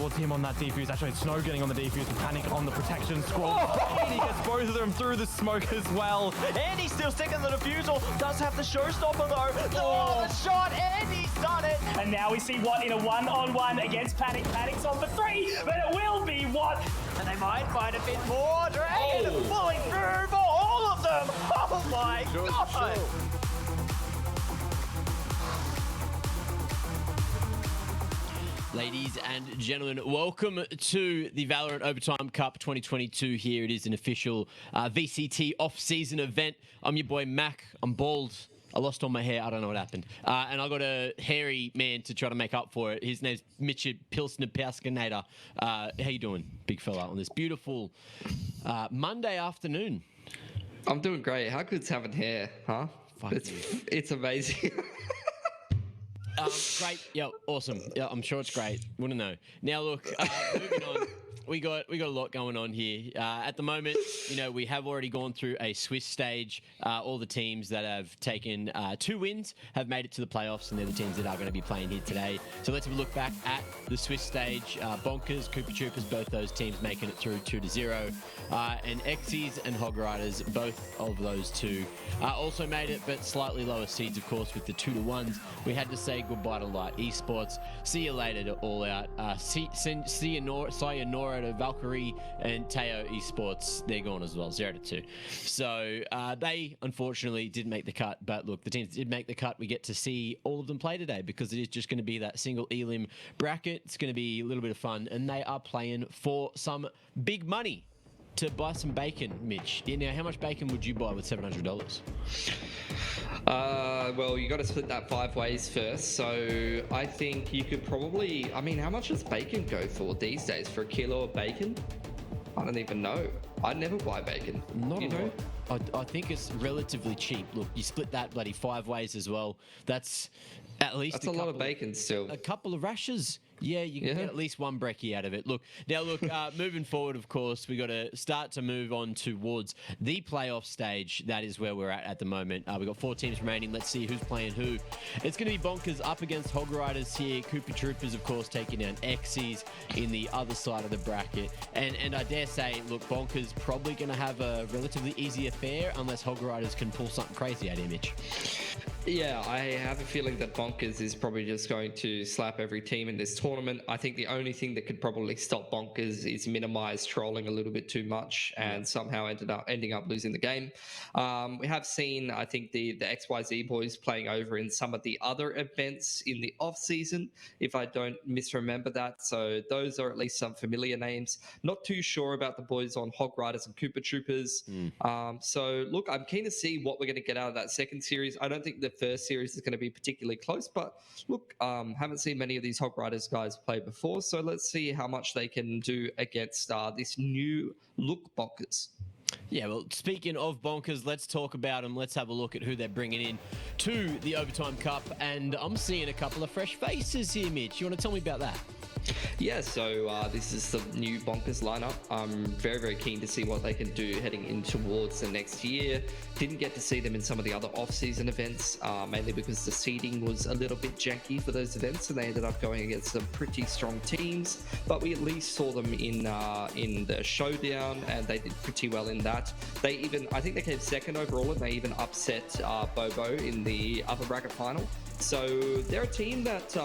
towards him on that defuse. Actually, Snow getting on the defuse, Panic on the protection squad. And he gets both of them through the smoke as well. And he's still sticking the defusal. Does have the showstopper though. Oh, the shot, and he's done it. And now we see Watt in a one-on-one against Panic. Panic's on for 3, but it will be Watt. And they might find a bit more. Dragon pulling through for all of them. Oh my god. Ladies and gentlemen, welcome to the Valorant Overtime Cup 2022 here. It is an official VCT off-season event. I'm your boy Mac. I'm bald. I lost all my hair. I don't know what happened. And I got a hairy man to try to make up for it. His name's Mitch Pilsner Pauskinator. How you doing, big fella, on this beautiful Monday afternoon? I'm doing great. How good's having hair, huh? It's amazing. Great. Yeah, awesome. Yeah, I'm sure it's great. Wouldn't know. Now, look, moving on. We got a lot going on here. At the moment, we have already gone through a Swiss stage. All the teams that have taken 2 wins have made it to the playoffs, and they're the teams that are going to be playing here today. So let's have a look back at the Swiss stage. Bonkers, Cooper Troopers, both those teams making it through 2-0. And Xyz and Hog Riders, both of those two, also made it, but slightly lower seeds, of course, with the 2-1s. We had to say goodbye to Light Esports. See you later to All Out. Sayonara to Valkyrie and Teo Esports. They're gone as well, 0-2. So they unfortunately didn't make the cut, but look, the teams that did make the cut, we get to see all of them play today because it is just going to be that single elim bracket. It's going to be a little bit of fun, and they are playing for some big money to buy some bacon, Mitch. Now, how much bacon would you buy with $700? Well, you got to split that 5 ways first. So I think you could probably, how much does bacon go for these days for a kilo of bacon? I don't even know. I never buy bacon. Not a lot. I think it's relatively cheap. Look, you split that bloody 5 ways as well. That's at least that's a lot of bacon still. A couple of rashes. Yeah, you can get at least 1 brekkie out of it. Look, moving forward, of course, we got to start to move on towards the playoff stage. That is where we're at the moment. We've got 4 teams remaining. Let's see who's playing who. It's going to be Bonkers up against Hog Riders here. Cooper Troopers, of course, taking down Xyz in the other side of the bracket. And I dare say, look, Bonkers probably going to have a relatively easy affair unless Hog Riders can pull something crazy out of Mitch. Yeah, I have a feeling that Bonkers is probably just going to slap every team in this tournament. I think the only thing that could probably stop Bonkers is minimize trolling a little bit too much and somehow ending up losing the game. We have seen, I think, the XYZ boys playing over in some of the other events in the off season, if I don't misremember that. So those are at least some familiar names. Not too sure about the boys on Hog Riders and Cooper Troopers. So look, I'm keen to see what we're going to get out of that second series. I don't think the first series is going to be particularly close, but look, haven't seen many of these Hog Riders guys play before, so let's see how much they can do against this new look Bonkers. Yeah, well, speaking of Bonkers, let's talk about them. Let's have a look at who they're bringing in to the Overtime Cup, and I'm seeing a couple of fresh faces here, Mitch. You want to tell me about that? Yeah, so this is the new Bonkers lineup. I'm very, very keen to see what they can do heading in towards the next year. Didn't get to see them in some of the other off-season events, mainly because the seeding was a little bit janky for those events, and they ended up going against some pretty strong teams. But we at least saw them in the showdown, and they did pretty well in that. I think they came second overall, and they even upset Bobo in the upper bracket final. So they're a team that,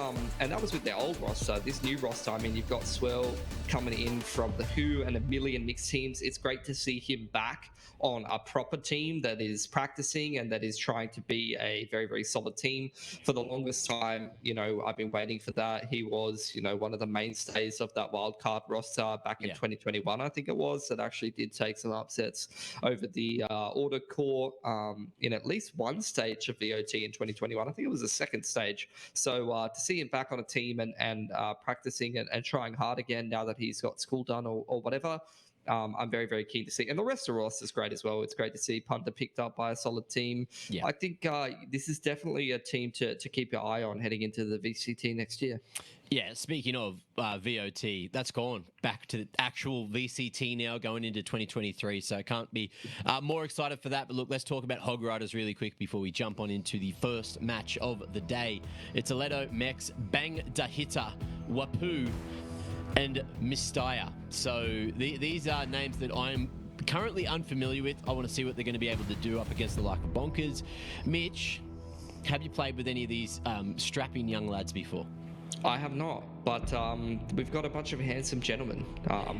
and that was with their old roster. This new roster, you've got Swirl coming in from the Who and a million mixed teams. It's great to see him back on a proper team that is practicing and that is trying to be a very, very solid team. For the longest time, I've been waiting for that. He was, one of the mainstays of that wildcard roster back in 2021, I think it was, that actually did take some upsets over the Order Core in at least one stage of VOT in 2021. I think it was the second stage. So to see him back on a team and practicing and trying hard again now that he's got school done or whatever, I'm very, very keen to see. And the rest of the roster is great as well. It's great to see Punter picked up by a solid team. Yeah. I think this is definitely a team to keep your eye on heading into the VCT next year. Yeah, speaking of VOT, that's gone back to the actual VCT now going into 2023, so I can't be more excited for that. But look, let's talk about Hog Riders really quick before we jump on into the first match of the day. It's Aledo, Mex, Bang Dahita, Wapu, and Mistaya. So these are names that I'm currently unfamiliar with. I want to see what they're going to be able to do up against the like of Bonkers. Mitch, have you played with any of these strapping young lads before? I have not, but we've got a bunch of handsome gentlemen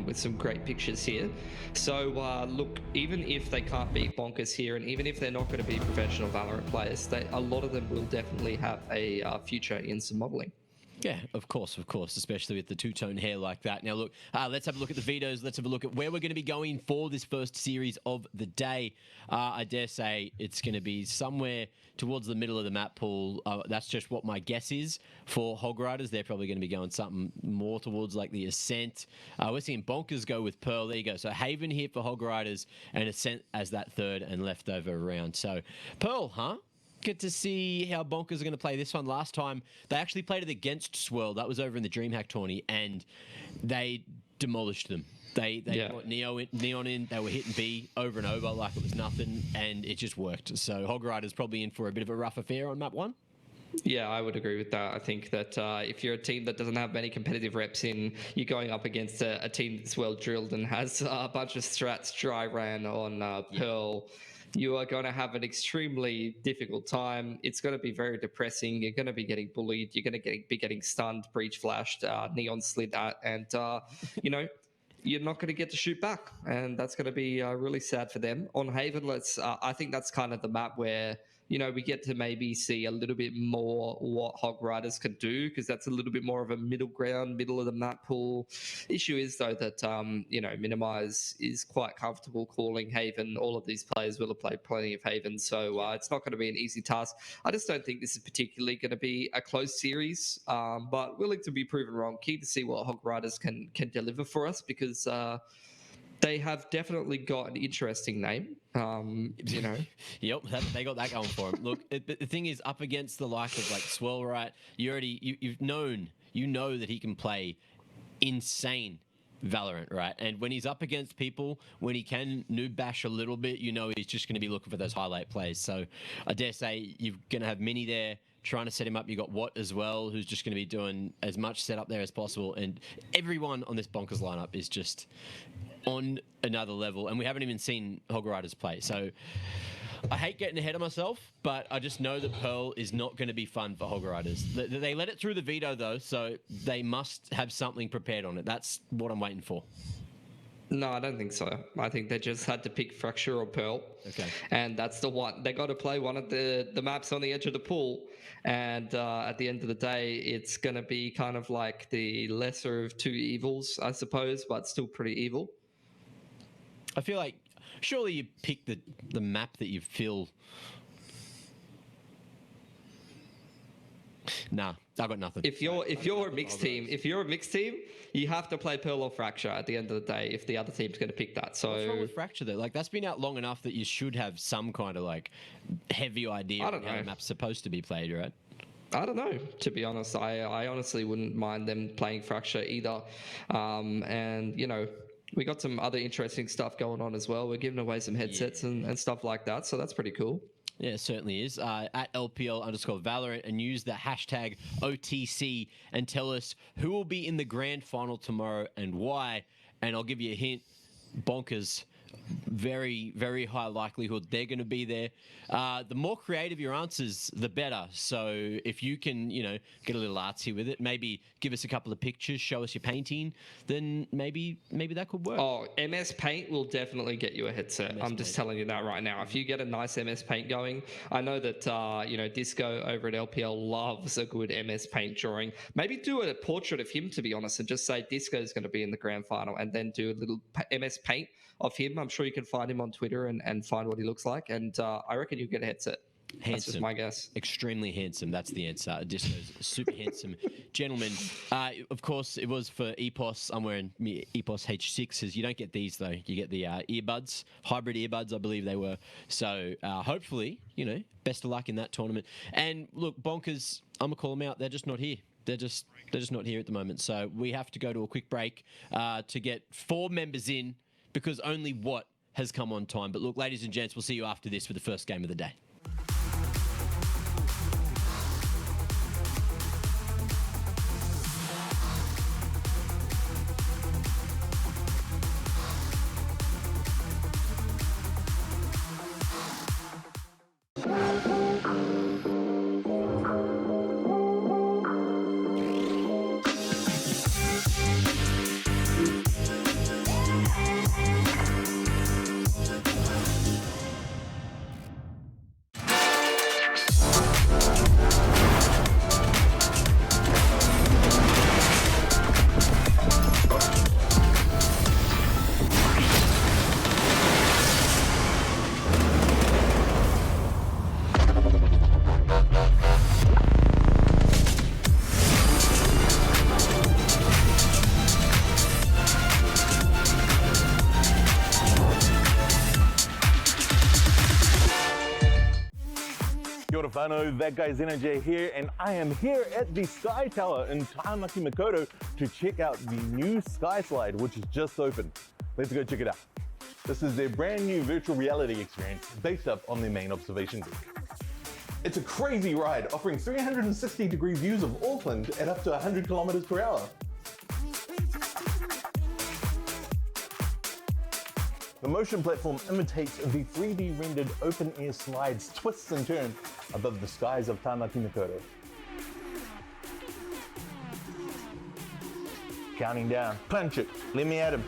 with some great pictures here. So look, even if they can't beat Bonkers here, and even if they're not going to be professional Valorant players, a lot of them will definitely have a future in some modeling. Yeah, of course, especially with the two-tone hair like that. Now, look, let's have a look at the vetoes. Let's have a look at where we're going to be going for this first series of the day. I dare say it's going to be somewhere towards the middle of the map pool. That's just what my guess is for Hog Riders. They're probably going to be going something more towards like the Ascent. We're seeing Bonkers go with Pearl. There you go. So Haven here for Hog Riders and Ascent as that third and leftover round. So Pearl, huh? Good to see how Bonkers are going to play this one. Last time, they actually played it against Swirl. That was over in the DreamHack tourney, and they demolished them. They got Neon in. They were hitting B over and over like it was nothing, and it just worked. So Hog Rider's probably in for a bit of a rough affair on map one. Yeah, I would agree with that. I think that if you're a team that doesn't have many competitive reps in, you're going up against a team that's well drilled and has a bunch of strats dry ran on Pearl. You are going to have an extremely difficult time. It's going to be very depressing. You're going to be getting bullied. You're going to be getting stunned, breach flashed, neon slid at, and you're not going to get to shoot back, and that's going to be really sad for them. On Haven, I think that's kind of the map where we get to maybe see a little bit more what Hog Riders can do, because that's a little bit more of a middle ground, middle of the map pool. Issue is, though, that, Minimize is quite comfortable calling Haven. All of these players will have played plenty of Haven, so it's not going to be an easy task. I just don't think this is particularly going to be a close series, but willing to be proven wrong. Keen to see what Hog Riders can deliver for us, because they have definitely got an interesting name. Yep, they got that going for them. Look, the thing is, up against the like of like Swirl, right? You know that he can play insane Valorant, right? And when he's up against people, when he can noob bash a little bit, he's just going to be looking for those highlight plays. So I dare say you're going to have Mini there trying to set him up. You got Watt as well, who's just going to be doing as much setup there as possible. And everyone on this Bonkers lineup is just on another level, and we haven't even seen Hog Riders play. So I hate getting ahead of myself, but I just know that Pearl is not going to be fun for Hog Riders. They let it through the veto, though, so they must have something prepared on it. That's what I'm waiting for. No, I don't think so. I think they just had to pick Fracture or Pearl. Okay. And that's the one. They got to play one of the maps on the edge of the pool. And at the end of the day, it's going to be kind of like the lesser of two evils, I suppose, but still pretty evil. I feel like surely you pick the map that you feel. Nah, I got nothing. If you're a mixed team, you have to play Pearl or Fracture at the end of the day if the other team's going to pick that. So what's wrong with Fracture though? Like, that's been out long enough that you should have some kind of like heavy idea of how the map's supposed to be played, right? I don't know, to be honest. I honestly wouldn't mind them playing Fracture either. And we got some other interesting stuff going on as well. We're giving away some headsets and stuff like that, so that's pretty cool. Yeah, it certainly is. At LPL_Valorant, and use the hashtag OTC and tell us who will be in the grand final tomorrow and why. And I'll give you a hint, Bonkers. Very, very high likelihood they're going to be there. The more creative your answers, the better. So if you can, get a little artsy with it, maybe give us a couple of pictures, show us your painting, then maybe that could work. Oh, MS Paint will definitely get you a headset. I'm just telling you that right now. If you get a nice MS Paint going, I know that, Disco over at LPL loves a good MS Paint drawing. Maybe do a portrait of him, to be honest, and just say Disco's going to be in the grand final, and then do a little MS Paint of him. I'm sure you can find him on Twitter and find what he looks like. And I reckon you'll get a headset. Handsome. That's just my guess. Extremely handsome. That's the answer. Disco's super handsome gentleman. Of course, it was for EPOS. I'm wearing EPOS H6s. You don't get these, though. You get the earbuds, hybrid earbuds, I believe they were. So hopefully, best of luck in that tournament. And look, Bonkers, I'm going to call them out. They're just not here. They're just not here at the moment. So we have to go to a quick break to get 4 members in, because only Watt has come on time. But look, ladies and gents, we'll see you after this for the first game of the day. Whānau, that guy's Energy here, and I am here at the Sky Tower in Tāmaki Makaurau to check out the new Sky Slide, which is just opened. Let's go check it out. This is their brand new virtual reality experience based up on their main observation deck. It's a crazy ride, offering 360-degree views of Auckland at up to 100 kilometers per hour. The motion platform imitates the 3D rendered open-air slides, twists and turns above the skies of Tāmaki Makaurau. Counting down. Punch it. Let me at him.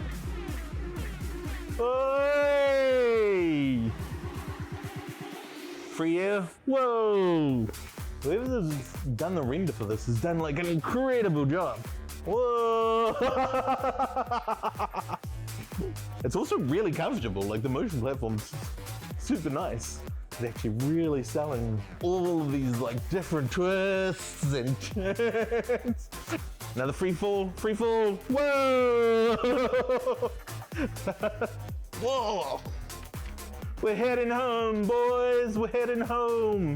Hey! Free air. Whoa! Whoever's done the render for this has done like an incredible job. Whoa! It's also really comfortable, like the motion platform's super nice. It's actually really selling all of these like different twists and turns. Another free fall, whoa! Whoa! We're heading home, boys, we're heading home.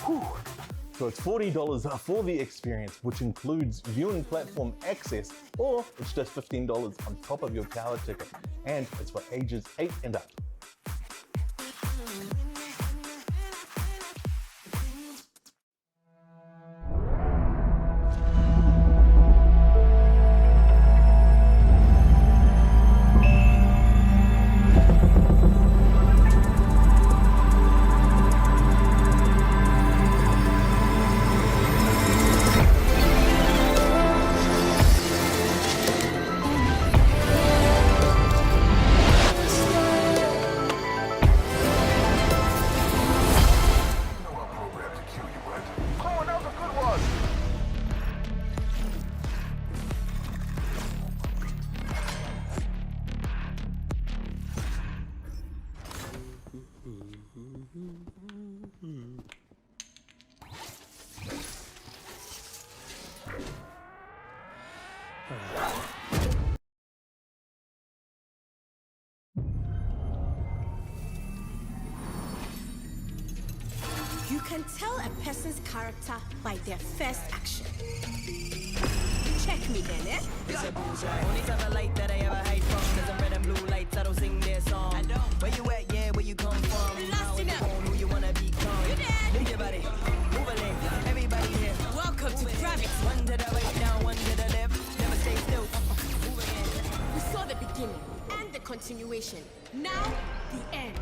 Whew. So it's $40 for the experience, which includes viewing platform access, or it's just $15 on top of your tower ticket. And it's for ages 8 and up. You can tell a person's character by their first action. Check me then, eh? It's a bullseye. Only type of light that I ever hide from. Cause I'm red and blue lights, I don't sing their song. I don't. Where you at, yeah, where you come from? Last enough. Who you wanna become? You dead. Move your body, move a leg. Everybody here. Welcome to gravity. One to the right, now one to the left. Never stay still. Move again. We saw the beginning and the continuation. Now, the end.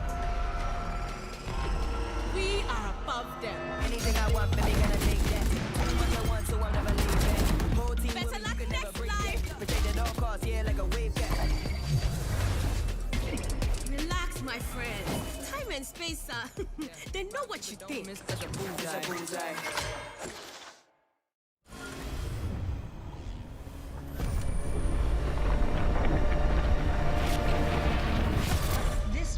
We are above them. Anything I want, baby, gonna take that. Tell them what I want, so I'm never leaving. Whole team Better with me, luck you could never next break life. that. Protect at all costs, yeah, like a wave cat. Relax, my friend. Time and space, they know what you think. It's a bullseye. It's a bullseye.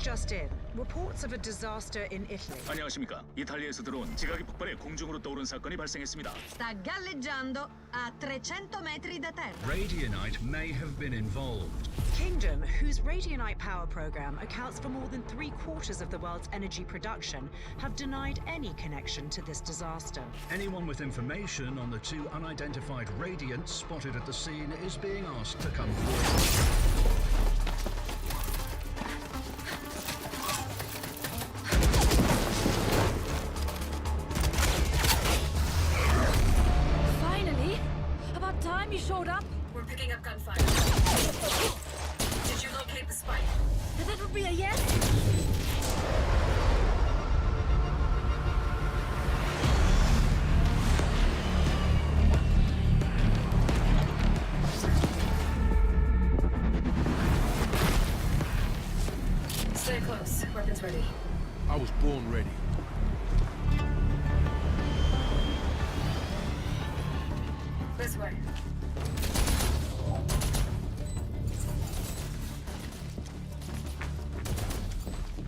Just in. Reports of a disaster in Italy. 안녕하십니까. 이탈리아에서 들어온 지각이 폭발해 공중으로 떠오른 사건이 발생했습니다. Sta galleggiando a 300 metri da terra. Radionite may have been involved. Kingdom, whose Radionite power program accounts for more than 3/4 of the world's energy production, have denied any connection to this disaster. Anyone with information on the two unidentified radiants spotted at the scene is being asked to come forward. You showed up? We're picking up gunfire. Did you locate the spike? That would be a yes? Stay close. Weapons ready. I was born ready. This way.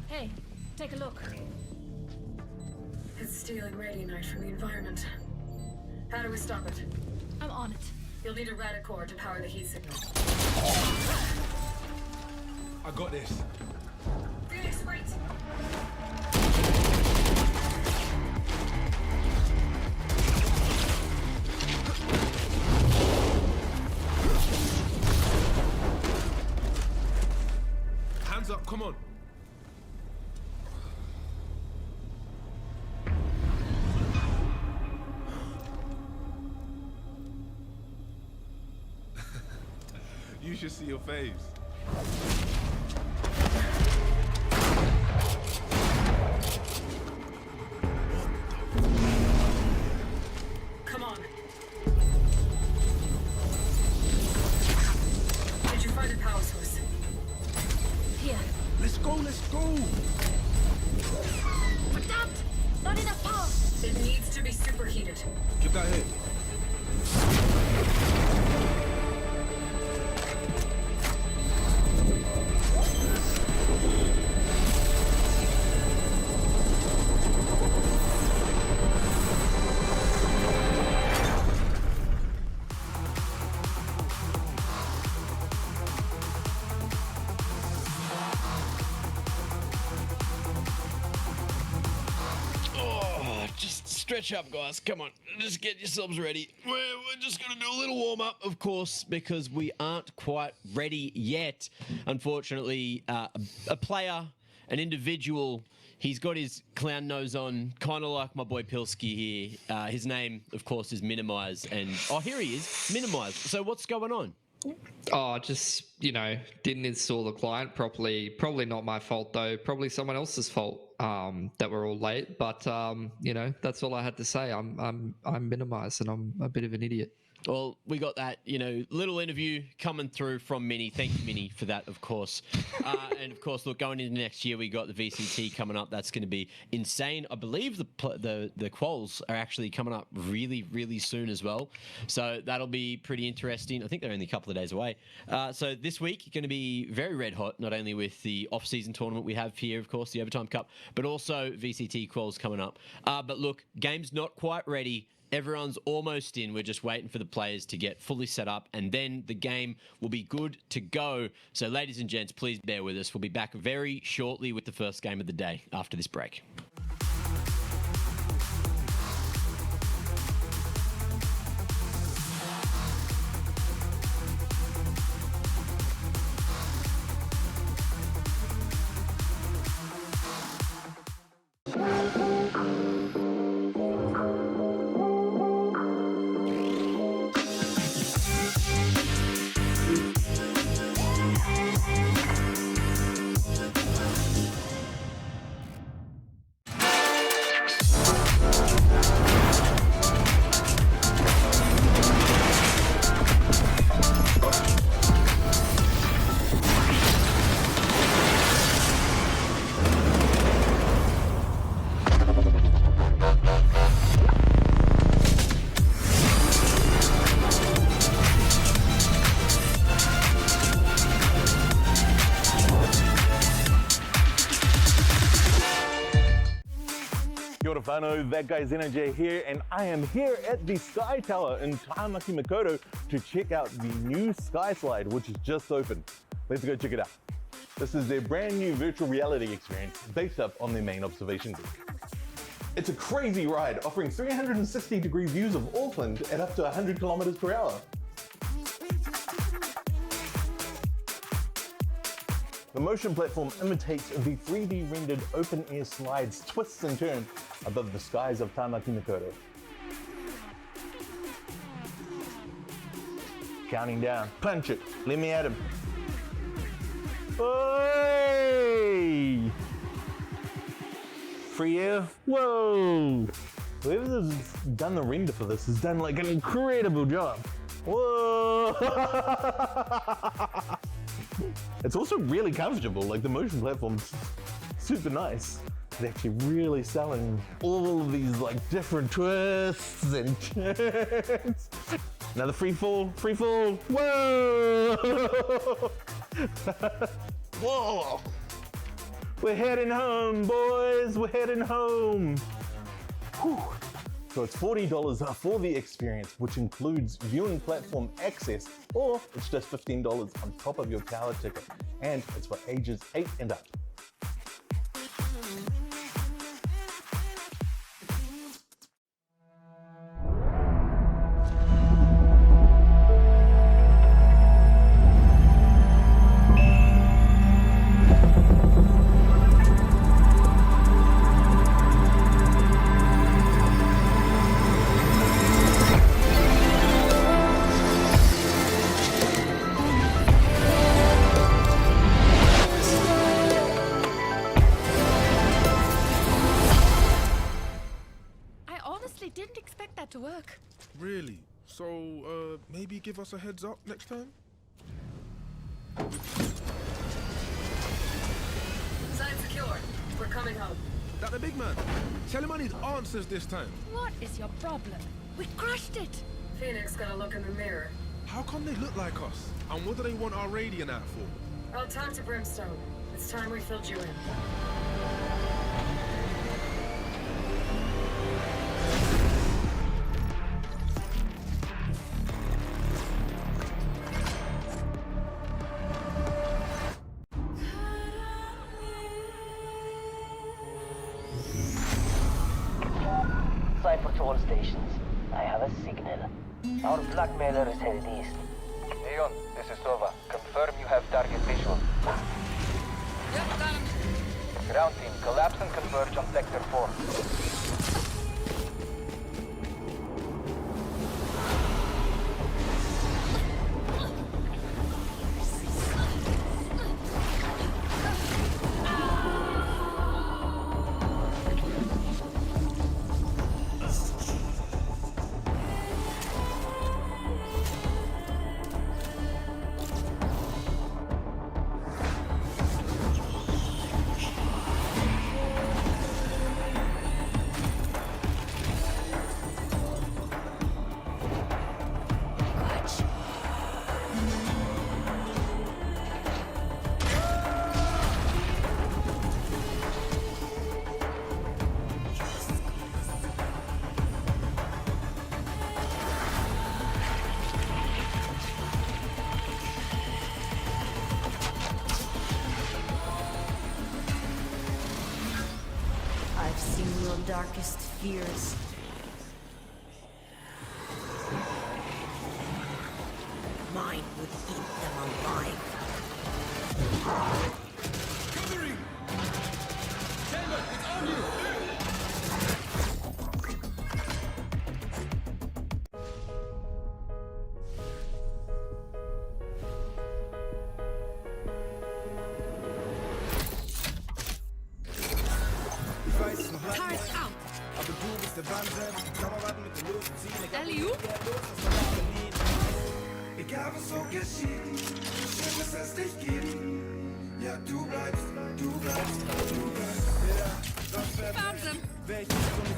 Hey, take a look. It's stealing radionite from the environment. How do we stop it? I'm on it. You'll need a radicore to power the heat signal. I got this. Phoenix, wait! Come on. You should see your face. Come on. Did you find the power source? Here. Let's go, let's go. But not enough power. It needs to be superheated. Look out here. Just stretch up, guys. Come on. Just get yourselves ready. We're just going to do a little warm-up, of course, because we aren't quite ready yet. Unfortunately, a player, an individual, he's got his clown nose on, kind of like my boy Pilsky here. His name, of course, is Minimize. And, oh, here he is, Minimize. So what's going on? Oh, just, didn't install the client properly. Probably not my fault, though. Probably someone else's fault that we're all late. But, that's all I had to say. I'm Minimized and I'm a bit of an idiot. Well, we got that, little interview coming through from Minnie. Thank you, Minnie, for that, of course. And, of course, look, going into next year, we got the VCT coming up. That's going to be insane. I believe the quals are actually coming up really, really soon as well. So that'll be pretty interesting. I think they're only a couple of days away. So this week, going to be very red hot, not only with the off-season tournament we have here, of course, the Overtime Cup, but also VCT quals coming up. But look, game's not quite ready. Everyone's almost in. We're just waiting for the players to get fully set up, and then the game will be good to go. So, ladies and gents, please bear with us. We'll be back very shortly with the first game of the day after this break. That guy's NJ here, and I am here at the Sky Tower in Taimaki Makoto to check out the new Sky Slide, which is just opened. Let's go check it out. This is their brand new virtual reality experience based up on their main observation deck. It's a crazy ride, offering 360-degree views of Auckland at up to 100 kilometers per hour. The motion platform imitates the 3D rendered open-air slides, twists and turns above the skies of Taimaki Makoto. Counting down. Punch it. Let me at him. Hey! Free air. Whoa! Whoever's done the render for this has done like an incredible job. Whoa! It's also really comfortable, like the motion platform's super nice. It's actually really selling all of these like different twists and turns. Another free fall, whoa! Whoa! We're heading home, boys, we're heading home. Whew. So it's $40 for the experience, which includes viewing platform access, or it's just $15 on top of your tower ticket. And it's for ages 8 and up. Really? So, maybe give us a heads up next time? Site secure. We're coming home. That the big man. Tell him I need answers this time. What is your problem? We crushed it. Phoenix gotta look in the mirror. How come they look like us? And what do they want our Radiant out for? I'll talk to Brimstone. It's time we filled you in. Site patrol stations. I have a signal. Our blackmailer is headed east. Leon, this is Sova. Confirm you have target visual. Yep, got him. Ground team, collapse and converge on Sector 4. I've seen your darkest fears. Mine would eat them alive. Covering! Chamber, it's on you! Turret out. Alley-oop. Egal was so geschieht, schön, dass es dich gibt. Ja, du bleibst, du bleibst, du bleibst. Ja, sonst wär Found them.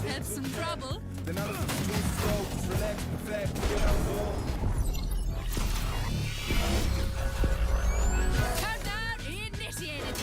Had some trouble. Denn alles ist smooth, slow, relax, perfekt, genau so. Countdown initiated.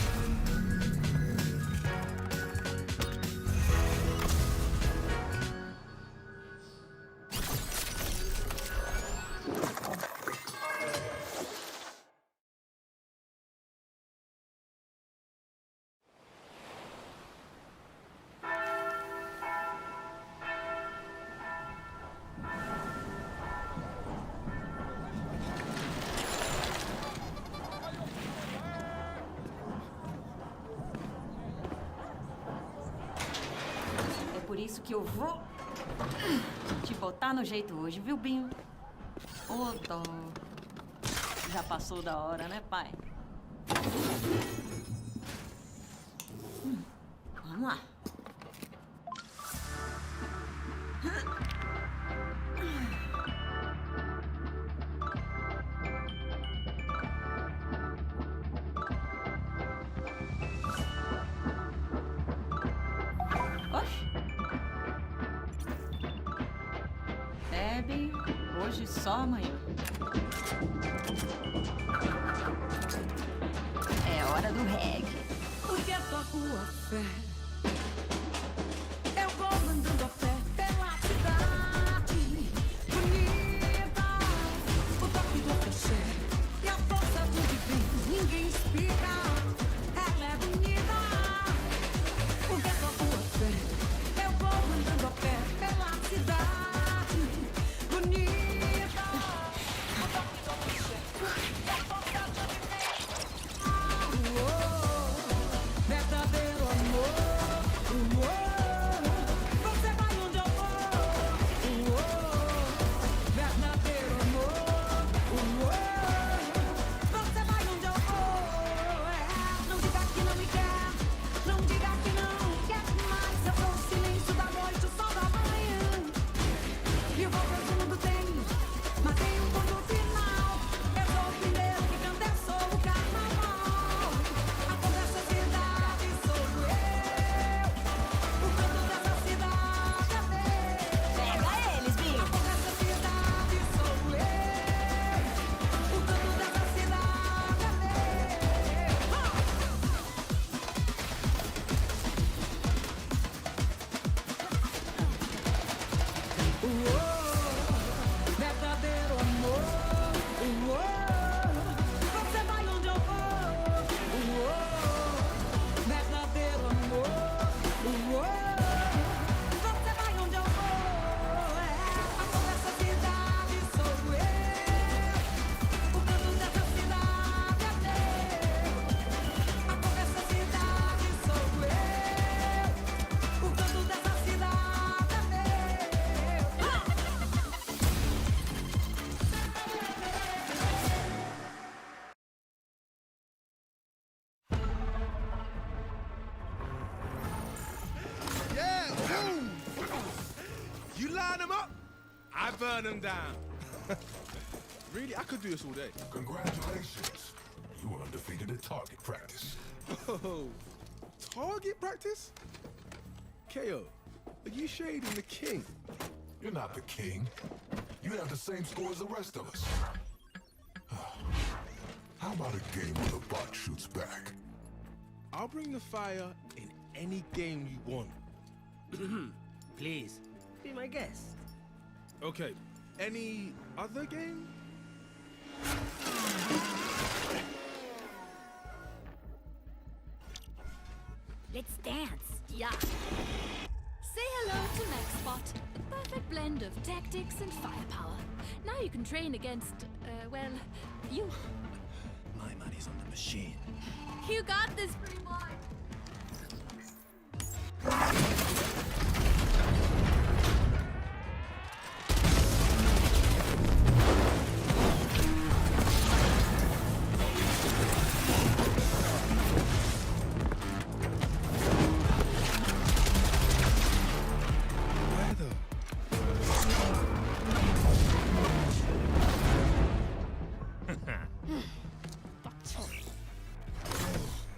É por isso que eu vou te botar no jeito hoje, viu, Binho? Ô, dó. Já passou da hora, né, pai? Vamos lá. Oxe. Bebe, hoje só amanhã. É hora do reggae. Porque toco a fé. Eu vou mandando a fé pela cidade. Bonita, o toque do cachê. E a força do divino, ninguém explica. Ela é bonita. Porque toco a fé. Eu vou mandando a fé pela cidade. Bonita, o toque do cachê. E a força do divino. Verdadeiro amor. burn them down. Really, I could do this all day. Congratulations. You were undefeated at target practice. Oh, target practice? KO, are you shading the king? You're not the king. You have the same score as the rest of us. How about a game where the bot shoots back? I'll bring the fire in any game you want. Please, be my guest. Okay, any other game? Let's dance. Yeah. Say hello to MaxBot. A perfect blend of tactics and firepower. Now you can train against, well, you. My money's on the machine. You got this, pretty boy.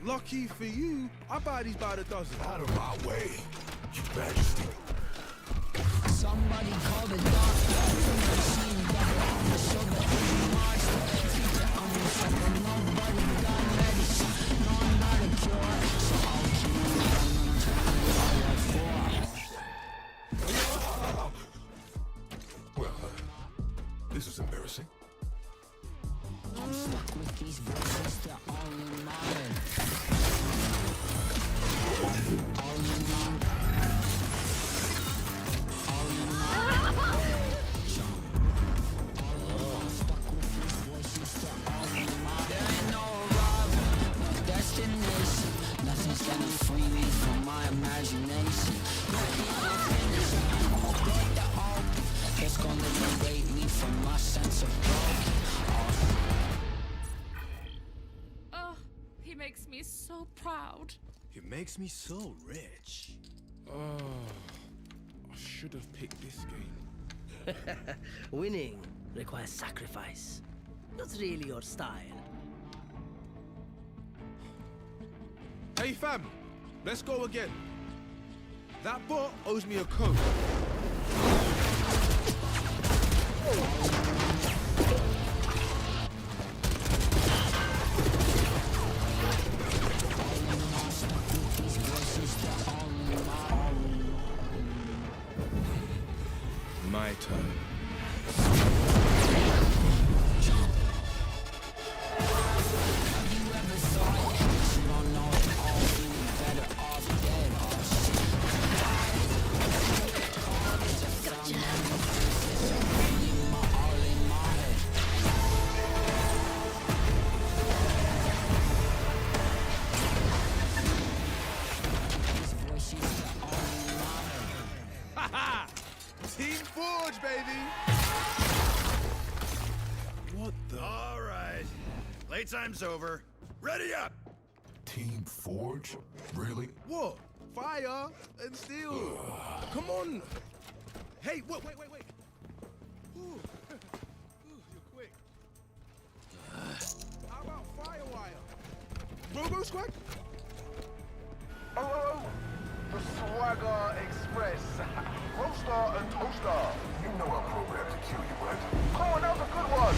Lucky for you, I buy these by the dozen. Out of my way, Your Majesty. Somebody call the doctor. Machine gun on the shoulder. I'm in trouble. Nobody got medicine. No, I'm not a cure. So I'll keep Well, this is embarrassing. I'm stuck with these voices, they're all in my head. All in my All in my stuck with these voices, they're all in my There ain't no arrival, no destination. Nothing's gonna free me from my imagination. No finish, I'm good to open. It's gonna liberate me from my sense of broken. Oh, he makes me so proud. It makes me so rich. Oh, I should have picked this game. Winning requires sacrifice. Not really your style. Hey fam, let's go again. That bot owes me a code. My turn. Team Forge, baby! What the? All right. Playtime's over. Ready up! Team Forge? Really? What? Fire and steel. Come on. Hey, wait. Ooh, you're quick. How about Firewire? Robo Squad? Oh, the Swagger Express. Roaster and Toaster. You know I'm programmed to kill you, right? Come on, that was a good one.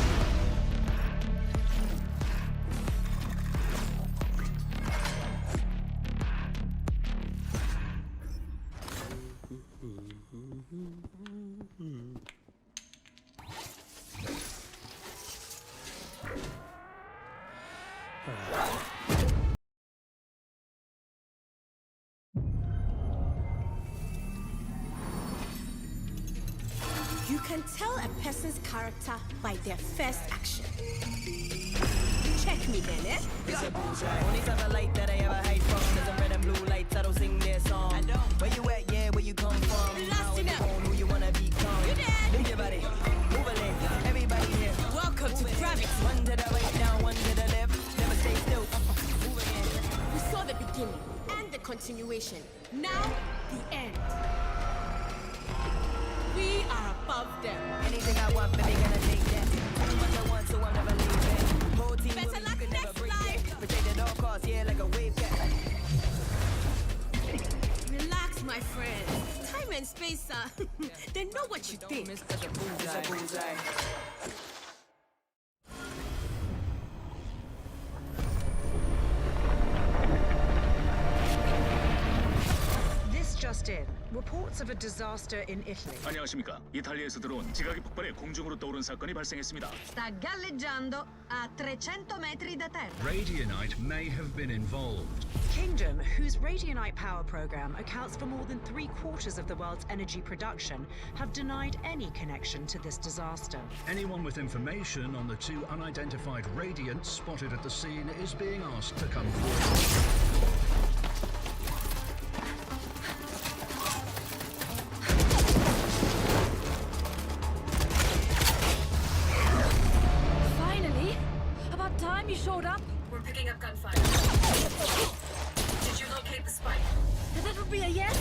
You can tell a person's character by their first action. Check me then, eh? It's a bullseye. Only type of light that I ever hide from. There's a red and blue lights, I don't sing their song. I don't. Where you at, yeah, where you come from? Blasting up. Who you wanna become? You dead. Move your body, move a leg. Everybody here. Welcome to Gravity. One to the right, down, one to the left. Never stay still. Move again. We saw the beginning and the continuation. Now, the end. We are above them. Any they gonna take that. Tell them what I want, so I'm never leaving. Whole team Better with me, luck you can never next break life. that. Protect at all costs, yeah, like a wave cat. Relax, my friend. Time and space, they know what you think. It's a bullseye. This just in. Reports of a disaster in Italy. 안녕하십니까. 이탈리아에서 들어온 지각이 폭발해 공중으로 떠오른 사건이 발생했습니다. Sta galleggiando a 300 metri da terra. Radianite may have been involved. Kingdom, whose Radianite power program accounts for more than 3/4 of the world's energy production, have denied any connection to this disaster. Anyone with information on the two unidentified Radiants spotted at the scene is being asked to come forward. Finally! About time you showed up. We're picking up gunfire. Did you locate the spike? That would be a yes.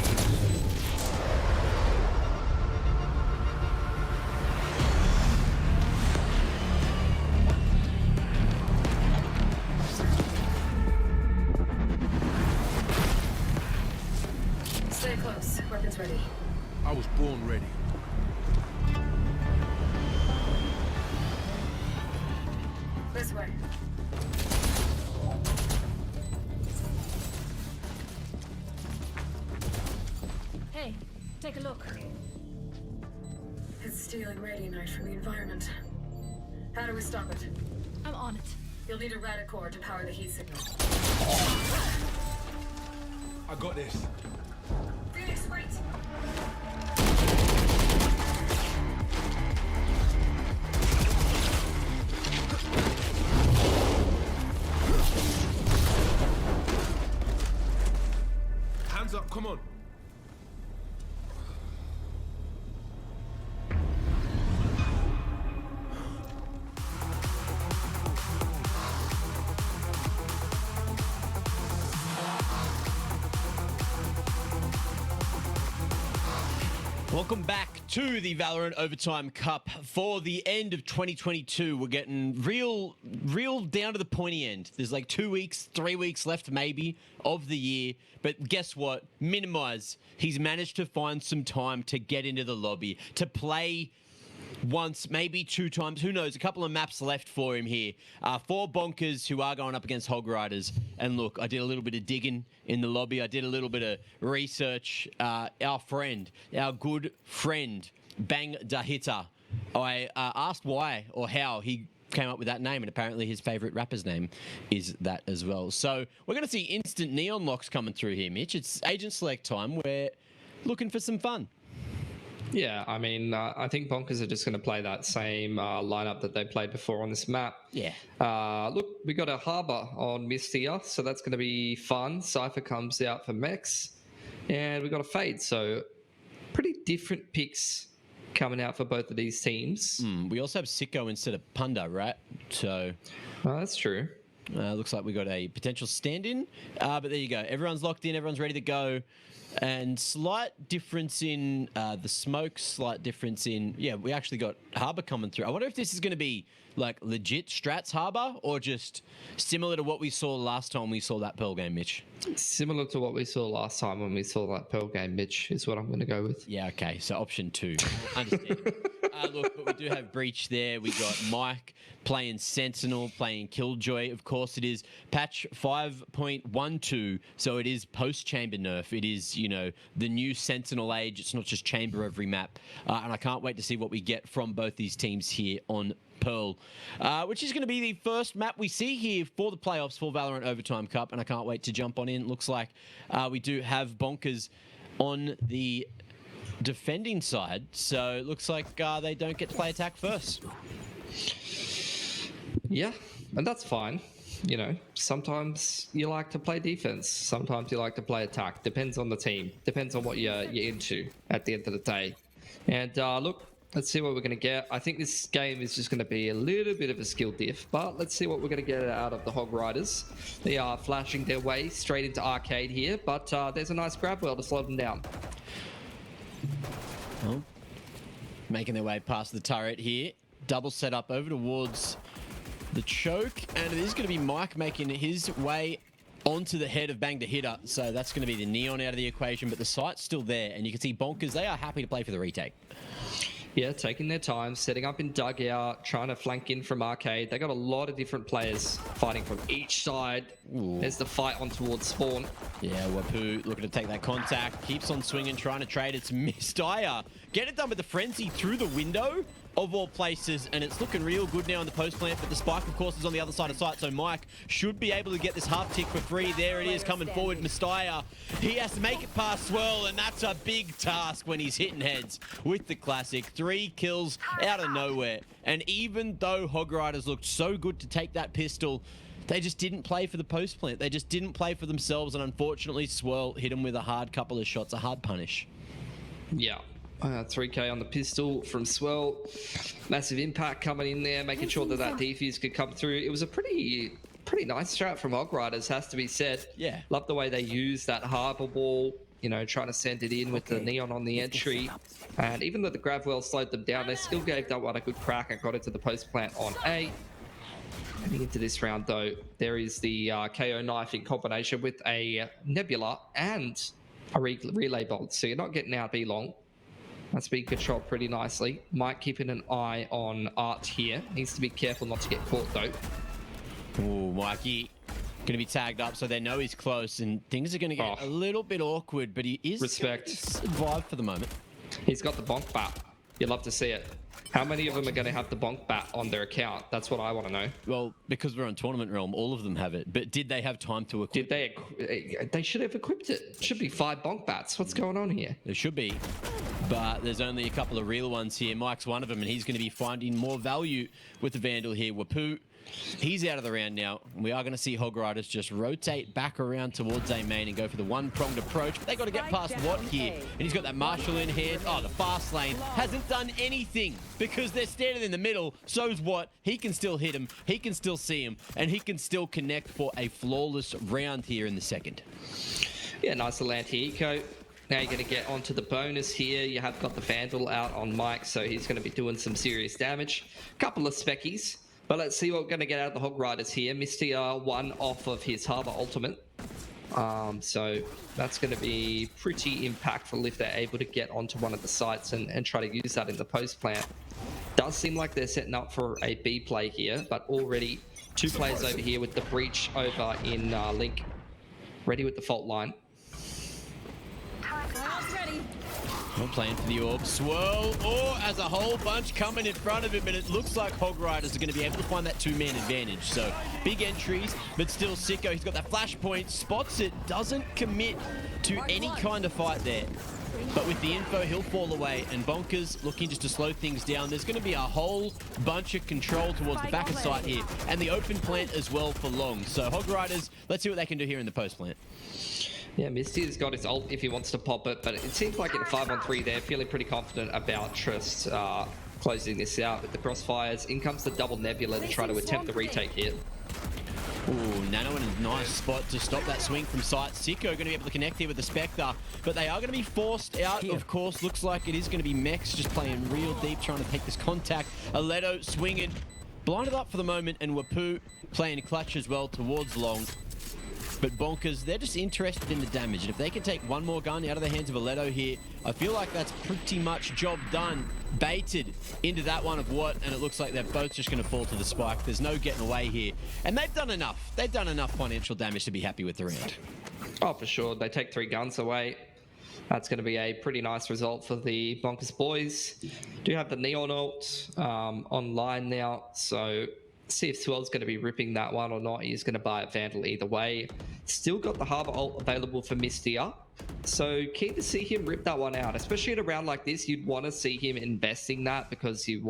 Stay close. Weapons ready. I was born ready. This way. Hey, take a look. It's stealing Radianite from the environment. How do we stop it? I'm on it. You'll need a radicore to power the heat signal. I got this. Phoenix, wait! Hands up, come on. Welcome back to the Valorant Overtime Cup. For the end of 2022, we're getting real down to the pointy end. There's like 2 weeks, 3 weeks left maybe of the year. But guess what? Minimize. He's managed to find some time to get into the lobby, to play once, maybe 2 times. Who knows? A couple of maps left for him here. 4 bonkers who are going up against Hog Riders. And look, I did a little bit of digging in the lobby. I did a little bit of research. Our good friend, Bang Dahita. I asked why or how he came up with that name, and apparently his favorite rapper's name is that as well. So we're going to see instant neon locks coming through here, Mitch. It's agent select time. We're looking for some fun. Yeah, I mean, I think Bonkers are just going to play that same lineup that they played before on this map. Yeah. Look, we got a Harbour on Mist here, so that's going to be fun. Cypher comes out for Mex, and we got a Fade. So pretty different picks coming out for both of these teams. We also have Sicko instead of Punda, right? So that's true. Looks like we got a potential stand-in, but there you go. Everyone's locked in. Everyone's ready to go. And slight difference in the smoke, slight difference in... Yeah, we actually got Harbour coming through. I wonder if this is going to be, like, legit Strats Harbour or just similar to what we saw last time we saw that Pearl game, Mitch? Similar to what we saw last time when we saw that Pearl game, Mitch, is what I'm going to go with. Yeah, okay. So option 2. Understand. Look, but we do have Breach there. We got Mike playing Sentinel, playing Killjoy. Of course, it is patch 5.12, so it is post-chamber nerf. It is, you know, the new Sentinel age. It's not just chamber every map. And I can't wait to see what we get from both these teams here on Pearl, which is going to be the first map we see here for the playoffs for Valorant Overtime Cup, and I can't wait to jump on in. Looks like we do have Bonkers on the defending side, so it looks like they don't get to play attack first. Yeah, and that's fine. You know, sometimes you like to play defense, sometimes you like to play attack. Depends on the team, depends on what you're into at the end of the day. And look, let's see what we're going to get. I think this game is just going to be a little bit of a skill diff, but let's see what we're going to get out of the Hog Riders. They are flashing their way straight into Arcade here, but there's a nice grab well to slow them down. Well, making their way past the turret here. double setup over towards the choke, and it is going to be Mike making his way onto the head of Bang the Hitter. So that's going to be the Neon out of the equation, but the site's still there, and you can see Bonkers, they are happy to play for the retake. Yeah, taking their time, setting up in dugout, trying to flank in from arcade. They got a lot of different players fighting from each side. Ooh. There's the fight on towards spawn. Yeah, Wapu looking to take that contact, keeps on swinging, trying to trade. It's Mistire. Get it done with the frenzy through the window of all places, and it's looking real good now in the post plant, but the spike, of course, is on the other side of sight, so Mike should be able to get this half tick for free. There it is, coming forward, Mistire. He has to make it past Swirl, and that's a big task when he's hitting heads with the classic. 3 kills out of nowhere, and even though Hog Riders looked so good to take that pistol, they just didn't play for the post plant. They just didn't play for themselves, and unfortunately, Swirl hit him with a hard couple of shots, a hard punish. Yeah. 3k on the pistol from Swell. Massive impact coming in there, making sure that that defuse could come through. It was a pretty nice strat from Hog Riders, has to be said. Yeah. Love the way they used that harbor ball, you know, trying to send it in with the Neon on the entry. And even though the Gravwell slowed them down, they still gave that one a good crack and got into the post plant on A. Heading into this round, though, there is the KO knife in combination with a Nebula and a relay bolt. So you're not getting out B long. That's being controlled pretty nicely. Mike keeping an eye on Art here. Needs to be careful not to get caught, though. Ooh, Mikey going to be tagged up, so they know he's close, and things are going to get a little bit awkward, but he is Respect. Survive for the moment. He's got the bonk bat. You'd love to see it. How many of them are going to have the bonk bat on their account? That's what I want to know. Well, because we're on Tournament Realm, all of them have it. But did they have time to equip it? They should have equipped it. Should be 5 bonk bats. What's going on here? There should be. But there's only a couple of real ones here. Mike's one of them, and he's going to be finding more value with the Vandal here. Wapu, he's out of the round now. We are going to see Hog Riders just rotate back around towards A main and go for the one-pronged approach. But they got to get past Watt here. And he's got that Marshall in hand. Oh, the fast lane hasn't done anything because they're standing in the middle. So's Watt. He can still hit him. He can still see him. And he can still connect for a flawless round here in the second. Yeah, nice to land here, Eco. Now you're going to get onto the bonus here. You have got the Vandal out on Mike, so he's going to be doing some serious damage. Couple of speckies. But let's see what we're going to get out of the Hog Riders here. Misty one off of his Harbor Ultimate. So that's going to be pretty impactful if they're able to get onto one of the sites and try to use that in the post plant. Does seem like they're setting up for a B play here, but already 2 players over here with the breach over in Link. Ready with the fault line. Not playing for the orb. Swirl, or as a whole bunch coming in front of him, and it looks like Hog Riders are going to be able to find that 2-man advantage. So big entries, but still Sicko. He's got that flashpoint, spots it, doesn't commit to any kind of fight there. But with the info, he'll fall away, and Bonkers looking just to slow things down. There's going to be a whole bunch of control towards the back of sight here, and the open plant as well for long. So Hog Riders, let's see what they can do here in the post plant. Yeah, Misty's got his ult if he wants to pop it, but it seems like in a 5-on-3 they're feeling pretty confident about just closing this out with the crossfires. In comes the double Nebula to try to attempt the retake here. Ooh, Nano in a nice spot to stop that swing from sight. Sicko going to be able to connect here with the Spectre, but they are going to be forced out, of course. Looks like it is going to be Mex just playing real deep, trying to take this contact. Aledo swinging, blinded up for the moment, and Wapu playing clutch as well towards long. But Bonkers, they're just interested in the damage. And if they can take one more gun out of the hands of Aledo here, I feel like that's pretty much job done. Baited into that one of Watt, and it looks like they're both just going to fall to the spike. There's no getting away here. And they've done enough. They've done enough financial damage to be happy with the round. Oh, for sure. They take 3 guns away. That's going to be a pretty nice result for the Bonkers boys. Do have the Neon ult online now, so see if Swell's going to be ripping that one or not. He's going to buy a Vandal either way. Still got the Harbor ult available for Mistia. So keen to see him rip that one out, especially in a round like this. You'd want to see him investing that because you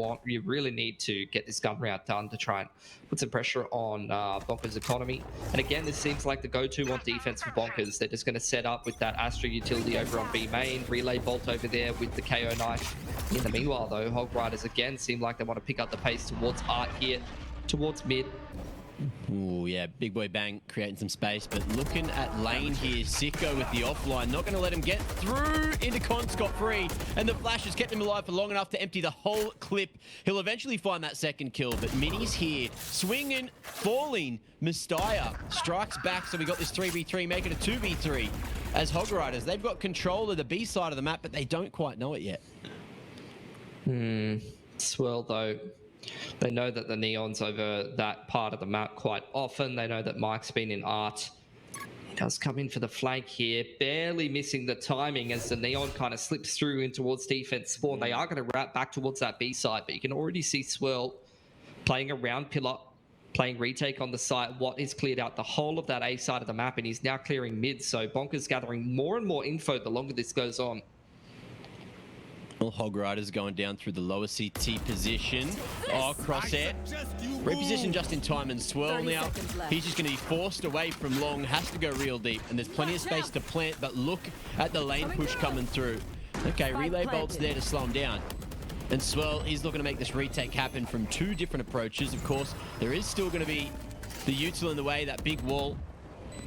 really need to get this gun round done to try and put some pressure on Bonkers' economy. And again, this seems like the go-to on defense for Bonkers. They're just going to set up with that Astra utility over on B main, relay bolt over there with the KO knife. In the meanwhile, though, Hog Riders again seem like they want to pick up the pace towards Art here, towards mid. Ooh, yeah, big boy Bang creating some space, but looking at lane here, Sicko with the offline, not going to let him get through into Con scot-free, and the flash has kept him alive for long enough to empty the whole clip. He'll eventually find that second kill, but Mini's here, swinging, falling. Mustaya strikes back, so we got this 3v3, make it a 2v3. As Hog Riders, they've got control of the B side of the map, but they don't quite know it yet. Swirl, though, they know that the Neon's over that part of the map quite often. They know that Mike's been in art. He does come in for the flank here, barely missing the timing as the Neon kind of slips through in towards defense spawn. They are going to wrap back towards that B side, but you can already see Swirl playing around pillar, playing retake on the site. Watt is cleared out the whole of that A side of the map, and he's now clearing mid. So Bonker's gathering more and more info the longer this goes on. Well, Hog Riders going down through the lower CT position. Oh, crosshair. Reposition just in time, and Swirl now. He's just going to be forced away from long, has to go real deep, and there's plenty of space to plant, but look at the lane push coming through. Okay, relay bolt's there to slow him down. And Swirl, he's looking to make this retake happen from two different approaches. Of course, there is still going to be the util in the way, that big wall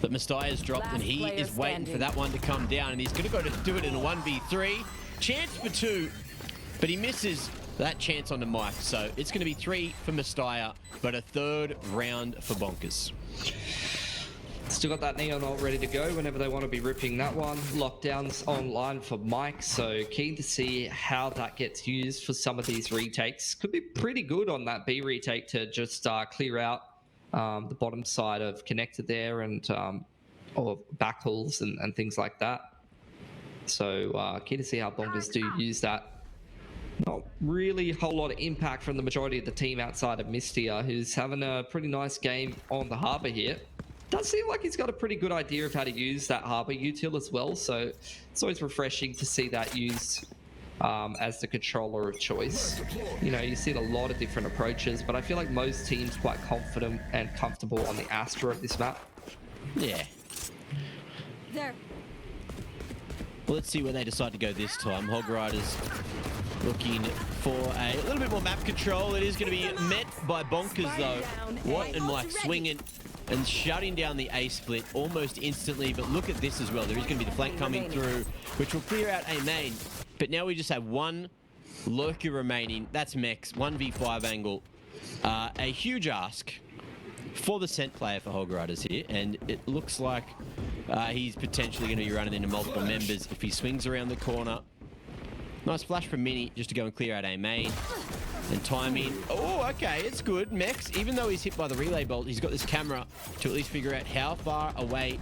that Mustaya's dropped, and he is waiting for that one to come down, and he's going to go to do it in a 1v3. Chance for two, but he misses that chance onto Mike. So it's going to be 3 for Mustaya, but a third round for Bonkers. Still got that Neon ult ready to go whenever they want to be ripping that one. Lockdowns online for Mike, so keen to see how that gets used for some of these retakes. Could be pretty good on that B retake to just clear out the bottom side of connector there, and or backhauls and things like that. So keen to see how Bonkers do use that. Not really a whole lot of impact from the majority of the team outside of Mistia, who's having a pretty nice game on the Harbour here. Does seem like he's got a pretty good idea of how to use that Harbour util as well, so it's always refreshing to see that used as the controller of choice. You know, you see a lot of different approaches, but I feel like most teams quite confident and comfortable on the Astra of this map. Yeah. There. Well, let's see where they decide to go this time. Hog Riders looking for a little bit more map control. It is going to be met by Bonkers, though. Watt and Mike swinging and shutting down the A split almost instantly. But look at this as well. There is going to be the flank coming through, which will clear out A main. But now we just have one lurker remaining. That's Mex, 1v5 angle. A huge ask for the scent player for Hog Riders here, and it looks like he's potentially going to be running into multiple members if he swings around the corner. Nice flash from Mini just to go and clear out A main. And timing. Oh, okay, it's good. Mex, even though he's hit by the relay bolt, he's got this camera to at least figure out how far away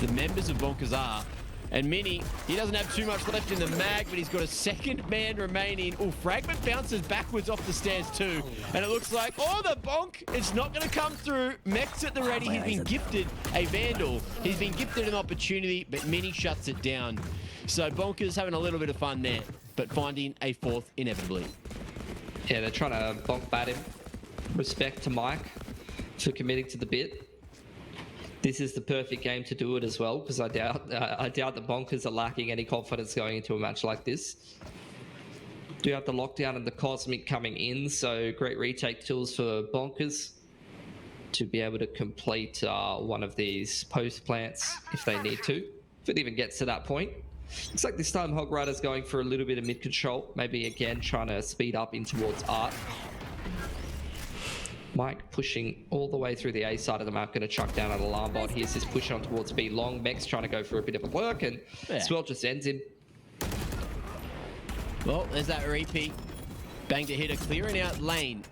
the members of Bonkers are. And Mini, he doesn't have too much left in the mag, but he's got a second man remaining. Oh, Fragment bounces backwards off the stairs too. And it looks like, oh, the bonk, it's not going to come through. Mex at the ready. He's been gifted a Vandal. He's been gifted an opportunity, but Mini shuts it down. So Bonkers having a little bit of fun there, but finding a fourth inevitably. Yeah, they're trying to bonk bat him. Respect to Mike for committing to the bit. This is the perfect game to do it as well, because I doubt that Bonkers are lacking any confidence going into a match like this. Do have the lockdown and the cosmic coming in, so great retake tools for Bonkers to be able to complete one of these post plants if they need to, if it even gets to that point. Looks like this time Hog Rider's going for a little bit of mid control, maybe again trying to speed up in towards art. Mike pushing all the way through the A side of the map, going to chuck down an alarm bot. Here's his push on towards B long. Mex trying to go for a bit of a work, and Swell just ends him. Well, there's that repeat. Banged a hitter, clearing out lane.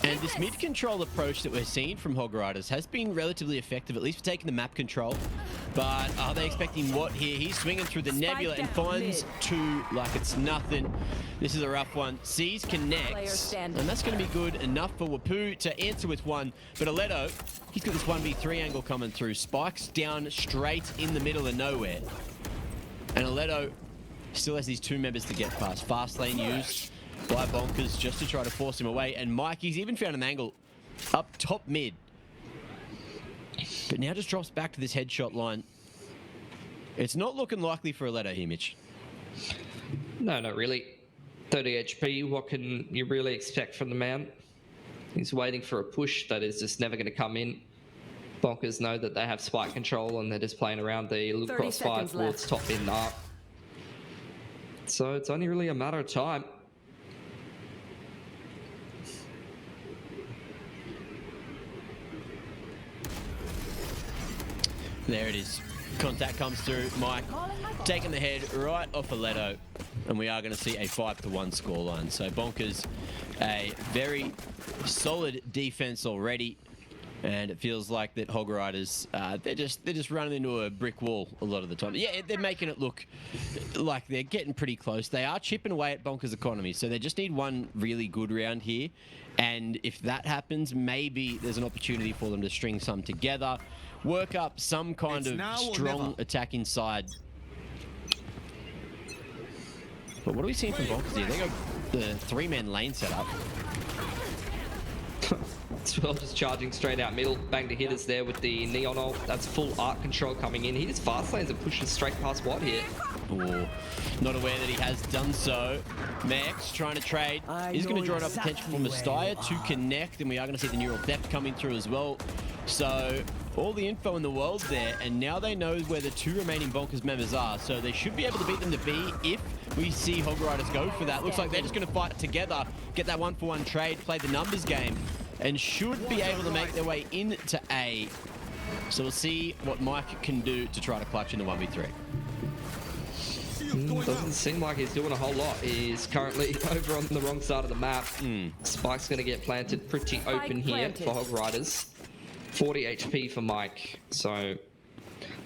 And this mid-control approach that we're seeing from Hog Riders has been relatively effective, at least for taking the map control. But are they expecting what here? He's swinging through the nebula and finds two like it's nothing. This is a rough one. Sees connects, and that's going to be good enough for Wapu to answer with one. But Aledo, he's got this 1v3 angle coming through. Spikes down straight in the middle of nowhere. And Aledo still has these two members to get past. Fast lane used by Bonkers just to try to force him away. And Mike, he's even found an angle up top mid. But now just drops back to this headshot line. It's not looking likely for Aledo here, Mitch. No, not really. 30 HP, what can you really expect from the man? He's waiting for a push that is just never going to come in. Bonkers know that they have spike control and they're just playing around the crossfire towards top mid and up. So it's only really a matter of time. There it is. Contact comes through. Mike taking the head right off of Leto. And we are going to see a 5-1 scoreline. So Bonkers, a very solid defense already. And it feels like that Hog Riders, they're just running into a brick wall a lot of the time. Yeah, they're making it look like they're getting pretty close. They are chipping away at Bonkers' economy. So they just need one really good round here. And if that happens, maybe there's an opportunity for them to string some together. Work up some kind of strong attack inside. But what are we seeing from Bonkers here? They got the 3-man lane set up. Swell just charging straight out middle. Bang the hitters there with the Neon ult. That's full art control coming in. He just fast lanes and pushes straight past Watt here. Ooh, not aware that he has done so. Max trying to trade. He's going to draw enough attention from Mustaya to connect, and we are going to see the neural theft coming through as well. So all the info in the world there, and now they know where the 2 remaining Bonkers members are. So they should be able to beat them to B if we see Hog Riders go for that. Looks like they're just going to fight together, get that 1-for-1 trade, play the numbers game, and should be able to make their way into A. So we'll see what Mike can do to try to clutch in the 1v3. Doesn't seem like he's doing a whole lot. He's currently over on the wrong side of the map. Spike's going to get planted pretty open here for Hog Riders. 40 HP for Mike. So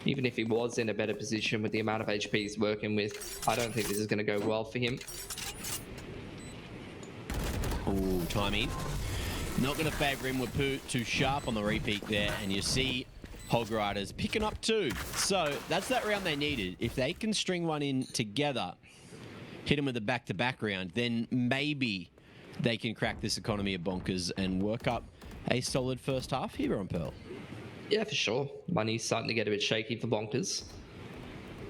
even if he was in a better position with the amount of HP he's working with, I don't think this is going to go well for him. Ooh, timing. Not going to favour him with Poo too sharp on the repeat there. And you see Hog Riders picking up 2. So that's that round they needed. If they can string one in together, hit them with a back-to-back round, then maybe they can crack this economy of Bonkers and work up a solid first half here on Pearl. Yeah, for sure. Money's starting to get a bit shaky for Bonkers.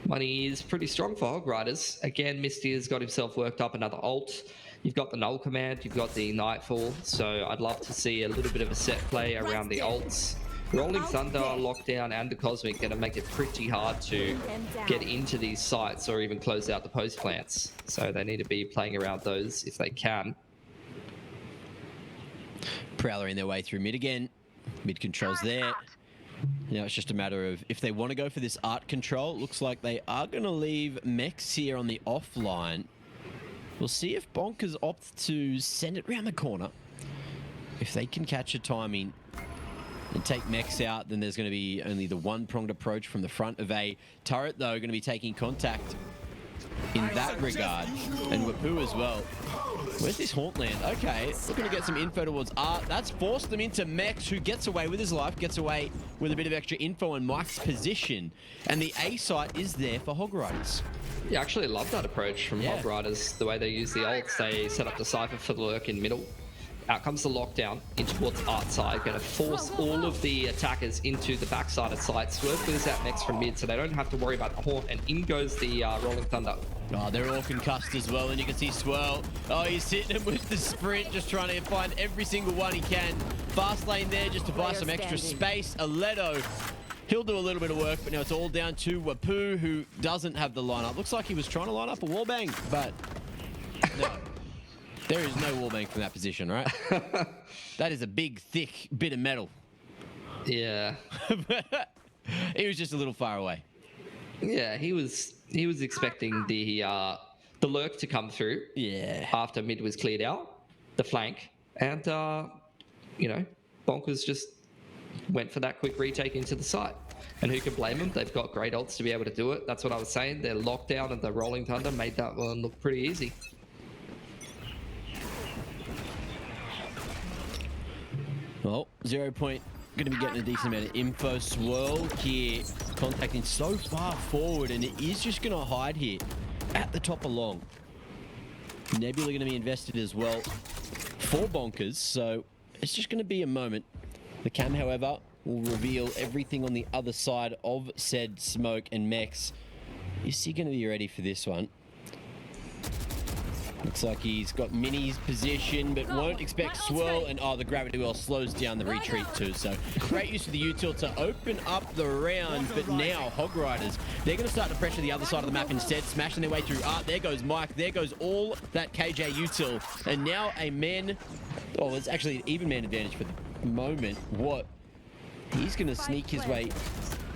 Money is pretty strong for Hog Riders. Again, Misty has got himself worked up another ult. You've got the null command, you've got the Nightfall, so I'd love to see a little bit of a set play around the ults. Rolling Thunder, Lockdown, and the Cosmic are going to make it pretty hard to get into these sites or even close out the post plants. So they need to be playing around those if they can. Prowler in their way through mid again. Mid controls there. Now it's just a matter of if they want to go for this art control. Looks like they are going to leave Mex here on the offline. We'll see if Bonkers opt to send it round the corner. If they can catch a timing and take Mex out, then there's going to be only the one-pronged approach from the front of a turret, though, going to be taking contact in that regard. And Wapu as well. Where's this haunt land? Okay, looking to get some info towards Art. That's forced them into Mex, who gets away with his life, gets away with a bit of extra info on Mike's position. And the A site is there for Hog Riders. Yeah, I actually love that approach from Hog Riders. The way they use the ults, they set up the Cypher for the lurk in middle. Out comes the lockdown in towards Art side, going to force all of the attackers into the backside of site. Swerve clears out next from mid, so they don't have to worry about the haunt, and in goes the Rolling Thunder. Oh, they're all concussed as well, and you can see Swirl. Oh, he's hitting him with the sprint, just trying to find every single one he can. Fast lane there just to buy some extra space. Aledo, he'll do a little bit of work, but now it's all down to Wapu, who doesn't have the lineup. Looks like he was trying to line up a wallbang, but no. There is no wallbang from that position, right? That is a big, thick bit of metal. Yeah. He was just a little far away. Yeah, he was expecting the lurk to come through. Yeah. After mid was cleared out, the flank, and you know, Bonkers just went for that quick retake into the site. And who can blame them? They've got great ults to be able to do it. That's what I was saying. Their lockdown and the Rolling Thunder made that one look pretty easy. Well, 0 Point going to be getting a decent amount of info. Swirl here contacting so far forward, and it is just going to hide here at the top along. Nebula going to be invested as well for Bonkers, so it's just going to be a moment. The cam, however, will reveal everything on the other side of said smoke and Mex. Is he going to be ready for this one? Looks like he's got Mini's position, but won't expect Swirl, and the gravity well slows down the retreat too. So great use of the util to open up the round, but now Hog Riders, they're going to start to pressure the other side of the map instead, smashing their way through. There goes Mike, there goes all that KJ util, and now a man, it's actually an even man advantage for the moment. He's going to sneak his way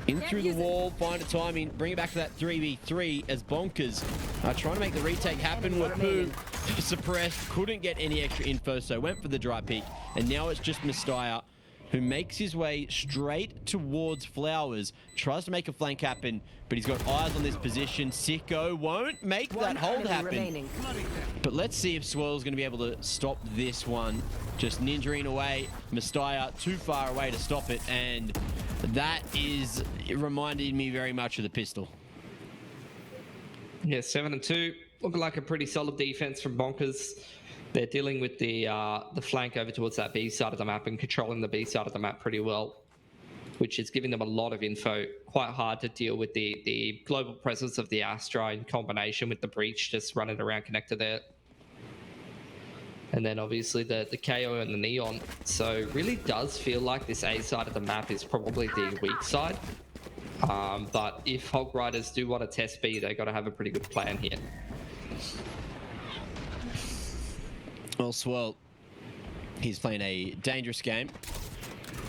in through the wall, find a timing, bring it back to that 3v3 as Bonkers are trying to make the retake happen. Wapoo suppressed, couldn't get any extra info, so went for the dry peek. And now it's just Mystaya who makes his way straight towards Flowers, tries to make a flank happen, but he's got eyes on this position. Sicko won't make that hold happen. But let's see if Swirl's going to be able to stop this one. Just ninjaing away, Mystaya too far away to stop it, and it reminded me very much of the pistol. Yeah, 7-2. Looking like a pretty solid defense from Bonkers. They're dealing with the flank over towards that B side of the map and controlling the B side of the map pretty well, which is giving them a lot of info. Quite hard to deal with the global presence of the Astra in combination with the Breach just running around connected there. And then obviously the KO and the Neon. So really does feel like this A side of the map is probably the weak side. But if Hog Riders do want to test B, they got to have a pretty good plan here. Well, Swirl, he's playing a dangerous game.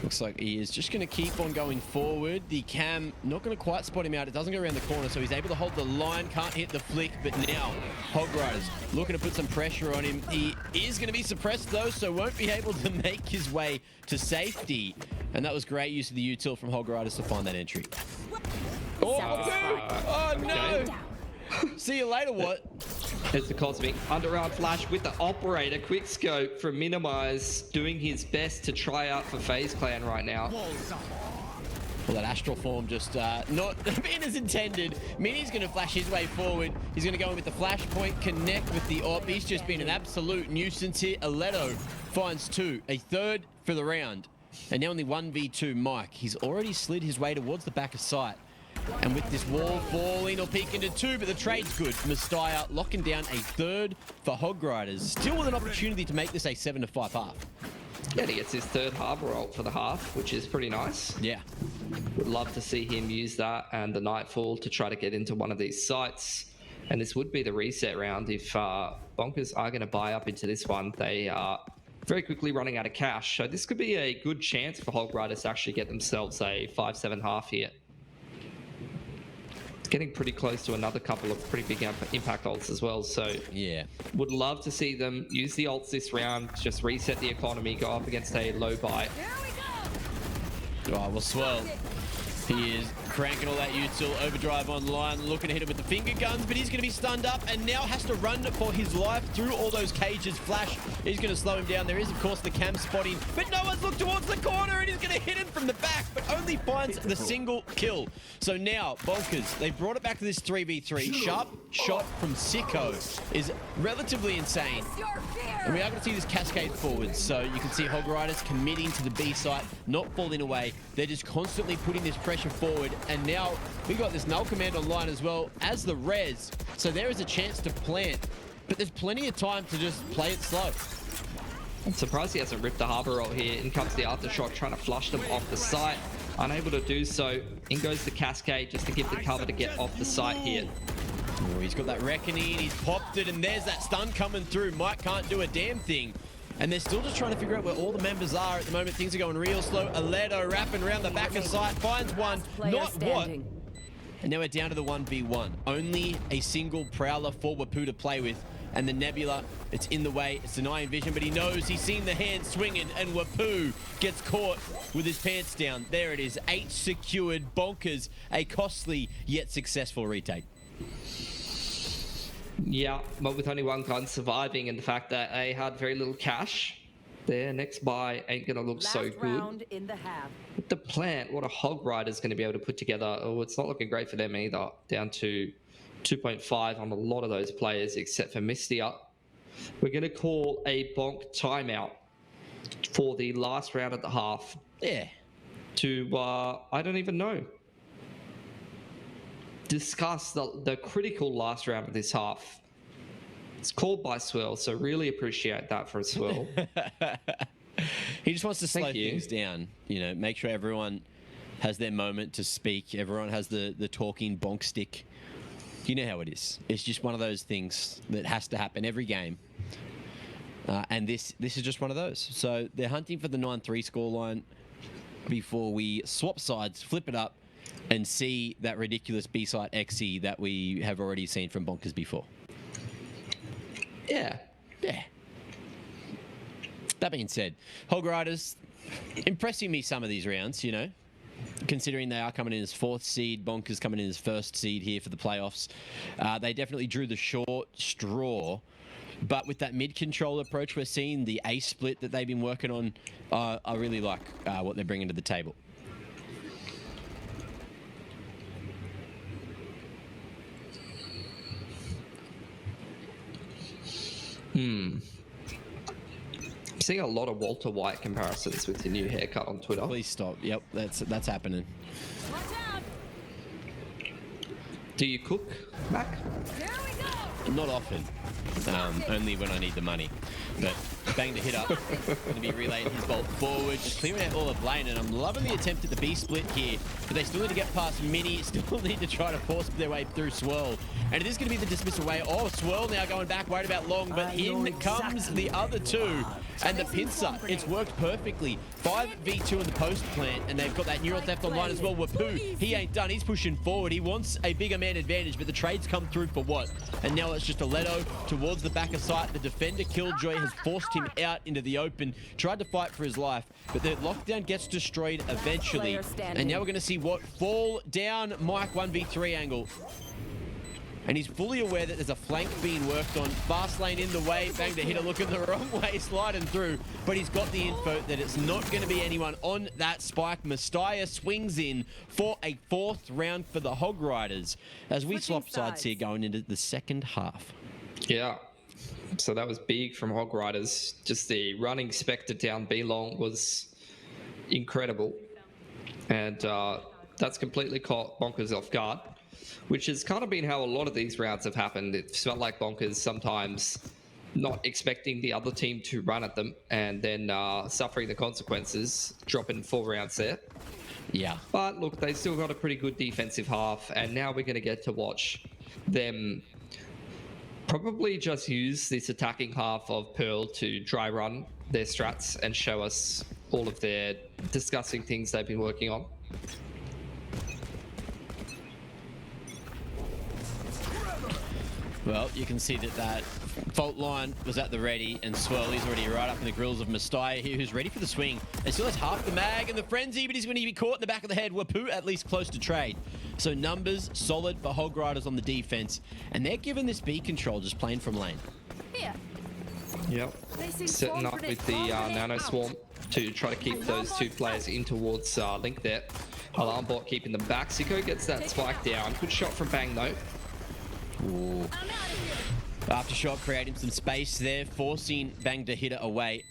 Looks like he is just going to keep on going forward. The cam not going to quite spot him out. It doesn't go around the corner, so he's able to hold the line. Can't hit the flick, but now Hog Riders looking to put some pressure on him. He is going to be suppressed, though, so won't be able to make his way to safety. And that was great use of the util from Hog Riders to find that entry. Oh, no! See you later, what? There's the Cosmic underarm flash with the operator. Quick scope from Minimize, doing his best to try out for FaZe Clan right now. Well, that astral form just not being as intended. Mini's going to flash his way forward. He's going to go in with the flashpoint, connect with the op. He's just been an absolute nuisance here. Aledo finds 2, a third for the round. And now only 1v2 Mike. He's already slid his way towards the back of sight. And with this wall falling, or peek into 2, but the trade's good. Mystaya locking down a third for Hog Riders. Still with an opportunity to make this a 7-5 half. Yeah, he gets his third harbor ult for the half, which is pretty nice. Yeah. Would love to see him use that and the Nightfall to try to get into one of these sites. And this would be the reset round. If Bonkers are going to buy up into this one, they are very quickly running out of cash. So this could be a good chance for Hog Riders to actually get themselves a 5-7 half here. Getting pretty close to another couple of pretty big impact ults as well, so yeah, would love to see them use the ults this round, just reset the economy, go up against a low buy. Oh, well, Swirl, he is cranking all that util, overdrive online, looking to hit him with the finger guns, but he's going to be stunned up and now has to run for his life through all those cages. Flash is going to slow him down. There is, of course, the cam spotting, but no one's looked towards the corner and he's going to hit him from the back, but only finds the single kill. So now, Bonkers, they brought it back to this 3v3. Sharp shot from Sicko is relatively insane. And we are going to see this cascade forward. So you can see Hog Riders committing to the B site, not falling away. They're just constantly putting this pressure forward. And now we got this null command online as well as the res. So there is a chance to plant, but there's plenty of time to just play it slow. I'm surprised he hasn't ripped the harbor ult here. In comes the aftershock, trying to flush them off the site. Unable to do so. In goes the cascade just to give the cover to get off the site here. Oh, he's got that reckoning, he's popped it, and there's that stun coming through. Mike can't do a damn thing. And they're still just trying to figure out where all the members are at the moment. Things are going real slow. Aledo wrapping around the back of sight, finds one, not what. And now we're down to the 1v1. Only a single Prowler for Wapoo to play with. And the Nebula, it's in the way, it's denying vision, but he knows, he's seen the hand swinging, and Wapoo gets caught with his pants down. There it is, 8 secured. Bonkers, a costly yet successful retake. Yeah, but with only one gun surviving and the fact that they had very little cash, their next buy ain't going to look so good. With the plant, what a Hog Rider's going to be able to put together, oh, it's not looking great for them either. Down to 2.5 on a lot of those players except for Mystaya. We're going to call a bonk timeout for the last round at the half. Yeah. To, I don't even know. Discuss the critical last round of this half. It's called by Swirl, so really appreciate that for Swirl. He just wants to slow things down, you know, make sure everyone has their moment to speak. Everyone has the talking bonk stick. You know how it is. It's just one of those things that has to happen every game. And this is just one of those. So they're hunting for the 9-3 scoreline before we swap sides, flip it up, and see that ridiculous B-side XE that we have already seen from Bonkers before. Yeah. That being said, Hog Riders impressing me some of these rounds, you know, considering they are coming in as 4th seed, Bonkers coming in as 1st seed here for the playoffs. They definitely drew the short straw, but with that mid-control approach we're seeing, the A split that they've been working on, I really like what they're bringing to the table. I'm seeing a lot of Walter White comparisons with your new haircut on Twitter. Please stop. Yep, that's happening. Do you cook, Mac? Not often. Only when I need the money. But bang the hit up. Going to be relaying his bolt forward, just clearing out all of lane. And I'm loving the attempt at the B split here. But they still need to get past Mini. Still need to try to force their way through Swirl. And it is going to be the dismissal way. Oh, Swirl now going back, worried about Long. But in comes the other two. And the pincer, it's worked perfectly. 5v2 in the post plant, and they've got that neural theft online as well. Wapoo, he ain't done. He's pushing forward. He wants a bigger man advantage, but the trades come through for what? And now it's just a Leto towards the back of sight. The defender Killjoy has forced him out into the open, tried to fight for his life, but the lockdown gets destroyed eventually. And now we're going to see what fall down Mike 1v3 angle. And he's fully aware that there's a flank being worked on. Fast lane in the way. Bang the hitter looking the wrong way, sliding through. But he's got the info that it's not going to be anyone on that spike. Mastaya swings in for a 4th round for the Hog Riders as we swap sides here going into the second half. Yeah. So that was big from Hog Riders. Just the running Spectre down B long was incredible. And that's completely caught Bonkers off guard, which has kind of been how a lot of these rounds have happened. It felt like Bonkers sometimes not expecting the other team to run at them and then suffering the consequences, dropping 4 rounds there. Yeah. But look, they still got a pretty good defensive half, and now we're going to get to watch them probably just use this attacking half of Pearl to dry run their strats and show us all of their disgusting things they've been working on. Well, you can see that fault line was at the ready, and Swirl is already right up in the grills of Mastaya here, who's ready for the swing. And still has half the mag and the frenzy, but he's going to be caught in the back of the head. Wapoo at least close to trade. So numbers solid for Hog Riders on the defense, and they're given this B control just playing from lane. Here. Yep. Setting up with the Nano Swarm to try to keep those 2 players in towards Link there. Alarm bot keeping them back. Sicko gets that spike down. Good shot from Bang though. Ooh. Aftershock creating some space there, forcing Bang to hit it away.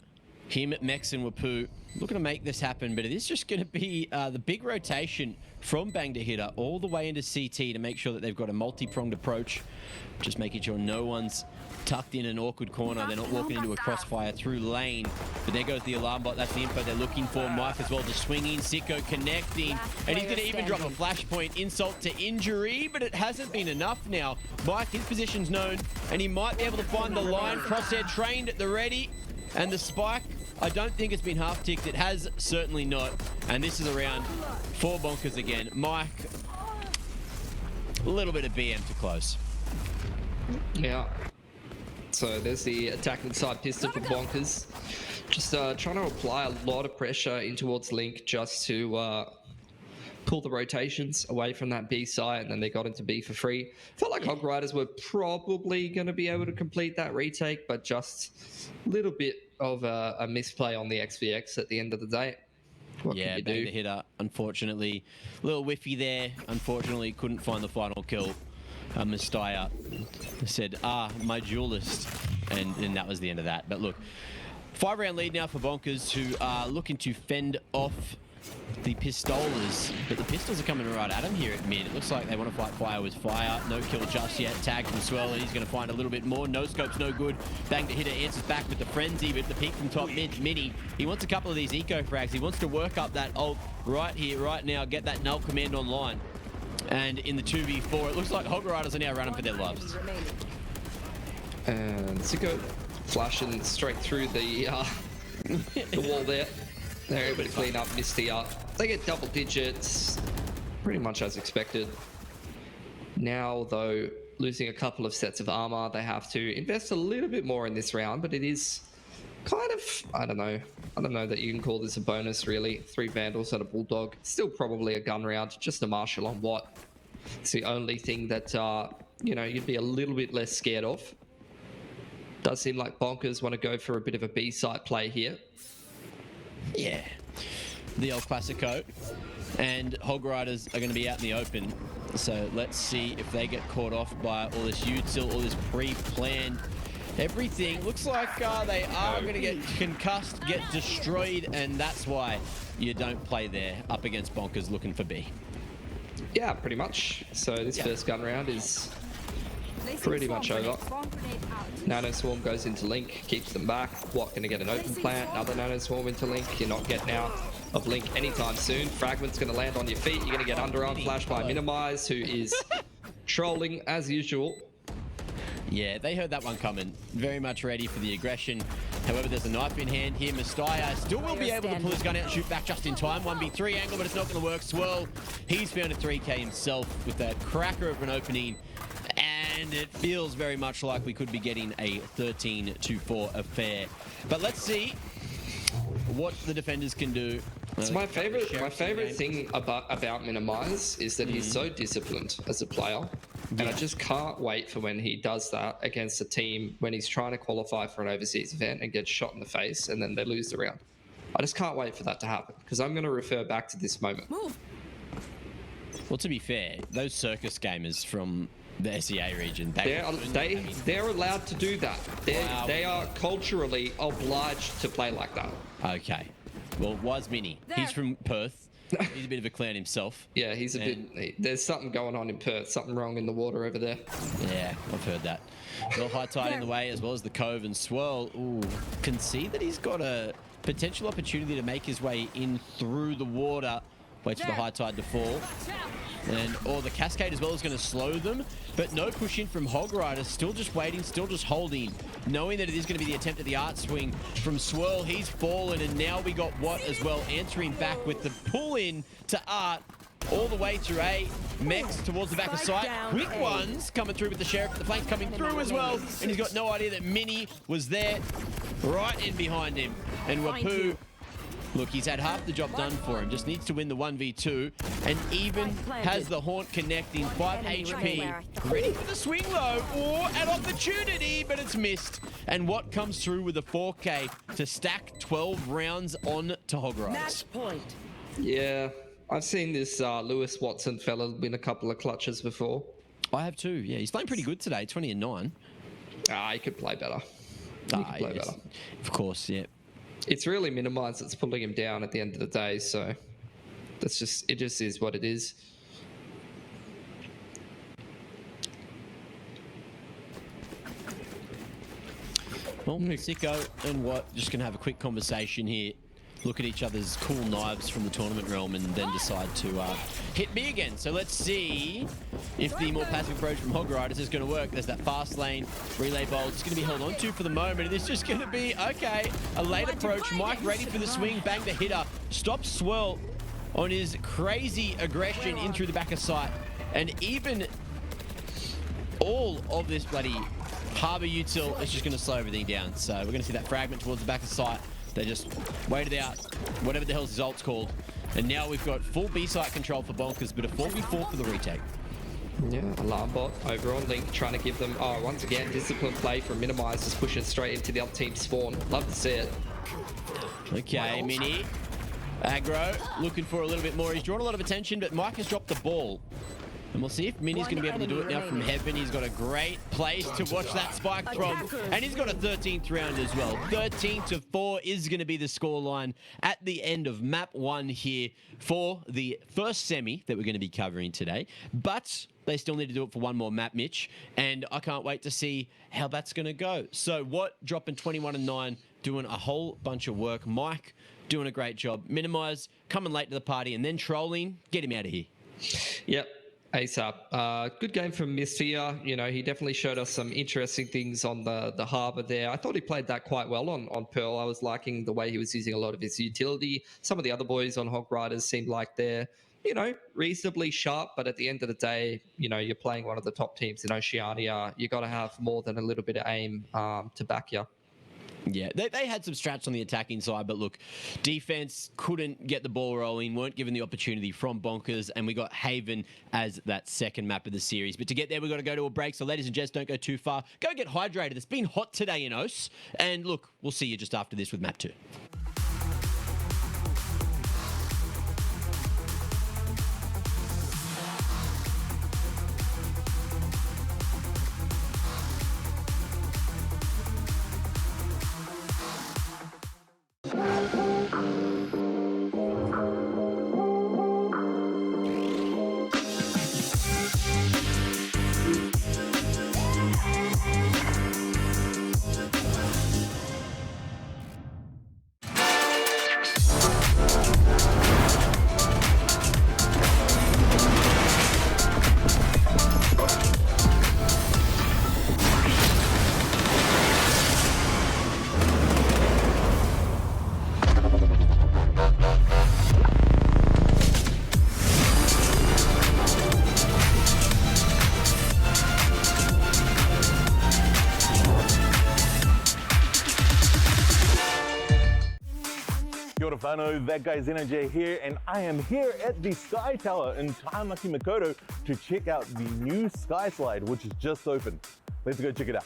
Him, Mex and Wapoo looking to make this happen, but it is just going to be the big rotation from Bang to hitter all the way into CT to make sure that they've got a multi-pronged approach, just making sure no one's tucked in an awkward corner. They're not walking into a crossfire through lane. But there goes the alarm bot. That's the info they're looking for. Mike as well just swinging. Sicko connecting. And he's going to even drop a flashpoint. Insult to injury, but it hasn't been enough now. Mike, his position's known, and he might be able to find the line. Crosshair trained at the ready. And the spike, I don't think it's been half-ticked. It has certainly not. And this is around 4 Bonkers again. Mike, a little bit of BM to close. Yeah. So there's the attacking side pistol for Bonkers. Just trying to apply a lot of pressure in towards Link just to pull the rotations away from that B side, and then they got into B for free. Felt like Hog Riders were probably going to be able to complete that retake, but just a little bit of a misplay on the XVX at the end of the day. What yeah, can Bang you do? the hitter, unfortunately. A little whiffy there. Unfortunately, couldn't find the final kill. Mastaya said, my duelist. And that was the end of that. But look, 5-round lead now for Bonkers, who are looking to fend off the Pistolas, but the Pistols are coming right at him here at mid. It looks like they want to fight fire with fire. No kill just yet. Tag from Swell, and he's going to find a little bit more. No scope's no good. Bang to Hitter answers back with the Frenzy, but the peek from top mid, Mini. He wants a couple of these eco frags. He wants to work up that ult right here, right now, get that null command online. And in the 2v4, it looks like Hog Riders are now running for their lives. And Sicko flashing straight through the wall there. They're able to clean up Misty up. They get double digits, pretty much as expected. Now, though, losing a couple of sets of armor, they have to invest a little bit more in this round, but it is kind of, I don't know that you can call this a bonus, really. 3 Vandals and a Bulldog. Still probably a gun round, just a Marshal on what. It's the only thing that, you know, you'd be a little bit less scared of. Does seem like Bonkers want to go for a bit of a B-site play here. Yeah, the old Classico. And Hog Riders are going to be out in the open. So let's see if they get caught off by all this util, all this pre-planned everything. Looks like they are going to get concussed, get destroyed, and that's why you don't play there up against Bonkers looking for B. Yeah, pretty much. So this first gun round is pretty much over. Nano Swarm goes into Link, keeps them back. What, gonna get an open plant? Another Nano Swarm into Link. You're not getting out of Link anytime soon. Fragment's gonna land on your feet. You're gonna get underarm flash by Minimize, who is trolling as usual. Yeah, they heard that one coming. Very much ready for the aggression. However, there's a knife in hand here. Mustaya still will be able to pull his gun out and shoot back just in time. 1v3 angle, but it's not going to work. Swirl, he's found a 3k himself with a cracker of an opening. And it feels very much like we could be getting a 13-4 affair. But let's see what the defenders can do. So my favorite thing about Minimize is that he's so disciplined as a player. And I just can't wait for when he does that against a team when he's trying to qualify for an overseas event and gets shot in the face and then they lose the round. I just can't wait for that to happen because I'm going to refer back to this moment. Well, to be fair, those circus gamers from the SEA region, they're allowed to do that. They are culturally obliged to play like that. Okay. Well, why's Mini? He's from Perth. He's a bit of a clown himself. Yeah, he's a bit... There's something going on in Perth. Something wrong in the water over there. Yeah, I've heard that. Well, High Tide in the way, as well as the Cove and Swirl. Ooh, can see that he's got a potential opportunity to make his way in through the water. Waits for the High Tide to fall. And, the Cascade as well is going to slow them. But no push in from Hog Riders. Still just waiting, still just holding. Knowing that it is going to be the attempt at the art swing from Swirl. He's fallen, and now we got Watt as well answering back with the pull in to Art. All the way through A. Mex towards the back of sight. Quick ones coming through with the Sheriff. The flanks coming through as well. And he's got no idea that Mini was there right in behind him. And Wapu... Look, he's had half the job done for him. Just needs to win the 1v2. And even has the Haunt connecting. 5 HP. Ready for the swing low. Or an opportunity, but it's missed. And Watt comes through with a 4k to stack 12 rounds on to Hog Riders. Match point. Yeah, I've seen this Lewis Watson fella win a couple of clutches before. I have too. Yeah, he's playing pretty good today. 20 and 9. He could play better. He could play better. Of course, yeah. It's really Minimize that's pulling him down at the end of the day, so that's just it is what it is. Well, Sicko and Watt just going to have a quick conversation here. Look at each other's cool knives from the tournament realm and then decide to hit me again. So let's see if the more passive approach from Hog Riders is going to work. There's that fast lane relay bolt. It's going to be held on to for the moment. And it's just going to be, okay, a late approach. Mike ready for the swing. Bang the hitter. Stops Swirl on his crazy aggression in through the back of sight. And even all of this bloody Harbour util is just going to slow everything down. So we're going to see that fragment towards the back of sight. They just waited out, whatever the hell his ult's called. And now we've got full B-site control for Bonkers, but a 4v4 for the retake. Yeah, Alarm Bot over on Link, trying to give them, once again, disciplined play from Minimize, just pushing straight into the other team's spawn. Love to see it. Okay, Mini. Aggro, looking for a little bit more. He's drawn a lot of attention, but Mike has dropped the ball. And we'll see if Mini's going to be able to do it now from heaven. He's got a great place to watch that spike from. And he's got a 13th round as well. 13-4 is going to be the scoreline at the end of map 1 here for the first semi that we're going to be covering today. But they still need to do it for one more map, Mitch. And I can't wait to see how that's going to go. So what? Dropping 21-9, doing a whole bunch of work. Mike doing a great job. Minimize, coming late to the party, and then trolling. Get him out of here. Yep. ASAP. Good game from Misfia. You know, he definitely showed us some interesting things on the harbor there. I thought he played that quite well on Pearl. I was liking the way he was using a lot of his utility. Some of the other boys on Hog Riders seemed like they're, you know, reasonably sharp, but at the end of the day, you know, you're playing one of the top teams in Oceania. You got to have more than a little bit of aim to back you. Yeah, they had some strats on the attacking side, but look, defense couldn't get the ball rolling, weren't given the opportunity from Bonkers, and we got Haven as that second map of the series. But to get there, we've got to go to a break, so ladies and gents, don't go too far. Go get hydrated. It's been hot today in OS, and look, we'll see you just after this with map 2. That guy's Energy here, and I am here at the Sky Tower in Taimaki Makoto to check out the new Sky Slide, which is just opened. Let's go check it out.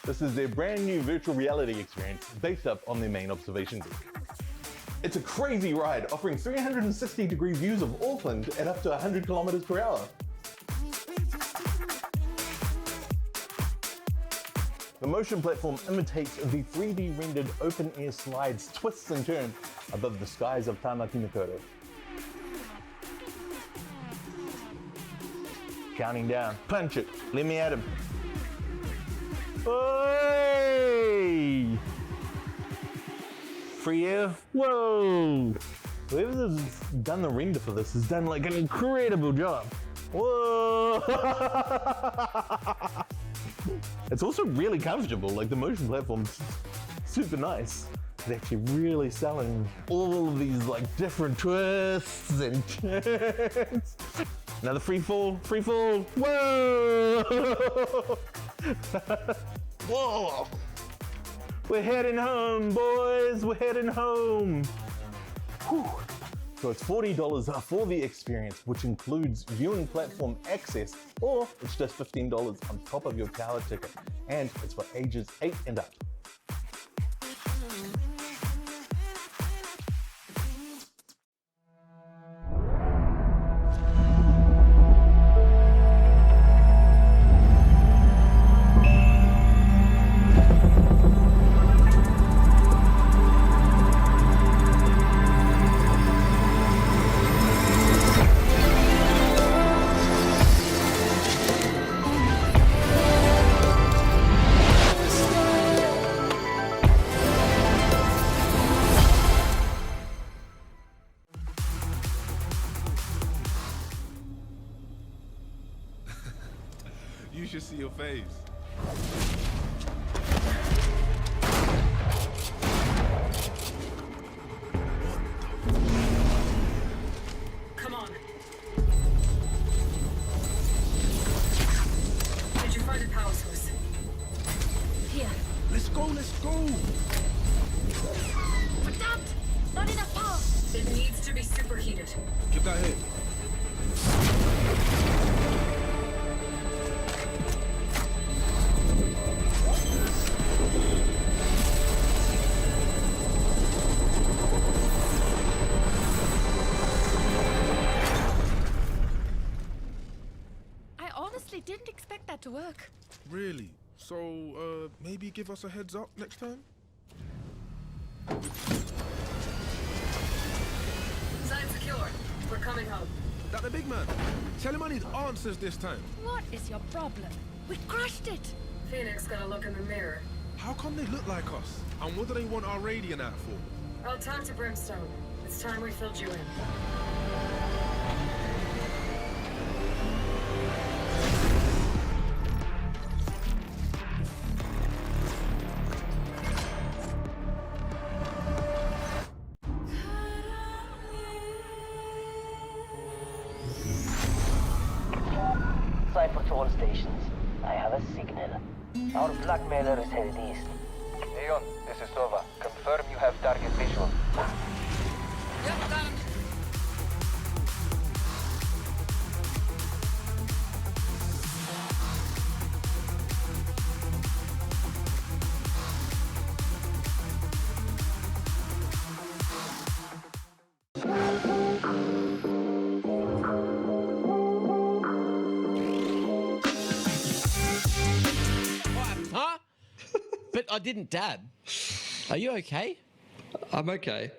This is their brand new virtual reality experience based up on their main observation deck. It's a crazy ride, offering 360-degree views of Auckland at up to 100 kilometers per hour. The motion platform imitates the 3D rendered open-air slides, twists and turns above the skies of Taimaki Makoto. Counting down. Punch it. Let me at him. Hey! Free air. Whoa! Whoever's done the render for this has done like an incredible job. Whoa! It's also really comfortable, like the motion platform's super nice. It's actually really selling all of these like different twists and turns. Another free fall, whoa! Whoa! We're heading home, boys, we're heading home. Whew. So it's $40 for the experience, which includes viewing platform access, or it's just $15 on top of your tower ticket. And it's for ages 8 and up. You should see your face. Come on. Did you find a power source? Here. Let's go, let's go. Adapt! Not enough power. It needs to be superheated. Get that hit. didn't expect that to work. Really? So, maybe give us a heads up next time? Site secure. We're coming home. That the big man? Tell him I need answers this time. What is your problem? We crushed it. Phoenix got a look in the mirror. How come they look like us? And what do they want our radiant out for? I'll talk to Brimstone. It's time we filled you in. Cipher to all stations. I have a signal. Our blackmailer is headed east. Aeon, this is Nova. Confirm you have target visual. Yep, got him. Huh? But I didn't dab. Are you okay? I'm okay.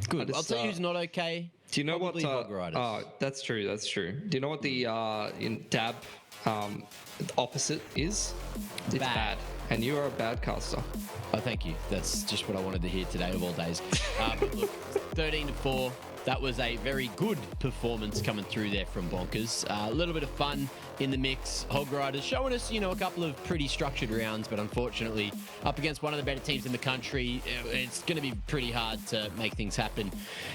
Good. I'll tell you who's not okay. Do you know Probably what? Hog Riders. Oh, that's true. That's true. Do you know what the in dab opposite is? It's bad. And you are a bad caster. Oh, thank you. That's just what I wanted to hear today of all days. But look, 13-4. That was a very good performance coming through there from Bonkers. A little bit of fun in the mix. Hog Riders showing us, a couple of pretty structured rounds, but unfortunately, up against one of the better teams in the country, it's going to be pretty hard to make things happen.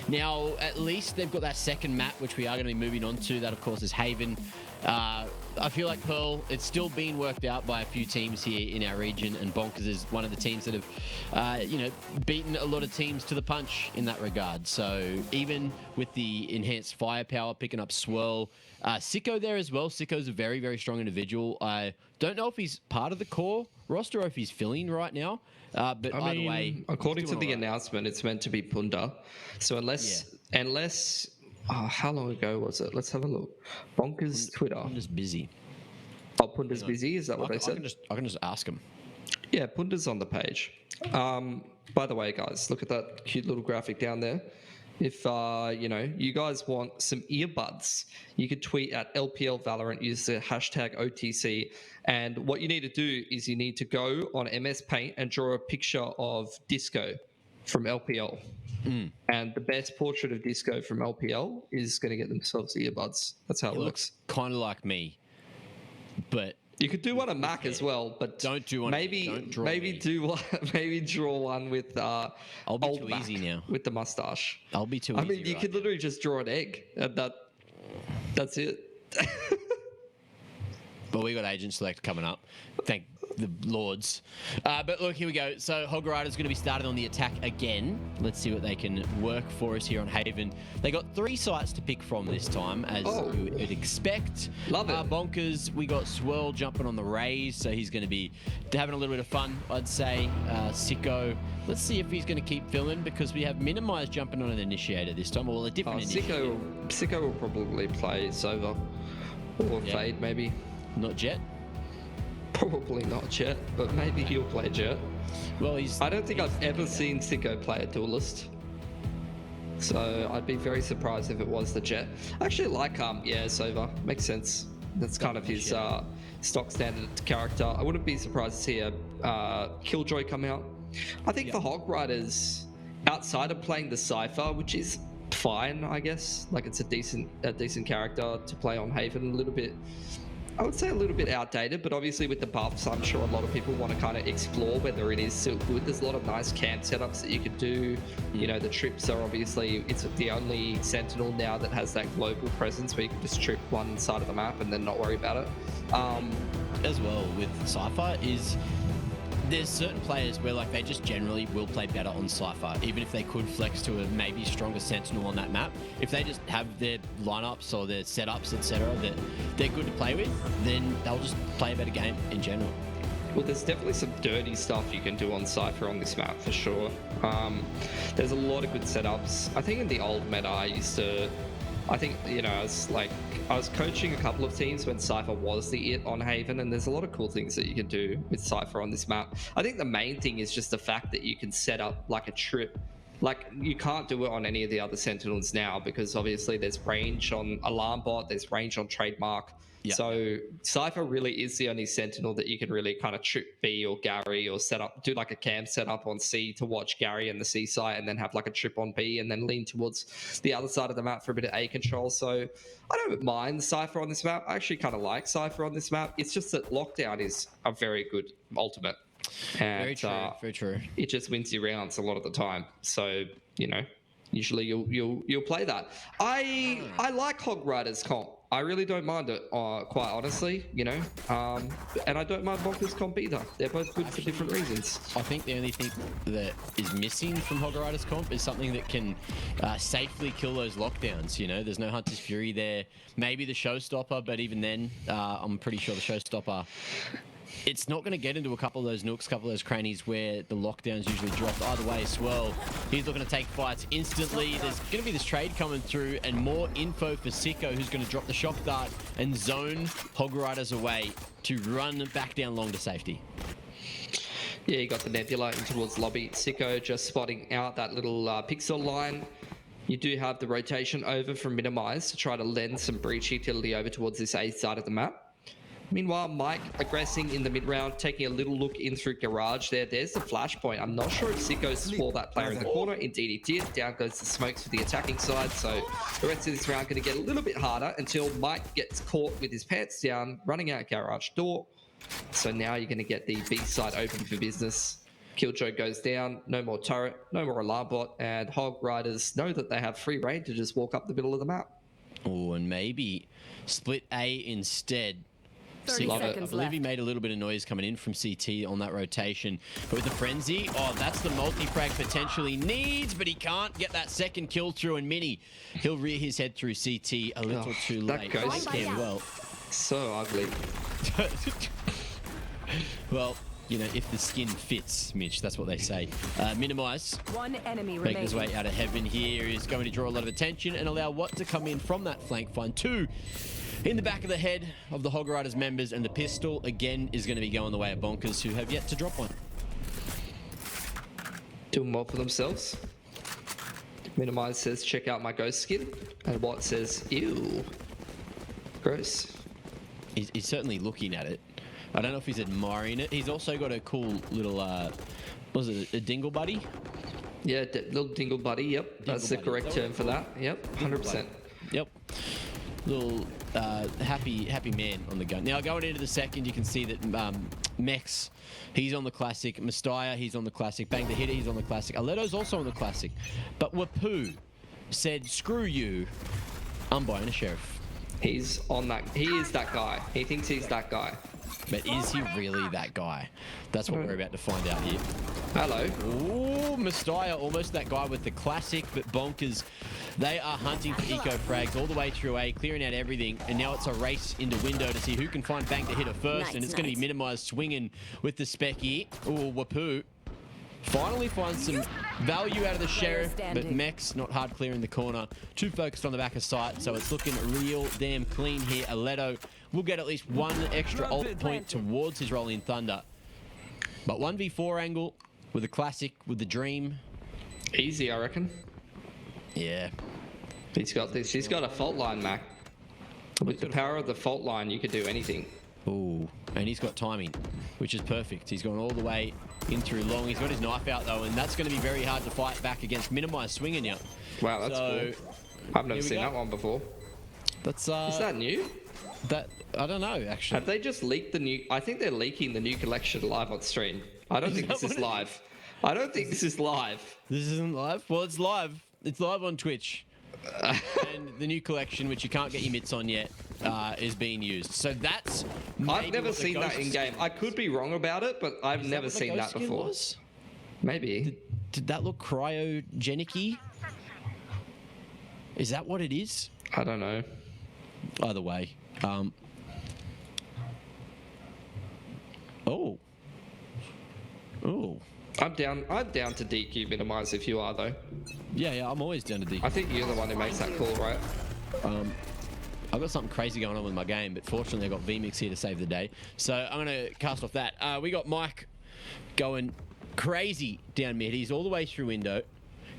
Now, at least they've got that second map, which we are going to be moving on to. That, of course, is Haven. I feel like Pearl, it's still being worked out by a few teams here in our region, and Bonkers is one of the teams that have, beaten a lot of teams to the punch in that regard. So even with the enhanced firepower, picking up Swirl, Sicko there as well. Sicko's a very, very strong individual. I don't know if he's part of the core roster or if he's filling right now. But either way, according to the announcement, it's meant to be Punda. So unless how long ago was it? Let's have a look. Bonkers Twitter. Punda's busy. Oh, Punda's busy? Is that what they said? I can just ask him. Yeah, Punda's on the page. By the way, guys, look at that cute little graphic down there. If you guys want some earbuds, you could tweet at LPL Valorant, use the hashtag OTC, and what you need to do is you need to go on MS Paint and draw a picture of Disco from LPL. And the best portrait of Disco from LPL is going to get themselves earbuds. That's how it looks. Kind of like me, but you could do one on Mac as well. But don't do one. Maybe draw one with I'll be too easy now with the mustache. I'll be too. I mean, you could literally just draw an egg, and that's it. But we got Agent Select coming up. Thank the Lords. But look, here we go. So Hog Riders going to be started on the attack again. Let's see what they can work for us here on Haven. They got 3 sites to pick from this time, as you would expect. Love it. Bonkers, we got Swirl jumping on the Rays, so he's going to be having a little bit of fun, I'd say. Sicko, let's see if he's going to keep filming, because we have Minimize jumping on an Initiator this time, or a different Initiator. Sicko will probably play Sova, or Fade maybe. Not Jet? Probably not Jet, but maybe he'll play Jet. Well, I don't think I've ever seen Sicko play a duelist. So I'd be very surprised if it was the Jet. I actually like Sova. Makes sense. That's kind of his stock standard character. I wouldn't be surprised to see a Killjoy come out. I think the Hog Riders, outside of playing the Cypher, which is fine, I guess. Like, it's a decent character to play on Haven. I would say a little bit outdated, but obviously with the buffs, I'm sure a lot of people want to kind of explore whether it is still good. There's a lot of nice camp setups that you could do. The trips are obviously, it's the only Sentinel now that has that global presence where you can just trip one side of the map and then not worry about it. As well with Cypher is, there's certain players where they just generally will play better on Cypher, even if they could flex to a maybe stronger Sentinel on that map. If they just have their lineups or their setups, etc., that they're good to play with, then they'll just play a better game in general. Well, there's definitely some dirty stuff you can do on Cypher on this map for sure. There's a lot of good setups. I think in the old meta, I used to I think, you know, I was coaching a couple of teams when Cypher was the it on Haven, and there's a lot of cool things that you can do with Cypher on this map. I think the main thing is just the fact that you can set up like a trip. Like, you can't do it on any of the other Sentinels now because obviously there's range on Alarm Bot, there's range on Trademark. Yeah. So Cypher really is the only Sentinel that you can really kind of trip B or Gary or set up, do like a cam setup on C to watch Gary and the C site, and then have like a trip on B and then lean towards the other side of the map for a bit of A control. So I don't mind Cypher on this map. I actually kind of like Cypher on this map. It's just that Lockdown is a very good ultimate. And, very true. Very true. It just wins you rounds a lot of the time. So, you know, usually you'll play that. I like Hog Riders comp. I really don't mind it, quite honestly, you know. And I don't mind Bonkers comp either. They're both good for different reasons. I think the only thing that is missing from Hog Riders comp is something that can safely kill those lockdowns, you know. There's no Hunter's Fury there. Maybe the Showstopper, but even then, I'm pretty sure the Showstopper... It's not going to get into a couple of those nooks, couple of those crannies where the lockdowns usually drop. Either way as well, he's looking to take fights instantly. There's going to be this trade coming through and more info for Sicko, who's going to drop the shock dart and zone Hog Riders away to run back down long to safety. Yeah, you got the Nebula in towards lobby. Sicko just spotting out that little pixel line. You do have the rotation over from Minimize to try to lend some breach utility over towards this A side of the map. Meanwhile, Mike aggressing in the mid-round, taking a little look in through Garage there. There's the flashpoint. I'm not sure if Sicko saw that player in the corner. Indeed he did. Down goes the smokes for the attacking side. So the rest of this round going to get a little bit harder until Mike gets caught with his pants down, running out Garage door. So now you're going to get the B side open for business. Killjoy goes down. No more turret, no more alarm bot. And Hog Riders know that they have free reign to just walk up the middle of the map. Oh, and maybe split A instead. 30 I seconds believe he left. made a little bit of noise coming in from CT on that rotation. But with the Frenzy, that's the multi-frag potentially needs, but he can't get that second kill through, and Mini, he'll rear his head through CT a little too late. That goes well. So ugly. Well, you know, if the skin fits, Mitch, that's what they say. Minimize. One enemy Making his remaining. way out of heaven here is going to draw a lot of attention and allow Watt to come in from that flank find. 2 in the back of the head of the Hog Riders members, and the pistol again is going to be going the way of Bonkers, who have yet to drop one. Doing well for themselves. Minimize says, check out my ghost skin. And Watt says, ew. Gross. He's certainly looking at it. I don't know if he's admiring it. He's also got a cool little, what was it, a dingle buddy? Yeah, little dingle buddy, yep. That's the correct term for that. Yep, 100%. Yep. Little happy man on the gun. Now, going into the second, you can see that Mex, he's on the classic. Mastaya, he's on the classic. Bang the Hitter, he's on the classic. Aleto's also on the classic. But Wapu said, screw you, I'm buying a Sheriff. He's on that. He is that guy. He thinks he's that guy. But is he really that guy? That's what we're about to find out here. Hello. Ooh, Mastaya, almost that guy with the classic, but Bonkers. They are hunting for eco frags all the way through A, clearing out everything, and now it's a race into window to see who can find Bang the Hitter first, and it's going to be Minimized swinging with the Specky. Ooh, Wapu finally finds some value out of the Sheriff, but Mex not hard clearing the corner. Too focused on the back of sight, so it's looking real damn clean here. Aleto will get at least one extra ult point towards his Rolling Thunder. But 1v4 angle with the classic, with the Dream. Easy, I reckon. Yeah. He's got this. He's got a fault line, Mac. With the power of the fault line, you could do anything. Ooh, and he's got timing, which is perfect. He's gone all the way in through long. He's got his knife out, though, and that's going to be very hard to fight back against Minimize swinging you. Wow, that's cool. I've never seen that one before. That's Is that new? That I don't know, actually. Have they just leaked the new? I think they're leaking the new collection live on stream. I don't think this is live. I don't think this is live. This isn't live? Well, it's live. It's live on Twitch. And the new collection, which you can't get your mitts on yet, is being used. So that's... I've never seen that in game. I could be wrong about it, but I've never seen that before. Maybe. Did that look cryogenic-y? Is that what it is? I don't know. Either way. Oh. I'm down to DQ Minimize if you are, though. Yeah, I'm always down to DQ. I think you're the one who makes that call, right? I've got something crazy going on with my game, but fortunately I got VMix here to save the day. So I'm going to cast off that. We got Mike going crazy down mid. He's all the way through window,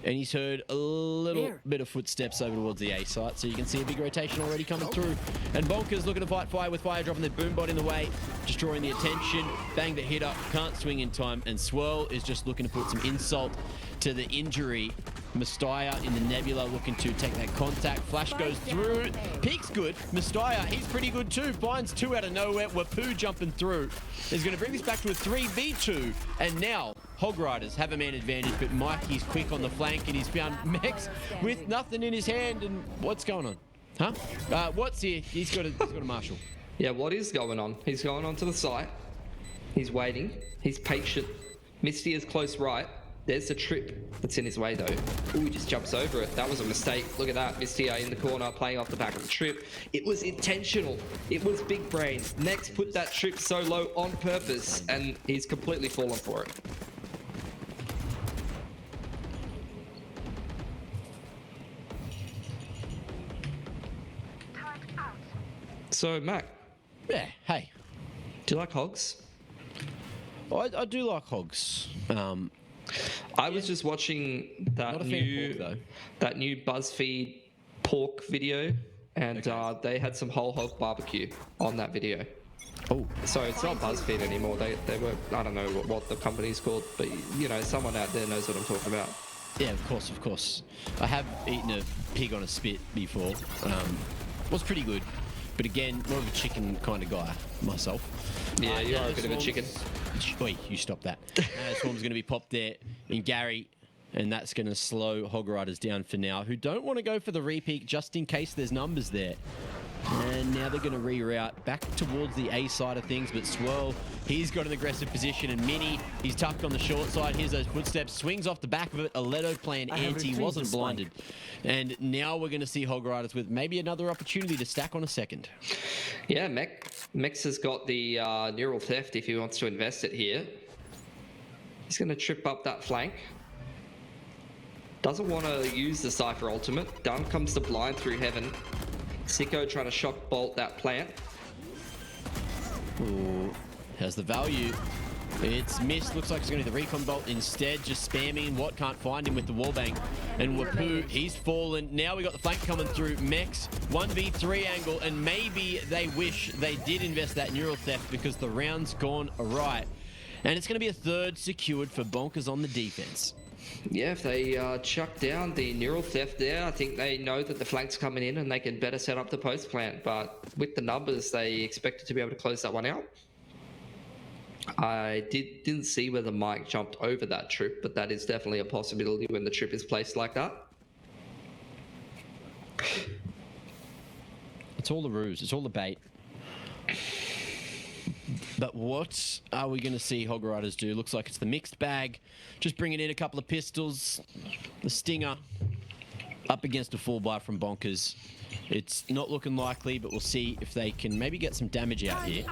and he's heard a little bit of footsteps over towards the A site, so you can see a big rotation already coming through. And Bonkers looking to fight fire with fire, dropping their boombot in the way, just drawing the attention. Bang the hit up, can't swing in time, and Swirl is just looking to put some insult to the injury. Mustaya in the Nebula looking to take that contact. Flash goes through. Peek's good. Mustaya, he's pretty good too. Finds two out of nowhere. Wapoo jumping through. He's going to bring this back to a 3v2. And now Hog Riders have a man advantage, but Mikey's quick on the flank and he's found Mex with nothing in his hand. And what's going on? Huh? What's here? He's got a marshal. Yeah, what is going on? He's going onto the site. He's waiting. He's patient. Misty is close right. There's the trip that's in his way though. Ooh, he just jumps over it. That was a mistake. Look at that. Misty in the corner playing off the back of the trip. It was intentional. It was big brain. Next put that trip so low on purpose and he's completely fallen for it. So Mac. Yeah, hey. Do you like hogs? I do like hogs. I was just watching that new BuzzFeed pork video, and they had some whole hog barbecue on that video. Oh, so it's not BuzzFeed anymore. They were, I don't know what the company's called, but you know, someone out there knows what I'm talking about. Yeah, of course, of course. I have eaten a pig on a spit before. Was pretty good, but again, more of a chicken kind of guy myself. Yeah, you are a bit of a chicken. Oi, you stop that. Swarm's going to be popped there in Gary, and that's going to slow Hog Riders down for now, who don't want to go for the repeat just in case there's numbers there. And now they're going to reroute back towards the A side of things, but Swirl, he's got an aggressive position, and Mini, he's tucked on the short side. Here's those footsteps, swings off the back of it. Aledo playing anti, wasn't blinded. And now we're going to see Hog Riders with maybe another opportunity to stack on a second. Yeah, Mex has got the neural theft if he wants to invest it here. He's going to trip up that flank. Doesn't want to use the Cypher ultimate. Down comes the blind through heaven. Sicko trying to shock bolt that plant. Ooh, has the value. It's missed. Looks like it's going to be the recon bolt instead. Just spamming. Watt can't find him with the wallbang. And Wapoo, he's fallen. Now we got the flank coming through. Mex, 1v3 angle. And maybe they wish they did invest that neural theft because the round's gone awry. And it's going to be a third secured for Bonkers on the defense. Yeah, if they chuck down the neural theft there, I think they know that the flank's coming in and they can better set up the post plant. But with the numbers, they expected to be able to close that one out. I didn't see whether Mike jumped over that trip, but that is definitely a possibility when the trip is placed like that. It's all the ruse. It's all the bait. But what are we going to see Hog Riders do? Looks like it's the mixed bag. Just bringing in a couple of pistols. The Stinger up against a full buy from Bonkers. It's not looking likely, but we'll see if they can maybe get some damage out here.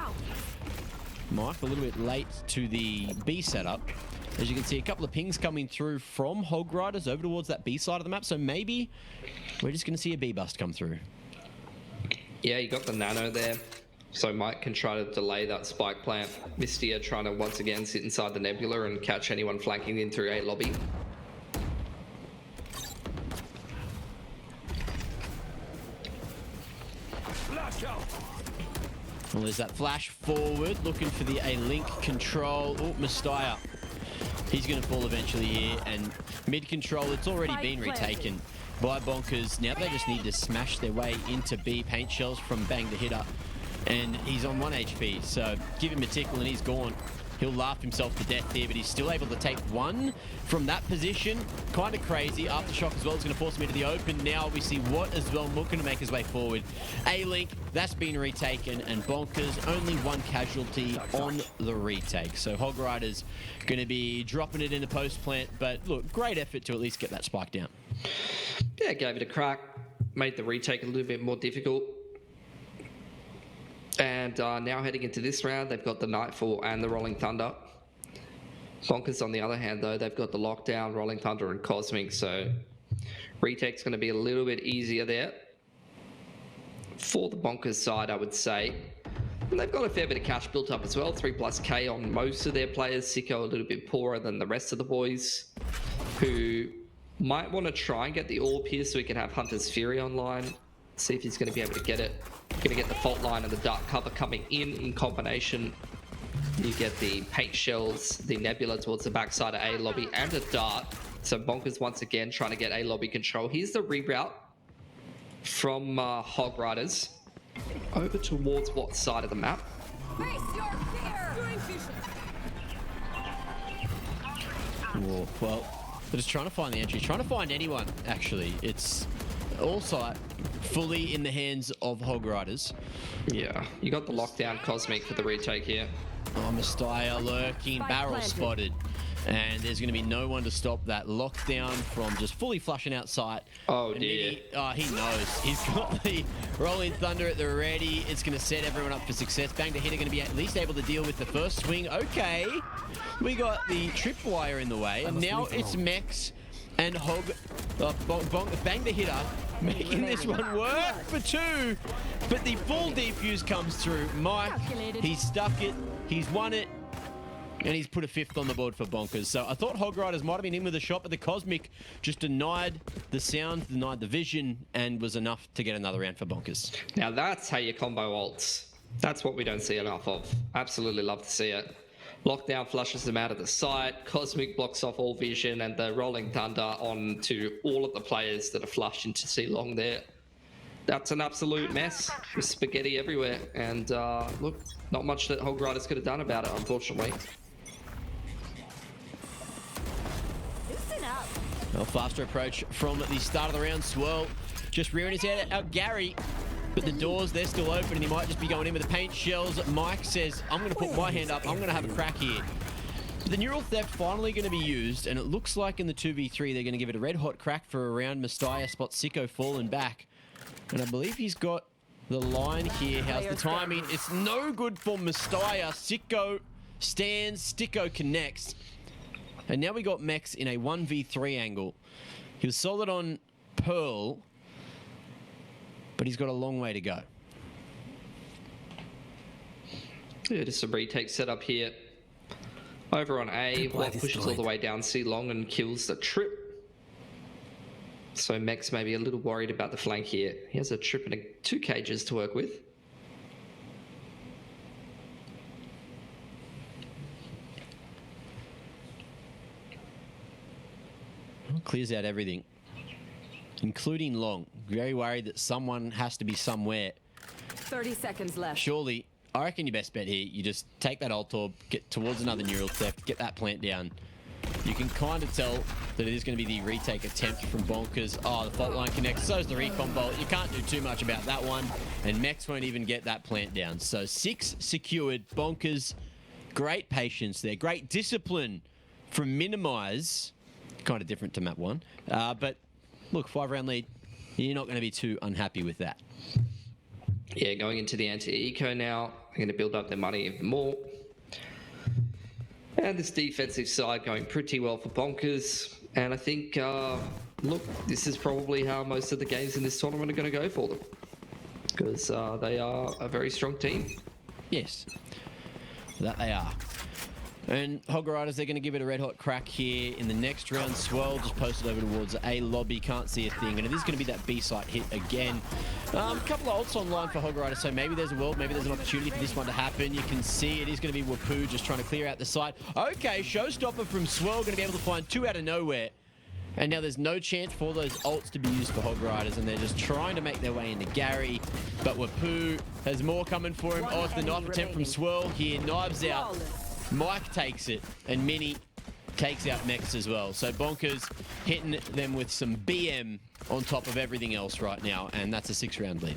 Mike, a little bit late to the B setup. As you can see, a couple of pings coming through from Hog Riders over towards that B side of the map. So maybe we're just going to see a B bust come through. Yeah, you got the nano there. So Mike can try to delay that spike plant. Misty trying to once again sit inside the nebula and catch anyone flanking in through A lobby. Well, there's that flash forward, looking for the A-Link control. Oh, Mustaya. He's going to fall eventually here, and mid control, it's already been retaken by Bonkers. Now they just need to smash their way into B. Paint shells from Bang the Hitter, and he's on 1 HP, so give him a tickle and he's gone. He'll laugh himself to death here, but he's still able to take one from that position. Kind of crazy. Aftershock as well is going to force him into the open. Now we see Watt as well looking to make his way forward. A-Link, that's been retaken, and Bonkers, only one casualty on the retake. So Hog Riders going to be dropping it in the post plant, but look, great effort to at least get that spike down. Yeah, gave it a crack. Made the retake a little bit more difficult. And now heading into this round, they've got the Nightfall and the Rolling Thunder. Bonkers, on the other hand, though, they've got the Lockdown, Rolling Thunder, and Cosmic, so retake's going to be a little bit easier there. for the Bonkers side, I would say. And they've got a fair bit of cash built up as well, 3+K on most of their players. Sicko a little bit poorer than the rest of the boys, who might want to try and get the orb here so we can have Hunter's Fury online. See if he's going to be able to get it. Going to get the fault line and the dark cover coming in combination. You get the paint shells, the nebula towards the backside of A lobby, and a dart. So Bonkers once again trying to get A lobby control. Here's the reroute from Hog Riders over towards what side of the map? Whoa, well, they're just trying to find the entry, trying to find anyone, actually. It's all site fully in the hands of Hog Riders. Yeah, you got the lockdown Cosmic for the retake here. Oh, Messiah lurking, barrel spotted. And there's going to be no one to stop that lockdown from just fully flushing out sight. Oh, dear. He knows. He's got the Rolling Thunder at the ready. It's going to set everyone up for success. Bang the Hit are going to be at least able to deal with the first swing. Okay. We got the tripwire in the way. And now it's Mex and Hog. Bang the Hitter making this one work for 2. But the full defuse comes through. Mike, he's stuck it. He's won it. And he's put a 5th on the board for Bonkers. So I thought Hog Riders might have been in with a shot, but the Cosmic just denied the sound, denied the vision, and was enough to get another round for Bonkers. Now that's how you combo ults. That's what we don't see enough of. Absolutely love to see it. Lockdown flushes them out of the site. Cosmic blocks off all vision, and the Rolling Thunder on to all of the players that are flushed into C-Long there. That's an absolute mess with spaghetti everywhere. And look, not much that Hog Riders could have done about it, unfortunately. Well, faster approach from the start of the round. Swirl just rearing his head out Gary. But the doors, they're still open, and he might just be going in with the paint shells. Mike says, I'm going to put my hand up. I'm going to have a crack here. The Neural Theft finally going to be used, and it looks like in the 2v3, they're going to give it a red-hot crack for a round. Messiah spots Sicko falling back. And I believe he's got the line here. How's the timing? It's no good for Messiah. Sicko stands, Sticko connects. And now we got Mex in a 1v3 angle. He was solid on Pearl, but he's got a long way to go. Yeah, just a retake setup here. Over on A, Watt pushes all the way down C-Long and kills the trip. So Mex may be a little worried about the flank here. He has a trip and 2 cages to work with. Clears out everything, including Long. Very worried that someone has to be somewhere. 30 seconds left. Surely, I reckon your best bet here, you just take that ult orb, get towards another Neural Theft, get that plant down. You can kind of tell that it is going to be the retake attempt from Bonkers. Oh, the fault line connects, so's the recon bolt. You can't do too much about that one, and Mex won't even get that plant down. So 6 secured. Bonkers, great patience there, great discipline from Minimize. Kind of different to map 1. But look, 5-round lead. You're not going to be too unhappy with that. Yeah, going into the anti-eco now. They're going to build up their money even more. And this defensive side going pretty well for Bonkers. And I think, look, this is probably how most of the games in this tournament are going to go for them. Because they are a very strong team. Yes, that they are. And Hog Riders, they're going to give it a red-hot crack here in the next round. Swirl just posted over towards A lobby, can't see a thing. And it is going to be that B-site hit again. A couple of ults online for Hog Riders, so maybe there's a world, maybe there's an opportunity for this one to happen. You can see it is going to be Wapoo just trying to clear out the site. Okay, showstopper from Swirl, going to be able to find 2 out of nowhere. And now there's no chance for those ults to be used for Hog Riders, and they're just trying to make their way into Gary. But Wapoo has more coming for him. Oh, it's the knife attempt from Swirl here. Knives out. Mike takes it, and Mini takes out Mex as well. So Bonkers hitting them with some BM on top of everything else right now, and that's a 6-round lead.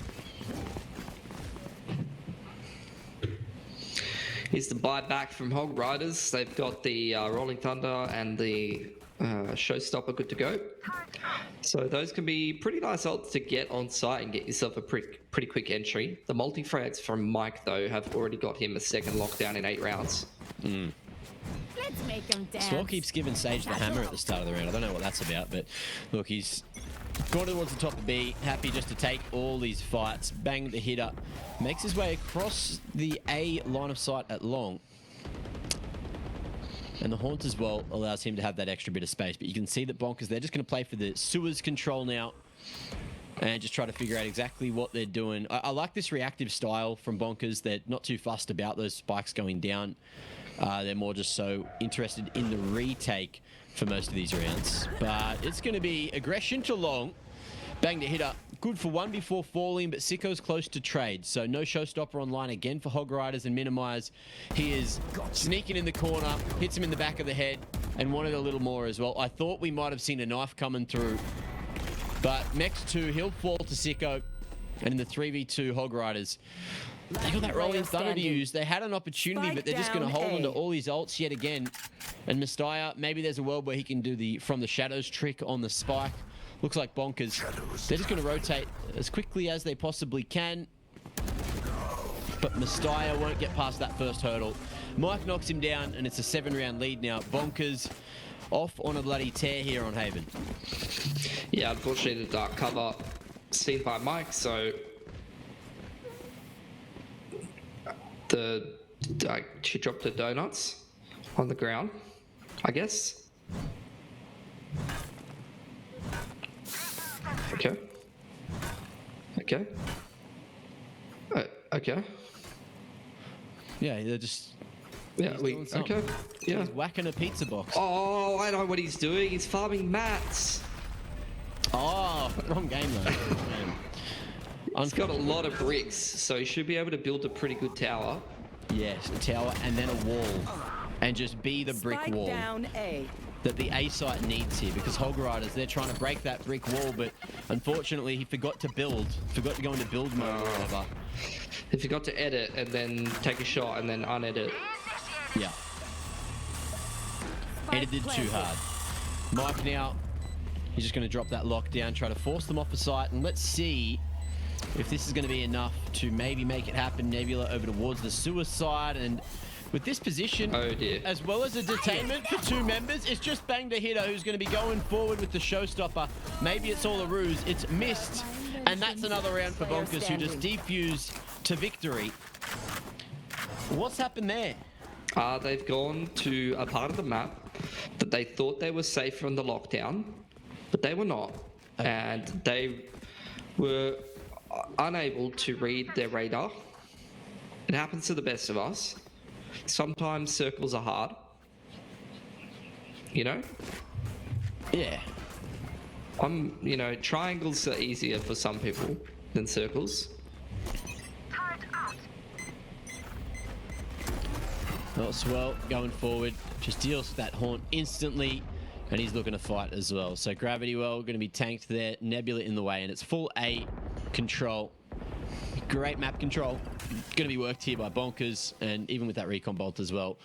Here's the buyback from Hog Riders. They've got the Rolling Thunder and the Showstopper good to go. So those can be pretty nice ults to get on site and get yourself a pretty quick entry. The multi-frags from Mike, though, have already got him a 2nd lockdown in 8 rounds. Let's make him dance. Swirl keeps giving Sage the hammer at the start of the round. I don't know what that's about, but look, he's Going towards the top of B, happy just to take all these fights. Bang the hitter. Makes his way across the A line of sight at long. And the Haunt as well allows him to have that extra bit of space. But you can see that Bonkers, they're just going to play for the sewers control now. And just try to figure out exactly what they're doing. I like this reactive style from Bonkers. They're not too fussed about those spikes going down. They're more just so interested in the retake for most of these rounds. But it's going to be aggression to long. Bang the hitter. Good for one before falling, but Sicko's close to trade. So no showstopper online again for Hog Riders and Minimize. He is sneaking in the corner, hits him in the back of the head, and wanted a little more as well. I thought we might have seen a knife coming through. But Mex 2, he'll fall to Sicko. And in the 3v2 Hog Riders, they got that rolling thunder to use. They had an opportunity, but they're just going to hold on to all these ults yet again. And Mustaya, maybe there's a world where he can do the from the shadows trick on the spike. Looks like Bonkers. They're just going to rotate as quickly as they possibly can. But Mustaya won't get past that first hurdle. Mike knocks him down, and it's a 7-round lead now. Bonkers off on a bloody tear here on Haven. Yeah, unfortunately the dark cover seen by Mike, so she dropped the donuts on the ground, I guess. Okay. Okay. Okay. Yeah, they're just... Yeah, okay. Yeah. He's whacking a pizza box. Oh, I know what he's doing. He's farming mats. Oh, wrong game though. He's got a lot of bricks, so he should be able to build a pretty good tower. Yes, a tower and then a wall. And just be the brick Spike wall down A. that the A site needs here, because Hog Riders, they're trying to break that brick wall, but unfortunately he forgot to go into build mode or whatever. He forgot to edit and then take a shot and then unedit. Yeah. Edited too hard. Mike now, he's just going to drop that lockdown, try to force them off the site, and let's see if this is going to be enough to maybe make it happen. Nebula over towards the suicide, and with this position, oh dear, as well as a detainment for 2 members, it's just Bang the hitter who's going to be going forward with the showstopper. Maybe it's all a ruse. It's missed, and that's another round for Bonkers, who just defuse to victory. What's happened there? They've gone to a part of the map that they thought they were safe from the lockdown, but they were not. Okay. And they were unable to read their radar. It happens to the best of us. Sometimes circles are hard. You know? Yeah. You know, triangles are easier for some people than circles. Well, Swell going forward, just deals that Haunt instantly, and he's looking to fight as well. So Gravity Well going to be tanked there, Nebula in the way, and it's full A control. Great map control. Going to be worked here by Bonkers, and even with that recon bolt as well.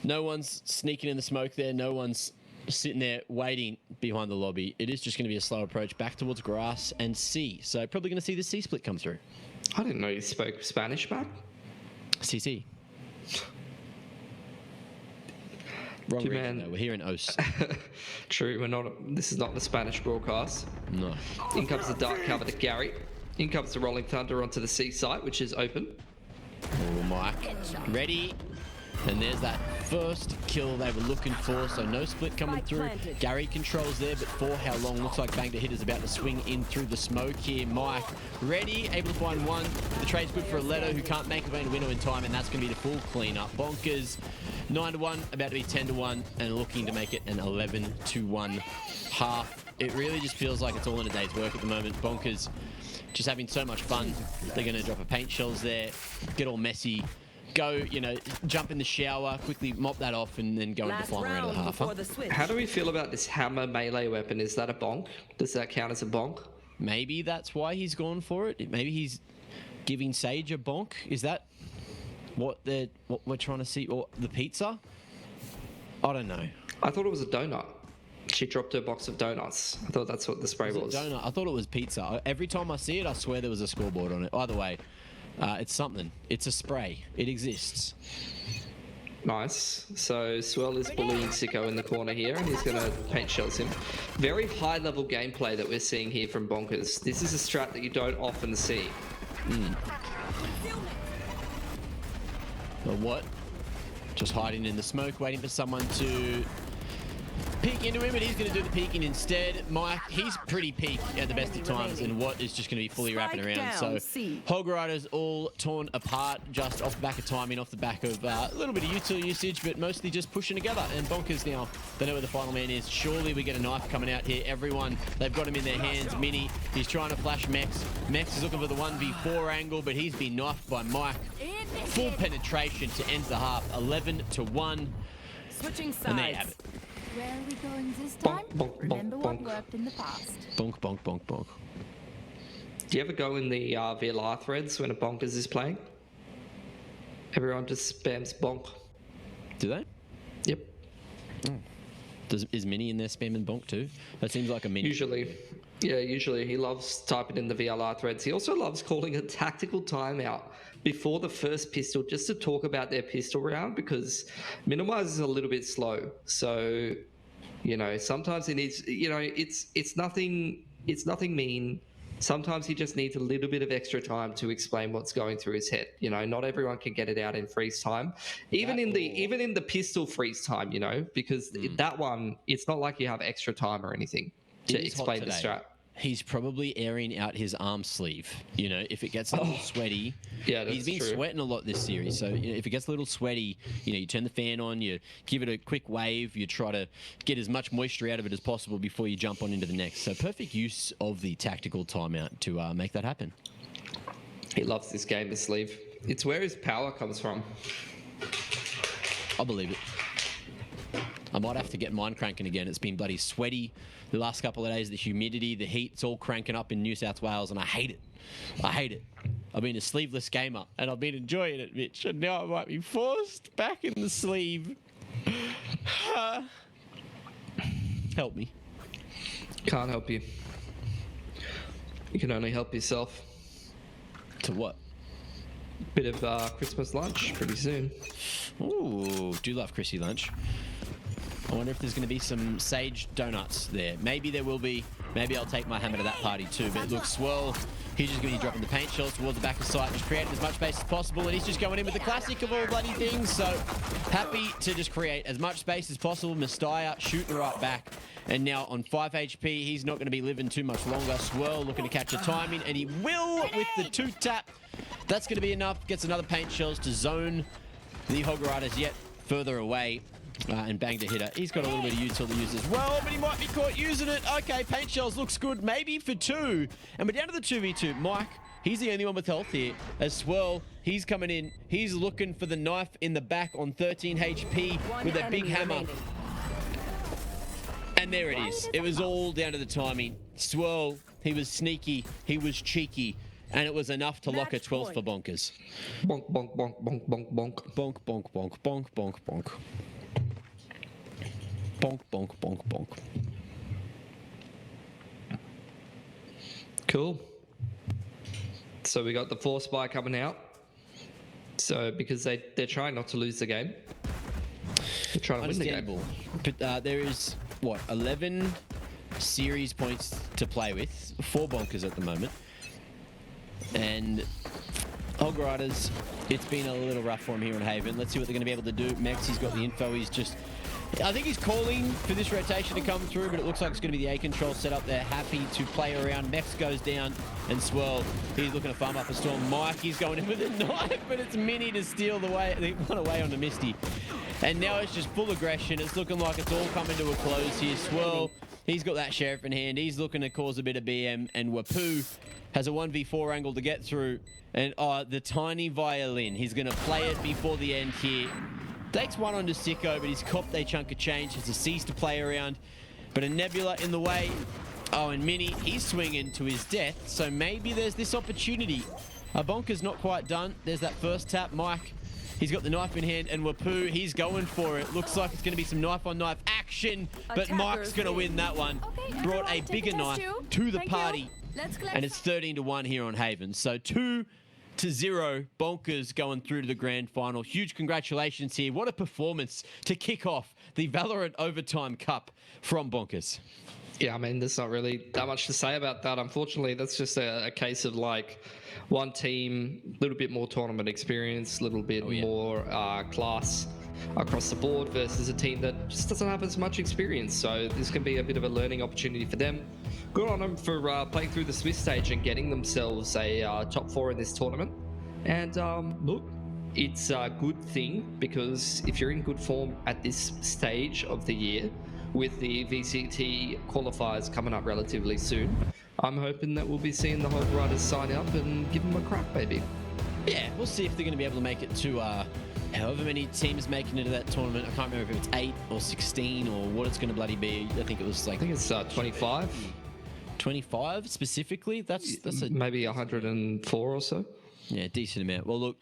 No one's sneaking in the smoke there. No one's sitting there waiting behind the lobby. It is just going to be a slow approach back towards grass and C. So probably going to see the C split come through. I didn't know you spoke Spanish, man. CC. Wrong region, though. We're here in OS. True, we're not. This is not the Spanish broadcast. No. In comes the dark cover to Gary. In comes the rolling thunder onto the C site, which is open. Oh, Mike. Ready. And there's that first kill they were looking for, so no split coming through. Gary controls there, but for how long? Looks like Bang the Hit is about to swing in through the smoke here. Mike ready, able to find one. The trade's good for a Leto, who can't make a window in time, and that's going to be the full cleanup. Bonkers 9-1, about to be 10-1, and looking to make it an 11-1 half. It really just feels like it's all in a day's work at the moment. Bonkers just having so much fun. They're going to drop a paint shells there, get all messy, go, you know, jump in the shower, quickly mop that off, and then go into final round of the half. Huh? How do we feel about this hammer melee weapon? Is that a bonk? Does that count as a bonk? Maybe that's why he's gone for it. Maybe he's giving Sage a bonk. Is that what we're trying to see? Or the pizza? I don't know. I thought it was a donut. She dropped her box of donuts. I thought that's what the spray was. Donut. I thought it was pizza. Every time I see it, I swear there was a scoreboard on it. Either way, it's something. It's a spray. It exists. Nice. So Swell is bullying Sicko in the corner here, and he's going to paint shells him. Very high level gameplay that we're seeing here from Bonkers. This is a strat that you don't often see. But what? Just hiding in the smoke, waiting for someone to peek into him, and he's going to do the peeking instead. Mike, he's pretty peak at the best of times, and What is just going to be fully wrapping around. So Hog Riders all torn apart, just off the back of timing, off the back of a little bit of util usage, but mostly just pushing together. And Bonkers now, they know where the final man is. Surely we get a knife coming out here. Everyone, they've got him in their hands. Mini, he's trying to flash Mex. Mex is looking for the 1v4 angle, but he's been knifed by Mike. Full penetration to end the half, 11-1. Switching sides. And there you have it. Where are we going this time? Remember what worked in the past. Bonk, bonk, bonk, bonk. Do you ever go in the VLR threads when a Bonkers is playing? Everyone just spams bonk. Do they? Yep. Is Mini in there spamming bonk too? That seems like a Mini. Usually. Yeah, usually he loves typing in the VLR threads. He also loves calling a tactical timeout before the first pistol just to talk about their pistol round, because Minimize is a little bit slow. So, you know, sometimes he needs, you know, it's nothing mean. Sometimes he just needs a little bit of extra time to explain what's going through his head. You know, not everyone can get it out in freeze time. Even in the pistol freeze time, you know, because that one, it's not like you have extra time or anything to explain the strat. He's probably airing out his arm sleeve. You know, if it gets a little sweaty. Yeah, that's he's been true. sweating a lot this series. So, you know, if it gets a little sweaty, you know, you turn the fan on, you give it a quick wave, you try to get as much moisture out of it as possible before you jump on into the next. So perfect use of the tactical timeout to make that happen. He loves this game, the sleeve. It's where his power comes from. I believe it. I might have to get mine cranking again. It's been bloody sweaty the last couple of days. The humidity, the heat, it's all cranking up in New South Wales, and I hate it. I hate it. I've been a sleeveless gamer, and I've been enjoying it, Mitch, and now I might be forced back in the sleeve. Help me. Can't help you. You can only help yourself. To what? Bit of Christmas lunch pretty soon. Ooh, do love Chrissy lunch. I wonder if there's going to be some sage donuts there. Maybe there will be. Maybe I'll take my hammer to that party too. But look, Swirl, he's just going to be dropping the paint shells towards the back of sight, just creating as much space as possible. And he's just going in with the classic of all bloody things. So happy to just create as much space as possible. Mastaya shooting right back. And now on 5 HP, he's not going to be living too much longer. Swirl looking to catch a timing, and he will with the 2-tap. That's going to be enough. Gets another paint shells to zone the Hog Riders yet further away. And banged a hitter. He's got a little bit of util to use as well, but he might be caught using it. Okay, paint shells looks good, maybe for 2. And we're down to the 2v2. Mike, he's the only one with health here. As Swirl, he's coming in. He's looking for the knife in the back on 13 HP with a big hammer. And there it is. It was all down to the timing. Swirl, he was sneaky, he was cheeky, and it was enough to lock a 12th for Bonkers. Bonk, bonk, bonk, bonk, bonk, bonk. Bonk, bonk, bonk, bonk, bonk, bonk. Bonk, bonk, bonk, bonk. Cool. So we got the force buy coming out. So because they're trying not to lose the game. They're trying to win the game. But there is, what, 11 series points to play with. 4 Bonkers at the moment. And Hog Riders, it's been a little rough for him here in Haven. Let's see what they're going to be able to do. Mex, he's got the info. He's just... I think he's calling for this rotation to come through, but it looks like it's going to be the A control set up there. Happy to play around. Mex goes down, and Swirl, he's looking to farm up a storm. Mike, he's going in with a knife, but it's Mini to steal the one away on the Misty. And now it's just full aggression. It's looking like it's all coming to a close here. Swirl, he's got that sheriff in hand. He's looking to cause a bit of BM, and Wapoo has a 1v4 angle to get through. And the tiny violin, he's going to play it before the end here. Takes one onto Sicko, but he's copped a chunk of change. Has a Cease to play around, but a Nebula in the way. Oh, and Mini, he's swinging to his death, so maybe there's this opportunity. Bonker's not quite done. There's that first tap. Mike, he's got the knife in hand, and Wapoo, he's going for it. Looks like it's going to be some knife-on-knife action, but Mike's going to win that one. Okay, brought a bigger knife to the party, and it's 13-1 here on Haven. So 2 0, Bonkers going through to the grand final. Huge congratulations here. What a performance to kick off the Valorant Overtime Cup from Bonkers. Yeah, I mean, there's not really that much to say about that. Unfortunately, that's just a case of like one team, a little bit more tournament experience, a little bit more class across the board versus a team that just doesn't have as much experience. So this can be a bit of a learning opportunity for them. Good on them for playing through the Swiss stage and getting themselves a top 4 in this tournament. And look, it's a good thing because if you're in good form at this stage of the year, with the VCT qualifiers coming up relatively soon, I'm hoping that we'll be seeing the Hog Riders sign up and give them a crack, maybe. Yeah, we'll see if they're going to be able to make it to however many teams making it to that tournament. I can't remember if it's 8 or 16 or what it's going to bloody be. I think it was like... I think it's 25. 25 specifically? That's maybe 104 or so. Yeah, decent amount. Well, look,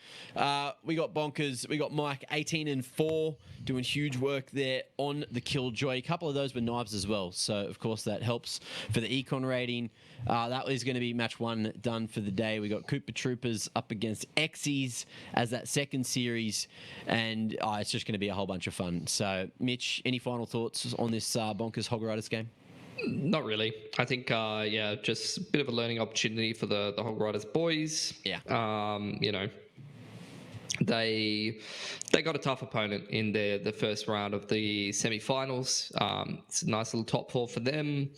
we got Bonkers. We got Mike, 18-4, doing huge work there on the Killjoy. A couple of those were knives as well. So, of course, that helps for the econ rating. That is going to be match 1 done for the day. We got Cooper Troopers up against Xyz as that second series. And it's just going to be a whole bunch of fun. So, Mitch, any final thoughts on this Bonkers Hog Riders game? Not really. I think, just a bit of a learning opportunity for the Hog Riders boys. Yeah. They got a tough opponent in the first round of the semi-finals. It's a nice little top 4 for them.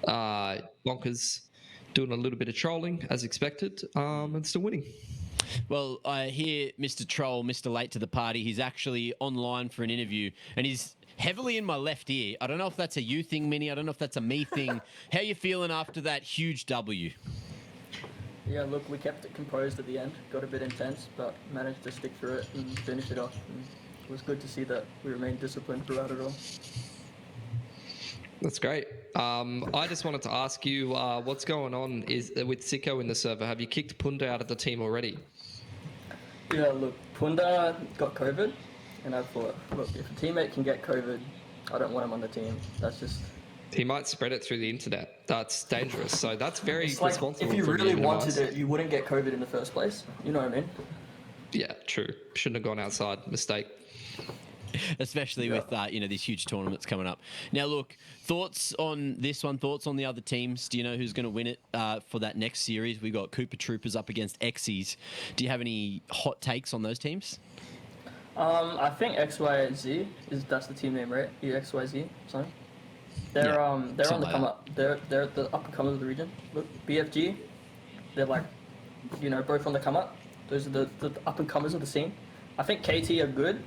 Bonkers doing a little bit of trolling as expected, and still winning. Well, I hear Mr. Troll, Mr. Late to the party. He's actually online for an interview, and he's heavily in my left ear. I don't know if that's a you thing, Minnie. I don't know if that's a me thing. How you feeling after that huge W? Yeah, look, we kept it composed at the end. Got a bit intense, but managed to stick through it and finish it off. And it was good to see that we remained disciplined throughout it all. That's great. I just wanted to ask you, what's going on with Sicko in the server? Have you kicked Punda out of the team already? Yeah, look, Punda got COVID. And I thought, look, if a teammate can get COVID, I don't want him on the team. That's just... He might spread it through the internet. That's dangerous. So that's very responsible. If you really wanted it, you wouldn't get COVID in the first place. You know what I mean? Yeah, true. Shouldn't have gone outside. Mistake. Especially with, these huge tournaments coming up. Now, look, thoughts on this one, thoughts on the other teams? Do you know who's going to win it for that next series? We got Cooper Troopers up against Xyz. Do you have any hot takes on those teams? I think XYZ that's the team name, right? XYZ, something. They're on the come up. They're the up and comers of the region. Look, BFG, they're like, both on the come up. Those are the up and comers of the scene. I think KT are good.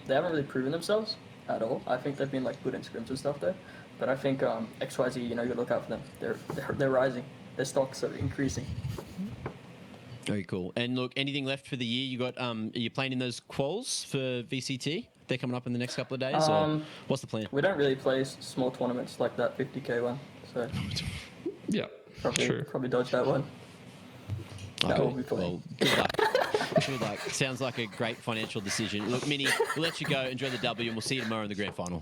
They haven't really proven themselves at all. I think they've been like good in scrims and stuff though. But I think XYZ, you gotta look out for them. They're rising. Their stocks are increasing. Very cool. And look, anything left for the year? You got? Are you playing in those quals for VCT? They're coming up in the next couple of days. Or what's the plan? We don't really play small tournaments like that 50k one, so yeah, probably dodge that one. Okay. That will be well, good luck. Good luck. Sounds like a great financial decision. Look, Minnie, we'll let you go. Enjoy the W, and we'll see you tomorrow in the grand final.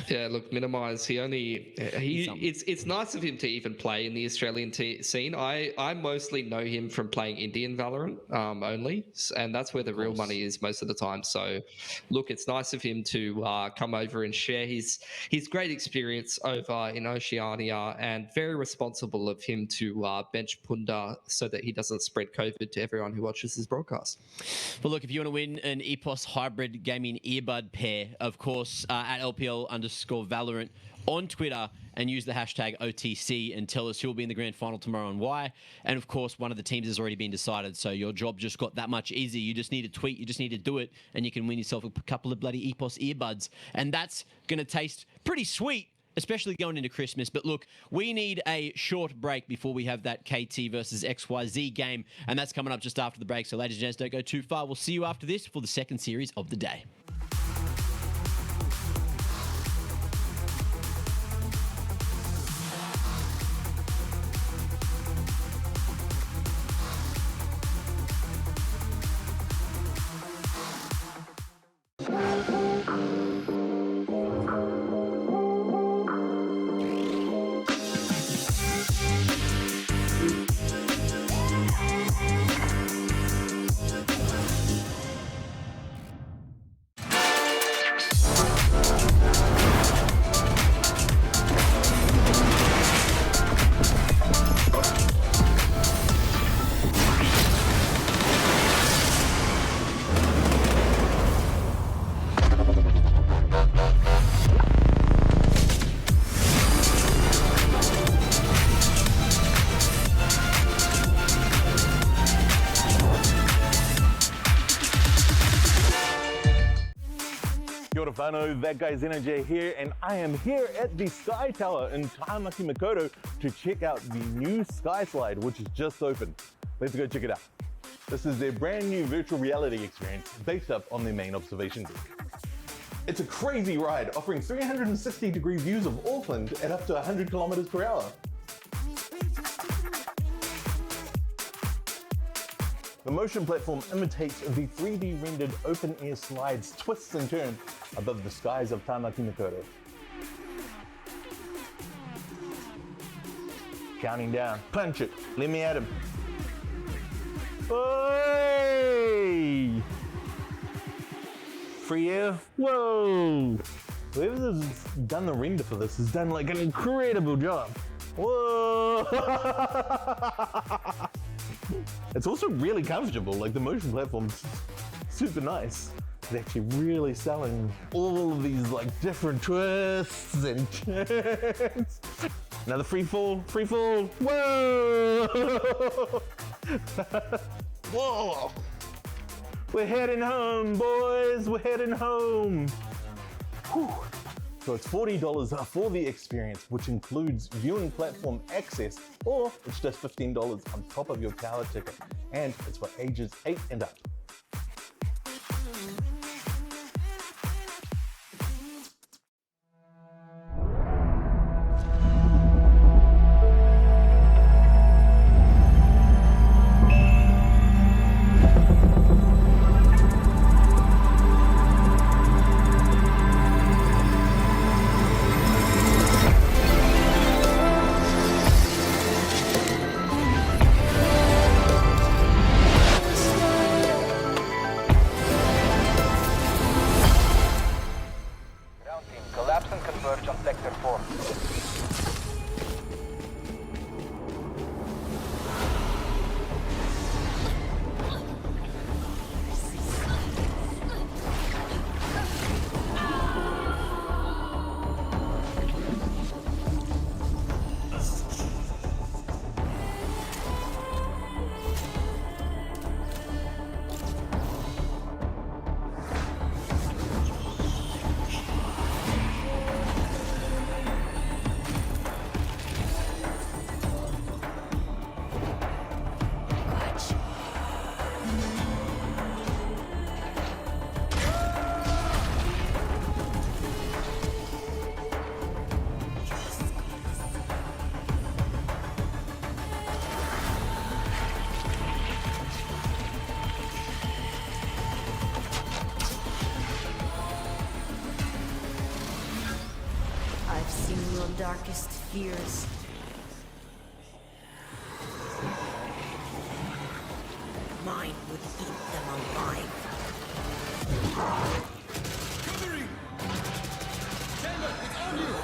Yeah, look, Minimise, it's nice of him to even play in the Australian scene. I mostly know him from playing Indian Valorant only, and that's where the real money is most of the time. So, look, it's nice of him to come over and share his great experience over in Oceania, and very responsible of him to bench Punda so that he doesn't spread COVID to everyone who watches his broadcast. Well, look, if you want to win an EPOS hybrid gaming earbud pair, of course, at LPL_Valorant on Twitter and use the hashtag OTC and tell us who will be in the grand final tomorrow and why. And of course, one of the teams has already been decided, so your job just got that much easier. You just need to tweet, you just need to do it, and you can win yourself a couple of bloody EPOS earbuds. And that's going to taste pretty sweet, especially going into Christmas. But look, we need a short break before we have that KT versus XYZ game, and that's coming up just after the break. So ladies and gents, don't go too far. We'll see you after this for the second series of the day. ora whanau, that guy's NJ here, and I am here at the Sky Tower in Taimaki Makaurau to check out the new Sky Slide, which is just opened. Let's go check it out. This is their brand new virtual reality experience based up on their main observation deck. It's a crazy ride, offering 360-degree views of Auckland at up to 100 kilometers per hour. The motion platform imitates the 3D rendered open-air slides, twists and turns above the skies of Taimaki Makaurau. Counting down. Punch it. Let me at him. Hey! Free air. Whoa! Whoever's done the render for this has done like an incredible job. Whoa! It's also really comfortable, like the motion platform's super nice. It's actually really selling all of these like different twists and turns. Another free fall, whoa! Whoa! We're heading home, boys, we're heading home. Whew. So it's $40 for the experience, which includes viewing platform access, or it's just $15 on top of your tower ticket. And it's for ages 8 and up. Collapse and converge on Sector 4. I've seen your darkest fears. Mine would eat them alive. Covering! Chamber, it's on you!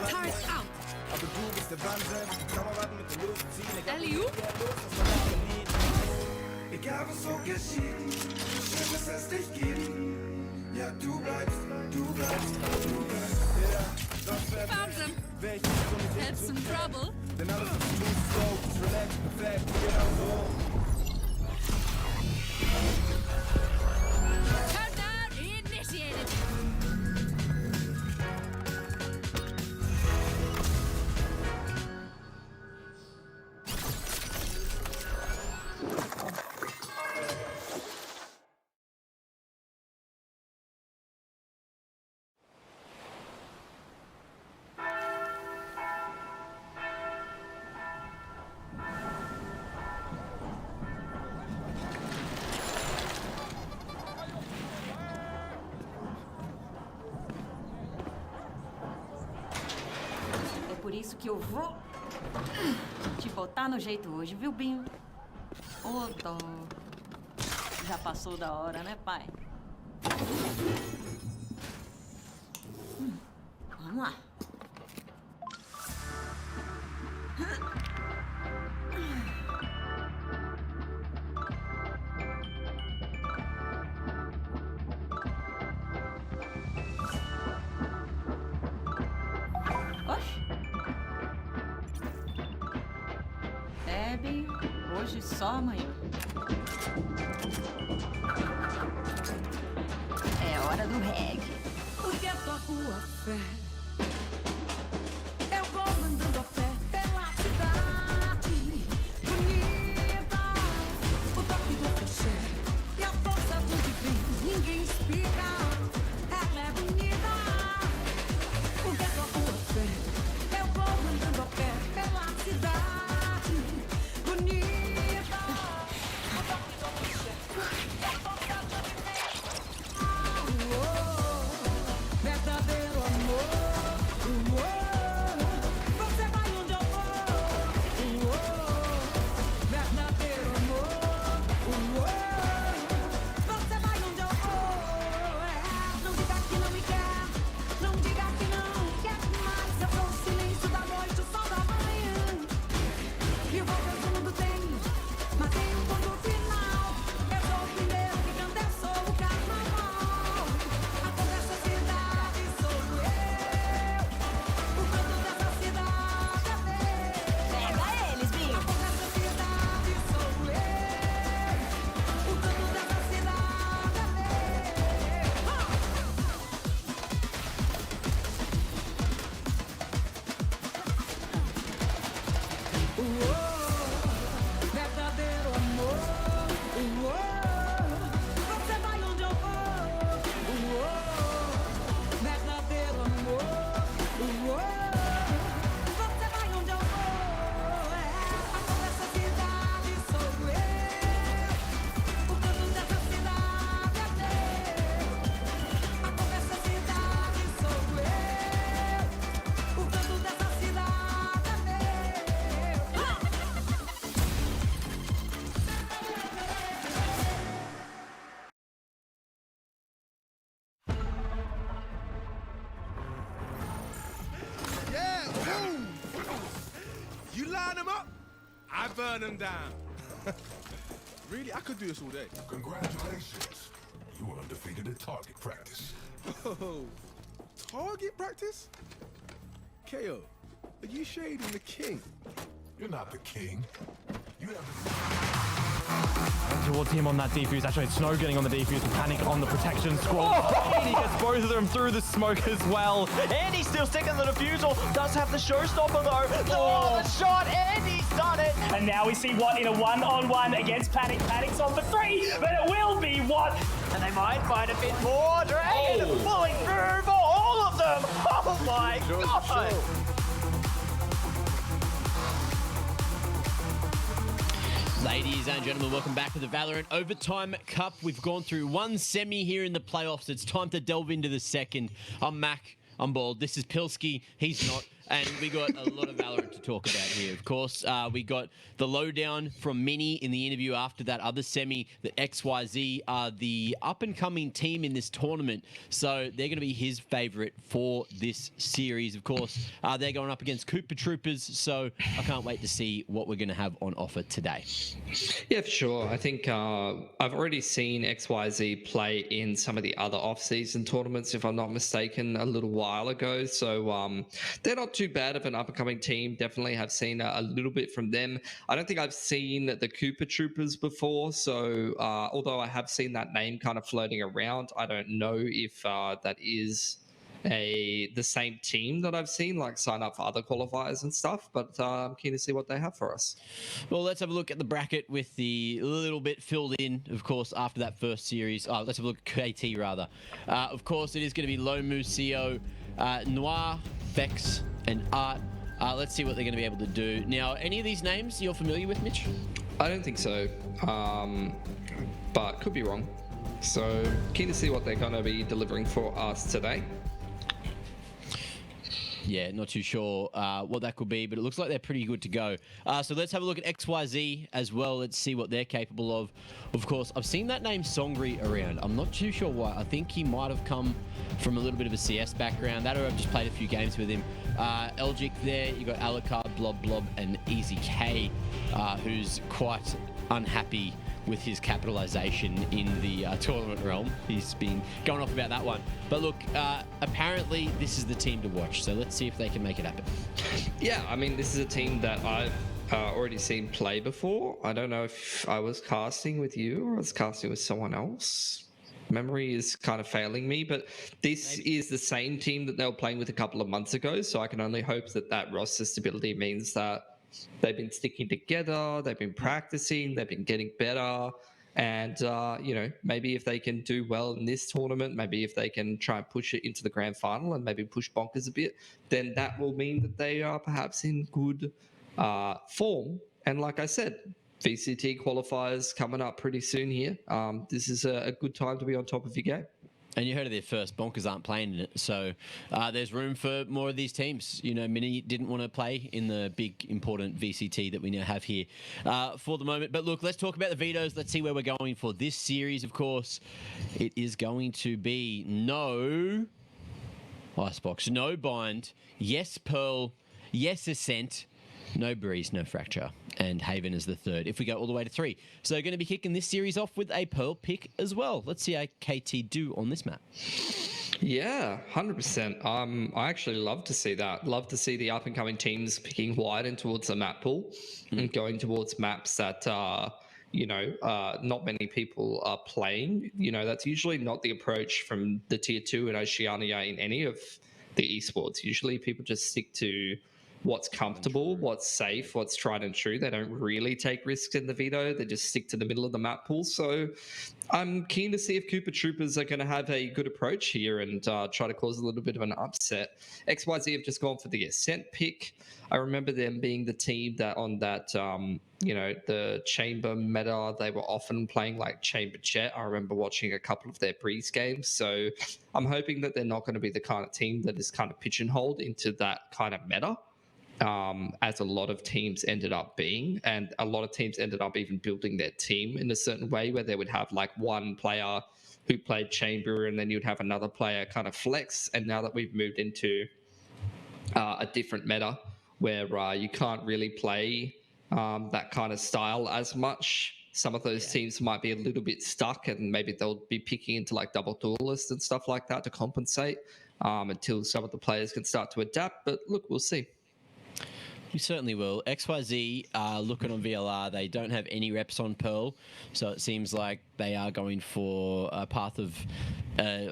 Turret out. Alley-oop. Egal was so geschieht, schön muss es dich geben. Ja, du bleibst, du bleibst, du bleibst. Ja, das wird Found them. Had some trouble. denn alles ist too slow, ist relaxed, perfekt, genau so. Countdown initiated. Por isso que eu vou te botar no jeito hoje, viu, Binho? Ô, dó. Já passou da hora, né, pai? Vamos lá. bebe, hoje só amanhã. É hora do reggae. Porque toco a fé. Eu vou andando a pé pela cidade bonita. O toque do cachê e a força do divino. Ninguém explica. Ela é bonita. Porque toco a fé. Eu vou andando a pé pela cidade bonita. O toque do cachê e a força do divino. Verdadeiro amor. Você vai onde eu vou. Verdadeiro amor. Você vai onde eu vou. Não diga que não me quer. Não diga que não quer mais. Eu sou o silêncio da noite, o sol da manhã. E o que o mundo tem, mas tem um ponto final. Eu sou o primeiro que canta, eu sou o carnaval. A cor dessa cidade sou eu. O canto dessa cidade é meu. Pega eles, Binho. A cor dessa cidade sou eu. O canto dessa cidade é meu. Verdadeiro amor. Você vai onde eu vou. Verdadeiro amor. Você vai onde eu vou. A cor dessa cidade sou eu. O canto dessa cidade é meu. A cor dessa cidade sou eu. O canto dessa cidade é meu. Yeah, boom! You line them up, I burn them down. Really, I could do this all day. Congratulations. You were undefeated at target practice. Oh, target practice? KO, are you shading the king? You're not the king. You have Towards him on that defuse. Actually, it's Snow getting on the defuse. Panic on the protection squad. And he gets both of them through the smoke as well. And he's still sticking the defusal. Does have the showstopper though. Oh, the shot, and he's done it. And now we see Watt in a one-on-one against Panic. Panic's on for 3, but it will be Watt. And they might find a bit more. Dragon pulling through for all of them. Oh my god. Ladies and gentlemen, welcome back to the Valorant Overtime Cup. We've gone through one semi here in the playoffs. It's time to delve into the second. I'm Mac. I'm Bald. This is Pilsky. He's not. And we got a lot of Valorant to talk about here, of course. We got the lowdown from Mini in the interview after that other semi that XYZ are the up-and-coming team in this tournament. So they're going to be his favourite for this series, of course. They're going up against Cooper Troopers, so I can't wait to see what we're going to have on offer today. Yeah, for sure. I think I've already seen XYZ play in some of the other off-season tournaments, if I'm not mistaken, a little while ago. So they're not too bad of an up-and-coming team. Definitely have seen a little bit from them. I don't think I've seen the Cooper Troopers before, so although I have seen that name kind of floating around, I don't know if that is the same team that I've seen like sign up for other qualifiers and stuff, but I'm keen to see what they have for us. Well, let's have a look at the bracket with the little bit filled in, of course, after that first series. Let's have a look at KT, rather. Of course, it is going to be Lomu, CO, Noir, Vex, and Art. Let's see what they're going to be able to do. Now, any of these names you're familiar with, Mitch? I don't think so, but could be wrong. So keen to see what they're going to be delivering for us today. Yeah, not too sure what that could be, but it looks like they're pretty good to go. So let's have a look at XYZ as well. Let's see what they're capable of. Of course, I've seen that name Songri around. I'm not too sure why. I think he might have come from a little bit of a CS background. That or I've just played a few games with him. Elgic there, you got Alucard, Blob, and Easy K, who's quite unhappy with his capitalization in the tournament realm. He's been going off about that one. But look, apparently this is the team to watch. So let's see if they can make it happen. Yeah, I mean, this is a team that I've already seen play before. I don't know if I was casting with you or I was casting with someone else. Memory is kind of failing me, but this is the same team that they were playing with a couple of months ago, so I can only hope that that roster stability means that they've been sticking together, they've been practicing, they've been getting better, and you know, maybe if they can do well in this tournament, maybe if they can try and push it into the grand final and maybe push Bonkers a bit, then that will mean that they are perhaps in good form. And like I said, VCT qualifiers coming up pretty soon here. This is a good time to be on top of your game. And you heard of their first. Bonkers aren't playing in it, so there's room for more of these teams. You know, Mini didn't want to play in the big, important VCT that we now have here for the moment. But look, let's talk about the vetoes. Let's see where we're going for this series, of course. It is going to be no Icebox, no Bind, yes Pearl, yes Ascent, no Breeze, no Fracture, and Haven is the third if we go all the way to 3. So going to be kicking this series off with a Pearl pick as well. Let's see how KT do on this map. Yeah, 100%. I actually love to see that. Love to see the up-and-coming teams picking wide and towards the map pool and going towards maps that, you know, not many people are playing. You know, that's usually not the approach from the Tier 2 and Oceania in any of the esports. Usually people just stick to what's comfortable, what's safe, what's tried and true. They don't really take risks in the veto. They just stick to the middle of the map pool. So I'm keen to see if Cooper Troopers are going to have a good approach here and try to cause a little bit of an upset. XYZ have just gone for the Ascent pick. I remember them being the team that on that, you know, the Chamber meta, they were often playing like Chamber Jet. I remember watching a couple of their Breeze games. So I'm hoping that they're not going to be the kind of team that is kind of pigeonholed into that kind of meta. As a lot of teams ended up being, and a lot of teams ended up even building their team in a certain way where they would have like one player who played Chamber and then you'd have another player kind of flex. And now that we've moved into a different meta where you can't really play that kind of style as much, some of those teams might be a little bit stuck and maybe they'll be picking into like double duelists and stuff like that to compensate until some of the players can start to adapt. But look, we'll see. We certainly will. XYZ looking on VLR. They don't have any reps on Pearl, so it seems like they are going for a path of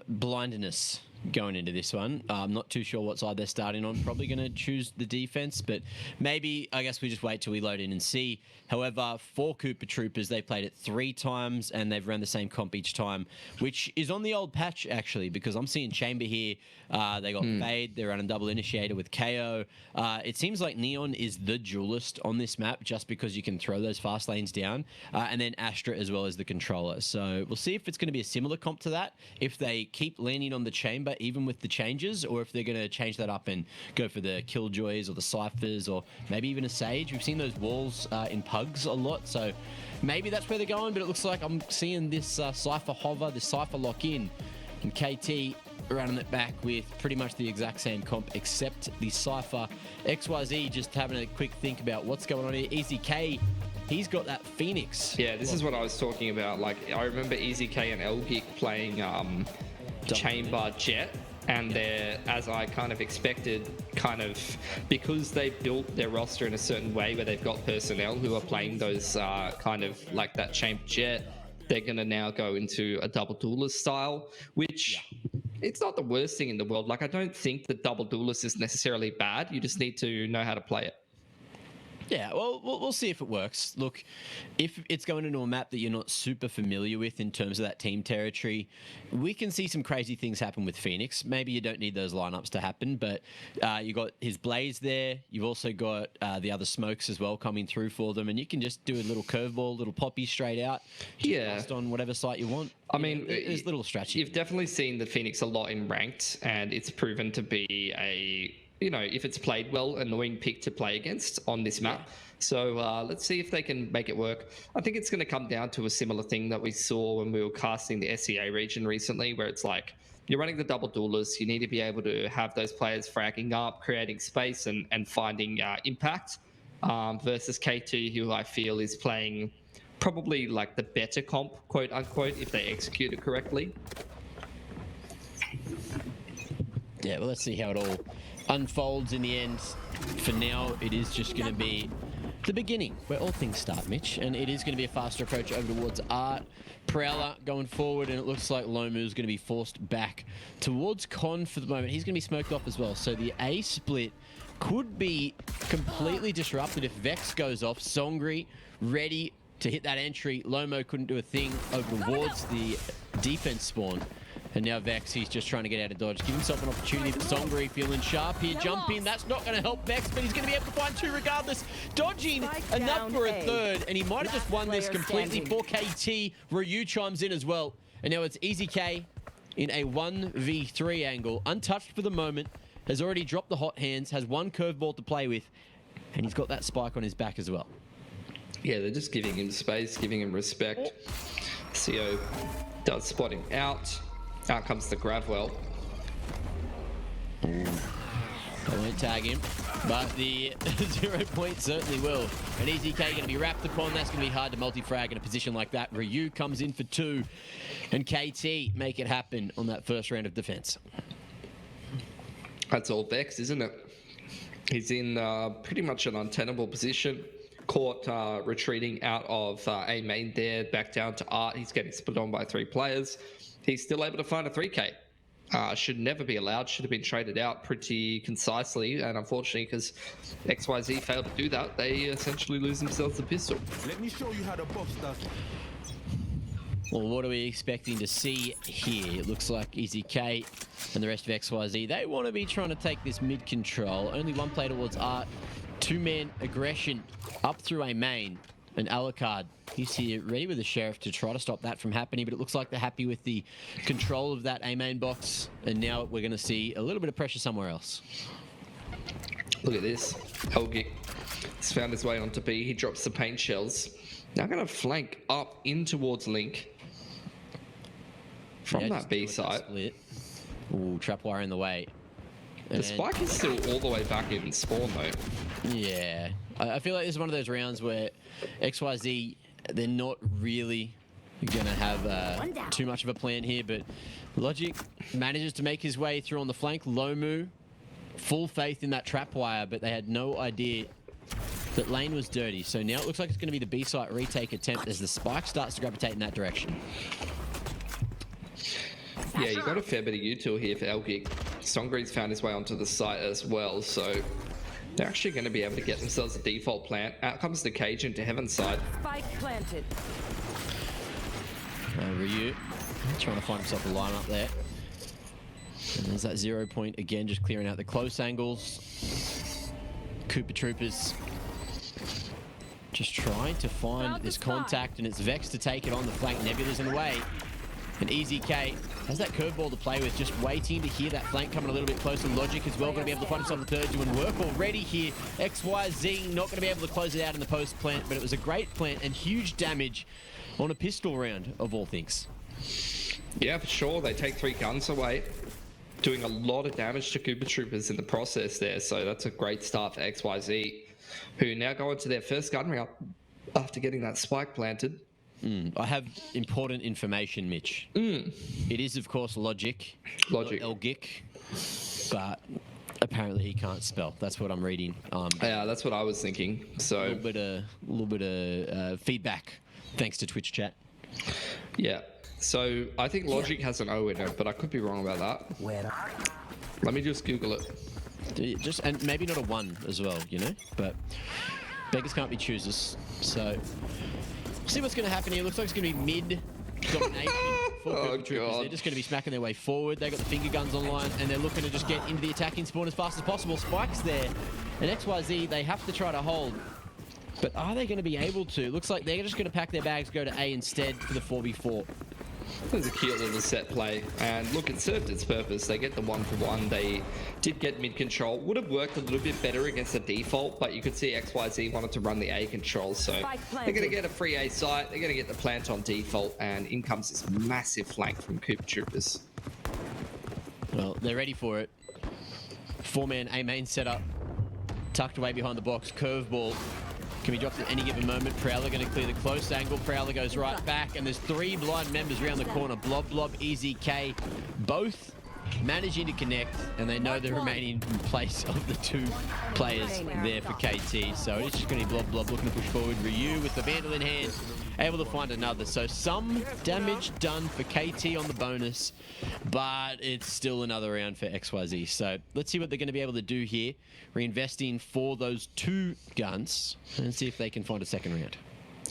blindness going into this one. I'm not too sure what side they're starting on. Probably going to choose the defense, but maybe, I guess we just wait till we load in and see. However, for Cooper Troopers, they played it 3 times and they've run the same comp each time, which is on the old patch actually, because I'm seeing Chamber here. They got Fade. They're running double initiator with KO. It seems like Neon is the duelist on this map just because you can throw those fast lanes down, and then Astra as well as the controller. So we'll see if it's going to be a similar comp to that, if they keep leaning on the Chamber even with the changes, or if they're going to change that up and go for the Killjoys or the Cyphers or maybe even a Sage. We've seen those walls in Pugs a lot, so maybe that's where they're going, but it looks like I'm seeing this Cypher hover, the Cypher lock in, and KT running it back with pretty much the exact same comp except the Cypher. XYZ just having a quick think about what's going on here. EZK, he's got that Phoenix. Yeah, this is what I was talking about. Like, I remember EZK and Elgeek playing Chamber Jet, and they're, as I kind of expected, kind of because they built their roster in a certain way where they've got personnel who are playing those kind of like that Chamber Jet, they're going to now go into a double duelist style, which it's not the worst thing in the world. Like, I don't think that double duelist is necessarily bad. You just need to know how to play it. Yeah, well, we'll see if it works. Look, if it's going into a map that you're not super familiar with in terms of that team territory, we can see some crazy things happen with Phoenix. Maybe you don't need those lineups to happen, but you got his Blaze there. You've also got the other smokes as well coming through for them, and you can just do a little curveball, little poppy straight out. Just on whatever site you want. I mean, there's little strategy. You've definitely seen the Phoenix a lot in ranked, and it's proven to be a, you know, if it's played well, annoying pick to play against on this map. So let's see if they can make it work. I think it's going to come down to a similar thing that we saw when we were casting the SEA region recently, where it's like, you're running the double duelists, you need to be able to have those players fragging up, creating space and finding impact, versus KT, who I feel is playing probably like the better comp, quote unquote, if they execute it correctly. Yeah, well, let's see how it all unfolds in the end. For now, it is just going to be the beginning, where all things start, Mitch, and it is going to be a faster approach over towards Art. Prowler going forward, and it looks like Lomu is going to be forced back towards Con for the moment. He's going to be smoked off as well, so the A split could be completely disrupted if Vex goes off. Songri ready to hit that entry. Lomo couldn't do a thing over towards the defense spawn. And now Vex, he's just trying to get out of dodge. Give himself an opportunity. Songri feeling sharp here. Jump in. That's not going to help Vex, but he's going to be able to find two regardless. Dodging enough for a third, and he might have just won this completely. 4KT. Ryu chimes in as well. And now it's Easy K in a 1v3 angle. Untouched for the moment. Has already dropped the hot hands. Has one curveball to play with. And he's got that spike on his back as well. Yeah, they're just giving him space, giving him respect. CO does spot him out. Out comes the Gravwell. They won't tag him, but the 0 point certainly will. And Easy K going to be wrapped upon. That's going to be hard to multi-frag in a position like that. Ryu comes in for 2, and KT make it happen on that first round of defense. That's all Vex, isn't it? He's in pretty much an untenable position. Caught retreating out of A main there, back down to Art. He's getting split on by 3 players. He's still able to find a 3K. Should never be allowed. Should have been traded out pretty concisely. And unfortunately, because XYZ failed to do that, they essentially lose themselves the pistol. Let me show you how the boss does it. Well, what are we expecting to see here? It looks like Easy K and the rest of XYZ, they want to be trying to take this mid control. Only one player towards Art. 2-man aggression up through A main. And Alucard, he's here ready with the Sheriff to try to stop that from happening, but it looks like they're happy with the control of that A main box, and now we're going to see a little bit of pressure somewhere else. Look at this. Helgic has found his way onto B. He drops the paint shells. Now going to flank up in towards Link from that B site. Ooh, trapwire in the way. The spike is still all the way back in spawn though. Yeah. I feel like this is one of those rounds where XYZ, they're not really going to have too much of a plan here, but Logic manages to make his way through on the flank. Lomu, full faith in that trapwire, but they had no idea that lane was dirty. So now it looks like it's going to be the B site retake attempt as the spike starts to gravitate in that direction. Yeah, you got a fair bit of util here for Elgic. Songre's found his way onto the site as well, so they're actually going to be able to get themselves a default plant. Out comes the cage into Heaven's side. Spike planted. Ryu trying to find himself a line up there. And there's that 0 point again, just clearing out the close angles. Cooper Troopers just trying to find this contact, and it's Vex to take it on the flank. Nebula's in the way. And Easy K has that curveball to play with, just waiting to hear that flank coming a little bit closer. Logic as well, going to be able to find himself the third, doing work already here. XYZ not going to be able to close it out in the post plant, but it was a great plant and huge damage on a pistol round of all things. Yeah, for sure. They take 3 guns away, doing a lot of damage to Cooper Troopers in the process there. So that's a great start for XYZ, who now go into their first gun round after getting that spike planted. I have important information, Mitch. It is, of course, Logic. Elgic. But apparently he can't spell. That's what I'm reading. Yeah, that's what I was thinking. So a little bit of feedback, thanks to Twitch chat. Yeah. So I think Logic has an O in it, but I could be wrong about that. Let me just Google it. And maybe not a 1 as well, you know. But beggars can't be choosers. So see what's going to happen here. Looks like it's going to be mid domination for Cooper Troopers. They're just going to be smacking their way forward. They got the finger guns online, and they're looking to just get into the attacking spawn as fast as possible. Spike's there, and XYZ, they have to try to hold. But are they going to be able to? Looks like they're just going to pack their bags, go to A instead for the 4v4. It was a cute little set play, and look, it served its purpose. They get the 1-for-1. They did get mid control. Would have worked a little bit better against the default, but you could see XYZ wanted to run the A control, so they're going to get a free A site. They're going to get the plant on default, and in comes this massive flank from Cooper Troopers. Well, they're ready for it. 4-man A main setup, tucked away behind the box. Curveball can be dropped at any given moment. Prowler going to clear the close angle. Prowler goes right back, and there's 3 blind members around the corner. Blob, Easy K, both managing to connect, and they know the remaining place of the two players there for KT. So it's just going to be Blob looking to push forward. Ryu with the Vandal in hand, able to find another. So some damage done for KT on the bonus, but it's still another round for XYZ. So let's see what they're going to be able to do here. Reinvesting for those 2 guns and see if they can find a second round.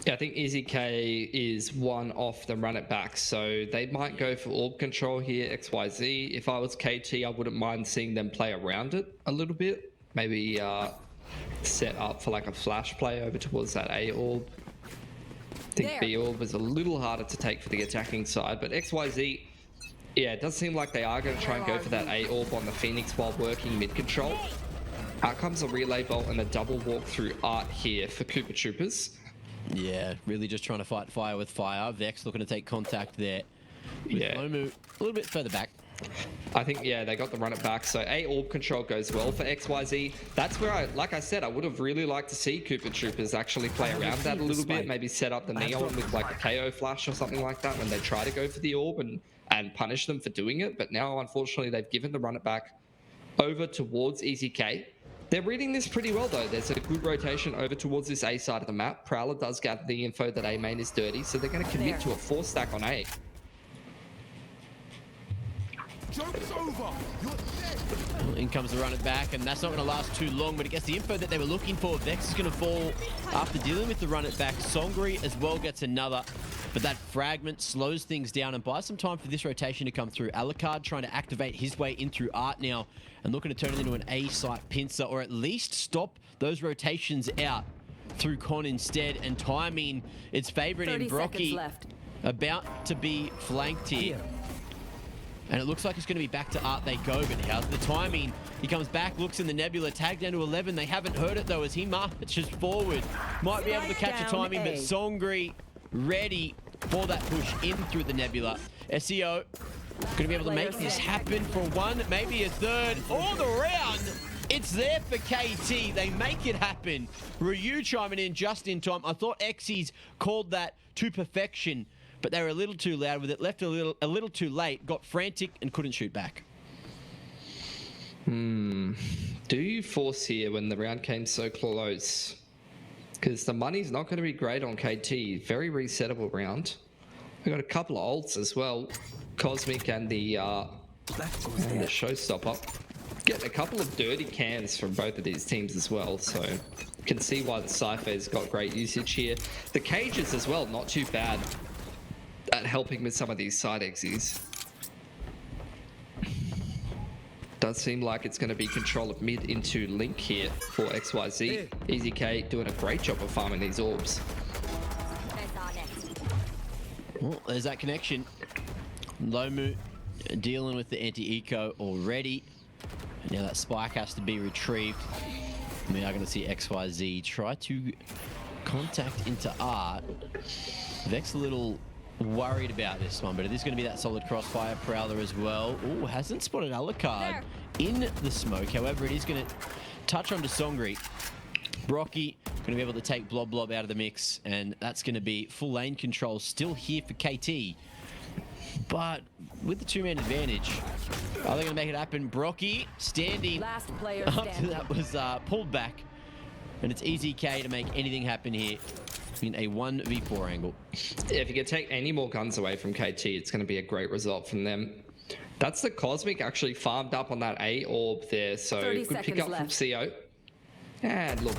Yeah, I think Easy K is one off the run it back, so they might go for orb control here, XYZ. If I was KT, I wouldn't mind seeing them play around it a little bit. Maybe set up for like a flash play over towards that A orb. I think B orb is a little harder to take for the attacking side, but XYZ, yeah, it does seem like they are going to try and go for that A orb on the Phoenix while working mid control. Out comes a relay bolt and a double walk through Art here for Koopa Troopers. Yeah, really just trying to fight fire with fire. Vex looking to take contact there. Yeah. Lomu a little bit further back. I think, yeah, they got the run it back. So A orb control goes well for XYZ. That's where like I said, I would have really liked to see Koopa Troopers actually play around that a little bit. Maybe set up the Neon with like a KO flash or something like that when they try to go for the orb and punish them for doing it. But now, unfortunately, they've given the run it back over towards Easy K. They're reading this pretty well, though. There's a good rotation over towards this A side of the map. Prowler does gather the info that A main is dirty, so they're going to commit to a 4-stack on A. Joke's over. In comes the run it back, and that's not going to last too long, but it gets the info that they were looking for. Vex is going to fall after dealing with the run it back. Songri as well gets another, but that fragment slows things down and buys some time for this rotation to come through. Alucard trying to activate his way in through Art now and looking to turn it into an A-site pincer, or at least stop those rotations out through Con instead, and timing its favorite in Brocky about to be flanked here. And it looks like it's going to be back to Art they go, but how's the timing? He comes back, looks in the nebula, tag down to 11. They haven't heard it though as he marches forward. Might be able to catch the timing, but Songri ready for that push in through the nebula. SEO going to be able to make this happen for 1, maybe a 3rd, all around. It's there for KT. They make it happen. Ryu chiming in just in time. I thought Xyz called that to perfection, but they were a little too loud with it, left a little too late, got frantic and couldn't shoot back. Do you force here when the round came so close? Because the money's not going to be great on KT. Very resettable round. We got a couple of ults as well. Cosmic and the Showstopper. Getting a couple of dirty cans from both of these teams as well, so you can see why the Cypher's got great usage here. The cages as well, not too bad at helping with some of these side exes. Does seem like it's going to be control of mid into Link here for XYZ. Easy K doing a great job of farming these orbs. Well, there's that connection. Lomu dealing with the anti-eco already. And now that spike has to be retrieved. We are going to see XYZ try to contact into Art. Vex a little worried about this one, but it is going to be that solid crossfire. Prowler as well. Oh, hasn't spotted Alucard in the smoke. However, it is going to touch onto Songri. Brocky going to be able to take Blob out of the mix, and that's going to be full lane control still here for KT. But with the 2-man advantage, are they going to make it happen? Brocky standing Last player after that was pulled back, and it's Easy K to make anything happen here in a 1v4 angle. Yeah, if you can take any more guns away from KT, it's going to be a great result from them. That's the Cosmic actually farmed up on that A orb there, so good pick up from CO. And look,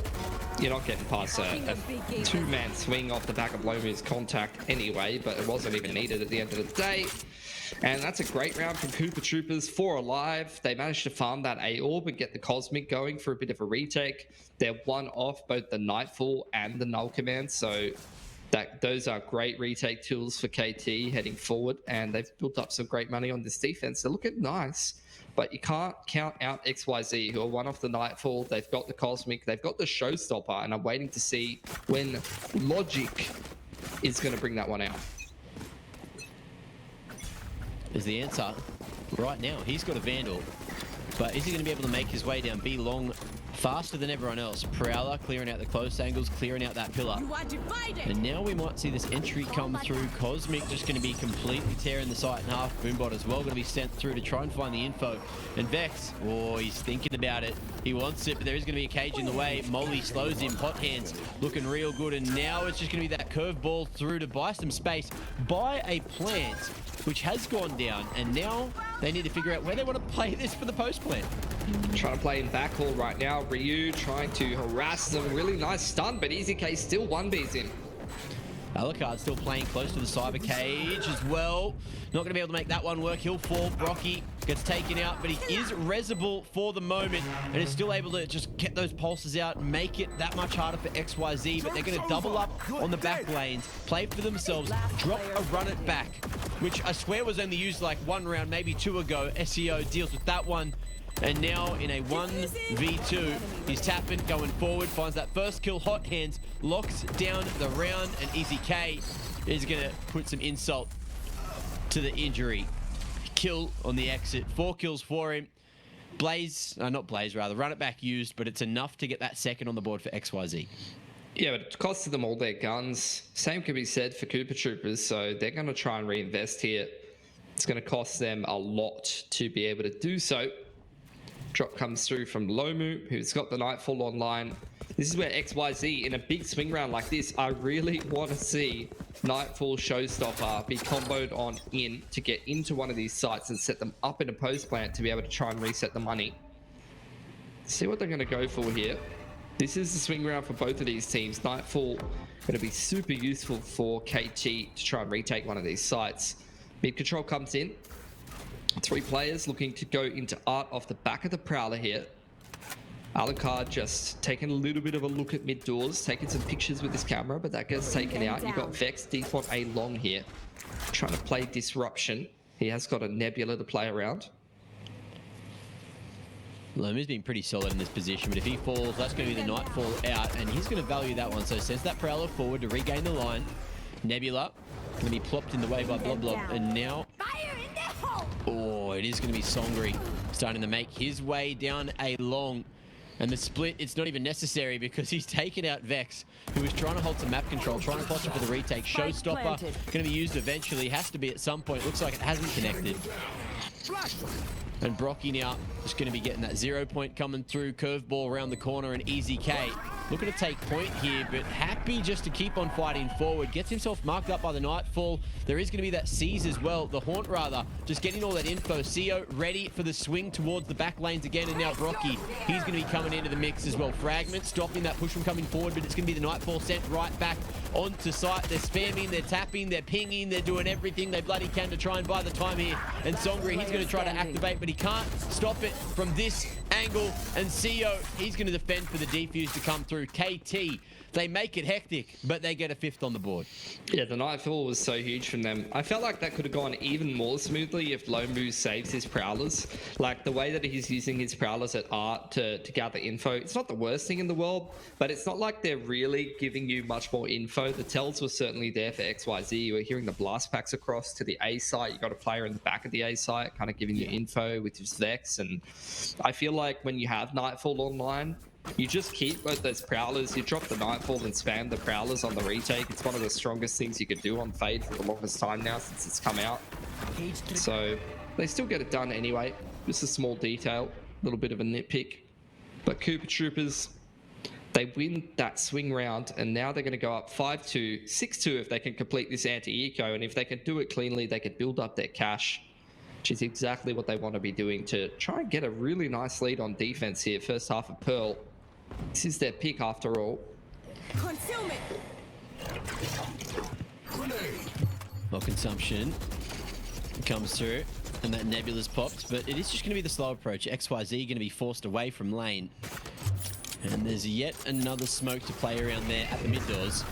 you're not getting past a 2-man swing off the back of Lomu's contact anyway, but it wasn't even needed at the end of the day. And that's a great round from Koopa Troopers. 4 alive. They managed to farm that A orb and get the Cosmic going for a bit of a retake. They're 1 off both the Nightfall and the Null Command, so those are great retake tools for KT heading forward, and they've built up some great money on this defense. They're looking nice. But you can't count out XYZ, who are 1 off the Nightfall. They've got the Cosmic. They've got the Showstopper. And I'm waiting to see when Logic is going to bring that one out. Is the answer right now. He's got a Vandal. But is he going to be able to make his way down B long faster than everyone else. Prowler clearing out the close angles, clearing out that pillar. You are divided. And now we might see this entry come through. Cosmic just going to be completely tearing the site in half. Boombot as well going to be sent through to try and find the info. And Vex, oh, he's thinking about it. He wants it, but there is going to be a cage in the way. Molly slows him. Hot hands looking real good. And now it's just going to be that curveball through to buy some space by a plant, which has gone down. And now they need to figure out where they want to play this for the post plant. Trying to play in backhaul right now. Ryu trying to harass them. Really nice stun, but EZK still 1Bs him. Alucard still playing close to the cyber cage as well. Not going to be able to make that one work. He'll fall. Brocky gets taken out, but he is resable for the moment and is still able to just get those pulses out, make it that much harder for XYZ, but they're going to double up on the back lanes, play for themselves, drop a run it back, which I swear was only used like one round, maybe two ago. SEO deals with that one. And now in a 1v2, he's tapping, going forward, finds that first kill, hot hands, locks down the round, and EZK is going to put some insult to the injury. Kill on the exit, 4 kills for him. Not Blaze rather, run it back used, but it's enough to get that second on the board for XYZ. Yeah, but it costed them all their guns. Same can be said for Cooper Troopers, so they're going to try and reinvest here. It's going to cost them a lot to be able to do so. Drop comes through from Lomu, who's got the Nightfall online. This is where XYZ, in a big swing round like this, I really want to see Nightfall Showstopper be comboed on in to get into one of these sites and set them up in a post plant to be able to try and reset the money. See what they're going to go for here. This is the swing round for both of these teams. Nightfall going to be super useful for KT to try and retake one of these sites. Mid control comes in. 3 players looking to go into art off the back of the Prowler here. Alucard just taking a little bit of a look at mid doors, taking some pictures with his camera, but that gets taken out. You've got Vex deep on A long here, trying to play disruption. He has got a Nebula to play around. Lomu's been pretty solid in this position, but if he falls, that's going to be the Nightfall out, and he's going to value that one. So sends that Prowler forward to regain the line. Nebula going to be plopped in the way by Blob Blob, and now... Oh, it is going to be Songri starting to make his way down A long. And the split, it's not even necessary because he's taken out Vex, who was trying to hold some map control, trying to posture for the retake. Showstopper going to be used eventually, has to be at some point. Looks like it hasn't connected. And Brocky now just going to be getting that 0 point coming through. Curveball around the corner, and EZK looking to take point here, but happy just to keep on fighting forward. Gets himself marked up by the Nightfall. There is going to be that Seize as well, the Haunt rather, just getting all that info. CO ready for the swing towards the back lanes again, and now Brocky, he's going to be coming into the mix as well. Fragment stopping that push from coming forward, but it's going to be the Nightfall sent right back onto site. They're spamming, they're tapping, they're pinging, they're doing everything they bloody can to try and buy the time here. And Songri, he's going to try to activate, but he can't stop it from this angle. And CO, he's going to defend for the defuse to come through. KT, they make it hectic, but they get a 5th on the board. Yeah, the Nightfall was so huge from them. I felt like that could have gone even more smoothly if Lomu saves his Prowlers. Like, the way that he's using his Prowlers at art to gather info, it's not the worst thing in the world, but it's not like they're really giving you much more info. The tells were certainly there for XYZ. You were hearing the blast packs across to the A site. You got a player in the back of the A site kind of giving you info with his Vex, and I feel like when you have Nightfall online, you just keep both those Prowlers, you drop the Nightfall and spam the Prowlers on the retake. It's one of the strongest things you could do on Fade for the longest time now since it's come out. So they still get it done anyway. Just a small detail, a little bit of a nitpick. But Cooper Troopers, they win that swing round, and now they're going to go up 5-2, 6-2 if they can complete this anti-eco. And if they can do it cleanly, they could build up their cash, which is exactly what they want to be doing to try and get a really nice lead on defense here. First half of Pearl. This is their pick after all. Concealment. Well, consumption comes through, and that Nebula's popped, but it is just going to be the slow approach. XYZ going to be forced away from lane. And there's yet another smoke to play around there at the mid doors.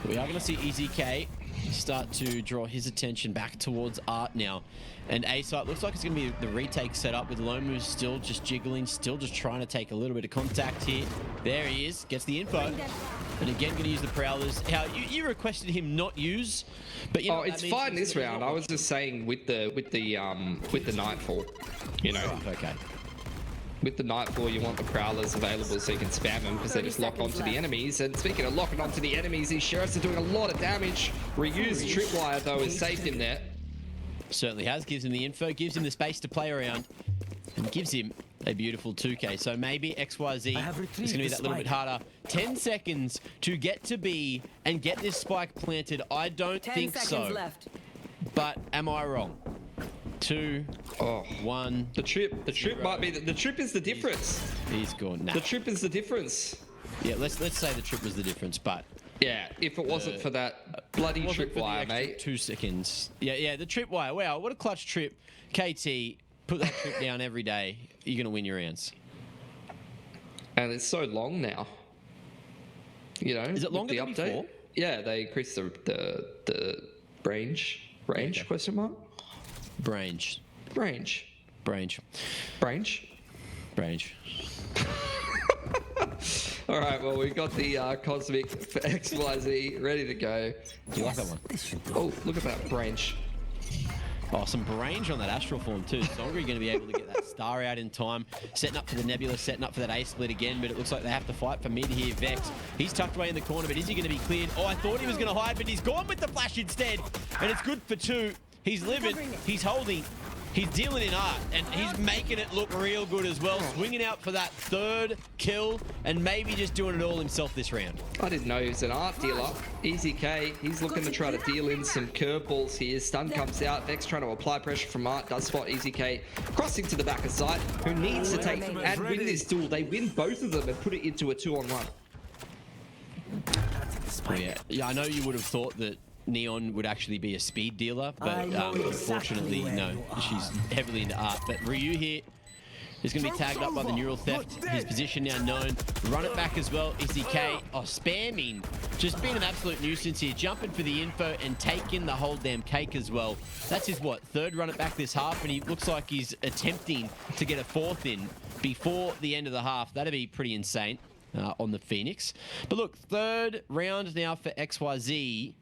We are going to see EZK start to draw his attention back towards art now. And A site looks like it's going to be the retake set up with Lomu still just jiggling, still just trying to take a little bit of contact here. There he is, gets the info. And again, going to use the Prowlers. How you requested him not use, but you know, it's fine this round. I was just saying with the Nightfall, you know. Right, okay. with the Nightfall, you want the Prowlers available so you can spam them because they just lock onto the enemies. And speaking of locking onto the enemies, these Sheriffs are doing a lot of damage. Ryu's tripwire, though, has saved him there. Certainly has. Gives him the info, gives him the space to play around, and gives him a beautiful 2K. So maybe XYZ is going to be that little bit harder. 10 seconds to get to B and get this spike planted. I don't think so. 10 seconds left. But am I wrong? 2, 1. The trip might be the trip is the difference. He's gone. Nah. The trip is the difference. Yeah, let's say the trip was the difference, but yeah, if it wasn't for that bloody tripwire, mate. 2 seconds. Yeah, the tripwire. Wow, what a clutch trip. KT, put that trip down every day. You're gonna win your rounds. And it's so long now. You know, is it longer the than update? Before? Yeah, they increased the range. Range? Okay. Question mark. Brange. All right, well, we got the Cosmic for XYZ ready to go. You like that one? Oh, look at that branch. Oh, some range on that Astral Form too. Songra going to be able to get that star out in time. Setting up for the Nebula, setting up for that A-split again, but it looks like they have to fight for mid here. Vex, he's tucked away in the corner, but is he going to be cleared? Oh, I thought he was going to hide, but he's gone with the flash instead. And it's good for 2. He's living, he's holding, he's dealing in art, and he's making it look real good as well. Swinging out for that 3rd kill, and maybe just doing it all himself this round. I didn't know he was an art dealer. Easy K, he's looking to try to deal in some curveballs here. Stun comes out, Vex trying to apply pressure from art, does spot Easy K, crossing to the back of site, who needs to take and win this duel. They win both of them and put it into a 2-on-1. Yeah, I know you would have thought that Neon would actually be a speed dealer, but unfortunately, no. She's heavily into art. But Ryu here is going to be tagged up by the neural theft. His position now known. Run it back as well. Izzy K, spamming. Just being an absolute nuisance here. Jumping for the info and taking the whole damn cake as well. That's his, 3rd run it back this half, and he looks like he's attempting to get a 4th in before the end of the half. That'd be pretty insane on the Phoenix. But look, 3rd round now for XYZ.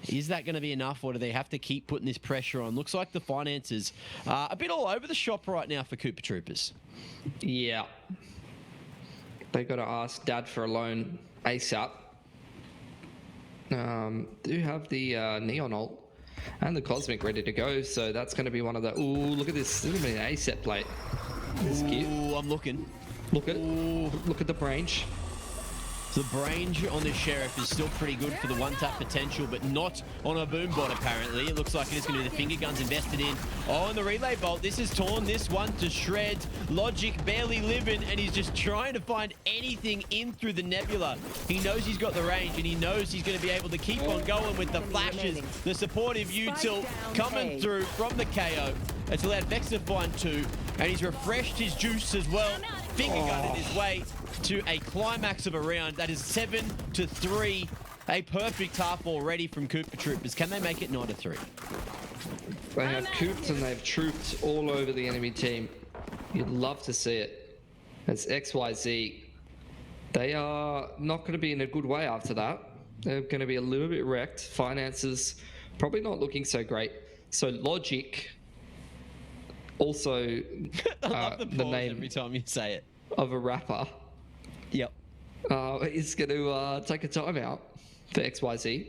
Is that going to be enough, or do they have to keep putting this pressure on? Looks like the finances are a bit all over the shop right now for Cooper Troopers. Yeah. They got to ask Dad for a loan ASAP. Do have the Neon ult and the Cosmic ready to go, so that's going to be one of the... Ooh, look at this. This is going to be an ASET plate. This is cute. Ooh, I'm looking. Look at the branch. The range on this Sheriff is still pretty good for the one-tap potential, but not on a boom bot, apparently. It looks like it is going to be the finger guns invested in. Oh, and the relay bolt. This has torn this one to shreds. Logic barely living, and he's just trying to find anything in through the Nebula. He knows he's got the range, and he knows he's going to be able to keep on going with the flashes. The supportive U-tilt coming through from the KO. It's allowed Vex to find 2, and he's refreshed his juice as well. Finger gun in his way to a climax of a round. That is 7-3. A perfect half already from Cooper Troopers. Can they make it 9-3? They have cooped and they've trooped all over the enemy team. You'd love to see it. It's XYZ. They are not going to be in a good way after that. They're going to be a little bit wrecked. Finances probably not looking so great. So Logic, also I love the name every time you say it, of a rapper. Yep. Is going to take a timeout for XYZ.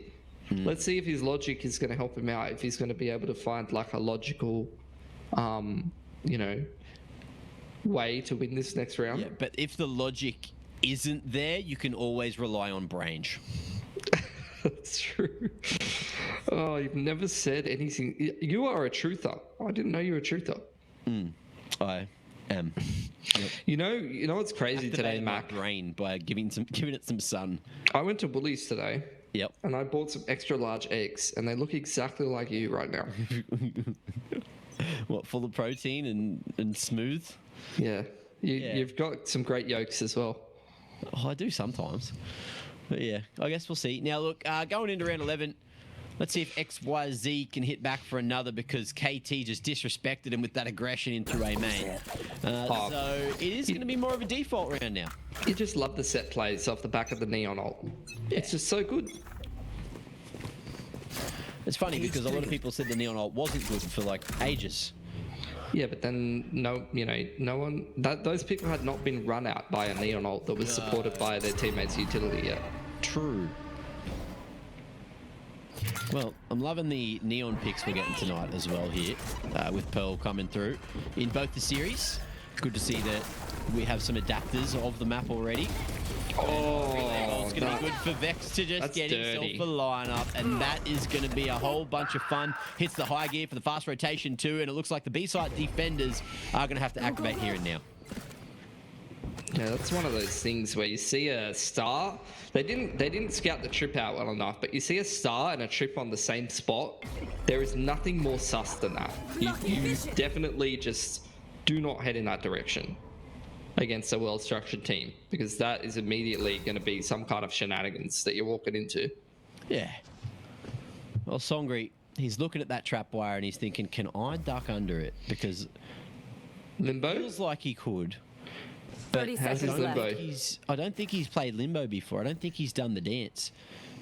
Let's see if his logic is going to help him out, if he's going to be able to find like a logical, way to win this next round. Yeah, but if the logic isn't there, you can always rely on Brange. That's true. Oh, you've never said anything. You are a truther. I didn't know you were a truther. I am. Yep. You know what's crazy today, Mac? Brain by giving it some sun. I went to Woolies today. Yep. And I bought some extra large eggs, and they look exactly like you right now. What, full of protein and smooth? Yeah. You've got some great yolks as well. Oh, I do sometimes. But yeah, I guess we'll see. Now, look, going into round 11, let's see if XYZ can hit back for another, because KT just disrespected him with that aggression in through A main. So it is going to be more of a default round now. You just love the set plays off the back of the Neon ult. Yeah. It's just so good. It's funny because a lot of people said the Neon ult wasn't good for like ages. Yeah, but then no one. Those people had not been run out by a Neon ult that was supported by their teammates' utility yet. True. Well, I'm loving the Neon picks we're getting tonight as well here, with Pearl coming through in both the series. Good to see that we have some adapters of the map already. Oh, it's going to be good for Vex to just get himself a lineup, and that is going to be a whole bunch of fun. Hits the high gear for the fast rotation too, and it looks like the B-side defenders are going to have to activate here and now. Yeah, that's one of those things where you see a star. They didn't scout the trip out well enough, but you see a star and a trip on the same spot. There is nothing more sus than that. You definitely just do not head in that direction against a well-structured team, because that is immediately going to be some kind of shenanigans that you're walking into. Yeah. Well, Songri, he's looking at that trap wire and he's thinking, can I duck under it? Because Limbo feels like he could. 30 seconds left. I don't think he's played Limbo before. I don't think he's done the dance.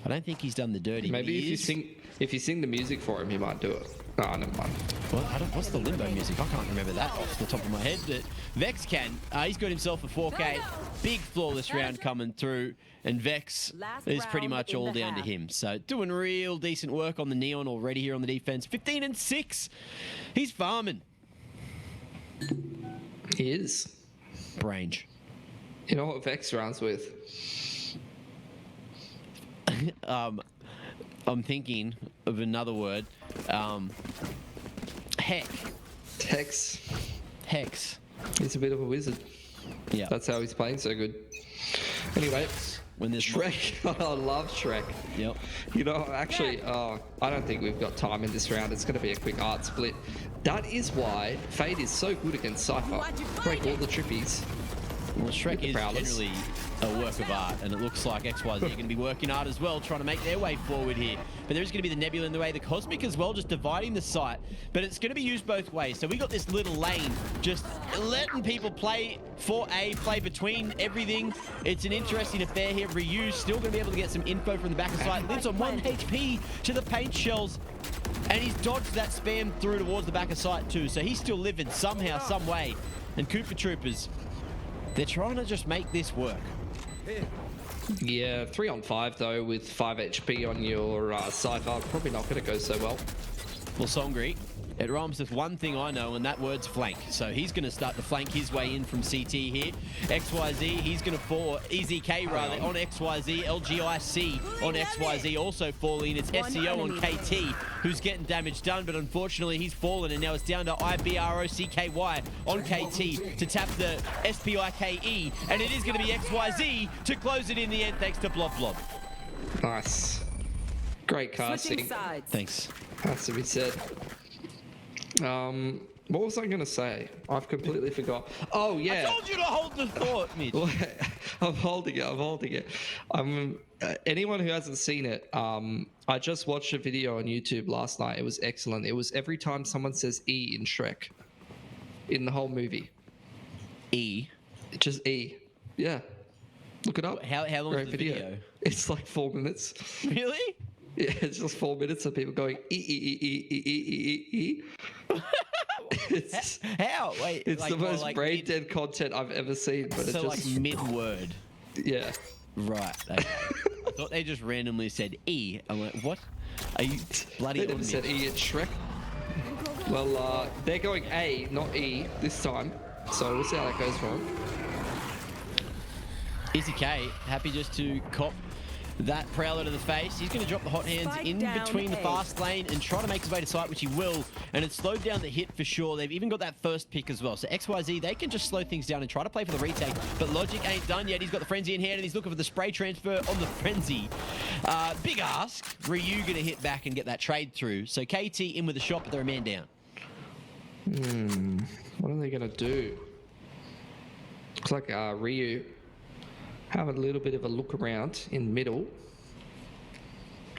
I don't think he's done the dirty. Maybe if you sing the music for him, he might do it. Oh, never mind. Well, what's the Limbo music? I can't remember that off the top of my head. But Vex can. He's got himself a 4K. Big flawless round coming through. And Vex is pretty much all down to him. So doing real decent work on the Neon already here on the defense. 15 and 6. He's farming. He is. Brange. You know what Vex rounds with? I'm thinking of another word. Hex. He's a bit of a wizard. Yeah. That's how he's playing so good. Anyway, when there's Shrek. I love Shrek. Yep. You know, actually, I don't think we've got time in this round. It's going to be a quick art split. That is why Fade is so good against Cypher. Break all the trippies. Well, Shrek is generally a work of art, and it looks like XYZ are going to be working hard as well, trying to make their way forward here. But there is going to be the Nebula in the way, the Cosmic as well, just dividing the site. But it's going to be used both ways. So we got this little lane, just letting people play for A, play between everything. It's an interesting affair here. Ryu's still going to be able to get some info from the back of site. Lives on 1 HP to the paint shells. And he's dodged that spam through towards the back of site too. So he's still living somehow, some way. And Cooper Troopers, they're trying to just make this work. Yeah, 3 on 5 though, with 5 HP on your Cypher, probably not going to go so well. Well, Songri, it rhymes with one thing I know, and that word's flank. So he's going to start to flank his way in from CT here. XYZ, he's going to fall, EZK rather, on XYZ. LGIC on XYZ also falling. It's SEO on KT, who's getting damage done, but unfortunately he's fallen, and now it's down to IBROCKY on KT to tap the SPIKE, and it is going to be XYZ to close it in the end, thanks to Blob Blob. Nice. Great casting. Thanks. Has to be said. What was I going to say? I've completely forgot. Oh, yeah. I told you to hold the thought, Mitch. I'm holding it. Anyone who hasn't seen it, I just watched a video on YouTube last night. It was excellent. It was every time someone says E in Shrek. In the whole movie. E? Just E. Yeah. Look it up. How long is the video? It's like 4 minutes. Really? Yeah, it's just 4 minutes of people going E. How? Wait, it's like, the most like brain dead content I've ever seen. But so it's just like mid-word. Yeah. Right. Okay. I thought they just randomly said E. I'm like, what? Are you bloody? They never said E at Shrek. Well, they're going A, not E this time. So we'll see how that goes for them. EZK, happy just to cop that Prowler to the face. He's going to drop the hot hands in between the fast lane and try to make his way to site, which he will. And it's slowed down the hit for sure. They've even got that first pick as well. So XYZ, they can just slow things down and try to play for the retake. But Logic ain't done yet. He's got the Frenzy in hand and he's looking for the spray transfer on the Frenzy. Big ask. Ryu going to hit back and get that trade through. So KT in with a shot, but they're a man down. What are they going to do? Looks like Ryu have a little bit of a look around in middle.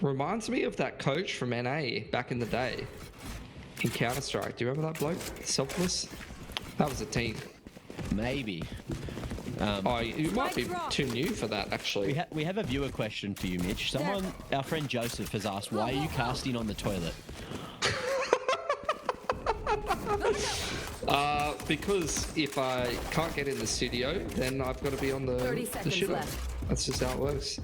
Reminds me of that coach from NA back in the day in Counter-Strike. Do you remember that bloke? Selfless? That was a team. Maybe. You might be too new for that, actually. We have a viewer question for you, Mitch. Our friend Joseph has asked, why are you casting on the toilet? Because if I can't get in the studio, then I've got to be on the 30 seconds shitter. left. That's just how it works.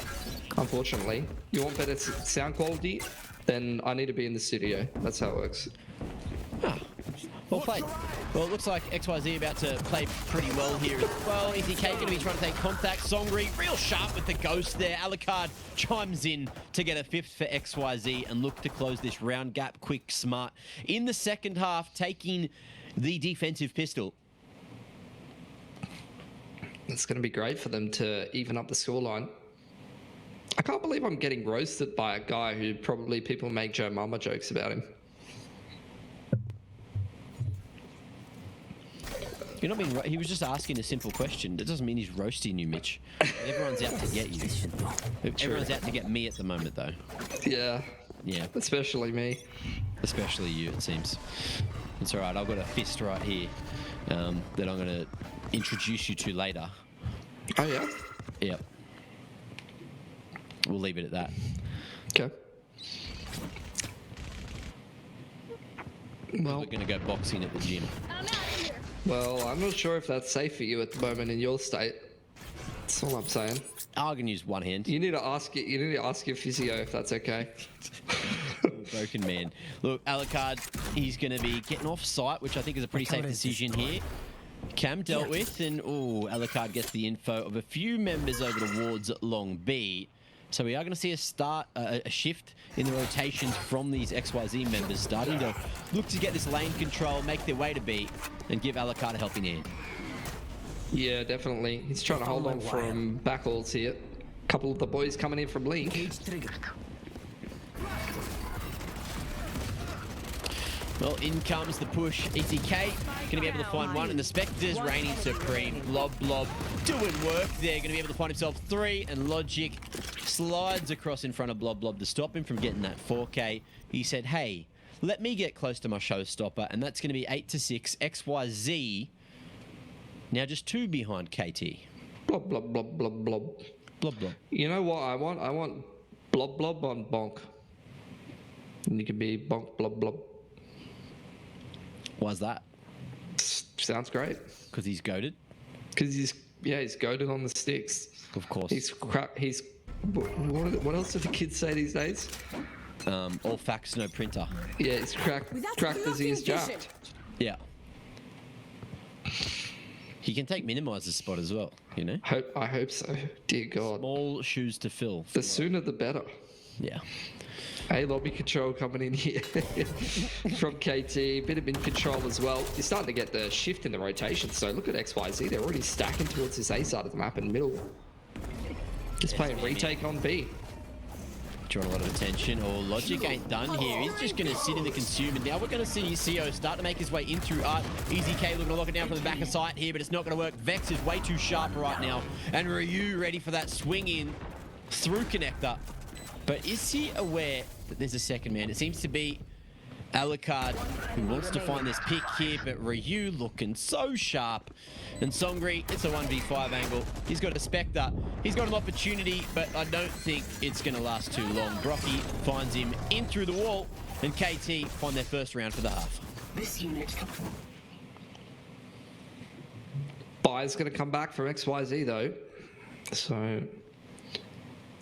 Unfortunately, you want better sound quality, then I need to be in the studio. That's how it works. Well played. Well, it looks like XYZ about to play pretty well here as well. EZK going to be trying to take contact. Songri real sharp with the ghost there. Alucard chimes in to get a 5th for XYZ and look to close this round gap quick, smart. In the second half, taking the defensive pistol. It's going to be great for them to even up the scoreline. I can't believe I'm getting roasted by a guy who probably people make Joe Mama jokes about him. You're not being. He was just asking a simple question. That doesn't mean he's roasting you, Mitch. Everyone's out to get you. Everyone's out to get me at the moment, though. Yeah. Yeah. Especially me. Especially you, it seems. It's all right. I've got a fist right here that I'm going to introduce you to later. Oh, yeah? Yep. We'll leave it at that. Okay. Well, we're going to go boxing at the gym. Well, I'm not sure if that's safe for you at the moment in your state. That's all I'm saying. I can use one hand. You need to ask it. You need to ask your physio if that's okay. Broken man. Look, Alucard, he's going to be getting off site, which I think is a pretty safe decision here. Cam dealt with, and Alucard gets the info of a few members over towards Long B. So we are going to see a shift in the rotations from these XYZ members, starting to look to get this lane control, make their way to B, and give Alucard a helping hand. Yeah, definitely. He's trying to hold on from backalls here. A couple of the boys coming in from Link. Well, in comes the push. ETK going to be able to find one, and the Spectres reigning supreme. Blob doing work there. Going to be able to find himself 3, and Logic slides across in front of Blob to stop him from getting that 4K. He said, hey, let me get close to my showstopper, and that's going to be 8-6. XYZ now just 2 behind KT. Blob. You know what I want? I want blob on bonk. And you can be bonk blob. Why's that? Sounds great. Because he's goated? Because he's goated on the sticks. Of course. What else do the kids say these days? All facts, no printer. Yeah, he's cracked as he is jacked. Yeah. He can take Minimize's spot as well, you know? I hope so. Dear God. Small shoes to fill. The sooner the better. Yeah. A lobby control coming in here from KT. Bit of mid control as well. You're starting to get the shift in the rotation. So look at XYZ. They're already stacking towards this A side of the map in the middle. Just playing retake on B. Drawing a lot of attention. Logic ain't done here. He's just going to sit in the consumer. Now we're going to see CO start to make his way in through Art. EZK looking to lock it down from the back of sight here, but it's not going to work. Vex is way too sharp right now. And Ryu ready for that swing in through connector. But is he aware that there's a second man? It seems to be Alucard who wants to find this pick here, but Ryu looking so sharp. And Songri, it's a 1v5 angle. He's got a Spectre. He's got an opportunity, but I don't think it's going to last too long. Brocky finds him in through the wall, and KT find their first round for the half. This unit. Buy's going to come back from XYZ though. So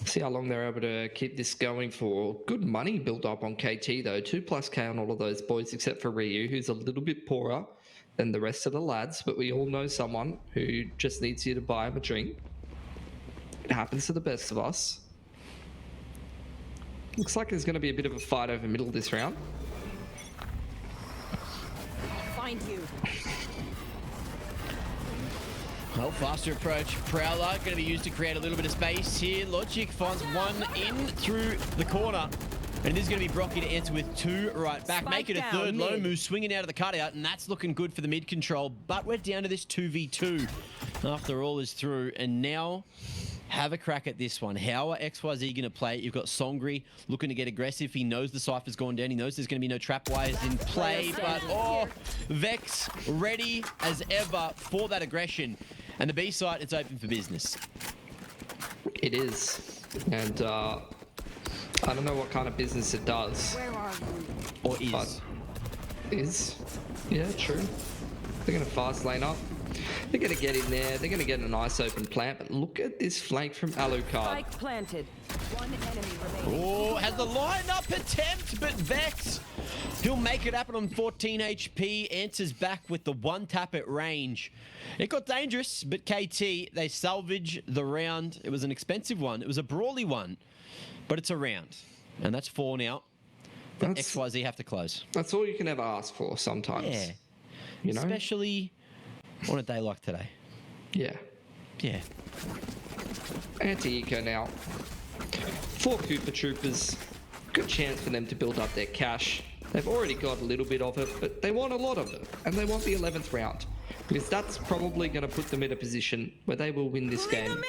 see how long they're able to keep this going for. Good money built up on KT though. 2+K on all of those boys except for Ryu, who's a little bit poorer than the rest of the lads, but we all know someone who just needs you to buy him a drink. It happens to the best of us. Looks like there's going to be a bit of a fight over middle this round. Find you. Well, faster approach. Prowler going to be used to create a little bit of space here. Logic finds one in through the corner. And it is going to be Brocky to answer with 2 right back. Make it a third. Lomu swinging out of the cutout, and that's looking good for the mid control. But we're down to this 2v2 after all is through. And now have a crack at this one. How are XYZ going to play it? You've got Songri looking to get aggressive. He knows the Cypher's gone down. He knows there's going to be no trap wires in play. But, Vex ready as ever for that aggression. And the B site, it's open for business. It is. And I don't know what kind of business it does. Where are you? Or is. But is. Yeah, true. They're going to fast lane up. They're going to get in there. They're going to get a nice open plant. But look at this flank from Alucard. Spike planted. One enemy remaining. Oh, has the line-up attempt, but Vex, he'll make it happen on 14 HP. Answers back with the one tap at range. It got dangerous, but KT, they salvage the round. It was an expensive one. It was a brawly one, but it's a round. And that's 4 now. XYZ have to close. That's all you can ever ask for sometimes. Yeah. You know? Especially on a day like today. Yeah. Yeah. Anti-eco now. 4 Cooper Troopers. Good chance for them to build up their cash. They've already got a little bit of it, but they want a lot of it. And they want the 11th round. Because that's probably going to put them in a position where they will win this game.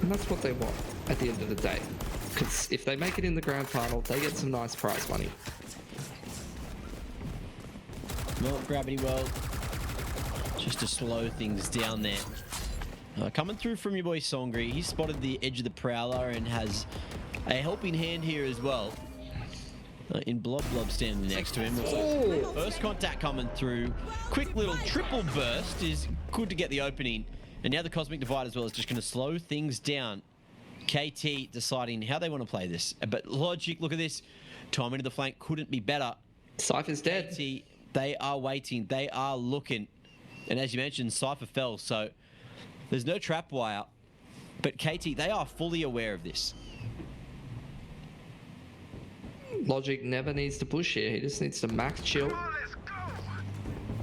And that's what they want at the end of the day. Because if they make it in the grand final, they get some nice prize money. Not Gravity World. Just to slow things down there. Coming through from your boy Songri, he spotted the edge of the Prowler and has a helping hand here as well. In Blob standing next to him. Looks like first contact coming through. Quick little triple burst is good to get the opening. And now the Cosmic Divide as well is just going to slow things down. KT deciding how they want to play this. But Logic, look at this. Time into the flank couldn't be better. Cypher's dead. KT, they are waiting. They are looking. And as you mentioned, Cypher fell, so there's no trap wire. But KT, they are fully aware of this. Logic never needs to push here. He just needs to max chill.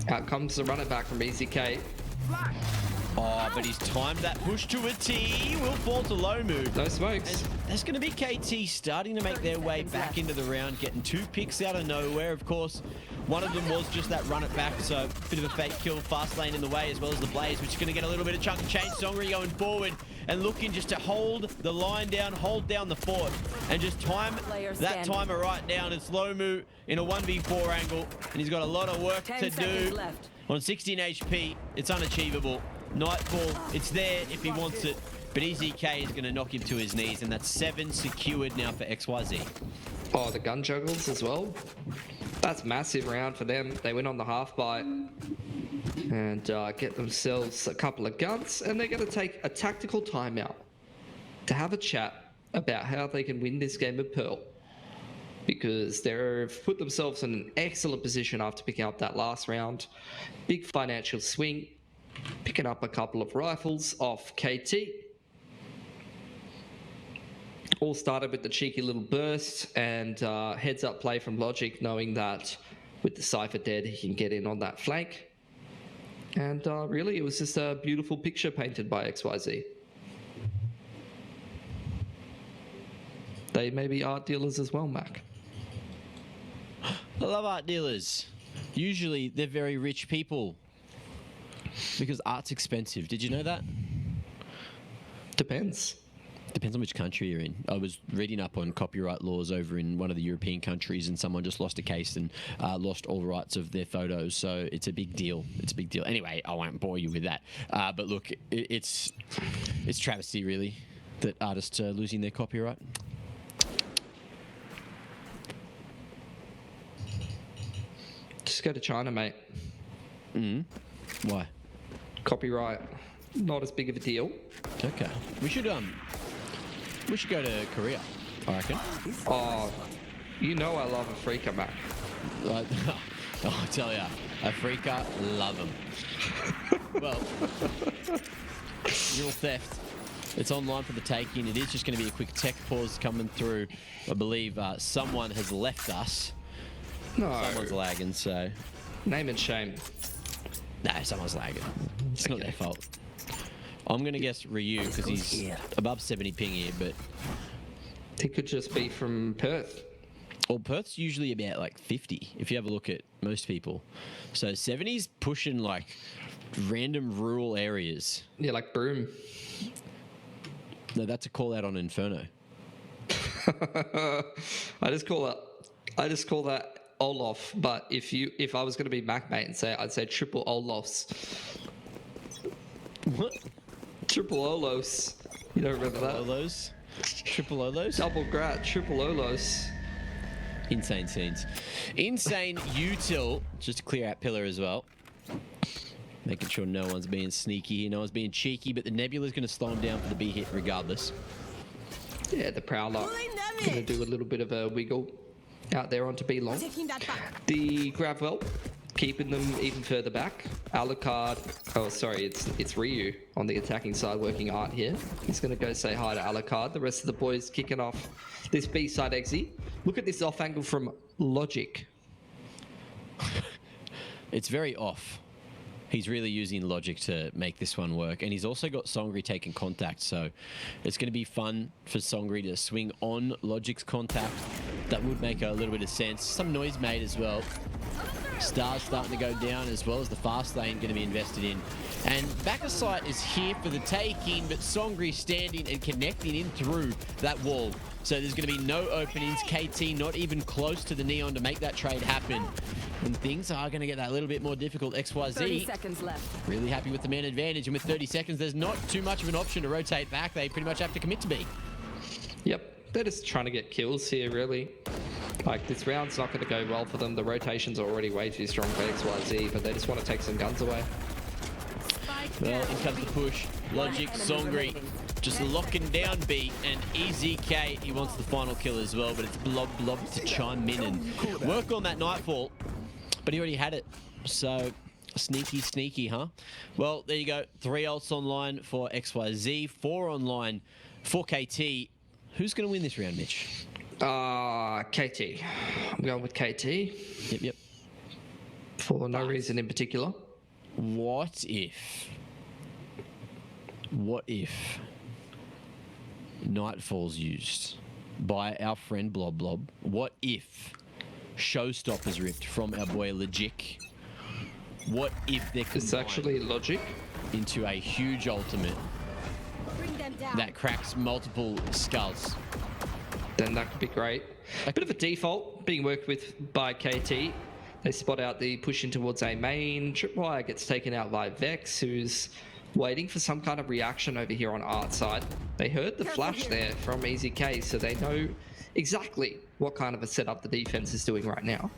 Out comes the runner back from EZK. Oh, but he's timed that push to a T. Will fall to low move. No smokes. And that's going to be KT starting to make their way back into the round, getting 2 picks out of nowhere. Of course, one of them was just that run it back, so a bit of a fake kill. Fast lane in the way, as well as the Blaze, which is going to get a little bit of chunk of change. Songri going forward and looking just to hold the line down, hold down the fort, and just time that timer right down. It's Lomu in a 1v4 angle, and he's got a lot of work to do. On 16 HP, it's unachievable. Nightfall, it's there if he wants it, but EZK is going to knock him to his knees, and that's 7 secured now for XYZ. Oh, the gun juggles as well. That's massive round for them. They win on the half bite and get themselves a couple of guns, and they're going to take a tactical timeout to have a chat about how they can win this game of Pearl, because they've put themselves in an excellent position after picking up that last round. Big financial swing. Picking up a couple of rifles off KT. All started with the cheeky little burst and heads up play from Logic, knowing that with the Cypher dead, he can get in on that flank. And really, it was just a beautiful picture painted by XYZ. They may be art dealers as well, Mac. I love art dealers. Usually, they're very rich people. Because art's expensive. Did you know that? Depends. Depends on which country you're in. I was reading up on copyright laws over in one of the European countries, and someone just lost a case and lost all rights of their photos. So it's a big deal. It's a big deal. Anyway, I won't bore you with that. But look, it's travesty, really, that artists are losing their copyright. Just go to China, mate. Why? Copyright, not as big of a deal. Okay. We should go to Korea, I reckon. Oh, you know I love Afrika, Mac. I tell ya, Afrika, love them. Well, real theft. It's online for the taking. It is just going to be a quick tech pause coming through. I believe someone has left us. No. Someone's lagging, so... Name and shame. No, someone's lagging. It's not their fault. I'm going to guess Ryu, because he's above 70 ping here, but... He could just be from Perth. Well, Perth's usually about like 50, if you have a look at most people. So 70's pushing like random rural areas. Yeah, like Broome. No, that's a call out on Inferno. I just call that Olaf, but if I was going to be MacMate and say, I'd say triple Olofs. What? Triple Olos. You don't remember that? Olos? Triple Olos? Double Grat, triple Olos. Insane scenes. Insane util, just to clear out pillar as well. Making sure no one's being sneaky here, no one's being cheeky, but the Nebula's going to slow him down for the B hit regardless. Yeah, the Prowler going to do a little bit of a wiggle out there onto B long. The Gravwell keeping them even further back. Alucard, oh sorry, it's Ryu on the attacking side working art here. He's going to go say hi to Alucard. The rest of the boys kicking off this B side exit. Look at this off angle from Logic. It's very off. He's really using logic to make this one work. And he's also got Songri taking contact. So it's going to be fun for Songri to swing on Logic's contact. That would make a little bit of sense. Some noise made as well. Stars starting to go down as well as the fast lane going to be invested in. And back of sight is here for the taking, but Songri standing and connecting in through that wall. So there's going to be no openings. KT not even close to the Neon to make that trade happen. And things are going to get that little bit more difficult. XYZ 30 seconds left. Really happy with the man advantage. And with 30 seconds, there's not too much of an option to rotate back. They pretty much have to commit to B. Yep, they're just trying to get kills here, really. Like, this round's not going to go well for them. The rotation's already way too strong for XYZ, but they just want to take some guns away. Well, in comes the push. Logic, Songri, just locking down B, and EZK, he wants the final kill as well, but it's Blob to chime in and work on that Nightfall. But he already had it, so sneaky, huh? Well, there you go. 3 ults online for XYZ, 4 online for KT. Who's going to win this round, Mitch? KT. I'm going with KT. Yep. For no reason in particular. What if Nightfall's used by our friend Blob? What if Showstopper's ripped from our boy Logic? What if they're It's actually Logic into a huge ultimate that cracks multiple skulls? Then that could be great. A bit of a default being worked with by KT. They spot out the push in towards A main. Tripwire gets taken out by Vex, who's waiting for some kind of reaction over here on Art side. They heard the flash there from EZK, so they know exactly what kind of a setup the defense is doing right now.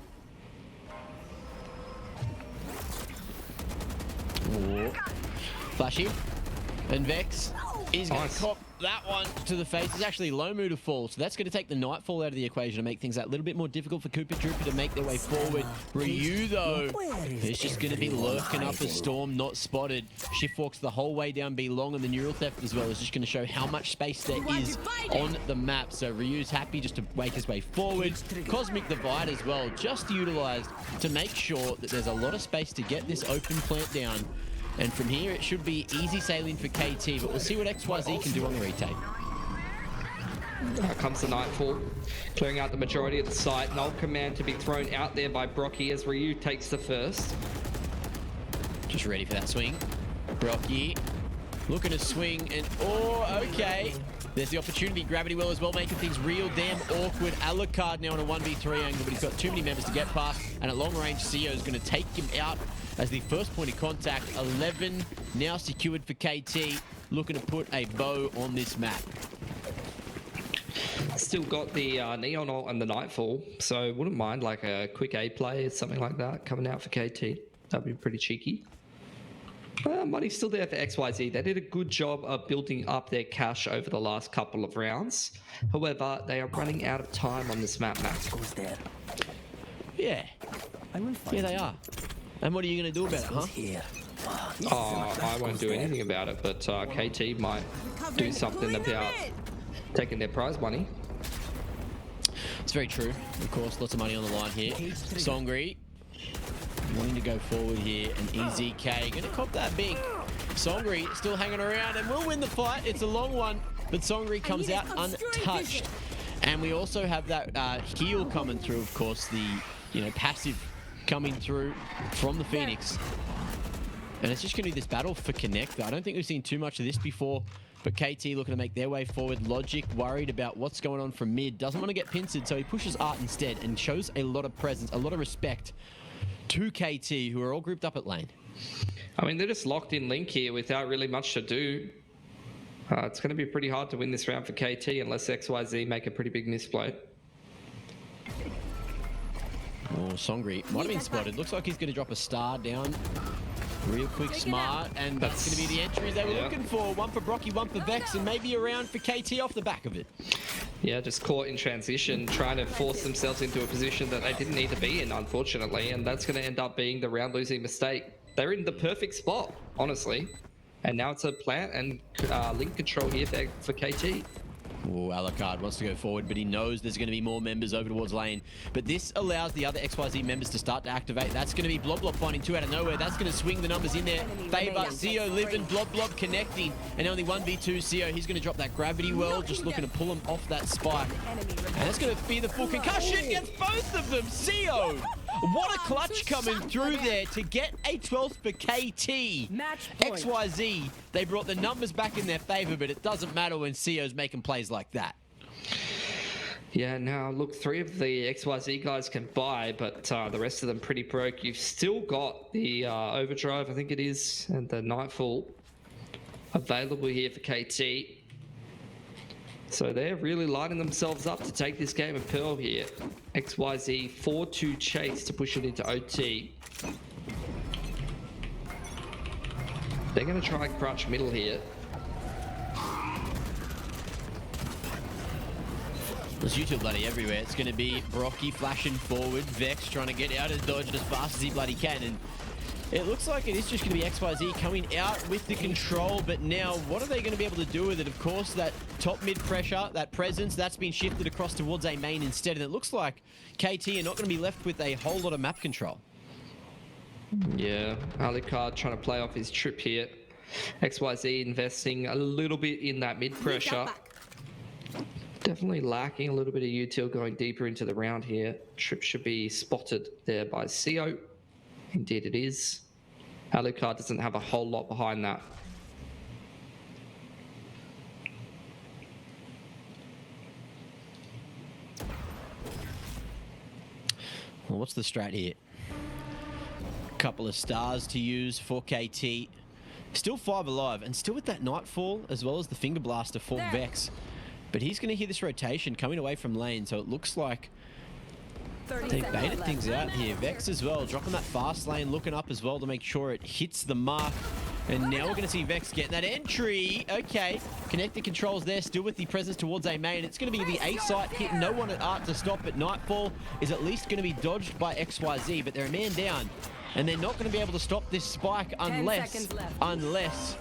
Flashy. And Vex is going to cop that one to the face. It's actually Lomu to fall, so that's going to take the Nightfall out of the equation to make things that little bit more difficult for Koopa Troopa to make their way forward. Ryu, though, is just going to be lurking up a storm, not spotted. Shift walks the whole way down B long, and the Neural Theft as well is just going to show how much space there is on the map. So Ryu's happy just to make his way forward. Cosmic Divide as well, just utilized to make sure that there's a lot of space to get this open plant down. And from here, it should be easy sailing for KT, but we'll see what XYZ can do on the retake. Here comes the Nightfall, clearing out the majority of the site. Null command to be thrown out there by Brocky as Ryu takes the first. Just ready for that swing. Brocky looking to swing, and okay. There's the opportunity. Gravity Well as well, making things real damn awkward. Alucard now on a 1v3 angle, but he's got too many members to get past, and at long range, CEO is going to take him out as the first point of contact. 11 now secured for KT, looking to put a bow on this map. Still got the Neon ult and the Nightfall, so wouldn't mind like a quick A play or something like that coming out for KT. That'd be pretty cheeky. Money's still there for XYZ. They did a good job of building up their cash over the last couple of rounds. However, they are running out of time on this map, Max. Yeah. Yeah, they are. And what are you going to do about it, huh? I won't do anything about it, but KT might do something about taking their prize money. It's very true. Of course, lots of money on the line here. Songri wanting to go forward here, and EZK going to cop that big. Songri still hanging around and will win the fight. It's a long one, but Songri comes out untouched. And we also have that heal coming through, of course, the passive coming through from the Phoenix. And it's just going to be this battle for Connect. I don't think we've seen too much of this before, but KT looking to make their way forward. Logic worried about what's going on from mid. Doesn't want to get pincered, so he pushes Art instead and shows a lot of presence, a lot of respect to KT, who are all grouped up at lane. I mean, they're just locked in link here without really much to do. It's going to be pretty hard to win this round for KT unless XYZ make a pretty big misplay. Oh, Songri might have been spotted. Looks like he's going to drop a star down. Real quick, smart, and that's going to be the entries they were looking for. One for Brocky, one for Vex, and maybe a round for KT off the back of it. Yeah, just caught in transition, trying to force themselves into a position that they didn't need to be in, unfortunately, and that's going to end up being the round-losing mistake. They're in the perfect spot, honestly, and now it's a plant and link control here for KT. Oh, Alucard wants to go forward, but he knows there's going to be more members over towards lane. But this allows the other XYZ members to start to activate. That's going to be Blob finding two out of nowhere. That's going to swing the numbers in there. Faber, Zeo, Livin, Blob connecting. And only 1v2 Zeo. He's going to drop that gravity well, just looking to pull him off that spike. And that's going to be the full concussion. Gets both of them. Zeo! What a clutch coming through there to get a 12th for KT. XYZ, they brought the numbers back in their favor, but it doesn't matter when Ceo's making plays like that. Yeah, now look, 3 of the XYZ guys can buy, but the rest of them pretty broke. You've still got the Overdrive, I think it is, and the Nightfall available here for KT. So they're really lining themselves up to take this game of Pearl here. XYZ 4-2 chase to push it into OT. They're going to try and crouch middle here. There's YouTube bloody everywhere. It's going to be Brocky flashing forward. Vex trying to get out and dodge as fast as he bloody can. And it looks like it is just going to be XYZ coming out with the control, but now what are they going to be able to do with it? Of course, that top mid pressure, that presence, that's been shifted across towards A main instead, and it looks like KT are not going to be left with a whole lot of map control. Yeah, Alucard trying to play off his trip here. XYZ investing a little bit in that mid pressure. Definitely lacking a little bit of util going deeper into the round here. Trip should be spotted there by Ceo. Indeed it is. Alucard doesn't have a whole lot behind that. Well, what's the strat here? Couple of stars to use for KT. Still 5 alive, and still with that Nightfall, as well as the Finger Blaster for Vex. But he's going to hear this rotation coming away from lane, so it looks like they baited things out here. Vex as well, dropping that fast lane, looking up as well to make sure it hits the mark. And now we're going to see Vex getting that entry. Okay, connected controls there, still with the presence towards A main. It's going to be the A site hit, no one at Art to stop it. Nightfall is at least going to be dodged by XYZ, but they're a man down. And they're not going to be able to stop this spike unless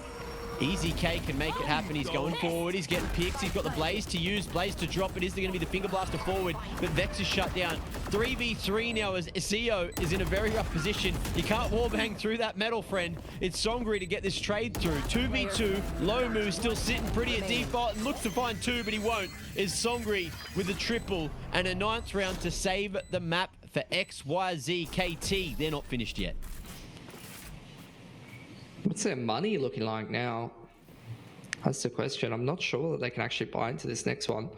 Easy K can make it happen. He's going forward. He's getting picks. He's got the Blaze to use. Blaze to drop. It is going to be the Finger Blaster forward, but Vex is shut down. 3v3 now as Ceo is in a very rough position. You can't wallbang through that metal, friend. It's Songri to get this trade through. 2v2. Lomu still sitting pretty at default and looks to find 2, but he won't. Is Songri with a triple and a 9th round to save the map for XYZ KT. They're not finished yet. What's their money looking like now? That's the question. I'm not sure that they can actually buy into this next one.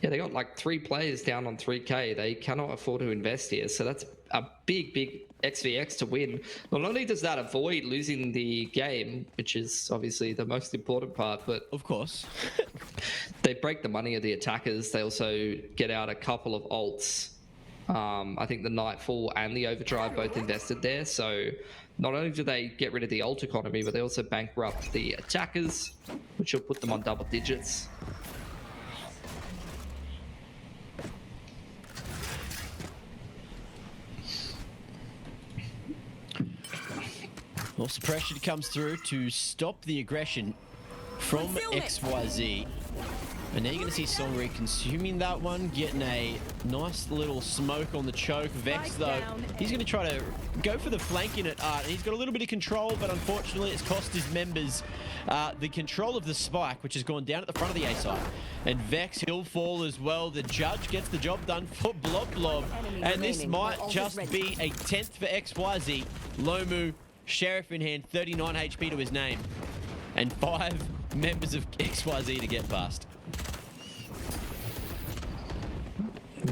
Yeah, they got like 3 players down on 3K. They cannot afford to invest here. So that's a big XVX to win. Not only does that avoid losing the game, which is obviously the most important part, but of course, they break the money of the attackers. They also get out a couple of ults. I think the Nightfall and the Overdrive both invested there. So not only do they get rid of the ult economy, but they also bankrupt the attackers, which will put them on double digits. Well, suppression comes through to stop the aggression from XYZ. And now you're going to see Songri consuming that one, getting a nice little smoke on the choke. Vex, though, he's going to try to go for the flanking at Art. And he's got a little bit of control, but unfortunately it's cost his members the control of the spike, which has gone down at the front of the A side. And Vex, he'll fall as well. The judge gets the job done for Blob. And this might just be a 10th for XYZ. Lomu, Sheriff in hand, 39 HP to his name. And 5 members of XYZ to get past.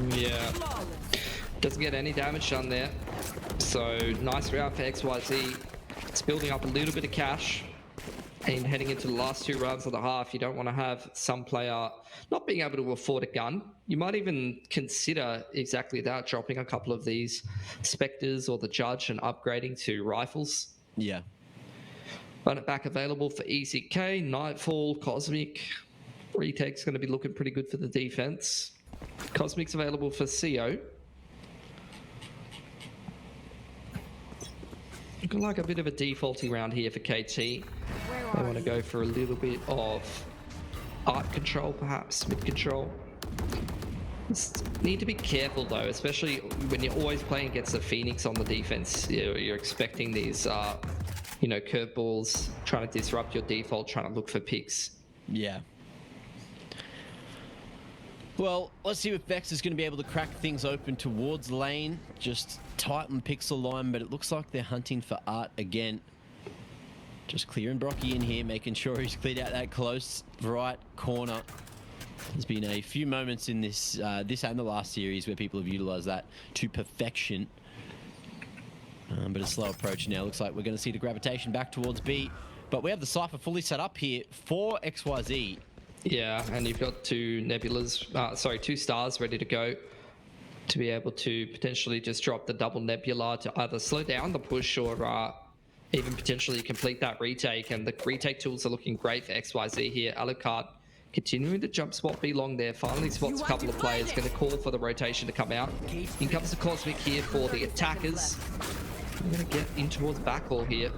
Yeah, doesn't get any damage done there. So nice round for XYZ. It's building up a little bit of cash. And heading into the last 2 rounds of the half, you don't want to have some player not being able to afford a gun. You might even consider exactly that, dropping a couple of these Spectres or the Judge and upgrading to rifles. Yeah. Run it back available for ECK, Nightfall, Cosmic. Retake's going to be looking pretty good for the defense. Cosmic's available for CO. Looking like a bit of a defaulty round here for KT. They want to go for a little bit of art control, perhaps, mid control. Just need to be careful though, especially when you're always playing against the Phoenix on the defense. You're expecting these, curveballs, trying to disrupt your default, trying to look for picks. Yeah. Well, let's see if Vex is going to be able to crack things open towards lane. Just tighten pixel line, but it looks like they're hunting for art again. Just clearing Brocky in here, making sure he's cleared out that close right corner. There's been a few moments in this this and the last series where people have utilized that to perfection. But a slow approach now. Looks like we're going to see the gravitation back towards B. But we have the Cypher fully set up here for XYZ. Yeah, and you've got 2 Nebulas, 2 stars ready to go to be able to potentially just drop the double Nebula to either slow down the push or even potentially complete that retake. And the retake tools are looking great for XYZ here. Alucard continuing to jump spot B long there. Finally spots a couple of players. Going to call for the rotation to come out. In comes the Cosmic here for the attackers. We're going to get in towards backhaul here.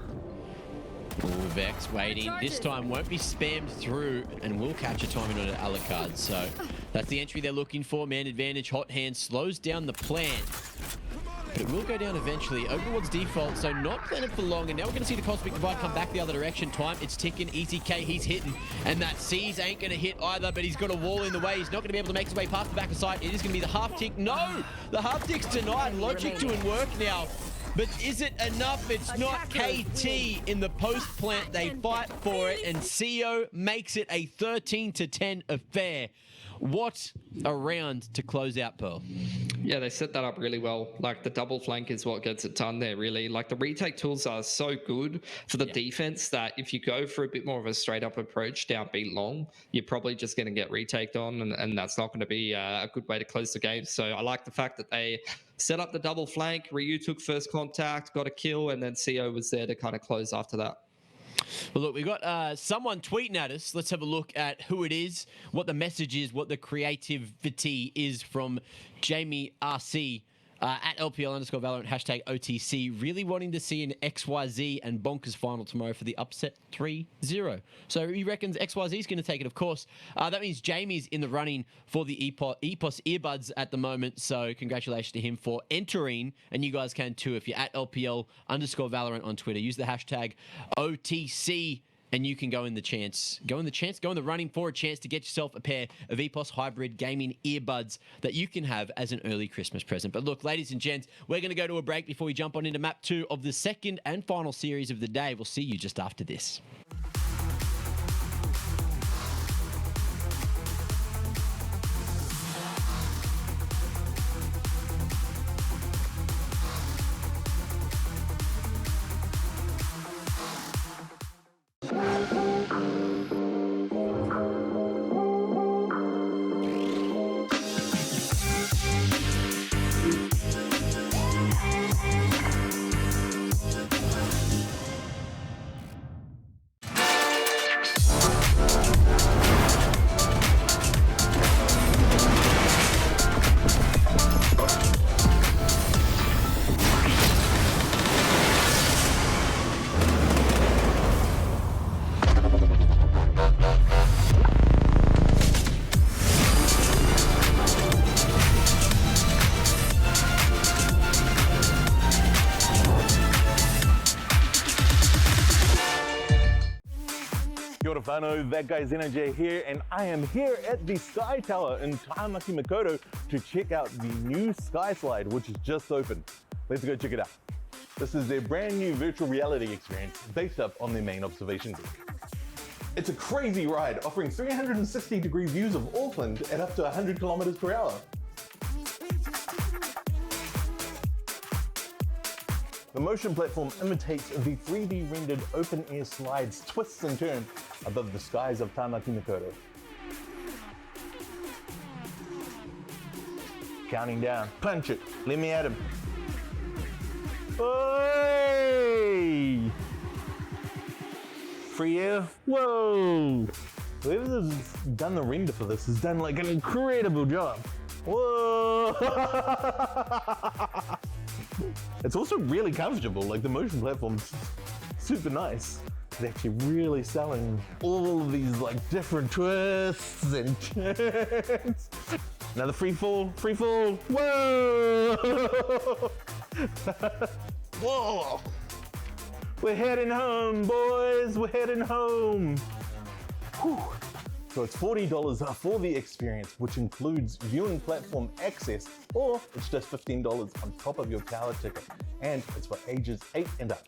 Ooh, Vex waiting. This time won't be spammed through and will catch a timing on an Alucard. So that's the entry they're looking for. Man advantage, hot hand slows down the plant. But it will go down eventually. Overwatch's default, so not planted for long. And now we're going to see the Cosmic Divide come back the other direction. Time, it's ticking. ECK, he's hitting. And that C's ain't going to hit either, but he's got a wall in the way. He's not going to be able to make his way past the back of sight. It is going to be the half tick. No! The half tick's denied. Logic doing work now. But is it enough? It's not. KT in the post plant. They fight for it, and CO makes it a 13-10 affair. What a round to close out, Pearl. Yeah, they set that up really well. Like, the double flank is what gets it done there, really. Like, the retake tools are so good for the defense that if you go for a bit more of a straight-up approach down B long, you're probably just going to get retaked on, and that's not going to be a good way to close the game. So I like the fact that they set up the double flank. Ryu took first contact, got a kill, and then CO was there to kind of close after that. Well, look, we've got someone tweeting at us. Let's have a look at who it is, what the message is, what the creativity is from Jamie RC at LPL_Valorant hashtag OTC. Really wanting to see an XYZ and Bonkers final tomorrow for the upset 3-0. So he reckons XYZ is going to take it, of course. That means Jamie's in the running for the EPOS earbuds at the moment. So congratulations to him for entering. And you guys can too if you're at LPL_Valorant on Twitter. Use the hashtag OTC. And you can go in the running for a chance to get yourself a pair of EPOS hybrid gaming earbuds that you can have as an early Christmas present. But look, ladies and gents, we're going to go to a break before we jump on into map 2 of the second and final series of the day. We'll see you just after this. That guy's Energy here, and I am here at the Sky Tower in Taimaki Makoto to check out the new Sky Slide, which is just opened. Let's go check it out. This is their brand new virtual reality experience based up on their main observation deck. It's a crazy ride, offering 360-degree views of Auckland at up to 100 kilometers per hour. The motion platform imitates the 3D rendered open air slides, twists and turns above the skies of Tamaki Makaurau. Counting down. Punch it. Let me at him. Hey! Free air. Whoa! Whoever's done the render for this has done like an incredible job. Whoa! It's also really comfortable. Like the motion platform's super nice. It's actually really selling all of these like different twists and turns. Another free fall. Whoa! Whoa! We're heading home, boys. We're heading home. Whew. So it's $40 for the experience, which includes viewing platform access, or it's just $15 on top of your tower ticket. And it's for ages 8 and up.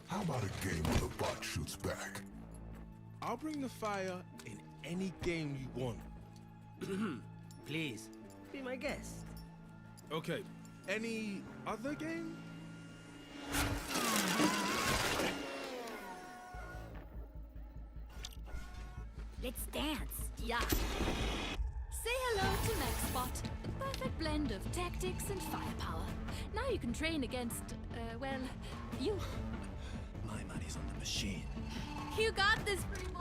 How about a game where the bot shoots back? I'll bring the fire in any game you want. Please, be my guest. Okay, any other game? Let's dance. Yeah. Say hello to MaxBot. The perfect blend of tactics and firepower. Now you can train against, well, you. My money's on the machine. You got this, pretty boy.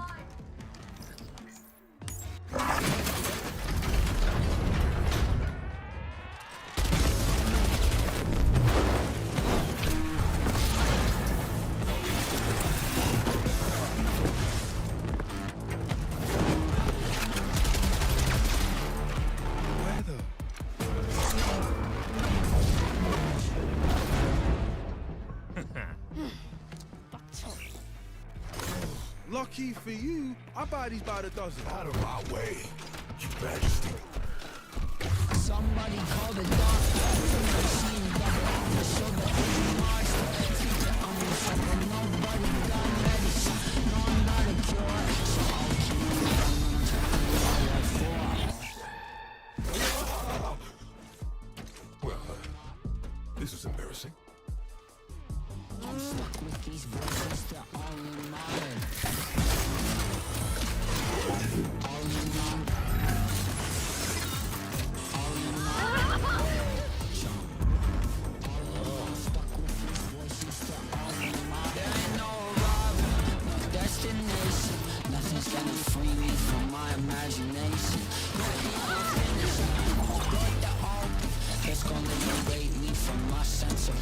Lucky for you, I buy these by the dozen. Out of my way, Your Majesty. Somebody call the doctor. Machine got the shoulder engine marks. Treat the unreasonable. Nobody got medicine. No, I'm not a cure. So I'll keep Well, this is embarrassing. I'm stuck with these voices. They're all in my head. All in my Nothing's gonna free me from my imagination. It's gonna liberate me from my sense of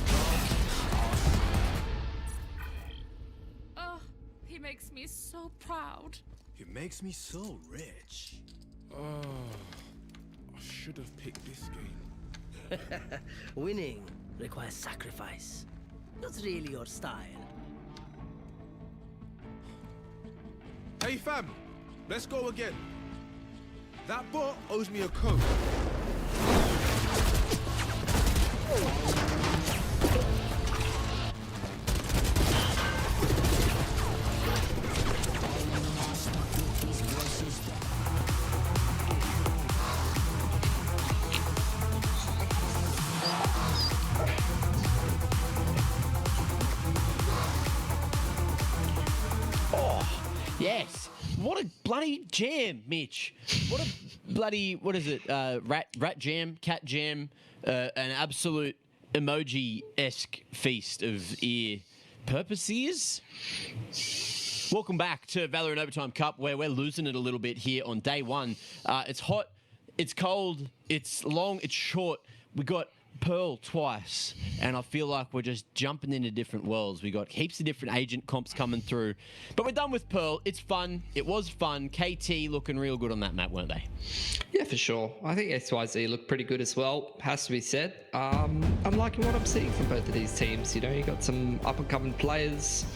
Oh, he makes me so proud. It makes me so rich. Oh, I should have picked this game. Winning requires sacrifice. That's really your style. Hey fam, let's go again. That bot owes me a code. Yes. What a bloody jam, Mitch. What a bloody, what is it? Rat jam, cat jam, an absolute emoji-esque feast of ear purposes. Welcome back to Valorant Overtime Cup, where we're losing it a little bit here on day one. It's hot, it's cold, it's long, it's short. We got Pearl twice, and I feel like we're just jumping into different worlds. We got heaps of different agent comps coming through, but we're done with Pearl. It's fun. It was fun. KT looking real good on that map, weren't they? Yeah, for sure. I think XYZ looked pretty good as well, has to be said. I'm liking what I'm seeing from both of these teams. You know, you got some up-and-coming players,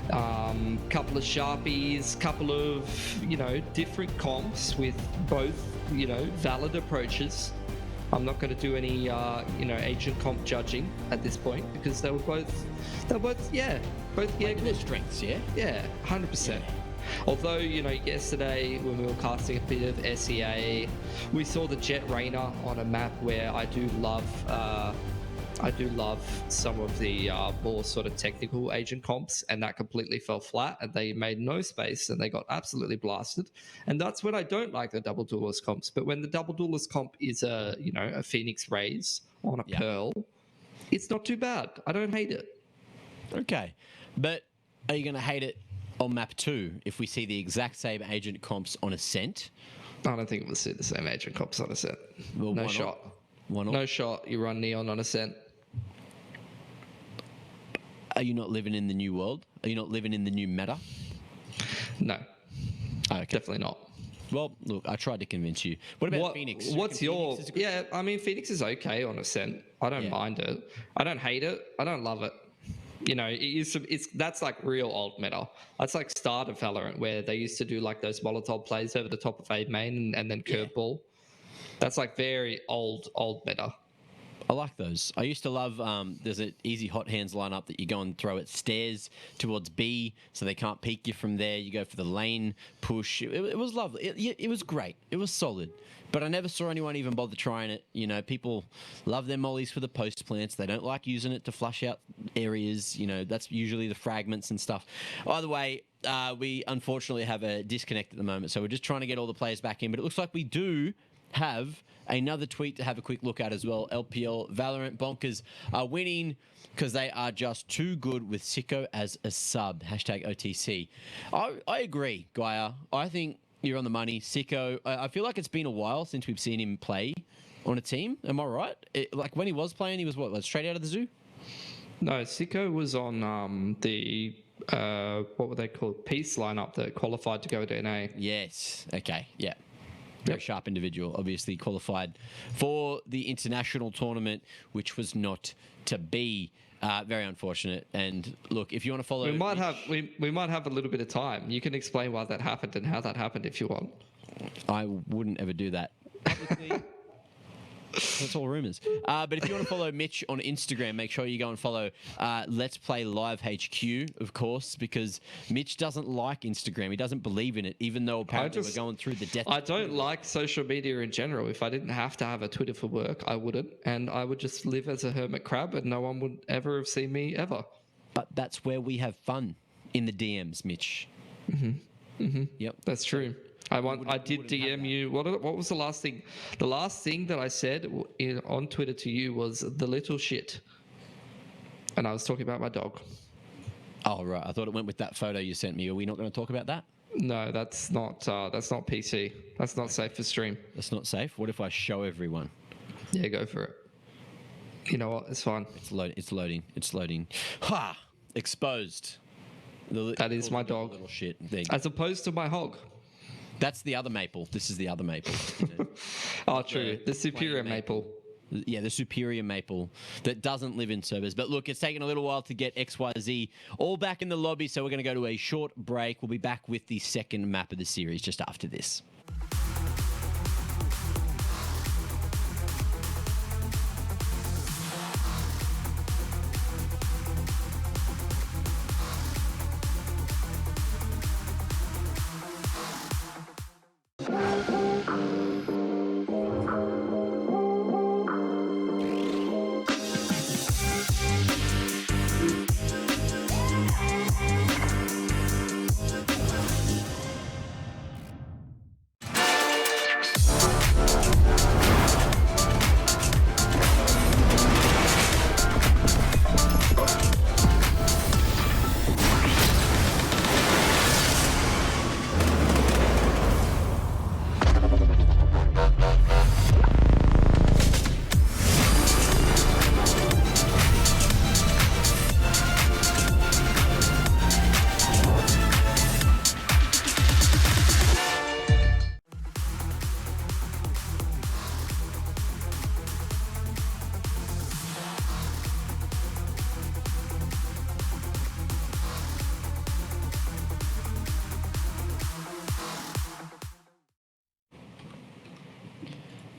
couple of Sharpies, couple of, you know, different comps with both, you know, valid approaches. I'm not going to do any, you know, agent comp judging at this point because they were both, yeah, good strengths, yeah? Yeah, 100%. Yeah. Although, you know, yesterday when we were casting a bit of SEA, we saw the Jet Rainer on a map where I do love some of the more sort of technical agent comps, and that completely fell flat, and they made no space, and they got absolutely blasted. And that's when I don't like the double duelist comps. But when the double duelist comp is a, you know, a Phoenix Rays on a Pearl, it's not too bad. I don't hate it. Okay, but are you going to hate it on map 2 if we see the exact same agent comps on Ascent? I don't think we'll see the same agent comps on Ascent. Well, no shot. No shot. You run Neon on Ascent. Are you not living in the new world? Are you not living in the new meta? No. Okay. Definitely not. Well, look, I tried to convince you. What about Phoenix? What's your... Yeah, I mean, Phoenix is okay on Ascent. I don't mind it. I don't hate it. I don't love it. You know, that's like real old meta. That's like start of Valorant, where they used to do like those Molotov plays over the top of A main and then curveball. That's like very old meta. I like those. I used to love, there's an easy hot hands lineup that you go and throw at stairs towards B so they can't peek you from there. You go for the lane push. It was lovely. It was great. It was solid. But I never saw anyone even bother trying it. You know, people love their mollies for the post plants. They don't like using it to flush out areas. You know, that's usually the fragments and stuff. Either way, we unfortunately have a disconnect at the moment. So we're just trying to get all the players back in. But it looks like we do have another tweet to have a quick look at as well. LPL Valorant Bonkers are winning because they are just too good with Sicko as a sub. Hashtag OTC. I agree, Gaia. I think you're on the money. Sicko, I feel like it's been a while since we've seen him play on a team. Am I right? Like when he was playing, he was what, straight out of the zoo? No, Sicko was on the what were they called? Peace lineup that qualified to go to NA. Yes. Okay. Yeah. Very sharp individual, obviously qualified for the international tournament, which was not to be. Very unfortunate. And look, if you want to follow, we might have a little bit of time. You can explain why that happened and how that happened if you want. I wouldn't ever do that publicly. That's all rumors. But if you want to follow Mitch on Instagram, make sure you go and follow Let's Play Live HQ, of course, because Mitch doesn't like Instagram. He doesn't believe in it, even though apparently we're going through the death. I don't like social media in general. If I didn't have to have a Twitter for work, I wouldn't. And I would just live as a hermit crab and no one would ever have seen me ever. But that's where we have fun, in the DMs, Mitch. Yep. That's true. I did DM you. What was the last thing? The last thing that I said on Twitter to you was the little shit, and I was talking about my dog. Oh right, I thought it went with that photo you sent me. Are we not going to talk about that? No, that's not PC. That's not safe for stream. That's not safe. What if I show everyone? Yeah, go for it. You know what? It's fine. It's loading. It's loading. Ha! Exposed. That is my dog. Little shit. As opposed to my hog. That's the other maple. This is the other maple. You know? Oh, true. The superior maple. Yeah, the superior maple that doesn't live in servers. But look, it's taken a little while to get XYZ all back in the lobby, so we're going to go to a short break. We'll be back with the second map of the series just after this.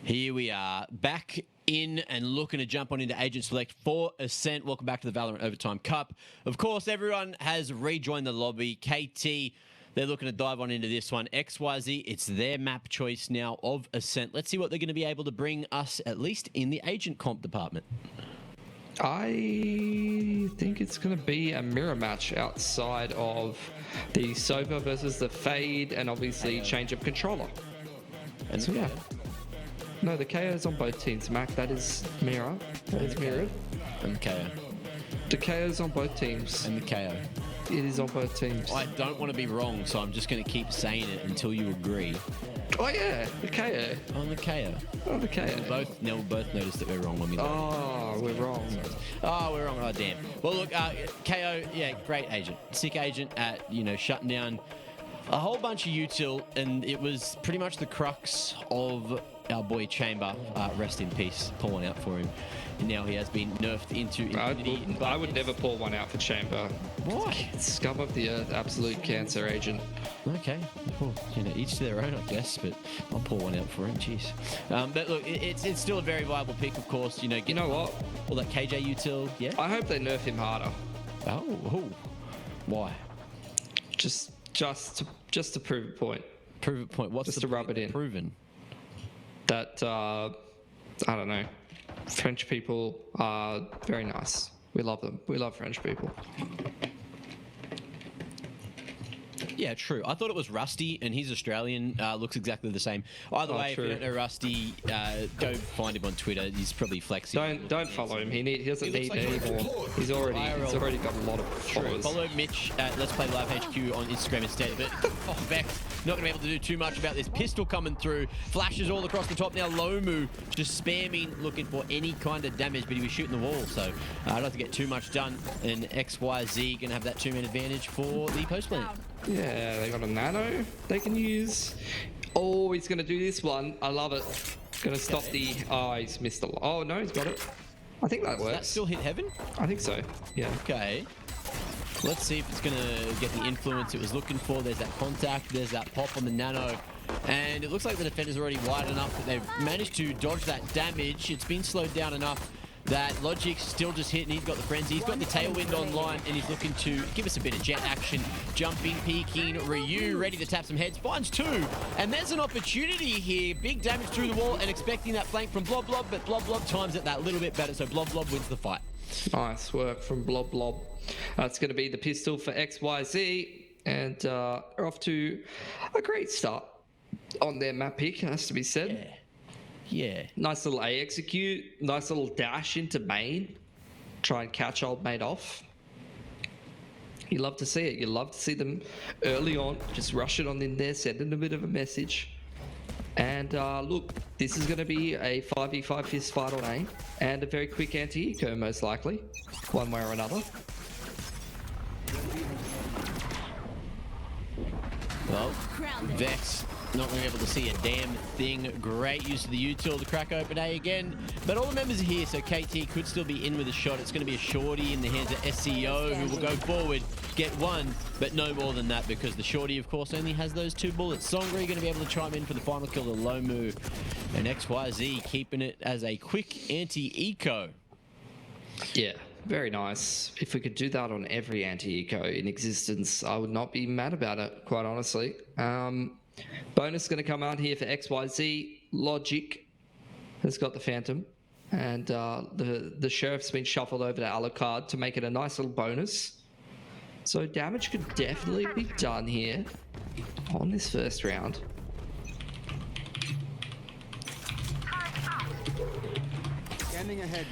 Here we are, back in and looking to jump on into Agent Select for Ascent. Welcome back to the Valorant Overtime Cup. Of course, everyone has rejoined the lobby. KT, they're looking to dive on into this one. XYZ, it's their map choice now of Ascent. Let's see what they're going to be able to bring us, at least in the Agent Comp department. I think it's going to be a mirror match outside of the Sova versus the Fade, and obviously change of controller. And so, yeah. No, the KO is on both teams, Mac. That is mirror. That is mirrored. And the KO. The KO is on both teams. And the KO. It is on both teams. I don't want to be wrong, so I'm just going to keep saying it until you agree. Oh yeah, the KO. On the KO. On the KO. We'll both noticed that we're wrong when we look. Oh, we're wrong. Oh, we're wrong. Oh, damn. Well, look, KO, yeah, great agent. Sick agent at, shutting down a whole bunch of util, and it was pretty much the crux of our boy Chamber. Rest in peace. Pour one out for him. And now he has been nerfed into infinity. I would never pour one out for Chamber. Why? Scum of the earth, absolute cancer agent. Okay. Well, each to their own, I guess, but I'll pour one out for him. Jeez. But look, it's still a very viable pick, of course. You know what? All that KJ util, yeah? I hope they nerf him harder. Oh. Why? Just to prove a point. Prove a point. What's just the to rub it in? Proven. That I don't know. French people are very nice. We love them. We love French people. Yeah, true. I thought it was Rusty, and he's Australian. Looks exactly the same. Either way, true. if you don't know Rusty, go find him on Twitter. He's probably flexing. Don't follow him. He doesn't need any more. He's already got a lot of followers. Follow Mitch at LetsPlay.Live HQ on Instagram instead. But Vex not going to be able to do too much about this pistol coming through. Flashes all across the top. Now Lomu just spamming, looking for any kind of damage, but he was shooting the wall, so I don't have to get too much done. And XYZ going to have that 2-man advantage for the post lane. Yeah, they got a nano they can use. Oh, he's going to do this one. I love it. Going to stop the... Oh, he's missed the... Oh, no, he's got it. I think that works. Does that still hit heaven? I think so, yeah. Okay. Let's see if it's going to get the influence it was looking for. There's that contact. There's that pop on the nano. And it looks like the defender's already wide enough that they've managed to dodge that damage. It's been slowed down enough that Logic's still just hitting. He's got the frenzy. He's got the tailwind online, and he's looking to give us a bit of jet action. Jumping, peeking. Ryu ready to tap some heads. Finds two. And there's an opportunity here. Big damage through the wall and expecting that flank from Blob Blob, but Blob Blob times it that little bit better, so Blob Blob wins the fight. Nice work from Blob Blob. It's going to be the pistol for XYZ, and they're off to a great start on their map pick, has to be said. Yeah. Nice little A execute, nice little dash into main. Try and catch old mate off. You love to see it. You love to see them early on, just rush it on in there, sending a bit of a message. And look, this is going to be a 5v5 fist fight on A, and a very quick anti-eco most likely, one way or another. Well, Vex not going to be able to see a damn thing. Great use of the util to crack open A again. But all the members are here, so KT could still be in with a shot. It's going to be a shorty in the hands of SCO, who will go forward, get one, but no more than that, because the shorty, of course, only has those 2 bullets. Songri going to be able to chime in for the final kill to Lomu. And XYZ keeping it as a quick anti-eco. Yeah. Very nice. If we could do that on every anti-eco in existence, I would not be mad about it, quite honestly. Bonus going to come out here for XYZ. Logic has got the Phantom. And the Sheriff's been shuffled over to Alucard to make it a nice little bonus. So damage could definitely be done here on this first round. Scanning ahead.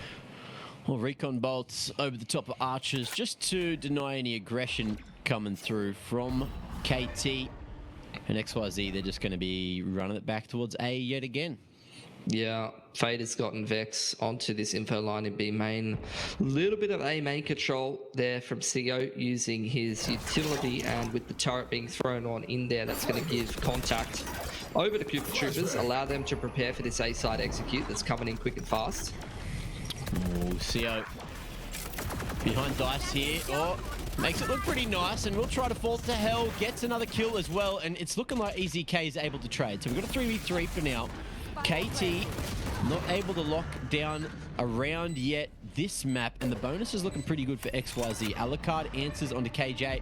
Well, recon bolts over the top of archers just to deny any aggression coming through from KT. And XYZ, they're just going to be running it back towards A yet again. Yeah, Fade has gotten Vex onto this info line in B main. A little bit of A main control there from CO using his utility, and with the turret being thrown on in there, that's going to give contact over to Cooper Troopers, allow them to prepare for this A side execute that's coming in quick and fast. Oh, CO behind Dice here. Oh, makes it look pretty nice, and we'll try to fall to hell. Gets another kill as well, and it's looking like EZK is able to trade. So we've got a 3v3 for now. KT not able to lock down around yet this map, and the bonus is looking pretty good for XYZ. Alucard answers onto KJ,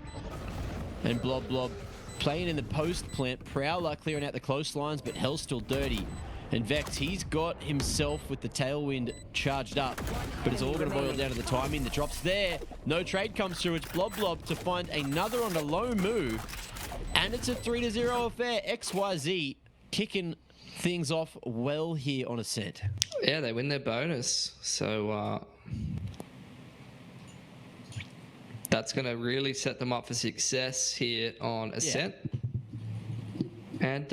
and Blob playing in the post plant. Prowler clearing out the close lines, but Hell's still dirty. And Vex, he's got himself with the tailwind charged up, but it's all going to boil down to the timing. The drop's there. No trade comes through. It's Blob to find another on a low move, and it's a 3-0 affair. XYZ kicking things off well here on Ascent. Yeah, they win their bonus. So that's going to really set them up for success here on Ascent. Yeah. And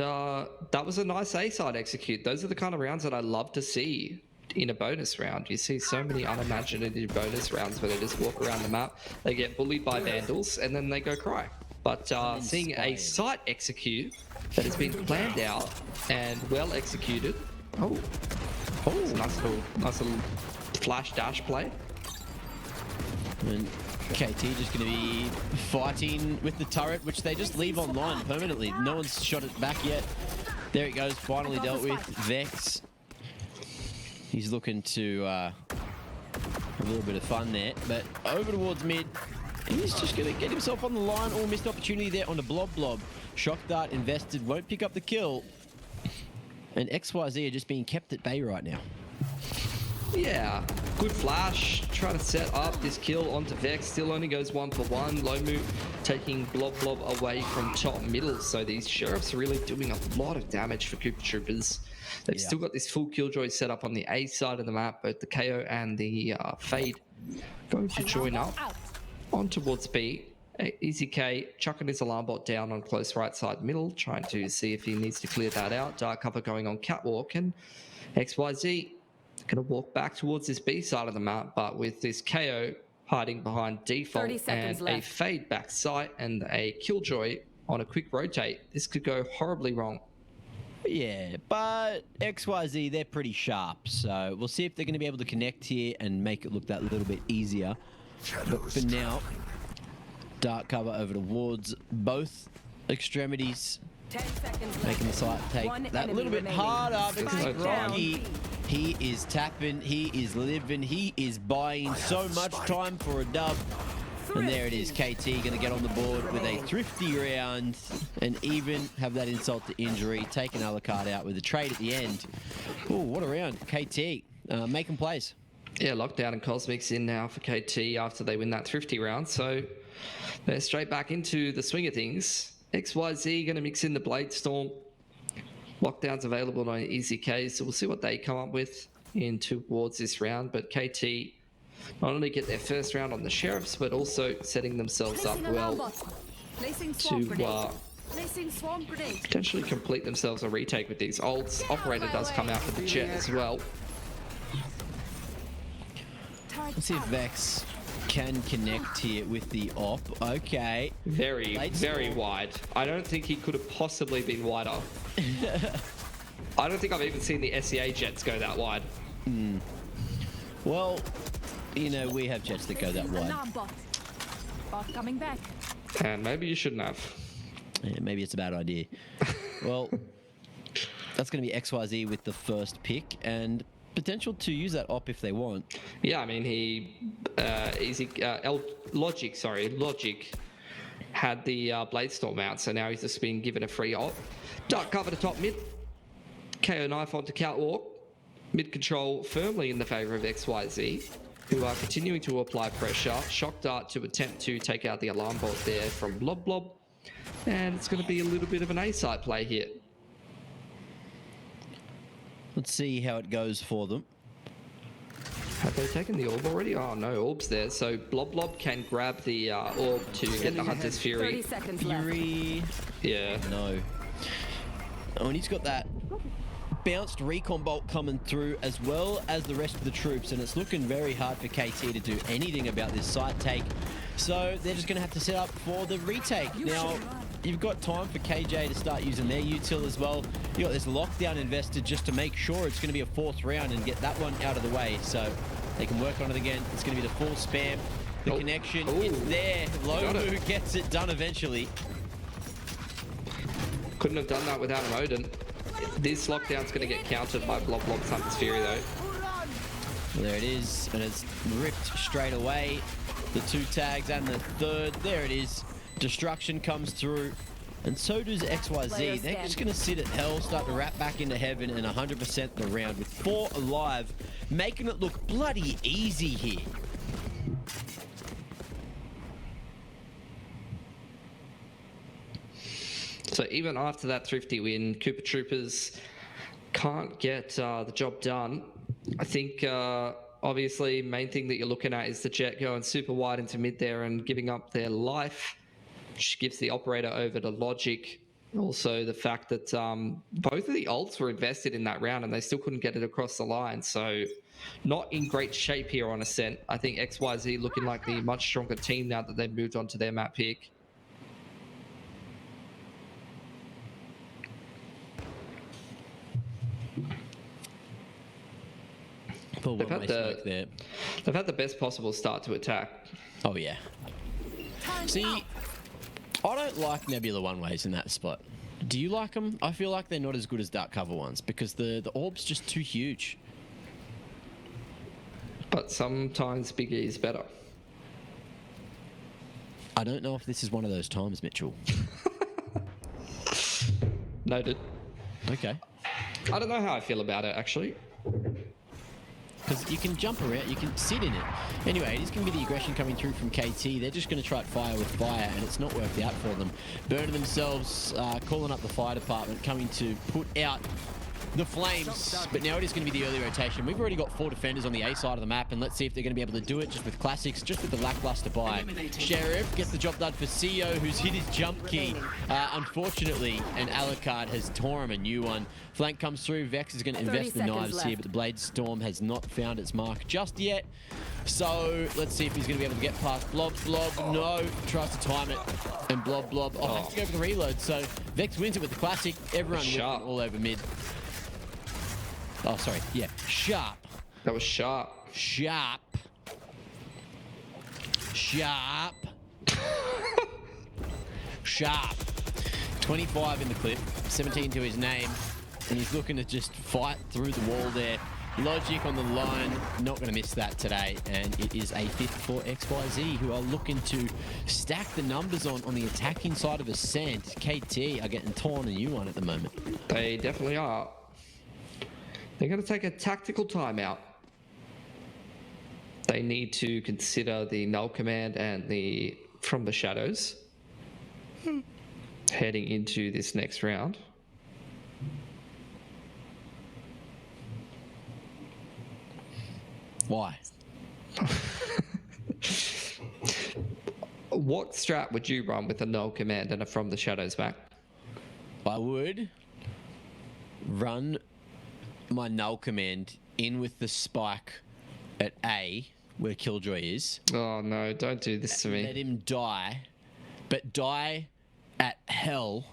that was a nice A-side execute. Those are the kind of rounds that I love to see in a bonus round. You see so many unimaginative bonus rounds where they just walk around the map, they get bullied by vandals, and then they go cry. But seeing a site execute that has been planned out and well executed. It's a nice little flash dash play. And KT just going to be fighting with the turret, which they just leave online permanently. No one's shot it back yet. There it goes, finally dealt with. Vex, he's looking to have a little bit of fun there, but over towards mid. He's just going to get himself on the line. All missed opportunity there on the Blob. Shock Dart invested, won't pick up the kill. And XYZ are just being kept at bay right now. Yeah, good flash. Trying to set up this kill onto Vex. Still only goes 1-for-1. Low move taking Blob away from top middle. So these Sheriffs are really doing a lot of damage for Cooper Troopers. They've still got this full Killjoy set up on the A side of the map. Both the KO and the Fade going to join up on towards B. Easy K chucking his alarm bot down on close right side middle, trying to see if he needs to clear that out. Dark cover going on Catwalk, and XYZ gonna walk back towards this B side of the map, but with this KO hiding behind default and a Fade back sight and a Killjoy on a quick rotate, this could go horribly wrong. Yeah, but XYZ, they're pretty sharp, so we'll see if they're going to be able to connect here and make it look that little bit easier. But for now, dark cover over towards both extremities, 10 seconds making the site take that little bit harder because Rocky, he is tapping, he is living, he is buying so much time for a dub. And there it is, KT going to get on the board with a thrifty round and even have that insult to injury, taking Alucard out with a trade at the end. Oh, what a round. KT making plays. Yeah, Lockdown and Cosmic's in now for KT after they win that thrifty round. So they're straight back into the swing of things. XYZ going to mix in the Blade Storm. Lockdown's available on Easy K, so we'll see what they come up with in towards this round. But KT not only get their first round on the Sheriffs, but also setting themselves up well to potentially complete themselves a retake with these ults. Operator does come out for the Jet as well. Let's see if Vex can connect here with the op. Okay. Very wide. I don't think he could have possibly been wider. I don't think I've even seen the SEA Jets go that wide. Well, you know, we have jets that go that wide. Bot coming back. And maybe you shouldn't have. Yeah, maybe it's a bad idea. Well, that's going to be XYZ with the first pick and potential to use that op if they want. Yeah, I mean, Logic had the Blade Storm out, so now he's just been given a free op. Dark cover to top mid. KO knife onto Catwalk. Mid control firmly in the favor of XYZ, who are continuing to apply pressure. Shock Dart to attempt to take out the alarm bot there from Blob. And it's going to be a little bit of an A-side play here. Let's see how it goes for them. Have they taken the orb already? Oh no, orb's there. So Blob can grab the orb to get the Hunter's Fury. 30 seconds Fury. Yeah. No. Oh, and he's got that bounced recon bolt coming through as well as the rest of the troops, and it's looking very hard for KT to do anything about this site take. So they're just going to have to set up for the retake. Now, you've got time for KJ to start using their util as well. You got this lockdown invested just to make sure it's going to be a fourth round and get that one out of the way, so they can work on it again. It's going to be the full spam. The connection is there. Lomu gets it done eventually. Couldn't have done that without an Odin. this lockdown's going to get countered by Blob Hunter's Fury though. Well, there it is, and it's ripped straight away. The 2 tags and the 3rd. There it is. Destruction comes through. And so does XYZ. They're just going to sit at hell, start to wrap back into heaven, and 100% the round with 4 alive, making it look bloody easy here. So even after that thrifty win, Cooper Troopers can't get the job done. I think obviously main thing that you're looking at is the Jet going super wide into mid there and giving up their life, which gives the operator over to Logic. Also the fact that both of the ults were invested in that round and they still couldn't get it across the line. So not in great shape here on Ascent. I think XYZ looking like the much stronger team now that they've moved on to their map pick. They've had the best possible start to attack. Oh yeah. See, I don't like Nebula one-ways in that spot. Do you like them? I feel like they're not as good as dark cover ones because the orb's just too huge. But sometimes bigger is better. I don't know if this is one of those times, Mitchell. Noted. Okay. I don't know how I feel about it, actually. Because you can jump around, you can sit in it. Anyway, it is going to be the aggression coming through from KT. They're just going to try fire with fire, and it's not worked out for them. Burning themselves, calling up the fire department, coming to put out the flames. But now it is going to be the early rotation. We've already got 4 defenders on the A side of the map, and let's see if they're going to be able to do it just with classics, just with the lackluster buy. Sheriff gets the job done for CEO, who's hit his jump key. Unfortunately, and Alucard has tore him a new one. Flank comes through. Vex is going to invest the knives here, but the Blade Storm has not found its mark just yet. So let's see if he's going to be able to get past Blob. Blob, no, tries to time it, and Blob. Oh, has to go for the reload. So Vex wins it with the classic. Everyone whipping all over mid. Oh, sorry. Yeah, Sharp. That was Sharp. Sharp. 25 in the clip, 17 to his name, and he's looking to just fight through the wall there. Logic on the line, not going to miss that today, and it is a 5th for XYZ, who are looking to stack the numbers on the attacking side of Ascent. KT are getting torn a new one at the moment. They definitely are. They're going to take a tactical timeout. They need to consider the null command and the from the shadows heading into this next round. Why? What strat would you run with a null command and a from the shadows back? I would run my null command in with the spike at A, where Killjoy is. Oh no, don't do this to me. Let him die, but die at hell.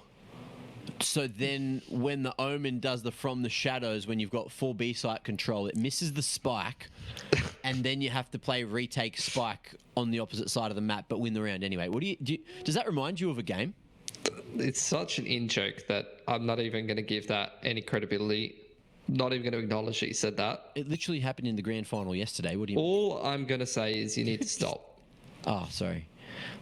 So then when the Omen does the from the shadows, when you've got full B site control, it misses the spike, and then you have to play retake spike on the opposite side of the map, but win the round anyway. What do you does that remind you of a game? It's such an in-joke that I'm not even going to give that any credibility. Not even going to acknowledge that you said that. It literally happened in the grand final yesterday. What do you? All I'm going to say is you need to stop. Oh, sorry.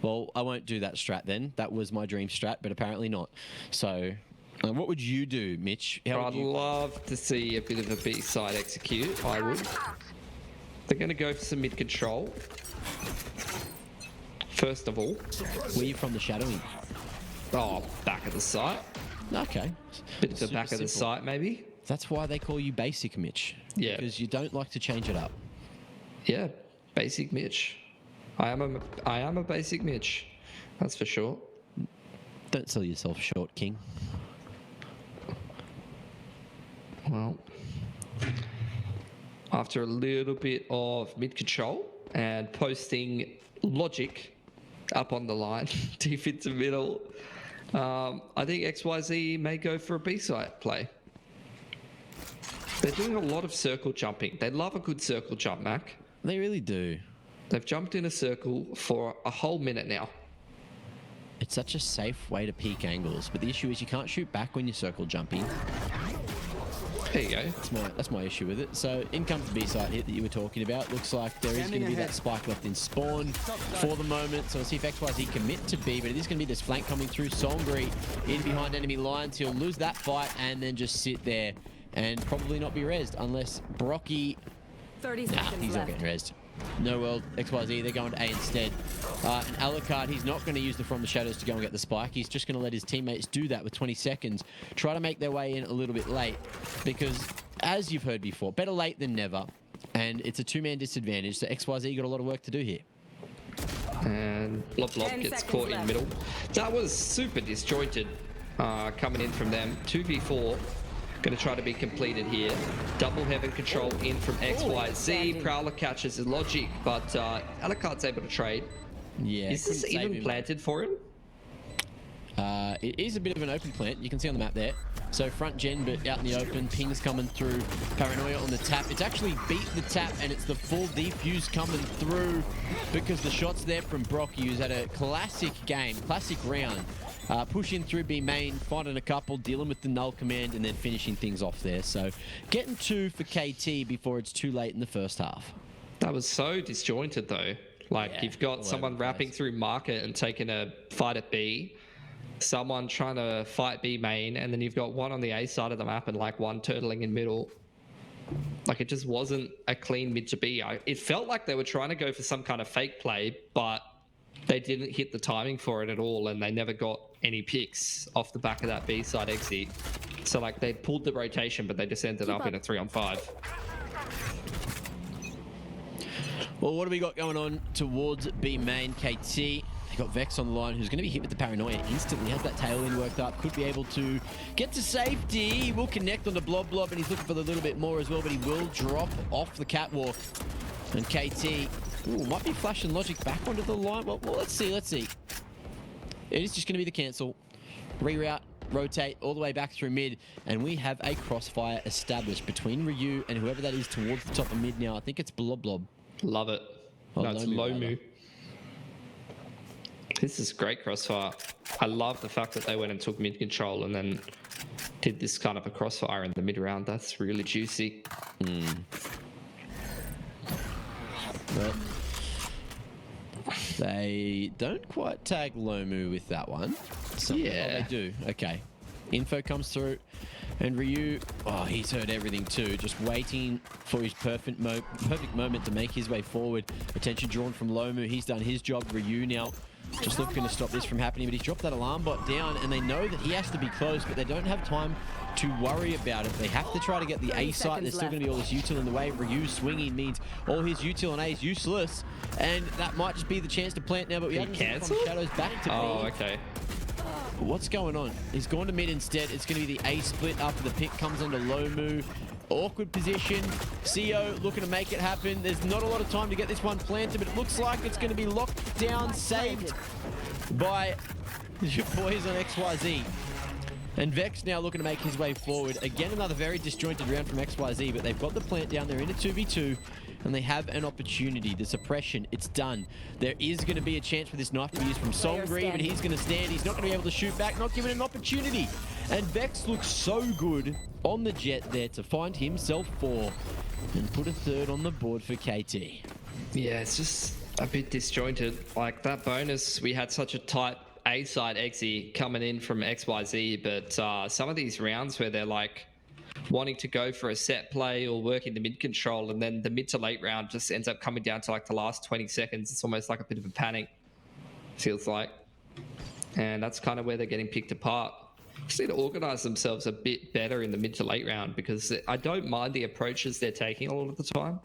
Well, I won't do that strat then. That was my dream strat, but apparently not. So, what would you do, Mitch? I'd love to see a bit of a B-side execute. I would. They're going to go for some mid control. First of all. Where are you from the shadowing? Oh, back of the site. Okay. Bit of the back of the site, maybe. That's why they call you Basic Mitch. Yeah. Because you don't like to change it up. Yeah, Basic Mitch. I am a Basic Mitch. That's for sure. Don't sell yourself short, King. Well, after a little bit of mid control and posting Logic up on the line, deep into middle, I think XYZ may go for a B-side play. They're doing a lot of circle jumping. They love a good circle jump, Mac. They really do. They've jumped in a circle for a whole minute now. It's such a safe way to peak angles, but the issue is you can't shoot back when you're circle jumping. There you go. That's my issue with it. So in comes the B site hit that you were talking about. Looks like there is going to be that spike left in spawn for the moment. So we'll see if XYZ commit to B, but it is going to be this flank coming through. Songri in behind enemy lines. He'll lose that fight and then just sit there and probably not be rezzed unless Brocky... 30 nah, seconds he's not left. getting rezzed. No world, XYZ, they're going to A instead. And Alucard, he's not going to use the From the Shadows to go and get the spike. He's just going to let his teammates do that with 20 seconds. Try to make their way in a little bit late because, as you've heard before, better late than never. And it's a two-man disadvantage, so XYZ got a lot of work to do here. And Blob gets caught in middle. That was super disjointed coming in from them. 2v4. Going to try to be completed here. Double heaven control in from XYZ. Prowler catches his logic, but Alucard's able to trade. Yeah. Is this even planted for him? It is a bit of an open plant. You can see on the map there. So front gen, but out in the open. Pings coming through. Paranoia on the tap. It's actually beat the tap, and it's the full defuse coming through because the shots there from Brocky, who's had a classic game, classic round. Pushing through B main, finding a couple, dealing with the null command, and then finishing things off there. So getting 2 for KT before it's too late in the first half. That was so disjointed though. Like Yeah, you've got someone wrapping through market and taking a fight at B, someone trying to fight B main, and then you've got one on the A side of the map and like one turtling in middle. Like it just wasn't a clean mid to B. It felt like they were trying to go for some kind of fake play, but they didn't hit the timing for it at all, and they never got any picks off the back of that B side exit. So like they pulled the rotation, but they just ended up in a 3-on-5. Well, what do we got going on towards B main? KT, they got Vex on the line, who's going to be hit with the Paranoia instantly. Has that tailwind worked up, could be able to get to safety. He will connect on the Blob, and he's looking for a little bit more as well, but he will drop off the catwalk. And KT, might be flashing logic back onto the line. Well, let's see. It is just going to be the cancel. Reroute, rotate all the way back through mid, and we have a crossfire established between Ryu and whoever that is towards the top of mid now. I think it's Blob. Love it. Oh, no, it's Lomu. This is great crossfire. I love the fact that they went and took mid control and then did this kind of a crossfire in the mid round. That's really juicy. But they don't quite tag Lomu with that one. Yeah. Oh, they do. Okay. Info comes through. And Ryu, he's heard everything too. Just waiting for his perfect moment to make his way forward. Attention drawn from Lomu. He's done his job. Ryu now just looking to stop this from happening. But he's dropped that alarm bot down, and they know that he has to be close, but they don't have time to worry about it. They have to try to get the A site. There's still going to be all this util in the way. Ryu swinging means all his util on A is useless, and that might just be the chance to plant now, but we haven't seen from Shadows back to B. Oh, okay. What's going on? He's gone to mid instead. It's going to be the A split after the pick comes onto Lomu. Awkward position. CO looking to make it happen. There's not a lot of time to get this one planted, but it looks like it's going to be locked down, saved by your boys on XYZ. And Vex now looking to make his way forward. Again, another very disjointed round from XYZ, but they've got the plant down. They're in a 2v2. And they have an opportunity. The suppression, it's done. There is going to be a chance for this knife to be used from Songri, but he's going to stand. He's not going to be able to shoot back, not given an opportunity. And Vex looks so good on the jet there to find himself 4 and put a 3rd on the board for KT. Yeah, it's just a bit disjointed. Like that bonus, we had such a tight A-side exit coming in from XYZ, but some of these rounds where they're like wanting to go for a set play or working the mid control, and then the mid to late round just ends up coming down to like the last 20 seconds. It's almost like a bit of a panic, feels like. And that's kind of where they're getting picked apart. Just need to organize themselves a bit better in the mid to late round, because I don't mind the approaches they're taking a lot of the time,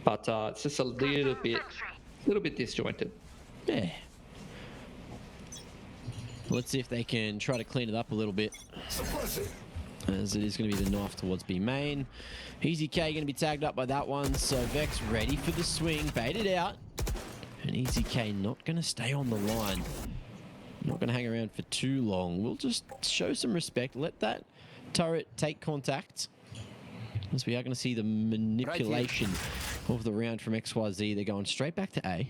but it's just a little bit disjointed. Yeah. Let's see if they can try to clean it up a little bit, as it is going to be the knife towards B main. Easy K going to be tagged up by that one, so Vex ready for the swing, baited out. And Easy K not going to stay on the line. Not going to hang around for too long. We'll just show some respect. Let that turret take contact, as we are going to see the manipulation of the round from XYZ. They're going straight back to A.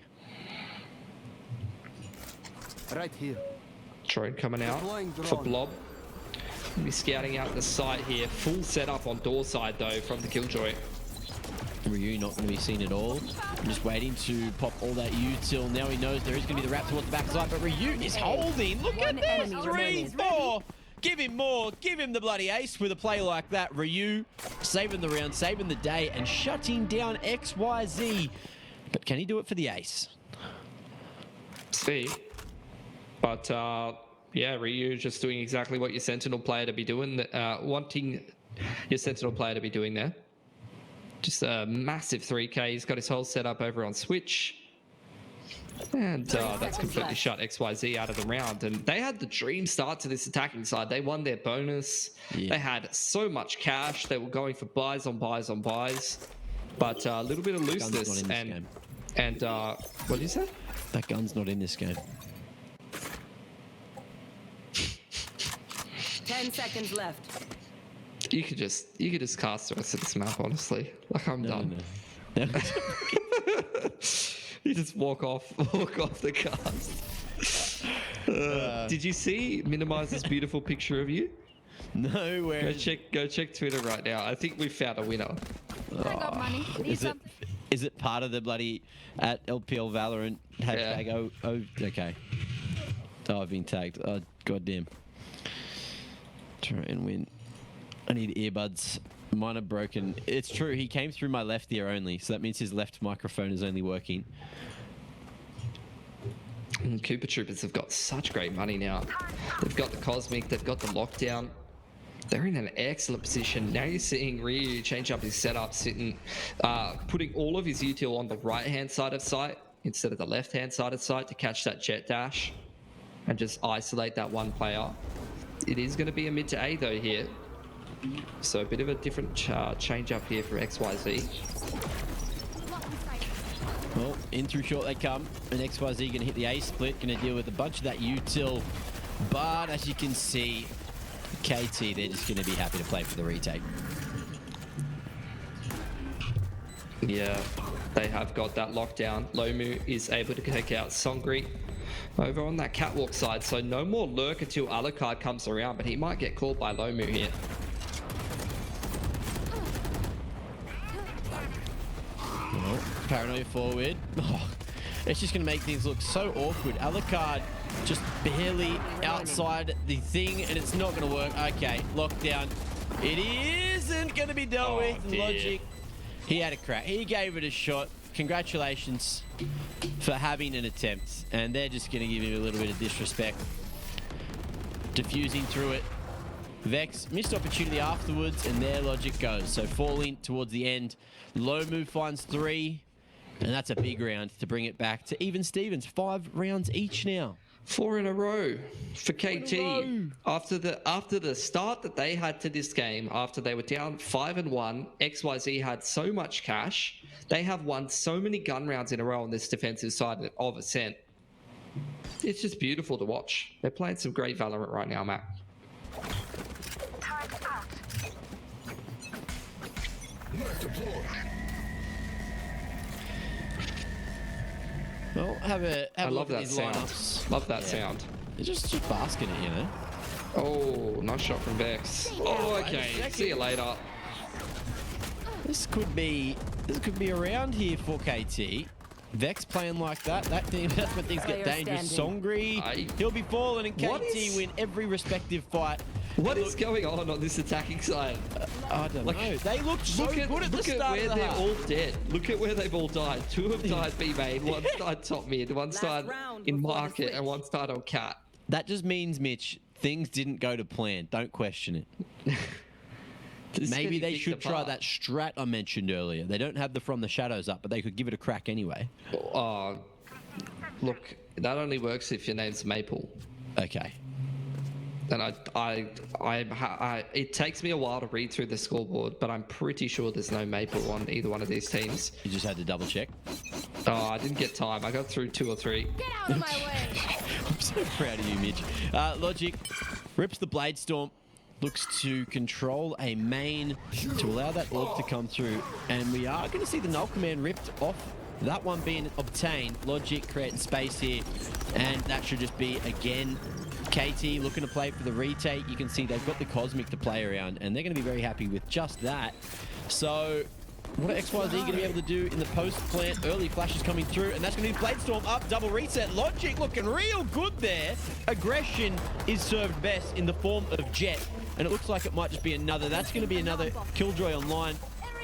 Right here. Trade coming out for Blob. Gonna be scouting out the site here. Full setup on door side though from the Killjoy. Ryu not going to be seen at all. I'm just waiting to pop all that util. Now he knows there is going to be the wrap towards the backside, but Ryu is holding. Look at this. 3, 4. Give him more. Give him the bloody ace with a play like that. Ryu saving the round, saving the day, and shutting down XYZ. But can he do it for the ace? See. But, yeah, Ryu just doing exactly what your Sentinel player to be doing. Wanting your Sentinel player to be doing there. Just a massive 3K. He's got his whole setup over on Switch. And that's completely shut XYZ out of the round. And they had the dream start to this attacking side. They won their bonus. Yeah. They had so much cash. They were going for buys on buys on buys. But a little bit of looseness. And what did you say? That gun's not in this game. 10 seconds left. You could just cast the rest of this map, honestly. Like I'm done. No. You just walk off the cast. Did you see Minimize's beautiful picture of you? No, where? Go check Twitter right now. I think we found a winner. I got money. Is it part of the bloody at LPL Valorant hashtag? Yeah. Oh, okay. Oh, I've been tagged. Oh, goddamn. Try and win. I need earbuds. Mine are broken. It's true. He came through my left ear only, so that means his left microphone is only working. And Cooper Troopers have got such great money now. They've got the Cosmic. They've got the Lockdown. They're in an excellent position. Now you're seeing Ryu change up his setup, putting all of his util on the right-hand side of site instead of the left-hand side of site to catch that jet dash and just isolate that one player. It is going to be a mid to A though here. So a bit of a different change up here for XYZ. Well, in through short they come, and XYZ going to hit the A split, going to deal with a bunch of that util. But as you can see, KT, they're just going to be happy to play for the retake. Yeah, they have got that lockdown. Lomu is able to take out Songri over on that catwalk side, so no more lurk until Alucard comes around, but he might get called by Lomu here. Oh, paranoia forward. Oh, it's just going to make things look so awkward. Alucard just barely outside the thing, and it's not going to work. Okay, lockdown. It isn't going to be dealt with. Dear. Logic. He had a crack. He gave it a shot. Congratulations for having an attempt. And they're just going to give him a little bit of disrespect. Diffusing through it. Vex, missed opportunity afterwards, and their Logic goes. So falling towards the end. Lomu finds 3, and that's a big round to bring it back to even Stevens. 5 rounds each now. 4 in a row for KT. After the start that they had to this game, after they were down 5-1, XYZ had so much cash. They have won so many gun rounds in a row on this defensive side of Ascent. It's just beautiful to watch. They're playing some great Valorant right now, Matt. Well, I love that sound. Lineups. Love that sound. They're just basking it, you know. Oh, nice shot from Vex. Oh, okay. See you later. This could be around here for KT. Vex playing like that. That's when things get dangerous. Songri, he'll be falling, and KT win every respective fight. What is going on this attacking side? I don't know. They look so good at the start where of the they're half. all dead. Look at where they've all died. 2 have died B main, 1 died top mid, 1 died in market, and 1 died on cat. That just means, Mitch, things didn't go to plan. Don't question it. Maybe they should try that strat I mentioned earlier. They don't have the From the Shadows up, but they could give it a crack anyway. Look, that only works if your name's Maple. Okay. And it takes me a while to read through the scoreboard, but I'm pretty sure there's no Maple on either one of these teams. You just had to double check? Oh, I didn't get time. I got through 2 or 3. Get out of my way! I'm so proud of you, Mitch. Logic rips the Blade Storm, looks to control a main to allow that orb to come through, and we are going to see the Null Command ripped off. That one being obtained. Logic creating space here, and that should just be, again, KT looking to play for the retake. You can see they've got the Cosmic to play around, and they're going to be very happy with just that. So what are XYZ going to be able to do in the post-plant? Early flashes coming through, and that's going to be Bladestorm up, double reset. Logic looking real good there. Aggression is served best in the form of Jet, and it looks like it might just be another. That's going to be another Killjoy online.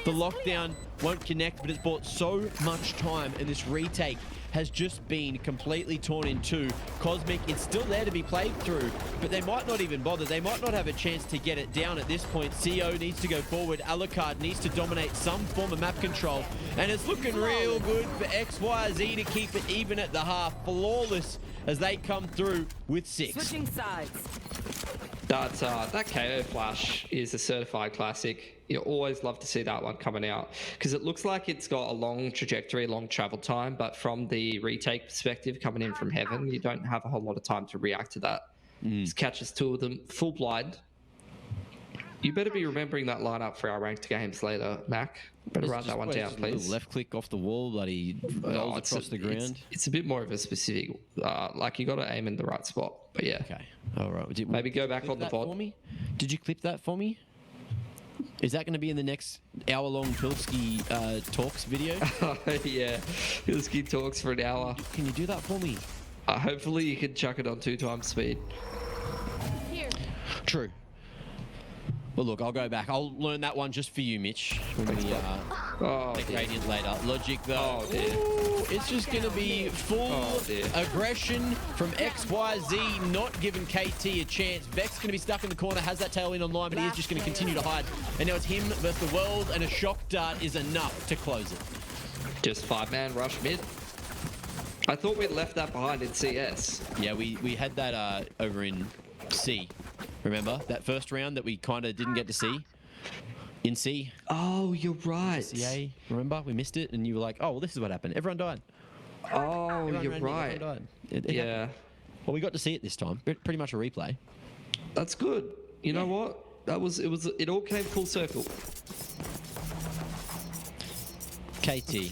The lockdown won't connect, but it's bought so much time, and this retake has just been completely torn in two. Cosmic, it's still there to be played through, but they might not even bother. They might not have a chance to get it down at this point. CO needs to go forward. Alucard needs to dominate some form of map control, and it's looking real good for XYZ to keep it even at the half. Flawless as they come through with 6. Switching sides. That KO flash is a certified classic. You always love to see that one coming out because it looks like it's got a long trajectory, long travel time, but from the retake perspective coming in from heaven, you don't have a whole lot of time to react to that. Just catches 2 of them full blind. You better be remembering that lineup for our ranked games later, Mac. Better write that one down, please. Left click off the wall, bloody rolls across the ground. It's a bit more of a specific, like you got to aim in the right spot. But yeah. Okay. All right. Maybe go back on the pod. For me? Did you clip that for me? Is that going to be in the next hour-long Pilsky Talks video? Yeah, Pilsky Talks for an hour. Can you do that for me? Hopefully you can chuck it on 2 times speed. Here. True. Well, look, I'll go back. I'll learn that one just for you, Mitch, when we take Radiant later. Logic, though, it's just going to be full aggression from XYZ, not giving KT a chance. Vex going to be stuck in the corner, has that tail in online, but he is just going to continue to hide. And now it's him versus the world, and a shock dart is enough to close it. Just 5-man rush mid. I thought we'd left that behind in CS. Yeah, we had that over in C. Remember that first round that we kind of didn't get to see in C? Oh, you're right. CA, remember? We missed it, and you were like, oh, well, this is what happened. Everyone died. Oh, you're right. Yeah. Happened. Well, we got to see it this time. Pretty much a replay. That's good. You know what? It all came full circle. KT,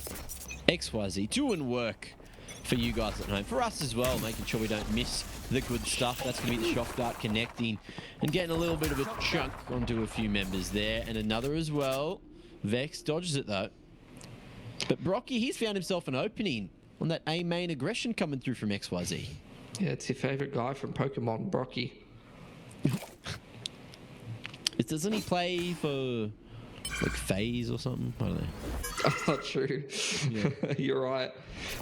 XYZ, doing work for you guys at home. For us as well, making sure we don't miss the good stuff. That's going to be the shock dart connecting and getting a little bit of a chunk onto a few members there. And another as well. Vex dodges it though. But Brocky, he's found himself an opening on that A main aggression coming through from XYZ. Yeah, it's your favorite guy from Pokemon, Brocky. Doesn't he play for like FaZe or something? I don't know. Oh, true. Yeah. You're right.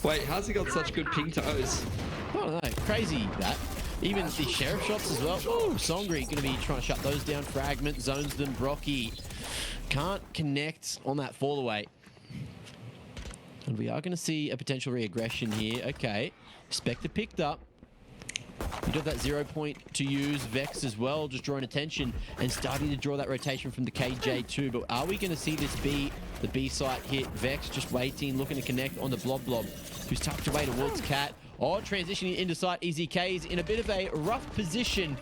Wait, how's he got such good ping toes? I don't know. Crazy that. Even the sheriff shots as well. Oh, Songri going to be trying to shut those down. Fragment zones them. Brocky can't connect on that fall away. And we are going to see a potential re-aggression here. Okay. Spectre picked up. You do have that 0 point to use. Vex as well, just drawing attention and starting to draw that rotation from the KJ2. But are we going to see this be the B site hit? Vex just waiting, looking to connect on the Blob, who's tucked away towards Cat. Oh, transitioning into site. EZK's in a bit of a rough position.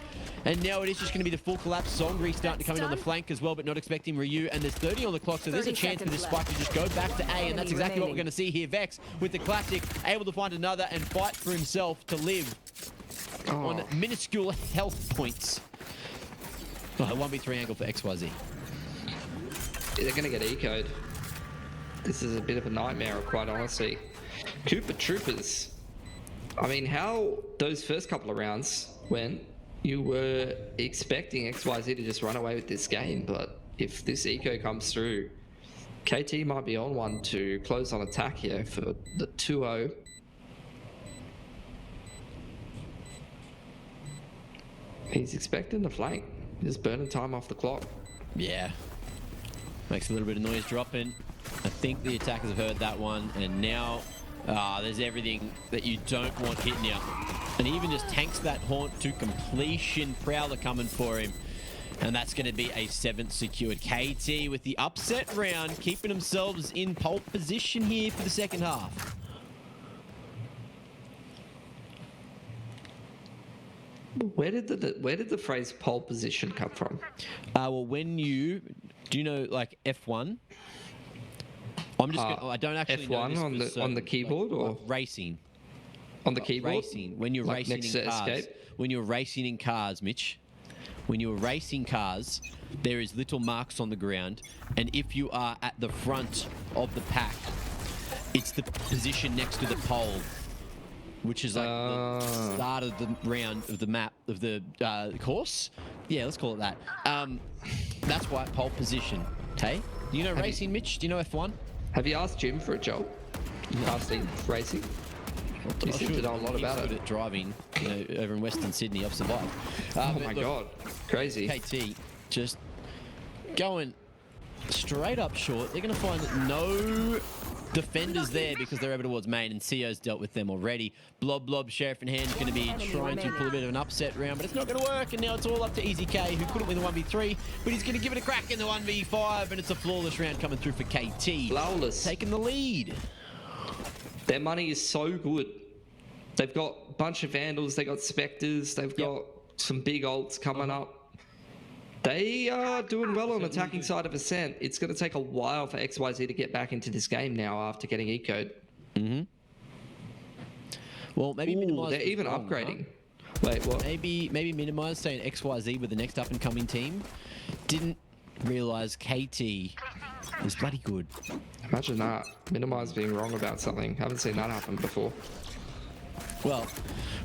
And now it is just going to be the full collapse. Songri starting to come in on the flank as well, but not expecting Ryu. And there's 30 on the clock, so there's a chance for this spike to just go back to A. And that's exactly what we're going to see here. Vex with the classic, able to find another and fight for himself to live on minuscule health points. Oh, a 1v3 angle for XYZ. They're going to get eco'd. This is a bit of a nightmare, quite honestly. Cooper Troopers. I mean, how those first couple of rounds went, you were expecting XYZ to just run away with this game, but if this eco comes through, KT might be on one to close on attack here for the 2-0. He's expecting the flank. Just burning time off the clock. Yeah. Makes a little bit of noise dropping. I think the attackers have heard that one, and now there's everything that you don't want hitting you. And he even just tanks that haunt to completion. Prowler coming for him. And that's going to be a 7th secured. KT with the upset round, keeping themselves in pole position here for the second half. Where did the phrase pole position come from? Well, when do you know like F1? I'm just I don't actually F1 know on the keyboard, like, or racing. On the keyboard? Racing. When you're Like racing next in to cars. escape? When you're racing in cars, Mitch. When you're racing cars, there is little marks on the ground, and if you are at the front of the pack, it's the position next to the pole, which is like the start of the round of the map of the course. Yeah, let's call it that. That's why pole position. Hey, do you know racing, Mitch? Do you know F1? Have you asked Jim for a job? Casting racing? You seem to know a lot about He's it. good at driving, you know, over in Western Sydney. I've survived. Oh my God, crazy. KT just going straight up short. They're going to find that no defenders there because they're over towards main, and CO's dealt with them already. Blob, Sheriff in hand is going to be trying to pull a bit of an upset round, but it's not going to work, and now it's all up to Easy K, who couldn't win the 1v3, but he's going to give it a crack in the 1v5, and it's a flawless round coming through for KT. Flawless. Taking the lead. Their money is so good. They've got a bunch of Vandals, they got Spectres, they've got some big ults coming up. They are doing well on the attacking side of Ascent. It's going to take a while for XYZ to get back into this game now after getting eco'd. Well, maybe Minimize. They're even upgrading. Wait, what? Maybe Minimize saying XYZ with the next up-and-coming team. Didn't realize KT is bloody good. Imagine that. Minimize being wrong about something. Haven't seen that happen before. Well,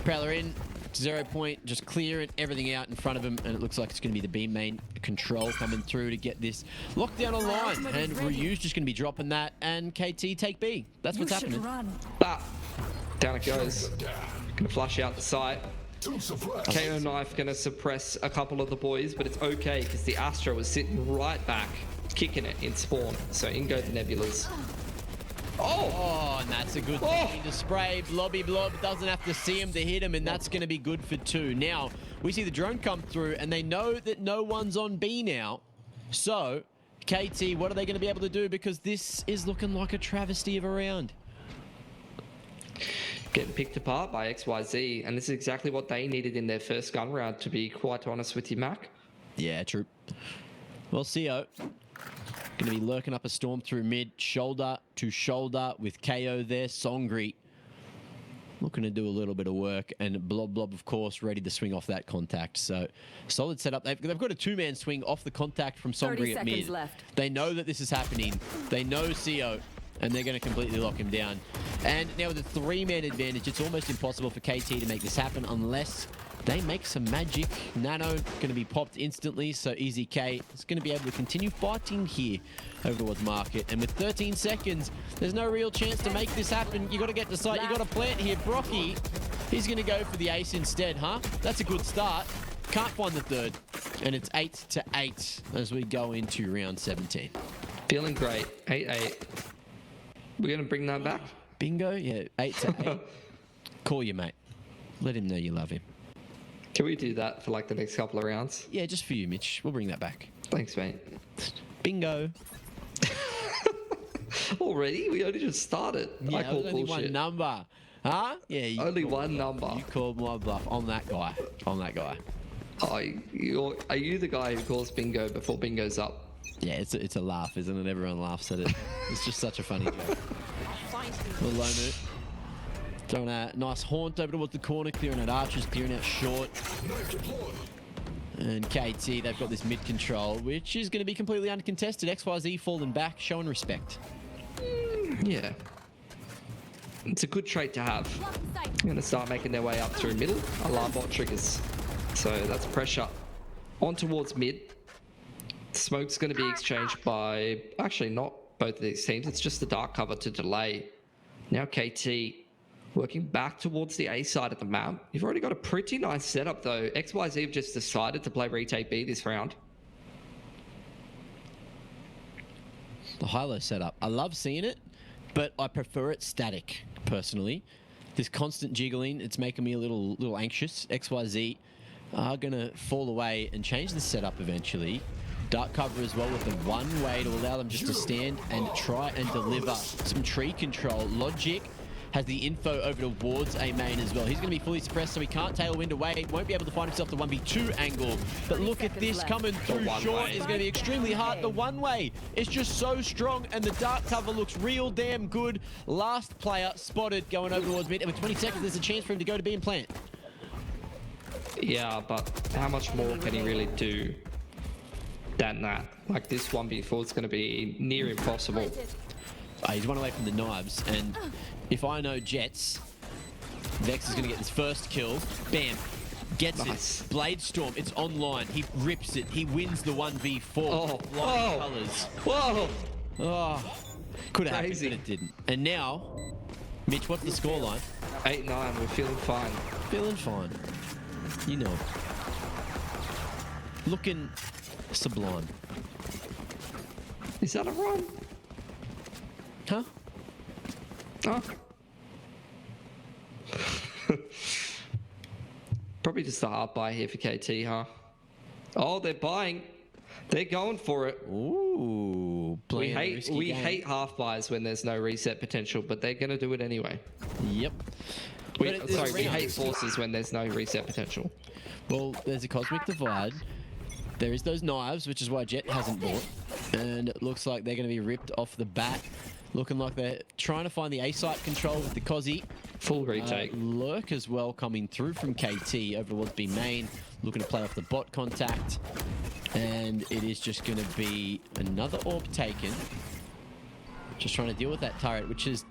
Prowler in, 0 point, just clearing everything out in front of him, and it looks like it's going to be the B main control coming through to get this lockdown online, and Ryu's just going to be dropping that, and KT take B. That's what's happening. Down it goes. Gonna flush out the site. KO Knife gonna suppress a couple of the boys, but it's okay because the Astro is sitting right back, kicking it in spawn. So in go the Nebulas. Oh, and that's a good thing to spray. Blob doesn't have to see him to hit him, and that's going to be good for 2. Now, we see the drone come through, and they know that no one's on B now. So, KT, what are they going to be able to do? Because this is looking like a travesty of a round. Getting picked apart by XYZ, and this is exactly what they needed in their first gun round, to be quite honest with you, Mac. Yeah, true. Well, CO going to be lurking up a storm through mid, shoulder to shoulder with KO there. Songri looking to do a little bit of work, and Blob, of course, ready to swing off that contact. So, solid setup. They've got a 2-man swing off the contact from Songri at mid. They know that this is happening. They know CO, and they're going to completely lock him down. And now with a 3-man advantage, it's almost impossible for KT to make this happen unless they make some magic. Nano going to be popped instantly, so Easy K is going to be able to continue fighting here over towards Market. And with 13 seconds, there's no real chance to make this happen. You got to get to site, you got to plant here. Brocky, he's going to go for the ace instead, huh? That's a good start. Can't find the third, and it's 8-8 as we go into round 17. Feeling great. 8-8. We're going to bring that back? Bingo, yeah, 8-8. Call your mate. Let him know you love him. Can we do that for like the next couple of rounds? Yeah, just for you, Mitch. We'll bring that back. Thanks, mate. Bingo. Already? We only just started. Yeah, I call only bullshit. one number. Huh? Yeah. Only one number. You called my bluff. I'm that guy. I'm that guy. Oh, are you the guy who calls bingo before bingo's up? Yeah, it's a laugh, isn't it? Everyone laughs at it. It's just such a funny joke. Little low move. Throwing a nice haunt over towards the corner, clearing out archers, clearing out short. And KT, they've got this mid control, which is going to be completely uncontested. XYZ falling back, showing respect. Yeah. It's a good trait to have. I'm going to start making their way up through middle. Alarm bot triggers. So that's pressure. On towards mid. Smoke's going to be exchanged by... Actually, not both of these teams. It's just the dark cover to delay. Now KT working back towards the A side of the map. You've already got a pretty nice setup, though. XYZ have just decided to play retake B this round. The high-low setup. I love seeing it, but I prefer it static, personally. This constant jiggling, it's making me a little anxious. XYZ are going to fall away and change the setup eventually. Dark cover as well with the one way to allow them just to stand and try and deliver some tree control. Logic has the info over towards A main as well. He's going to be fully suppressed, so he can't tailwind away. Won't be able to find himself the 1v2 angle. But look at this coming through short is going to be extremely hard. The one way is just so strong, and the dark cover looks real damn good. Last player spotted going over towards mid, and with 20 seconds, there's a chance for him to go to B and plant. Yeah, but how much more can he really do than that? Like, this 1v4 is going to be near impossible. He's one away from the knives, and if I know Jets, Vex is going to get this first kill. Bam. Gets it. Blade Storm, it's online. He rips it. He wins the 1v4. Oh, Flying colors. Whoa. Oh. Could have happened, but it didn't. And now, Mitch, what's the scoreline? 8-9. We're feeling fine. Feeling fine. You know. Looking sublime. Is that a run? Huh? Oh. Probably just a hard buy here for KT, huh? Oh, they're buying. They're going for it. Ooh. We hate half buys when there's no reset potential, but they're going to do it anyway. Yep. We hate forces when there's no reset potential. Well, there's a Cosmic Divide. There is those knives, which is why Jet hasn't bought. And it looks like they're going to be ripped off the bat. Looking like they're trying to find the A-site control with the Cozzy. Full retake. Lurk as well coming through from KT over towards B main. Looking to play off the bot contact. And it is just going to be another AWP taken. Just trying to deal with that turret, which has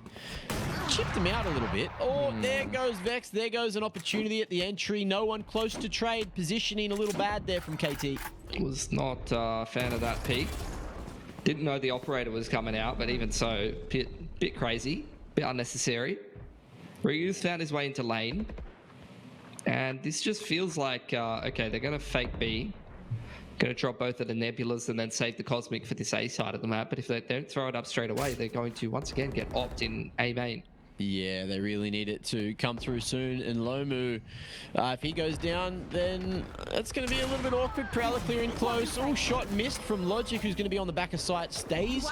chipped him out a little bit. Oh, there goes Vex. There goes an opportunity at the entry. No one close to trade. Positioning a little bad there from KT. Was not a fan of that peak. Didn't know the operator was coming out, but even so, bit crazy, bit unnecessary. Ryu's found his way into lane. And this just feels like, okay, they're going to fake B. Going to drop both of the Nebulas and then save the Cosmic for this A side of the map. But if they don't throw it up straight away, they're going to once again get opt in A main. Yeah, they really need it to come through soon. And Lomu, if he goes down, then it's going to be a little bit awkward. Prowler clearing close. Oh, shot missed from Logic, who's going to be on the back of site. Stays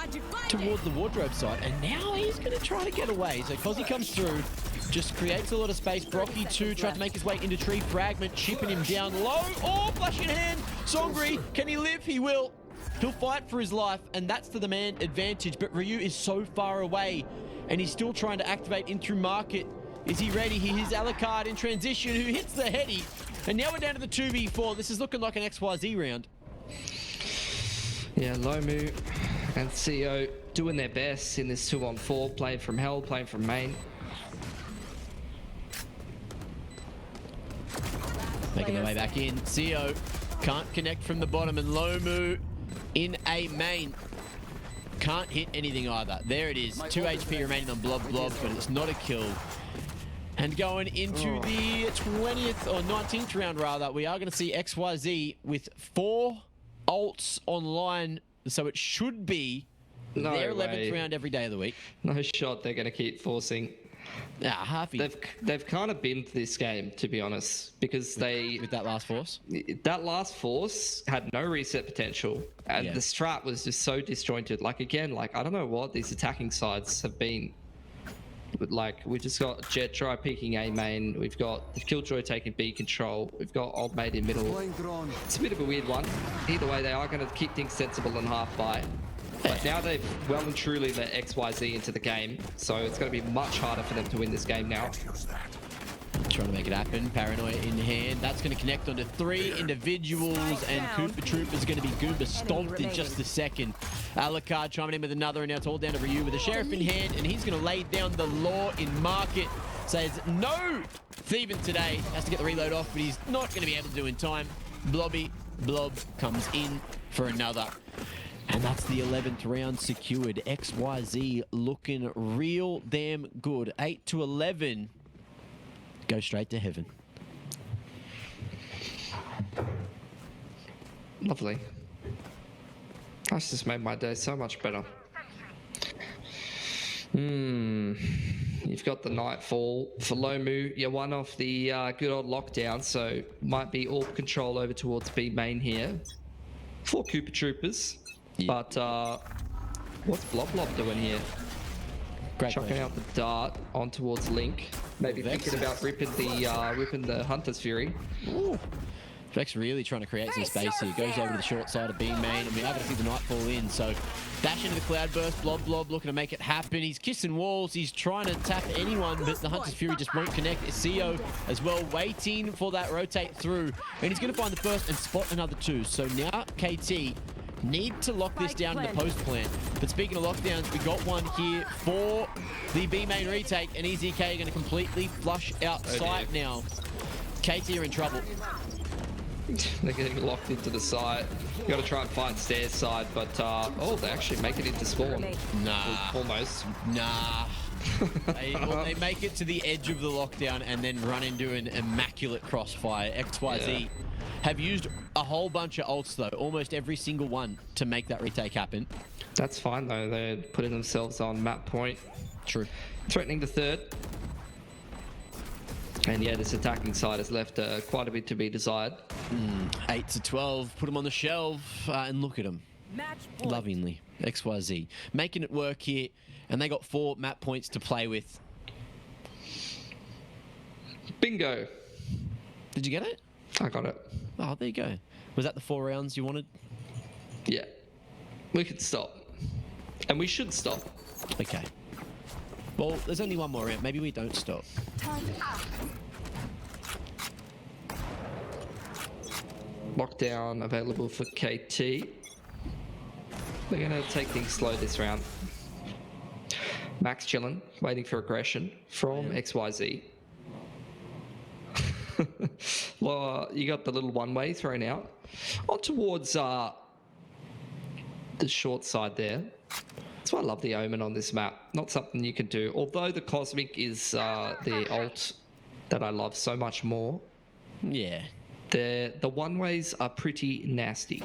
towards the wardrobe side. And now he's going to try to get away. So Cozzy comes through. Just creates a lot of space. Brocky too tries to make his way into tree. Fragment chipping him down low. Oh, flash in hand. Songri, can he live? He will. He'll fight for his life, and that's to the man advantage. But Ryu is so far away, and he's still trying to activate in through market. Is he ready? Here's Alucard in transition, who hits the heady. And now we're down to the 2v4. This is looking like an XYZ round. Yeah, Lomu and CEO doing their best in this 2-on-4, playing from hell, playing from main. Making their way back in. CEO can't connect from the bottom, and Lomu in A main. Can't hit anything either. There it is. 2 HP remaining on Blob, but it's not a kill. And going into the 20th or 19th round, rather, we are going to see XYZ with 4 ults online. So it should be their 11th round every day of the week. No shot they're going to keep forcing. Yeah, they've kind of binned this game, to be honest, because with that last force. That last force had no reset potential, and the strat was just so disjointed. Like again, like I don't know what these attacking sides have been. But like we just got Jet try peeking A main, we've got Killjoy taking B control, we've got Old Mate in middle. It's a bit of a weird one. Either way, they are going to keep things sensible and half buy. But now they've well and truly let XYZ into the game, so it's going to be much harder for them to win this game now. Trying to make it happen. Paranoia in hand. That's going to connect onto 3 individuals, and Koopa Troop is going to be Goomba stomped in just a second. Alucard chiming in with another, and now it's all down to Ryu with a Sheriff in hand, and he's going to lay down the law in market. Says no thieving today. Has to get the reload off, but he's not going to be able to do in time. Blob comes in for another. And that's the 11th round secured. XYZ looking real damn good. 8-11. Go straight to heaven. Lovely. That's just made my day so much better. You've got the Nightfall for Lomu. You're one off the good old lockdown, so might be AWP control over towards B main here. 4 Koopa Troopers. But what's Blob doing here? Chucking out the dart on towards Link. Maybe Vex. thinking about ripping the Hunter's Fury. Ooh. Vex really trying to create some space here. Goes over to the short side of B main, and we are going to see the Nightfall in. So dash into the Cloudburst, Blob looking to make it happen. He's kissing walls. He's trying to tap anyone, but the Hunter's Fury just won't connect. CEO as well, waiting for that rotate through. And he's going to find the first and spot another two. So now KT need to lock this down in the post plant. But speaking of lockdowns, we got one here for the B main retake, and EZK going to completely flush out site now. KT are in trouble. They're getting locked into the site. You got to try and find stairs side, but oh, they actually make it into spawn. Nah. Almost. Nah. They make it to the edge of the lockdown and then run into an immaculate crossfire. XYZ have used a whole bunch of ults though, almost every single one, to make that retake happen. That's fine though. They're putting themselves on map point. True. Threatening the third. And yeah, this attacking side has left quite a bit to be desired. 8 to 12, put them on the shelf, and look at them. Lovingly, XYZ. Making it work here, and they got 4 map points to play with. Bingo. Did you get it? I got it. Oh, there you go. Was that the 4 rounds you wanted? Yeah. We could stop. And we should stop. Okay. Well, there's only one more round. Maybe we don't stop. Lockdown available for KT. They're going to take things slow this round. Max chilling, waiting for aggression from XYZ. Well, you got the little one-way thrown out. On towards the short side there. That's why I love the Omen on this map. Not something you can do. Although the Cosmic is the ult that I love so much more. Yeah. The one-ways are pretty nasty.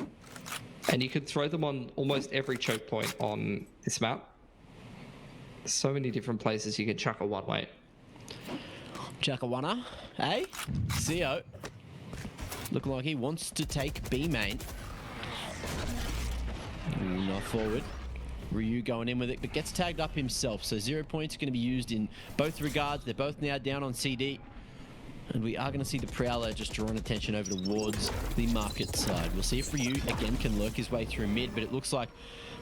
And you can throw them on almost every choke point on this map. So many different places you can chuck a one-way. Chuck a one-er, eh? CO. Looking like he wants to take B main. Not forward. Ryu going in with it, but gets tagged up himself. So 0 points going to be used in both regards. They're both now down on CD. And we are going to see the Prowler just drawing attention over towards the market side. We'll see if Ryu again can lurk his way through mid, but it looks like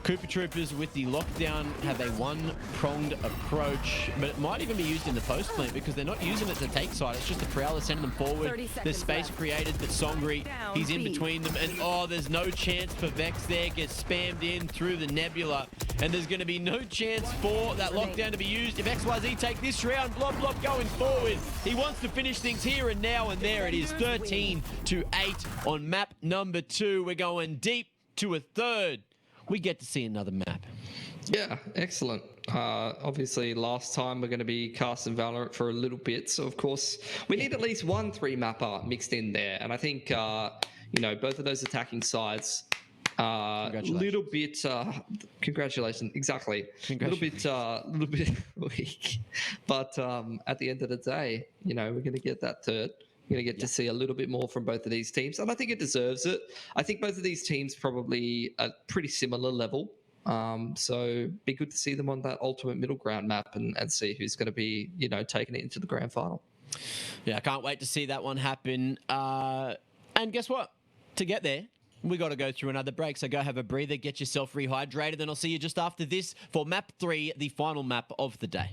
Cooper Troopers with the lockdown have a one-pronged approach, but it might even be used in the post plant because they're not using it to take side. It's just the Prowler sending them forward. There's space created, but Songri, he's in between them, and oh, there's no chance for Vex there. Gets spammed in through the Nebula, and there's going to be no chance for that lockdown to be used. If XYZ take this round, Blob going forward. He wants to finish things here and now, and there it is, 13 to 8 on map number 2. We're going deep to a third. We get to see another map. Yeah, excellent. Obviously, last time we're going to be casting Valorant for a little bit. So, of course, we need at least one 3-mapper mixed in there. And I think, you know, both of those attacking sides a little bit... congratulations. Exactly. Congratulations. A little bit weak. But at the end of the day, you know, we're going to get that third. We're going to get to see a little bit more from both of these teams, and I think it deserves it. I think both of these teams probably a pretty similar level, so be good to see them on that ultimate middle ground map and see who's going to be, you know, taking it into the grand final. Yeah, I can't wait to see that one happen. And guess what? To get there, we got to go through another break, so go have a breather, get yourself rehydrated, and I'll see you just after this for map 3, the final map of the day.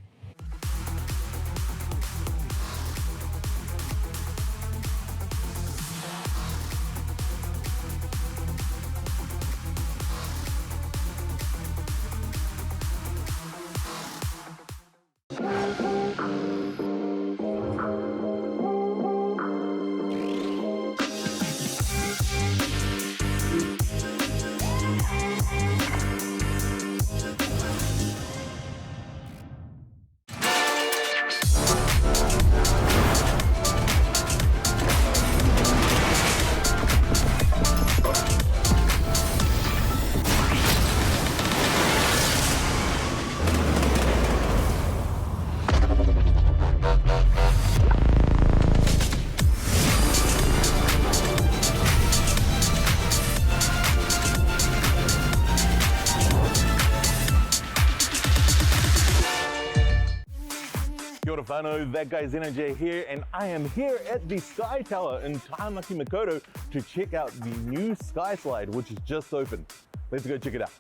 Stefano, that guy's NJ here, and I am here at the Sky Tower in Taimaki Makoto to check out the new Sky Slide, which is just opened. Let's go check it out.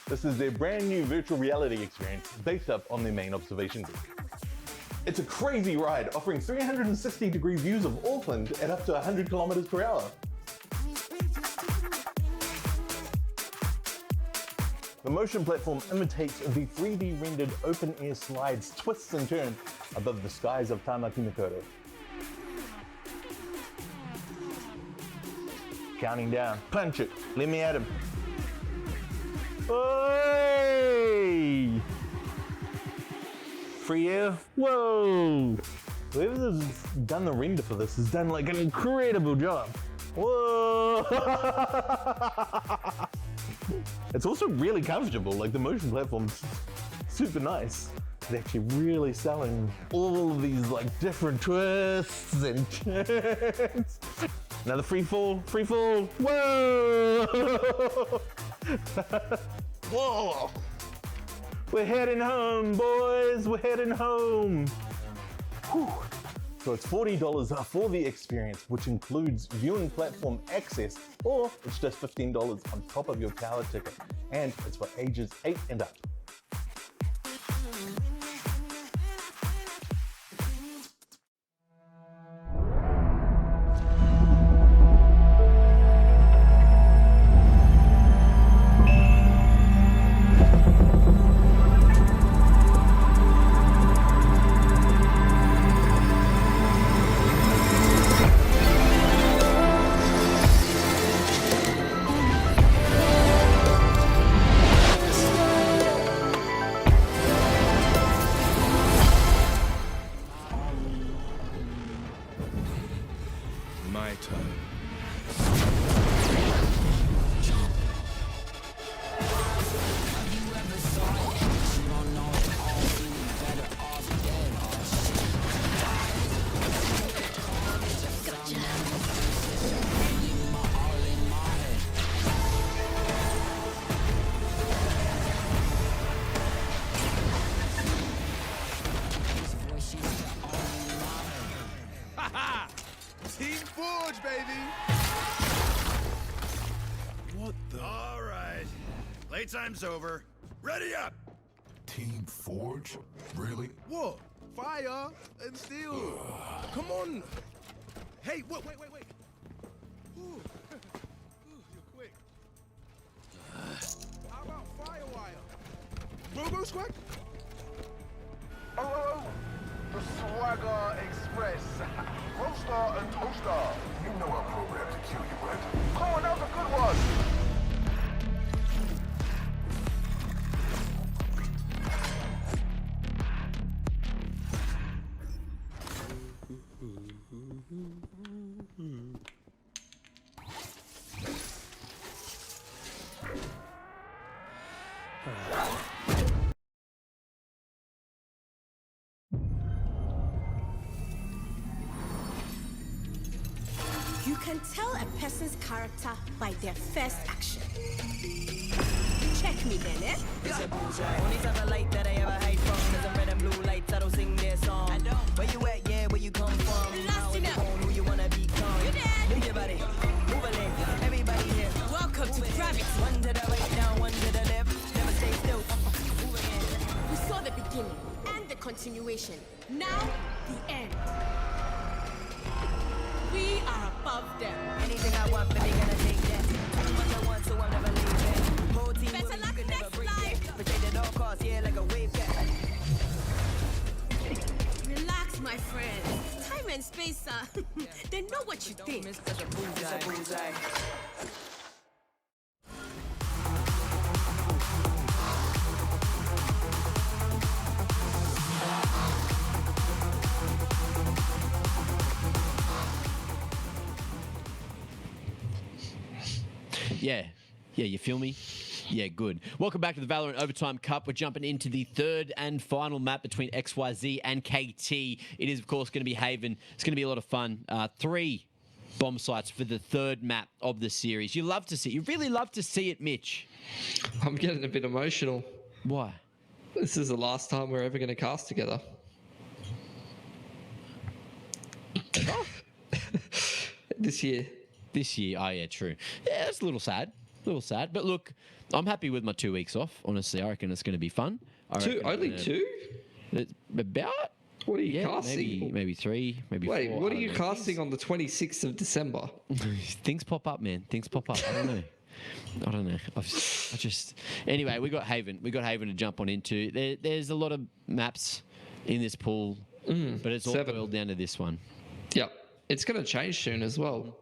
This is their brand new virtual reality experience based up on their main observation deck. It's a crazy ride, offering 360-degree views of Auckland at up to 100 kilometers per hour. The motion platform imitates the 3D rendered open-air slides, twists and turns above the skies of Taimaki Makoto. Counting down, punch it, let me at him. Hey! Free air, whoa! Whoever's done the render for this has done like an incredible job. Whoa! It's also really comfortable, like the motion platform's super nice. It's actually really selling all of these like different twists and turns. Another free fall, whoa! Whoa! We're heading home, boys, we're heading home. Whew. So it's $40 for the experience, which includes viewing platform access, or it's just $15 on top of your tower ticket. And it's for ages 8 and up. My turn. Team Forge, baby! What the? All right. Playtime's over. Ready up! Team Forge? Really? What? Fire and steel. Come on. Hey, wait. Ooh. You're quick. How about Firewire? Robo Squad? Oh. The Swagger Express. Roaster and Toaster. You know I'm programmed to kill you, right? Come on, that was a good one. You can tell a person's character by their first action. Check me then, eh? It's a bullseye. Only type of light that I ever hide from. Cause I'm red and blue lights, I don't sing their song. I don't. Where you at, yeah, where you come from? How you on, who you wanna become? You dead. Move your body, move a leg. Everybody here. Welcome to Gravity. One to the right, down, one to the left. Never stay still. Move again. We saw the beginning and the continuation. Now, the end. We are above them. Anything I want, but they gonna take that. What I want, so I'm never leaving. Whole team Better with me, luck you could never next break life. that. Protect at all costs, yeah, like a wave cat. Relax, my friend. Time and space, they know what you think. It's a bullseye. Yeah, you feel me? Yeah, good. Welcome back to the Valorant Overtime Cup. We're jumping into the third and final map between XYZ and KT. It is, of course, going to be Haven. It's going to be a lot of fun. 3 bomb sites for the third map of the series. You really love to see it, Mitch. I'm getting a bit emotional. Why? This is the last time we're ever going to cast together. this year. This year, oh yeah, true. Yeah, it's a little sad. But look, I'm happy with my 2 weeks off. Honestly, I reckon it's going to be fun. Only two? It's about. What are you casting? Maybe 3, maybe 4. Wait, what are you casting on the 26th of December? Things pop up, man. Things pop up. I don't know. I just. Anyway, we got Haven. To jump on into. There's a lot of maps in this pool, but it's all boiled down to this one. Yep. It's going to change soon as well.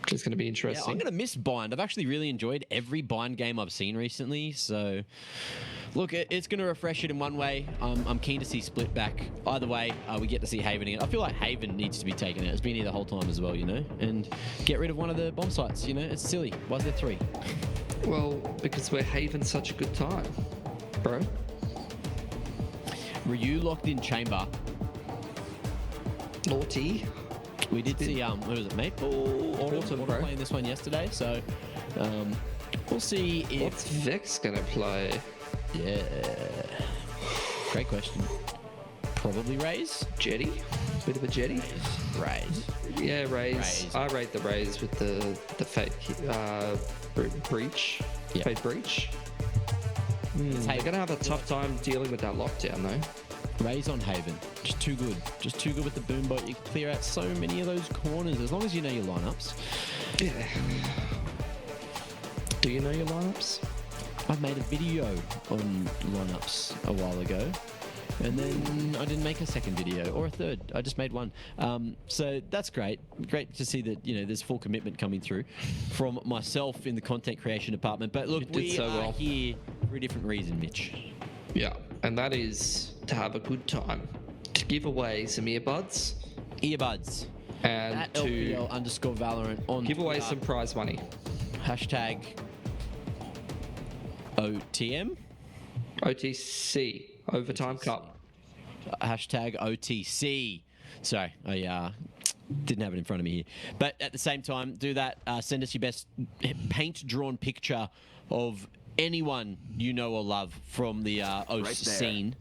It's going to be interesting. Yeah, I'm going to miss Bind. I've actually really enjoyed every Bind game I've seen recently. So, look, it's going to refresh it in one way. I'm keen to see Split back. Either way, we get to see Haven again. I feel like Haven needs to be taken out. It's been here the whole time as well, you know? And get rid of one of the bomb sites, you know? It's silly. Why is there 3? Well, because we're having such a good time, bro. Ryu locked in chamber. Naughty. We did see, what was it, Maple? Autumn playing this one yesterday, so we'll see if... What's Vex going to play? Yeah. Great question. Probably Raze? Jetty? Bit of a Jetty? Raze. Yeah, Raze. I rate the Raze with the Fate Breach. Yeah. Fate Breach. They're going to have a tough time dealing with that lockdown, though. Raze on Haven. Just too good. Just too good with the boombot. You can clear out so many of those corners as long as you know your lineups. Yeah. Do you know your lineups? I made a video on lineups a while ago. And then I didn't make a second video or a third. I just made one. So that's great. Great to see that, you know, there's full commitment coming through from myself in the content creation department. But look, we are here for a different reason, Mitch. Yeah, and that is to have a good time. To give away some earbuds. And at to LPL_Valorant on give away Twitter. some prize money. Hashtag OTM? OTC. Overtime Cup. Hashtag OTC. Sorry, I didn't have it in front of me here. But at the same time, do that. Send us your best paint-drawn picture of anyone you know or love from the OS scene.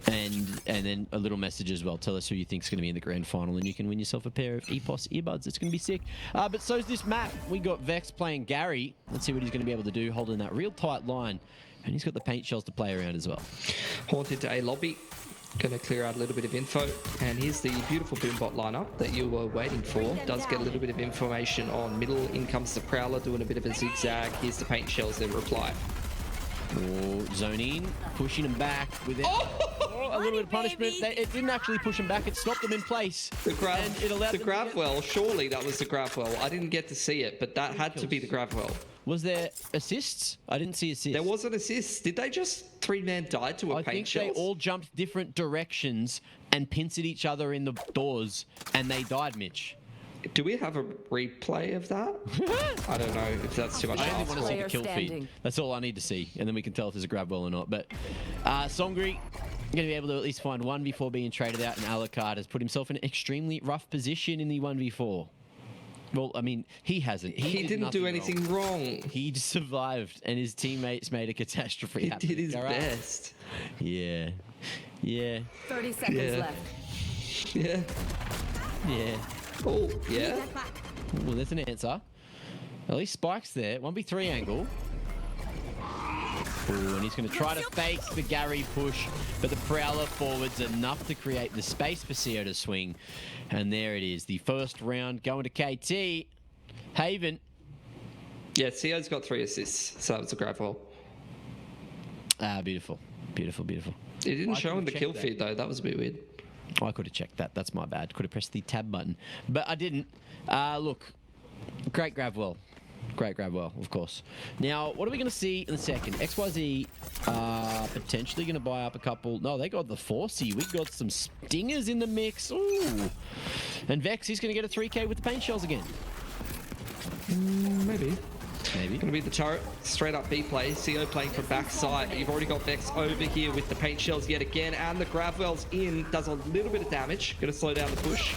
And then a little message as well. Tell us who you think is going to be in the grand final, and you can win yourself a pair of EPOS earbuds. It's going to be sick. But so's this map. We got Vex playing Gary. Let's see what he's going to be able to do, holding that real tight line. And he's got the paint shells to play around as well. Haunted to A lobby. Going to clear out a little bit of info. And here's the beautiful boombot lineup that you were waiting for. Does get a little bit of information on middle. In comes the Prowler doing a bit of a zigzag. Here's the paint shells that reply. Oh, zoning, pushing him back with a little bit of punishment. It didn't actually push him back. It stopped him in place. The Gravwell, surely that was the Gravwell. I didn't get to see it, but that had to be the Gravwell. Was there assists? I didn't see assists. There was an assist. Did they just 3-man die to a paint shell? I think they all jumped different directions and pincered each other in the doors, and they died, Mitch. Do we have a replay of that? I don't know if that's too much. I only want to see the kill feed. That's all I need to see, and then we can tell if there's a grab well or not. But Songri going to be able to at least find 1v4 being traded out, and Alucard has put himself in an extremely rough position in the 1v4. Well, I mean, he hasn't. He didn't do anything wrong. He just survived, and his teammates made a catastrophe happen. He did his best. Yeah. 30 seconds left. Yeah. Oh, yeah. Well, there's an answer. At least Spike's there. 1v3 angle. Ooh, and he's going to try to fake the Gary push, but the Prowler forwards enough to create the space for CO to swing. And there it is. The first round going to KT. Haven. Yeah, CO's got 3 assists, so that was a grab hole. Beautiful. It didn't show in the kill feed, though. That was a bit weird. I could have checked that. That's my bad. Could have pressed the tab button. But I didn't. Look, great grab well. Of course. Now, what are we going to see in a second? XYZ potentially going to buy up a couple. No, they got the 4C. We got some stingers in the mix. Ooh. And Vex, he's going to get a 3K with the paint shells again. Maybe. Going to be the turret. Straight up B play. CO playing from backside. You've already got Vex over here with the paint shells yet again. And the Gravwell's in. Does a little bit of damage. Going to slow down the push.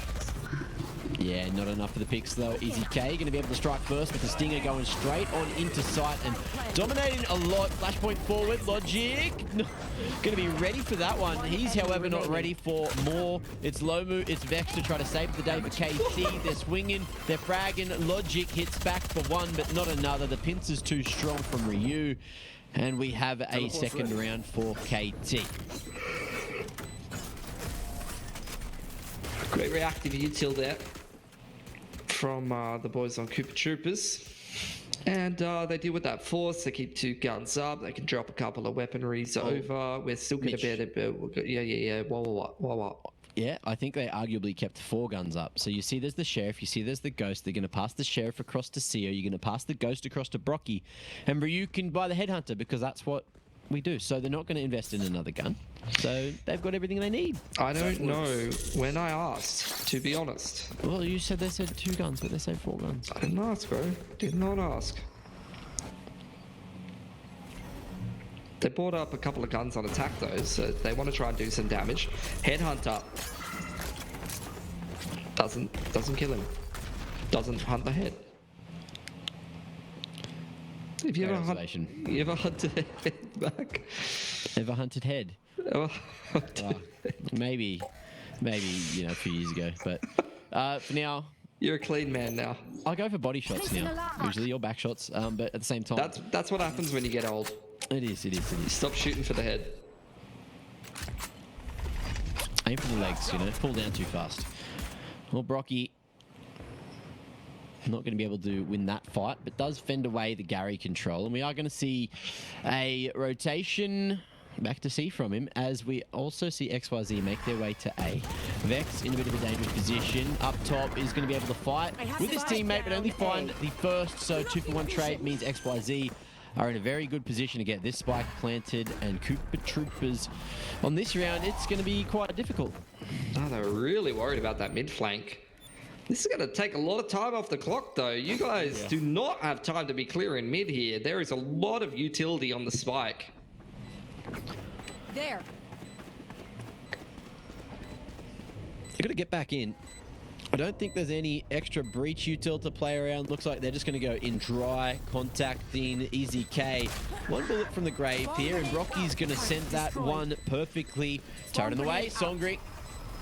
Yeah, not enough for the picks though. Easy K going to be able to strike first, but the Stinger going straight on into sight and dominating a lot. Flashpoint forward, Logic going to be ready for that one. He's, however, not ready for more. It's Lomu, it's Vex to try to save the day for KT. They're swinging, they're fragging. Logic hits back for one, but not another. The pinch is too strong from Ryu, and we have a second round for KT. Great reactive util there from the boys on Cooper Troopers. And they deal with that force. They keep 2 guns up. They can drop a couple of weaponries over. We're still going to be yeah. Whoa. Yeah, I think they arguably kept 4 guns up. So you see there's the Sheriff, you see there's the Ghost. They're going to pass the Sheriff across to Seo. You're going to pass the Ghost across to Brocky. And Ryu can buy the Headhunter because that's what we do. So they're not going to invest in another gun. So they've got everything they need. I don't know when I asked, to be honest. Well, you said they said 2 guns, but they said 4 guns. I didn't ask, bro. Did not ask. They brought up a couple of guns on attack though, so they want to try and do some damage. Headhunter doesn't kill him. Doesn't hunt the head. If you ever hunted head back? Ever hunted head? Maybe, you know, a few years ago. But for now, you're a clean man now. I go for body shots now. Usually, or back shots. But at the same time, that's what happens when you get old. It is. Stop shooting for the head. Aim for the legs, you know. Pull down too fast. Well, Brocky not going to be able to win that fight, but does fend away the Gary control. And we are going to see a rotation back to C from him, as we also see XYZ make their way to A. Vex in a bit of a dangerous position. Up top is going to be able to fight with his teammate, but only find the first. So 2-for-1 trade means XYZ are in a very good position to get this spike planted, and Cooper Troopers on this round, it's going to be quite difficult. Oh, they're really worried about that mid flank. This is going to take a lot of time off the clock, though. You guys do not have time to be clearing mid here. There is a lot of utility on the spike. There. They're going to get back in. I don't think there's any extra breach util to play around. Looks like they're just going to go in dry, contacting Easy K. 1 bullet from the grave here, and Rocky's going to send that one perfectly. Turret in the way, Songri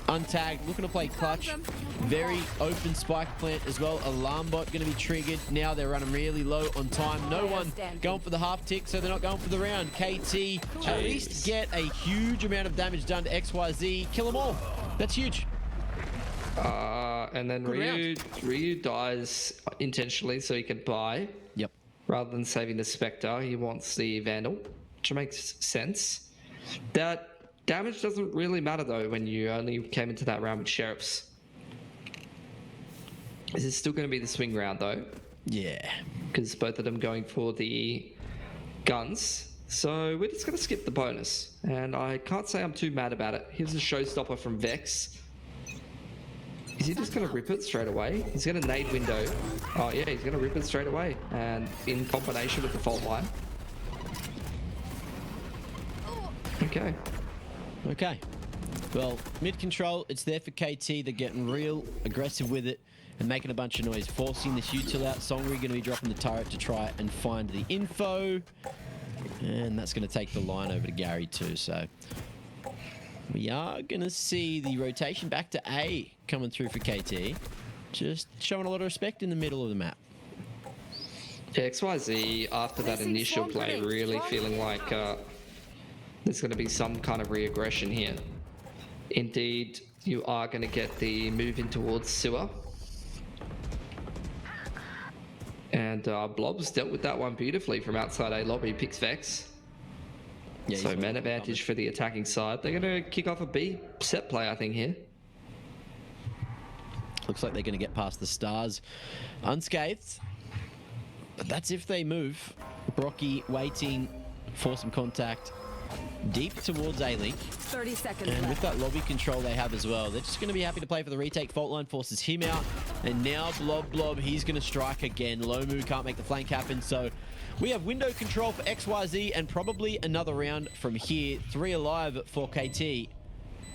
untagged, looking to play clutch. Very open spike plant as well. Alarm bot going to be triggered. Now they're running really low on time. No one going for the half tick, so they're not going for the round. KT at least get a huge amount of damage done to XYZ. Kill them all. That's huge. And then Ryu dies intentionally so he can buy. Yep. Rather than saving the Spectre, he wants the Vandal, which makes sense. That damage doesn't really matter though when you only came into that round with Sheriffs. This is still going to be the swing round though. Yeah. Because both of them going for the guns. So we're just going to skip the bonus. And I can't say I'm too mad about it. Here's a showstopper from Vex. Is he just going to rip it straight away? He's going to nade window. Oh yeah, he's going to rip it straight away. And in combination with the fault line. Okay. Well, mid control, it's there for KT. They're getting real aggressive with it and making a bunch of noise, forcing this util out. Songri going to be dropping the turret to try and find the info. And that's going to take the line over to Gary too, so we are going to see the rotation back to A coming through for KT. Just showing a lot of respect in the middle of the map. Yeah, XYZ, after that initial play, really feeling like there's going to be some kind of re-aggression here. Indeed, you are going to get the move in towards sewer. And Blob's dealt with that one beautifully from outside A lobby, picks Vex. Yeah, so man advantage for the attacking side. They're going to kick off a B set play, I think, here. Looks like they're going to get past the stars unscathed. But that's if they move. Brocky waiting for some contact deep towards A-Link. 30 seconds and left. with that lobby control they have as well, they're just going to be happy to play for the retake. Fault line forces him out. And now Blob, he's going to strike again. Lomu can't make the flank happen, so we have window control for XYZ and probably another round from here. 3 alive for KT.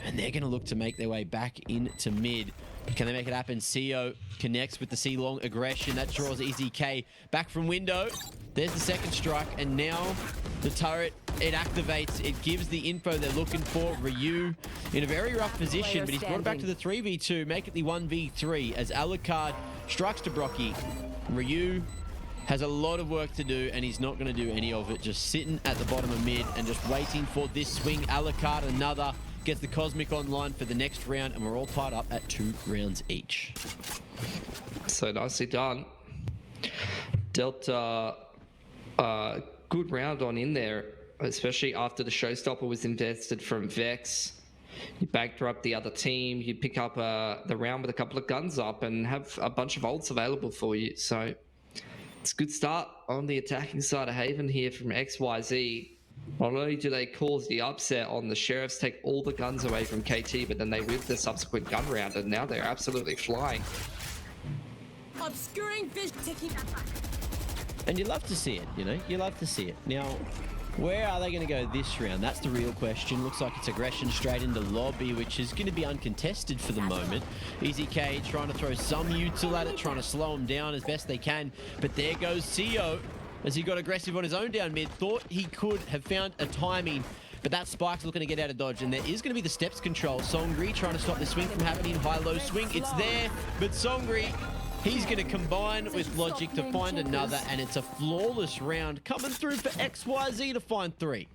And they're going to look to make their way back into mid. Can they make it happen? CO connects with the C-long aggression. That draws EZK back from window. There's the second strike, and now the turret, it activates. It gives the info they're looking for. Ryu in a very rough position, but he's brought it back to the 3v2, make it the 1v3 as Alucard strikes to Brocky. Ryu has a lot of work to do, and he's not going to do any of it. Just sitting at the bottom of mid and just waiting for this swing. Alucard, another, gets the Cosmic online for the next round, and we're all tied up at 2 rounds each. So nicely done. Dealt a good round on in there, especially after the showstopper was invested from Vex. You banked up the other team, you pick up the round with a couple of guns up and have a bunch of ults available for you. So it's a good start on the attacking side of Haven here from XYZ. Not only do they cause the upset on the Sheriffs, take all the guns away from KT, but then they whip the subsequent gun round, and now they're absolutely flying. Obscuring vision taking. And you love to see it, you know? You love to see it. Now, where are they going to go this round? That's the real question. Looks like it's aggression straight into lobby, which is going to be uncontested for the moment. EZK trying to throw some util at it, trying to slow him down as best they can. But there goes CO as he got aggressive on his own down mid. Thought he could have found a timing, but that Spike's looking to get out of dodge, and there is going to be the steps control. Songri trying to stop the swing from happening. High-low swing. It's there, but Songri, he's going to combine with Logic to find another, and it's a flawless round coming through for XYZ to find 3.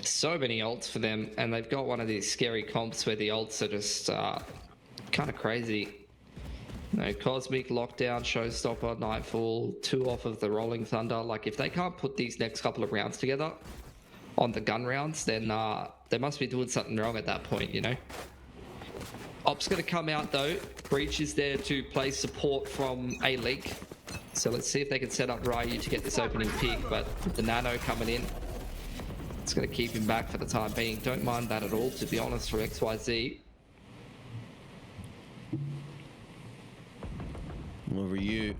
So many ults for them, and they've got one of these scary comps where the ults are just kind of crazy. No, Cosmic, Lockdown, Showstopper, Nightfall, 2 off of the Rolling Thunder. Like, if they can't put these next couple of rounds together on the gun rounds, then they must be doing something wrong at that point, you know? Op's going to come out though. Breach is there to play support from A-Link. So let's see if they can set up Ryu to get this opening pick, but with the Nano coming in, it's going to keep him back for the time being. Don't mind that at all, to be honest, for XYZ. Well, Ryu,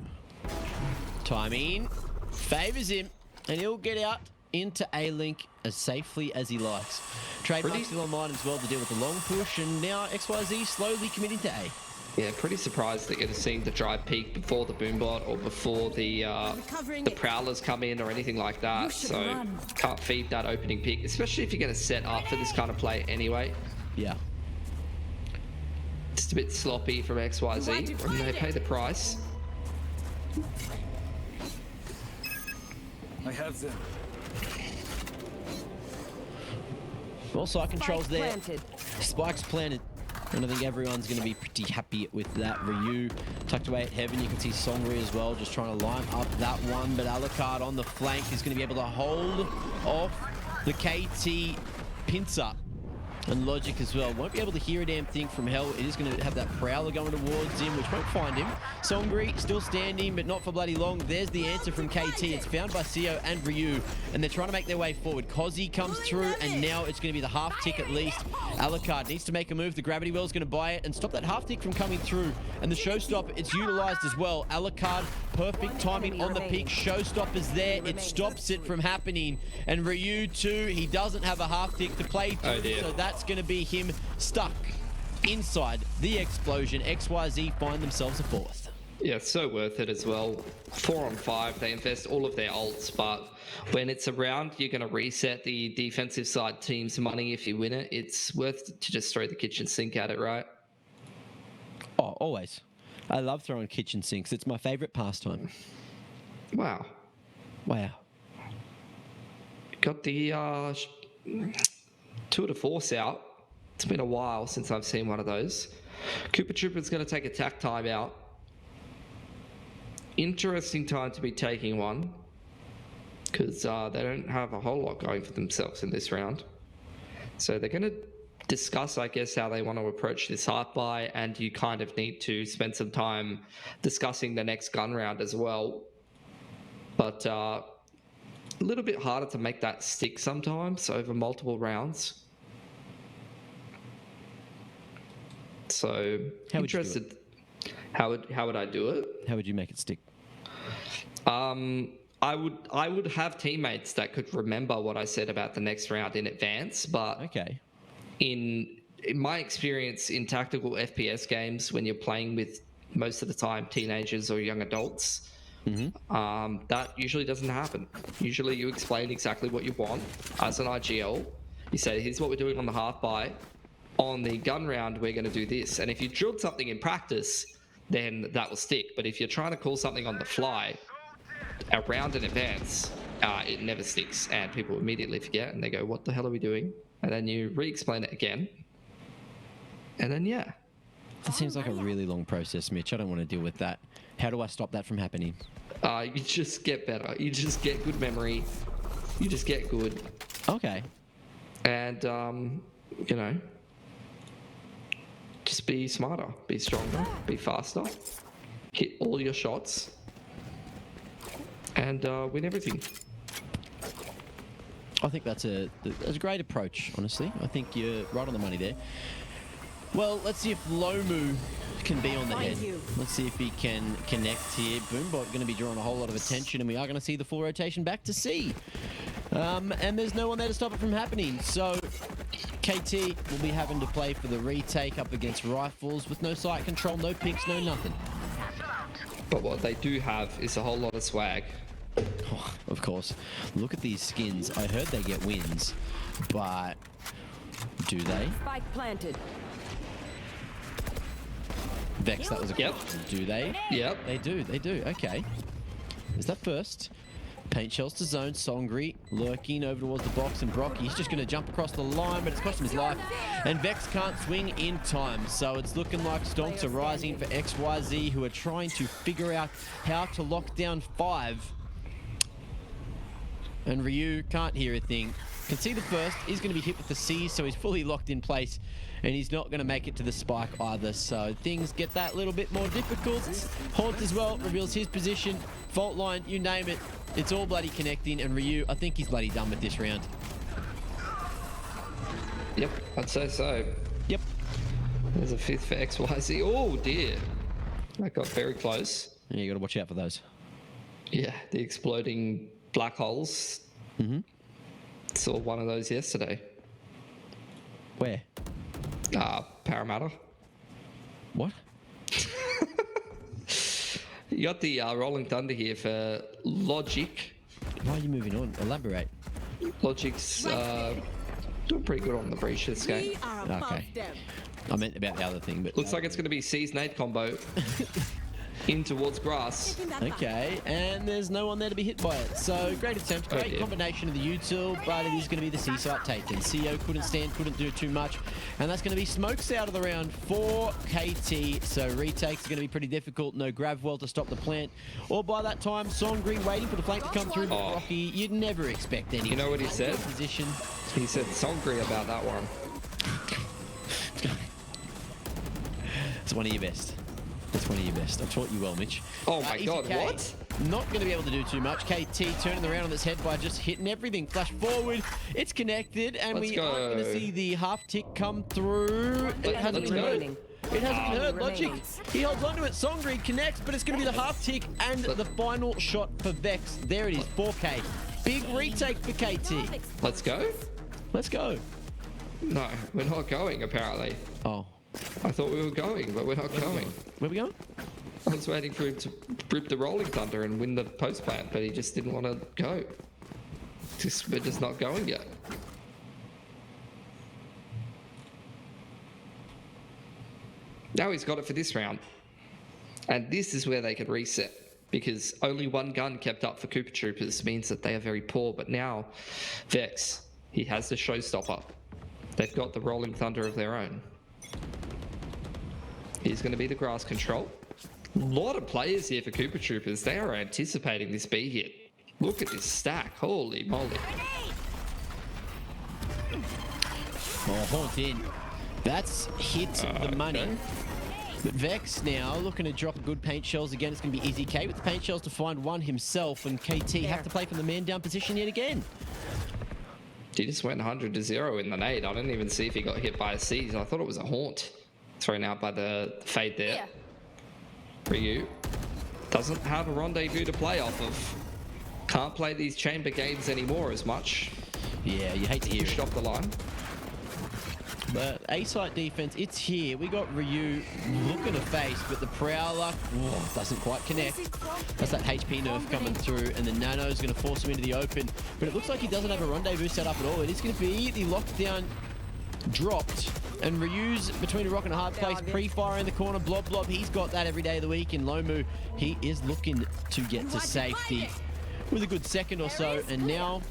timing favors him, and he'll get out into A-Link as safely as he likes. Trademark still online as well to deal with the long push, and now XYZ slowly committing to A. Yeah, pretty surprised that you're seeing the drive peak before the boombot or before the prowlers come in or anything like that. So can't feed that opening peak, especially if you're going to set up for this kind of play anyway. Yeah. Just a bit sloppy from XYZ, and they pay the price. I have them. Well, side controls there. Spike's planted. And I think everyone's going to be pretty happy with that. Ryu tucked away at Heaven. You can see Songri as well, just trying to line up that one. But Alucard on the flank is going to be able to hold off the KT pincer. And Logic as well. Won't be able to hear a damn thing from Hell. It is going to have that Prowler going towards him, which won't find him. Songri still standing, but not for bloody long. There's the answer from KT. It's found by CO and Ryu, and they're trying to make their way forward. Kozi comes through, and now it's going to be the half tick at least. Alucard needs to make a move. The gravity well is going to buy it and stop that half tick from coming through. And the showstopper, it's utilized as well. Alucard, perfect timing on the peak. Showstopper's there. It stops it from happening. And Ryu too, he doesn't have a half tick to play through, oh dear. so that's going to be him stuck inside the explosion. XYZ find themselves a 4th. Yeah, it's so worth it as well. 4 on 5, they invest all of their ults, but when it's around, you're going to reset the defensive side team's money if you win it. It's worth it to just throw the kitchen sink at it, right? Oh, always. I love throwing kitchen sinks. It's my favorite pastime. Wow. Wow. Got the Tour de Force out. It's been a while since I've seen one of those. Cooper Trooper's going to take attack time out. Interesting time to be taking one, because they don't have a whole lot going for themselves in this round. So they're going to discuss, I guess, how they want to approach this half buy, and you kind of need to spend some time discussing the next gun round as well. But a little bit harder to make that stick sometimes over multiple rounds. So interested. How would I do it? How would you make it stick? I would have teammates that could remember what I said about the next round in advance, but okay. In in my experience in tactical FPS games, when you're playing with most of the time teenagers or young adults, that usually doesn't happen. Usually you explain exactly what you want as an IGL. You say, here's what we're doing on the half buy. On the gun round, we're going to do this. And if you drilled something in practice, then that will stick. But if you're trying to call something on the fly around an advance, it never sticks. And people immediately forget and they go, what the hell are we doing? And then you re-explain it again. And then, yeah. That seems like a really long process, Mitch. I don't want to deal with that. How do I stop that from happening? You just get better. You just get good memory. You just get good. Okay. And, you know, just be smarter, be stronger, be faster, hit all your shots, and win everything. I think that's a great approach, honestly. I think you're right on the money there. Well, let's see if Lomu can be on the head. Let's see if he can connect here. Boombot going to be drawing a whole lot of attention, and we are going to see the full rotation back to C. And there's no one there to stop it from happening. So KT will be having to play for the retake up against Rifles with no sight control, no picks, no nothing. But what they do have is a whole lot of swag. Oh, of course. Look at these skins. I heard they get wins, but do they? Spike planted. Vex, that was a yep. Do they? Yep. They do. Okay. Is that first? Paint shells to zone. Songri lurking over towards the box, and Brocky, he's just going to jump across the line, but it's cost him his life. And Vex can't swing in time, so it's looking like stonks are rising for XYZ, who are trying to figure out how to lock down 5. And Ryu can't hear a thing. Can see the first. He's going to be hit with the C, so he's fully locked in place. And he's not going to make it to the spike either. So things get that little bit more difficult. Haunt as well reveals his position. Fault line, you name it. It's all bloody connecting. And Ryu, I think he's bloody done with this round. Yep, I'd say so. Yep. There's a 5th for XYZ. Oh, dear. That got very close. Yeah, you got to watch out for those. Yeah, the exploding black holes. Saw one of those yesterday. Where? Parramatta. What? You got the Rolling Thunder here for Logic. Why are you moving on? Elaborate. Logic's doing pretty good on the breach this game. Okay. I meant about the other thing, but... Looks like it's going to be C's nade combo. In towards grass. Okay, and there's no one there to be hit by it. So great attempt, great combination of the util, but it is going to be the C site taken. CO couldn't do too much, and that's going to be smokes out of the round for KT. So retakes are going to be pretty difficult. No Gravwell to stop the plant. Or by that time, Songri waiting for the flank to come through. But Rocky, you'd never expect any. You know what he said? Position. He said Songri about that one. It's one of your best. That's one of your best. I've taught you well, Mitch. Oh my god, K, what? Not going to be able to do too much. KT turning the round on this head by just hitting everything. Flash forward. It's connected, and we are going to see the half tick come through. It hasn't been heard. It hasn't been heard. Logic. He holds onto it. Songri connects, but it's going to be the half tick and the final shot for Vex. There it is. 4K. Big retake for KT. Let's go? Let's go. No, we're not going, apparently. Oh. I thought we were going, but we're not going. Where are we going? I was waiting for him to rip the Rolling Thunder and win the post plant, but he just didn't want to go. We're just not going yet. Now he's got it for this round. And this is where they can reset, because only one gun kept up for Cooper Troopers means that they are very poor. But now, Vex, he has the showstopper. They've got the Rolling Thunder of their own. He's going to be the grass control. A lot of players here for Cooper Troopers. They are anticipating this B hit. Look at this stack. Holy moly. Oh, Haunt in. That's hit the money. Okay. But Vex now looking to drop good paint shells again. It's going to be Easy K with the paint shells to find one himself, and KT have to play from the man down position yet again. He just went 100-0 in the nade. I didn't even see if he got hit by a C's. I thought it was a Haunt. Thrown out by the fade there. Yeah. Ryu doesn't have a rendezvous to play off of. Can't play these chamber games anymore as much. Yeah, you hate to hear it. Off the line. But A-site defense, it's here. We got Ryu looking to face, but the Prowler doesn't quite connect. That's that HP nerf coming through, and the Nano's going to force him into the open. But it looks like he doesn't have a rendezvous set up at all. It is going to be the lockdown dropped. And Ryu's between a rock and a hard place. Pre-fire in the corner. Blob. He's got that every day of the week. And Lomu, he is looking to get to safety with a good second or so. And now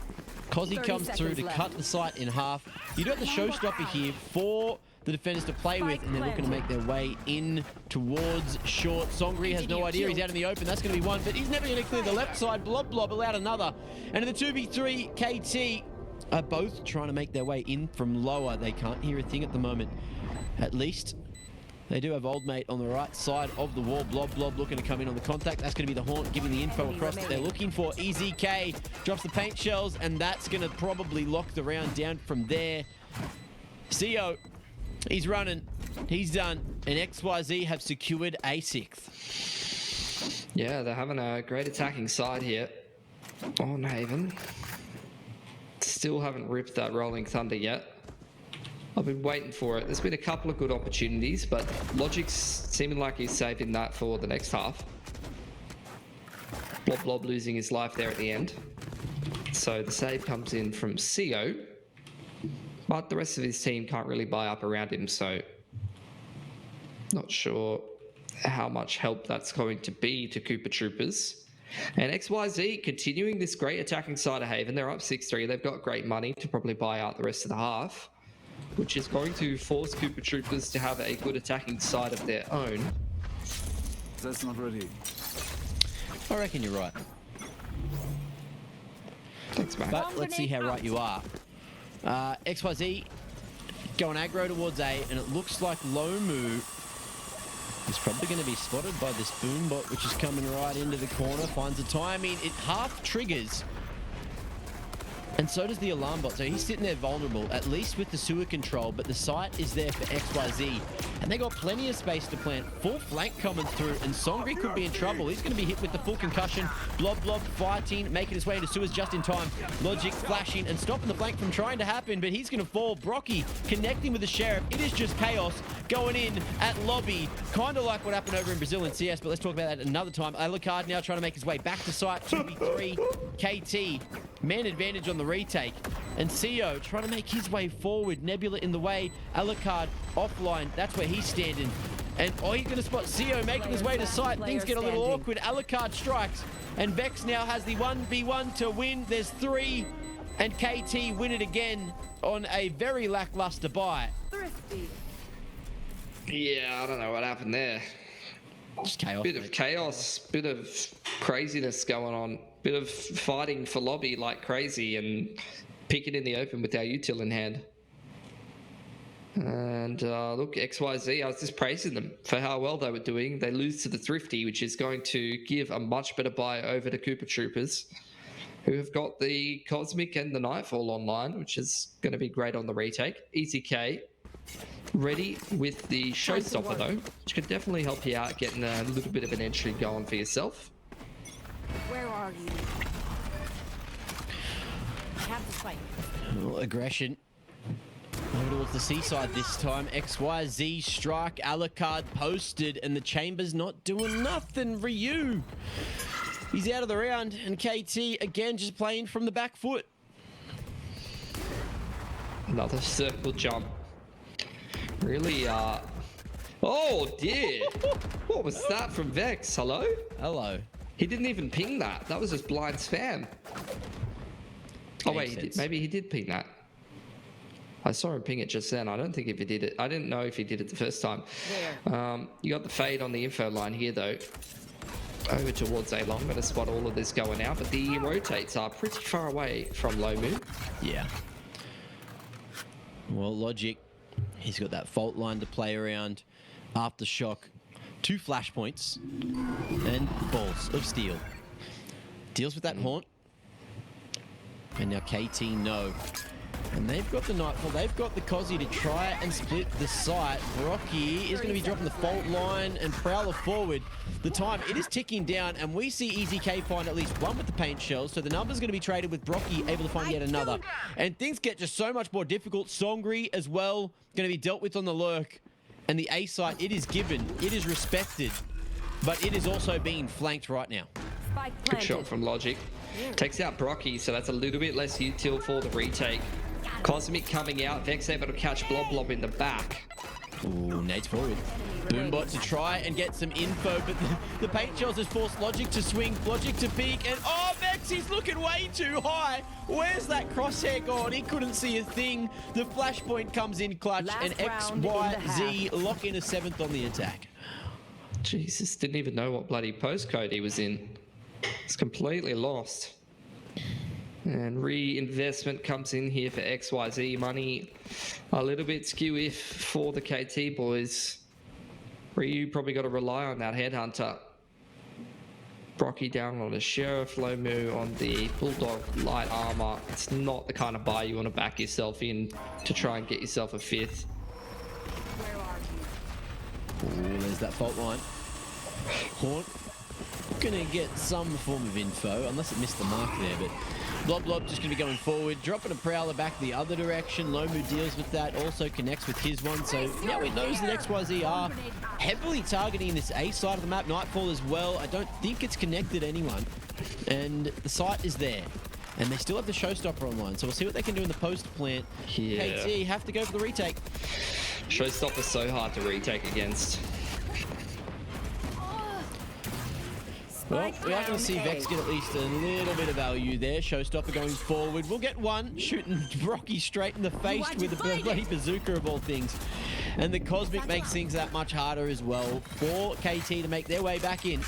Cozzy comes through to cut the site in half. You do have the showstopper here for the defenders to play with, and they're looking to make their way in towards short. Songri has no idea. He's out in the open. That's going to be one, but he's never going to clear the left side. Blob allowed another. And in the 2v3, KT are both trying to make their way in from lower. They can't hear a thing at the moment. At least they do have old mate on the right side of the wall. Blob looking to come in on the contact. That's going to be the Haunt giving the info across that they're looking for. EZK drops the paint shells, and that's going to probably lock the round down from there. CO, he's running. He's done. And XYZ have secured a 6th. Yeah, they're having a great attacking side here on Haven. Still haven't ripped that Rolling Thunder yet. I've been waiting for it. There's been a couple of good opportunities, but Logic's seeming like he's saving that for the next half. Blob losing his life there at the end. So the save comes in from CO, but the rest of his team can't really buy up around him, so not sure how much help that's going to be to Koopa Troopers. And XYZ continuing this great attacking side of Haven. They're up 6-3. They've got great money to probably buy out the rest of the half, which is going to force Koopa Troopers to have a good attacking side of their own. That's not ready. I reckon you're right. Thanks, man. But let's see how right you are. XYZ going aggro towards A, and it looks like Lomu is probably going to be spotted by this Boombot, which is coming right into the corner. Finds the timing. It half triggers. And so does the alarm bot. So he's sitting there vulnerable, at least with the sewer control, but the site is there for XYZ. And they got plenty of space to plant. Full flank coming through, and Songri could be in trouble. He's going to be hit with the full concussion. Blob fighting, making his way into sewers just in time. Logic flashing and stopping the flank from trying to happen, but he's going to fall. Brocky connecting with the Sheriff. It is just chaos going in at lobby. Kind of like what happened over in Brazil in CS, but let's talk about that another time. Alucard now trying to make his way back to site. 2v3, KT. Man advantage on the retake, and CO trying to make his way forward. Nebula in the way. Alucard offline. That's where he's standing. And he's going to spot CO making his way to site. Things get a little awkward. Alucard strikes, and Vex now has the 1v1 to win. There's 3, and KT win it again on a very lackluster buy. Yeah, I don't know what happened there. Just chaos. Bit of chaos, bit of craziness going on. Bit of fighting for lobby like crazy and picking in the open with our util in hand. And look, XYZ, I was just praising them for how well they were doing. They lose to the Thrifty, which is going to give a much better buy over to Koopa Troopers, who have got the Cosmic and the Nightfall online, which is going to be great on the retake. EZK ready with the Showstopper though, which can definitely help you out getting a little bit of an entry going for yourself. Where are you? Have the fight. Aggression. Over towards the seaside this time. XYZ strike. Alucard posted, and the Chamber's not doing nothing. Ryu, he's out of the round, and KT again just playing from the back foot. Another circle jump. Really, oh dear. What was that from Vex? Hello? Hello. He didn't even ping that. That was just blind spam. Oh wait, he did. Maybe he did ping that. I saw him ping it just then. I don't think if he did it. I didn't know if he did it the first time. You got the fade on the info line here though. Over towards A-Long. Going to spot all of this going out, but the rotates are pretty far away from Lomu. Yeah. Well, Logic, he's got that fault line to play around. Aftershock, 2 flashpoints, and balls of steel. Deals with that Haunt. And now KT know And they've got the Nightfall, they've got the Cozzy to try and split the site. Brocky is going to be dropping the fault line and Prowler forward. The time, it is ticking down, and we see EZK find at least one with the paint shells, so the number's going to be traded with Brocky able to find yet another. And things get just so much more difficult. Songri as well, going to be dealt with on the lurk. And the A site, it is given, it is respected, but it is also being flanked right now. Good shot from Logic. Takes out Brocky, so that's a little bit less util for the retake. Cosmic coming out, Vex able to catch Blob in the back. Ooh, nades forward. Boombot to try and get some info, but the paint shells has forced Logic to swing, Logic to peek, and oh, Vex, he's looking way too high. Where's that crosshair gone? He couldn't see a thing. The flashpoint comes in clutch, and XYZ lock in a 7th on the attack. Jesus, didn't even know what bloody postcode he was in. It's completely lost. And reinvestment comes in here for XYZ. Money a little bit skew-if for the KT boys. Ryu probably got to rely on that headhunter. Brocky down on a Sheriff, Lomu on the Bulldog light armor. It's not the kind of buy you want to back yourself in to try and get yourself a 5th. Ooh, there's that fault line. Haunt gonna get some form of info, unless it missed the mark there, but Blob just gonna be going forward, dropping a Prowler back the other direction. Lomu deals with that, also connects with his one, so now he knows that XYZ are heavily targeting this A side of the map. Nightfall as well. I don't think it's connected anyone, and the site is there. And they still have the Showstopper online, so we'll see what they can do in the post plant. Yeah. KT have to go for the retake. Showstopper's so hard to retake against. Well, we are going to see Vex get at least a little bit of value there. Showstopper going forward. We'll get one, shooting Brocky straight in the face with a bloody bazooka of all things. And the Cosmic makes things that much harder as well for KT to make their way back in.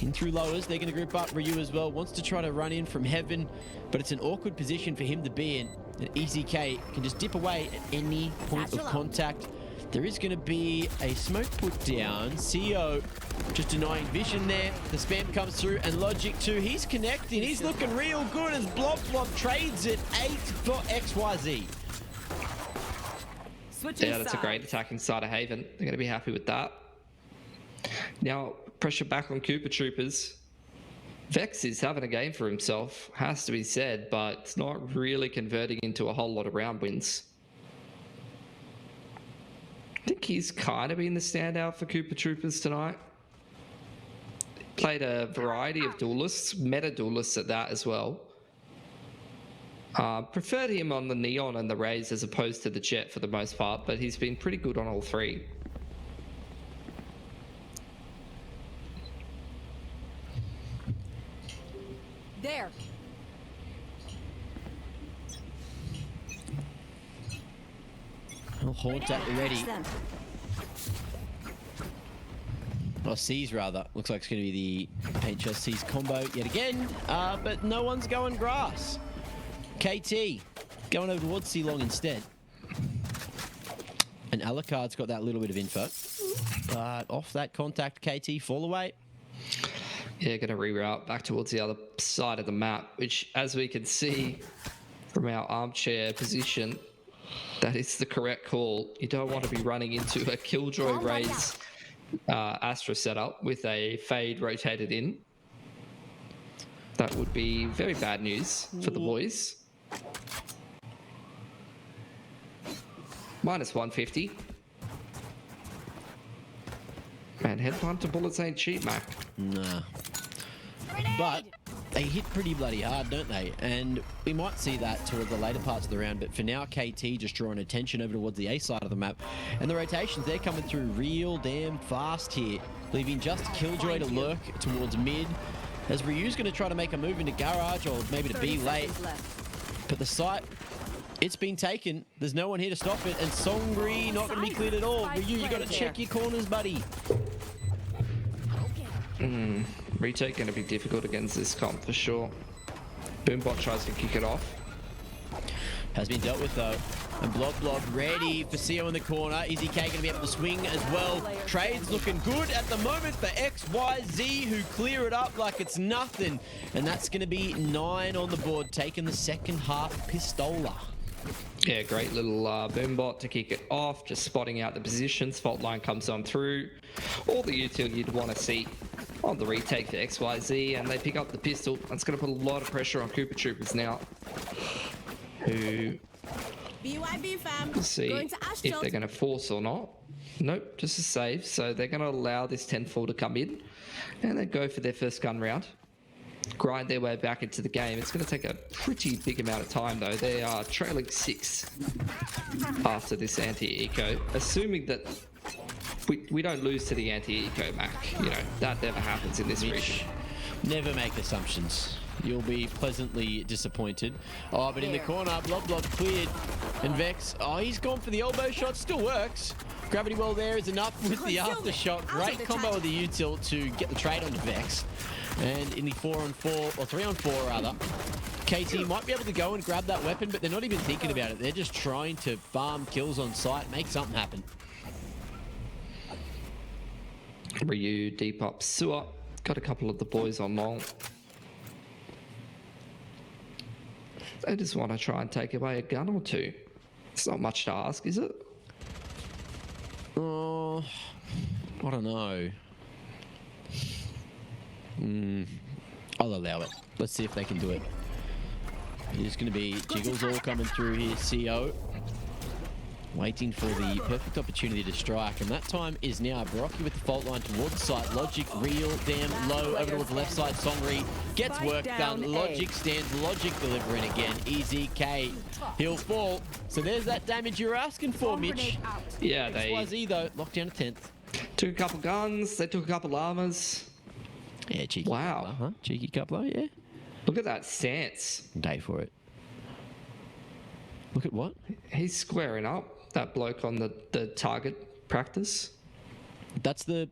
In through lowers, they're going to group up. Ryu as well wants to try to run in from heaven, but it's an awkward position for him to be in. And EZK can just dip away at any point of contact. There is going to be a smoke put down. CO just denying vision there. The spam comes through, and Logic too. He's connecting. He's looking real good as Blob trades it 8 for XYZ. Yeah, that's a great attack inside of Haven. They're going to be happy with that. Now, pressure back on Cooper Troopers. Vex is having a game for himself, has to be said, but it's not really converting into a whole lot of round wins. I think he's kind of been the standout for Cooper Troopers tonight. Played a variety of duelists, meta duelists at that as well. Preferred him on the Neon and the Rays as opposed to the Jet for the most part, but he's been pretty good on all three. There. Haunt at the ready. Or C's rather. Looks like it's going to be the HS C's combo yet again. But no one's going grass. KT going over towards C long instead. And Alucard's got that little bit of info. But off that contact, KT fall away. Yeah, going to reroute back towards the other side of the map, which, as we can see from our armchair position, that is the correct call. You don't want to be running into a Killjoy Rays Astra setup with a Fade rotated in. That would be very bad news for the boys. Minus 150. Man, headhunter bullets ain't cheap, Mac. Nah. But they hit pretty bloody hard, don't they? And we might see that towards the later parts of the round, but for now, KT just drawing attention over towards the A side of the map. And the rotations, they're coming through real damn fast here, leaving just Killjoy to lurk towards mid, as Ryu's going to try to make a move into garage, or maybe to be late. But the site, it's been taken. There's no one here to stop it, and Songri not going to be cleared at all. Ryu, you got to check your corners, buddy. Retake going to be difficult against this comp for sure. Boombot tries to kick it off. Has been dealt with though. And Blob ready for CO in the corner. Is EK going to be able to swing as well? Trade's looking good at the moment for XYZ, who clear it up like it's nothing. And that's going to be 9 on the board, taking the second half pistola. Yeah, great little boom bot to kick it off, just spotting out the positions. Fault line comes on through. All the utility you'd want to see on the retake for XYZ, and they pick up the pistol. That's going to put a lot of pressure on Cooper Troopers now, who BYB fam. we'll see if they're going to force or not. Nope, just a save. So they're going to allow this 10-4 to come in, and then go for their first gun round. Grind their way back into the game. It's going to take a pretty big amount of time though. They are trailing 6 after this anti-eco, assuming that we don't lose to the anti-eco, Mac. You know, that never happens in this region. Never make assumptions. You'll be pleasantly disappointed. Oh, but in the corner, Blob cleared. And Vex, oh, he's gone for the elbow shot. Still works. Gravity well there is enough with the aftershock. Great combo with the util to get the trade onto Vex. And in the 4-on-4, or 3-on-4 rather, KT might be able to go and grab that weapon, but they're not even thinking about it. They're just trying to farm kills on site, make something happen. Ryu, Depop, Sewer. Got a couple of the boys on long. They just want to try and take away a gun or two. It's not much to ask, is it? Oh, I don't know. I'll allow it. Let's see if they can do it. It's going to be Jiggles all coming through here. CO waiting for the perfect opportunity to strike, and that time is now. Barocki with the fault line towards the site. Logic real damn low over towards the left side. Songri gets work done. Logic stands. Logic delivering again. Easy K. He'll fall. So there's that damage you're asking for, Mitch. Yeah, XYZ though locked down a 10th. Took a couple guns. They took a couple armors. Yeah, cheeky. Wow. Coupler, huh? Cheeky coupler, yeah. Look at that stance. Day for it. Look at what? He's squaring up. That bloke on the target practice. That's the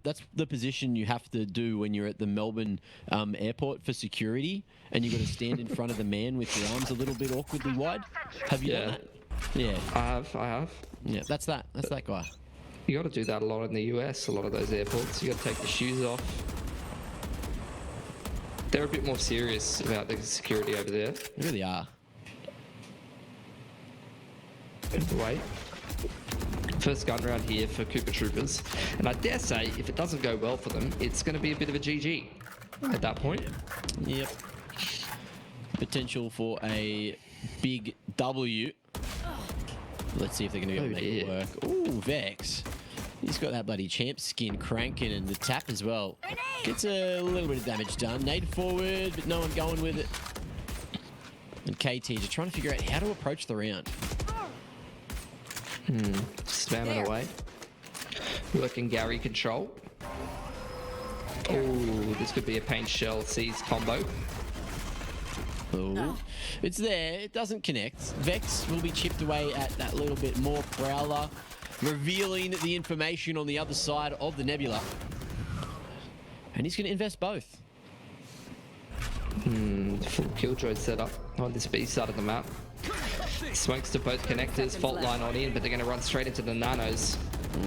position you have to do when you're at the Melbourne airport for security, and you've got to stand in front of the man with your arms a little bit awkwardly wide. Have you done that? Yeah. I have. Yeah, that's that guy. You got to do that a lot in the US, a lot of those airports. You got to take the shoes off. They're a bit more serious about the security over there. They really are. Anyway, first gun round here for Cooper Troopers. And I dare say, if it doesn't go well for them, it's going to be a bit of a GG at that point. Yep. Potential for a big W. Let's see if they're going to be able to make it work. Ooh, Vex. He's got that bloody champ skin cranking, and the tap as well. Gets a little bit of damage done. Nade forward, but no one going with it. And KT just trying to figure out how to approach the round. Spamming away. Working Gary control. Oh, this could be a paint shell seize combo. Oh, it's there. It doesn't connect. Vex will be chipped away at that little bit more. Prowler revealing the information on the other side of the nebula. And he's going to invest both. Full killjoy setup on this B side of the map. Smokes to both connectors, fault line on in, but they're going to run straight into the nanos.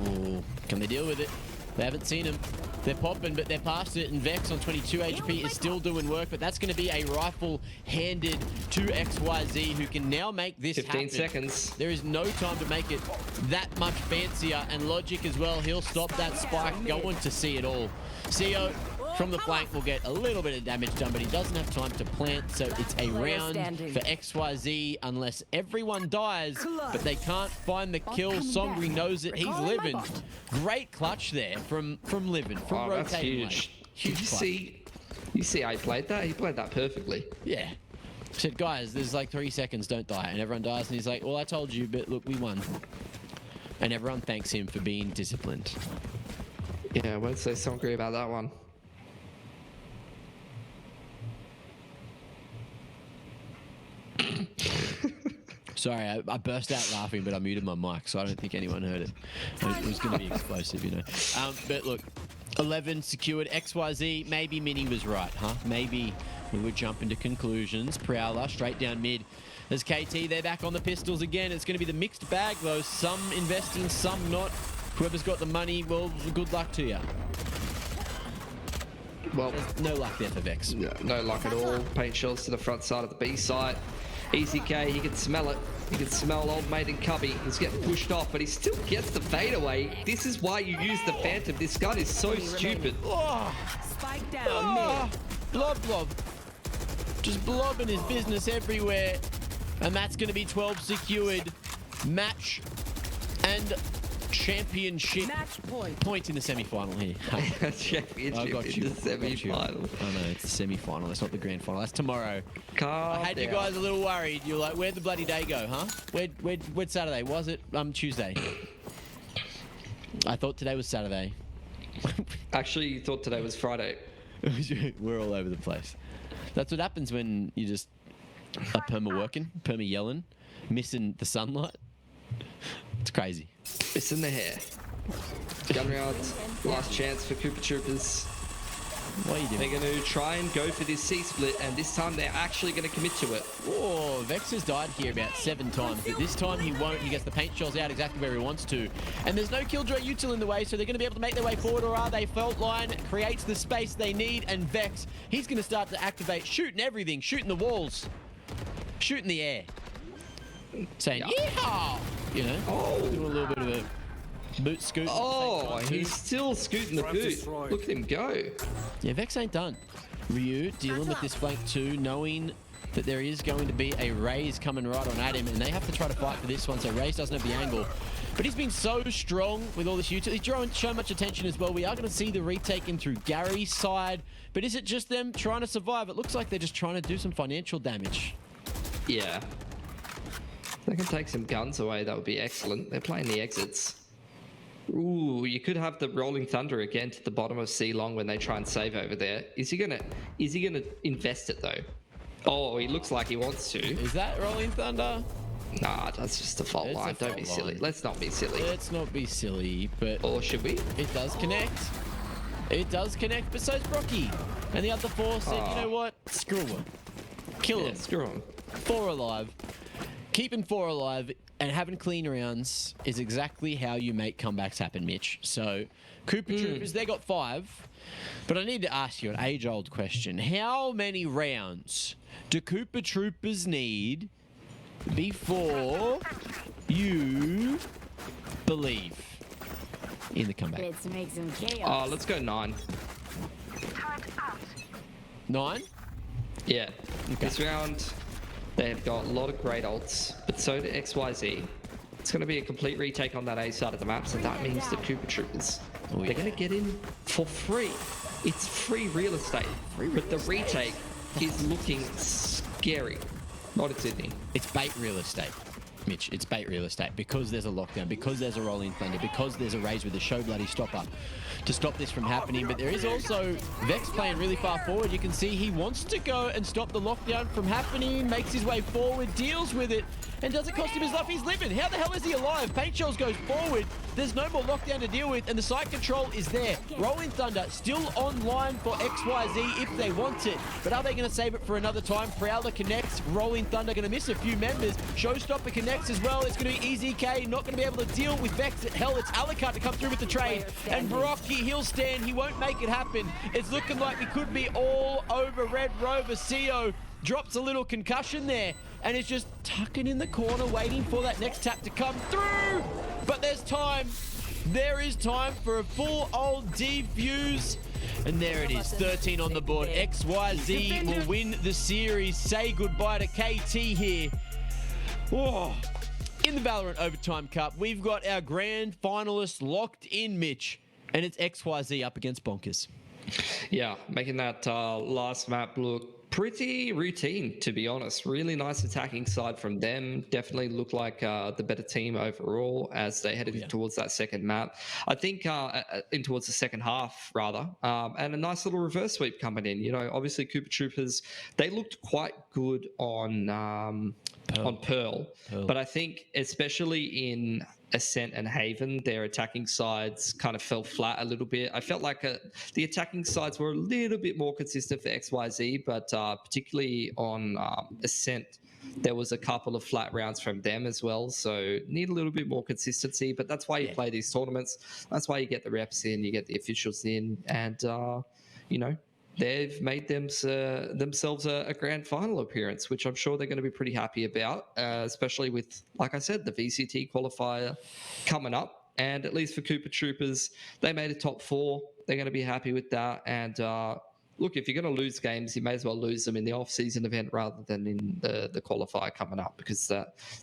Ooh, can they deal with it? They haven't seen him. They're popping, but they're past it, and Vex on 22 HP is still doing work, but that's going to be a rifle handed to XYZ, who can now make this 15 seconds. There is no time to make it that much fancier, and Logic as well. He'll stop that spike going to see it all. CO from the flank will get a little bit of damage done, but he doesn't have time to plant, so it's a round for XYZ unless everyone dies, but they can't find the kill. Songri knows it. He's living. Great clutch there from living, from rotating. That's huge. Huge Did you see how he played that? He played that perfectly. Yeah. Said, guys, there's like 3 seconds, don't die. And everyone dies, and he's like, well, I told you, but look, we won. And everyone thanks him for being disciplined. Yeah, I won't say Songri about that one. Sorry, I burst out laughing, but I muted my mic, so I don't think anyone heard it. It was going to be explosive, you know. But look, 11 secured. XYZ, maybe Mini was right, huh? Maybe we would jump into conclusions. Prowler straight down mid. There's KT, they're back on the pistols again. It's going to be the mixed bag though. Some investing, some not. Whoever's got the money, well, good luck to you. Well, there's no luck there for Vex. Yeah, no luck at all. Paint shells to the front side of the B site. Easy K, he can smell it. He can smell old mate and Cubby. He's getting pushed off, but he still gets the fadeaway. This is why you use the Phantom. This gun is so stupid. Oh, Spike down blob. Just blobbing his business everywhere. And that's going to be 12 secured. Match and championship point in the semi-final here. Championship I got in the semi-final. I know, it's the semi-final. That's not the grand final. That's tomorrow. Calm I had you down. guys a little worried. You're like, where'd the bloody day go, huh? Where'd Saturday? Was it Tuesday? I thought today was Saturday. Actually, you thought today was Friday. We're all over the place. That's what happens when you just are perma working, perma yelling, missing the sunlight. It's crazy. It's in the hair. Gun round, last chance for Cooper Troopers. What are you doing? They're going to try and go for this C-split, and this time they're actually going to commit to it. Oh, Vex has died here about 7 times, but this time he won't. He gets the paint shells out exactly where he wants to. And there's no Killjoy util in the way, so they're going to be able to make their way forward, or are they? Fault line creates the space they need, and Vex, he's going to start to activate, shooting everything, shooting the walls, shooting the air. Saying, yeehaw! You know, doing a little bit of a boot scoot. Oh, he's still scooting the boot. Look at him go. Yeah, Vex ain't done. Ryu dealing with this flank too, knowing that there is going to be a Raze coming right on at him, and they have to try to fight for this one, so Raze doesn't have the angle. But he's been so strong with all this util. He's drawing so much attention as well. We are going to see the retake in through Gary's side, but is it just them trying to survive? It looks like they're just trying to do some financial damage. Yeah. They can take some guns away, that would be excellent. They're playing the exits. Ooh, you could have the Rolling Thunder again to the bottom of C long when they try and save over there. Is he gonna invest it though? Oh, he looks like he wants to. Is that Rolling Thunder? Nah, that's just a fault line. Don't be silly. Let's not be silly. Let's not be silly, but... Or should we? It does connect. It does connect, but so's Brocky. And the other 4 said, you know what? Screw him. Kill him. Screw him. 4 alive. Keeping 4 alive and having clean rounds is exactly how you make comebacks happen, Mitch. So, Cooper Troopers, they got 5. But I need to ask you an age-old question. How many rounds do Cooper Troopers need before you believe in the comeback? Let's make some chaos. Oh, let's go 9. 9? Yeah. Okay. This round... They've got a lot of great ults, but so do XYZ. It's going to be a complete retake on that A side of the map, so that means the Cooper Troopers. They're going to get in for free. It's free real estate, but the retake is looking scary. Not in Sydney. It's bait real estate, Mitch. It's bait real estate because there's a lockdown, because there's a Rolling Thunder, because there's a Raze with a show bloody stopper to stop this from happening. But there is also Vex playing really far forward. You can see he wants to go and stop the lockdown from happening, makes his way forward, deals with it, and doesn't cost him his life. He's living. How the hell is he alive? Paint Shells goes forward. There's no more lockdown to deal with, and the site control is there. Rolling Thunder still online for XYZ if they want it. But are they going to save it for another time? Prowler connects. Rolling Thunder going to miss a few members. Showstopper connects as well. It's going to be Easy K. Not going to be able to deal with Vex. Hell, it's Alucard to come through with the trade. And Brocky, he'll stand. He won't make it happen. It's looking like we could be all over Red Rover. CO drops a little concussion there and is just tucking in the corner waiting for that next tap to come through. But there's time. There is time for a full old defuse. And there it is, 13 on the board. XYZ will win the series. Say goodbye to KT here. Oh. In the Valorant Overtime Cup, we've got our grand finalists locked in, Mitch. And it's XYZ up against Bonkers. Yeah, making that last map look pretty routine, to be honest. Really nice attacking side from them. Definitely look like the better team overall as they headed towards that second map. I think in towards the second half, rather. And a nice little reverse sweep coming in. You know, obviously Cooper Troopers, they looked quite good on Pearl. But I think especially in Ascent and Haven, their attacking sides kind of fell flat a little bit. I felt like the attacking sides were a little bit more consistent for XYZ, but particularly on Ascent, there was a couple of flat rounds from them as well. So need a little bit more consistency, but that's why you play these tournaments. That's why you get the reps in, you get the officials in, and they've made themselves a grand final appearance, which I'm sure they're going to be pretty happy about, especially with, like I said, the VCT qualifier coming up. And at least for Cooper Troopers, they made a top 4. They're going to be happy with that. And look, if you're going to lose games, you may as well lose them in the off-season event rather than in the qualifier coming up, because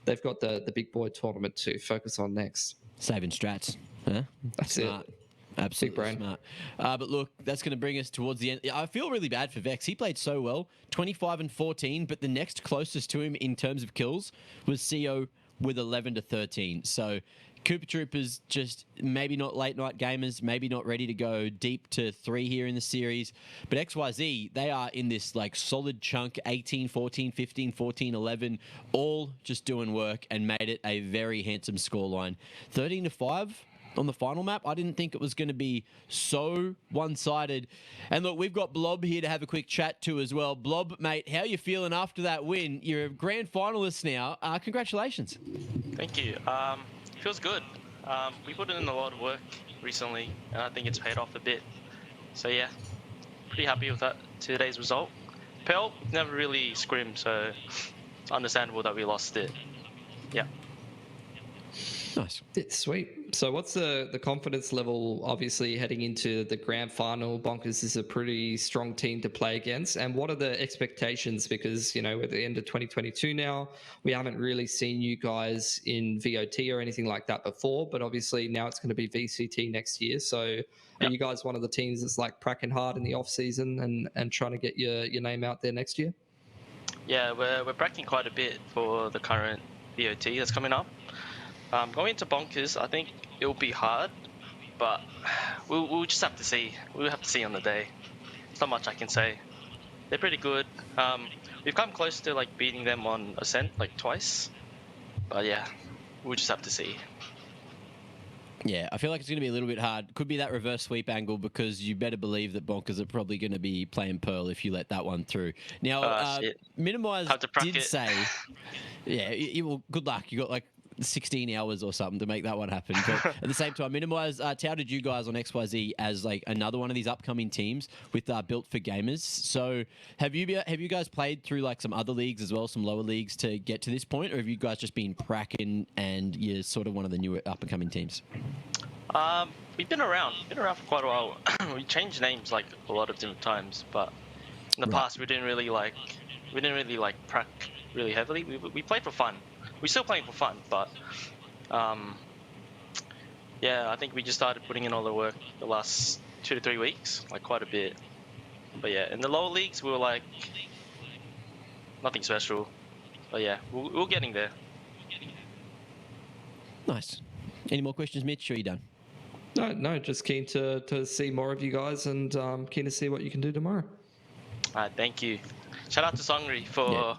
they've got the big boy tournament to focus on next. Saving strats. Huh? That's Smart. it. Absolutely smart. But look, that's going to bring us towards the end. I feel really bad for Vex. He played so well, 25 and 14, but the next closest to him in terms of kills was CO with 11 to 13. So Cooper Troopers just maybe not late night gamers, maybe not ready to go deep to 3 here in the series. But XYZ, they are in this like solid chunk, 18, 14, 15, 14, 11, all just doing work and made it a very handsome scoreline. 13 to 5. On the final map, I didn't think it was going to be so one-sided. And look, we've got Blob here to have a quick chat to as well. Blob, mate, how are you feeling after that win? You're a grand finalist now. Congratulations. Thank you. Feels good. We put in a lot of work recently, and I think it's paid off a bit. So yeah, pretty happy with that today's result. Pearl never really scrimmed, so it's understandable that we lost it. Yeah. Nice. It's sweet. So what's the confidence level, obviously, heading into the grand final? Bonkers is a pretty strong team to play against. And what are the expectations? Because, we're at the end of 2022 now. We haven't really seen you guys in VOT or anything like that before. But obviously now it's going to be VCT next year. So are you guys one of the teams that's like cracking hard in the off-season and trying to get your name out there next year? Yeah, we're bracking quite a bit for the current VOT that's coming up. Going into Bonkers, I think it'll be hard, but we'll just have to see. We'll have to see on the day. There's not much I can say. They're pretty good. We've come close to like beating them on Ascent like twice, but yeah, we'll just have to see. Yeah, I feel like it's going to be a little bit hard. Could be that reverse sweep angle, because you better believe that Bonkers are probably going to be playing Pearl if you let that one through. Now, Minimize did say, well, good luck. You got like 16 hours or something to make that one happen. But at the same time, Minimize touted you guys on XYZ as like another one of these upcoming teams with Built for Gamers. So have you guys played through like some other leagues as well, some lower leagues to get to this point, or have you guys just been cracking and you're sort of one of the newer up and coming teams? We've been around for quite a while. We changed names like a lot of different times, but in the past we didn't really like prac really heavily. We played for fun. We're still playing for fun, but yeah, I think we just started putting in all the work the last 2 to 3 weeks, like quite a bit. But yeah, in the lower leagues we were like nothing special. But yeah, we're getting there. Nice. Any more questions, Mitch, or are you done? No, just keen to see more of you guys, and keen to see what you can do tomorrow. Thank you. Shout out to Songri for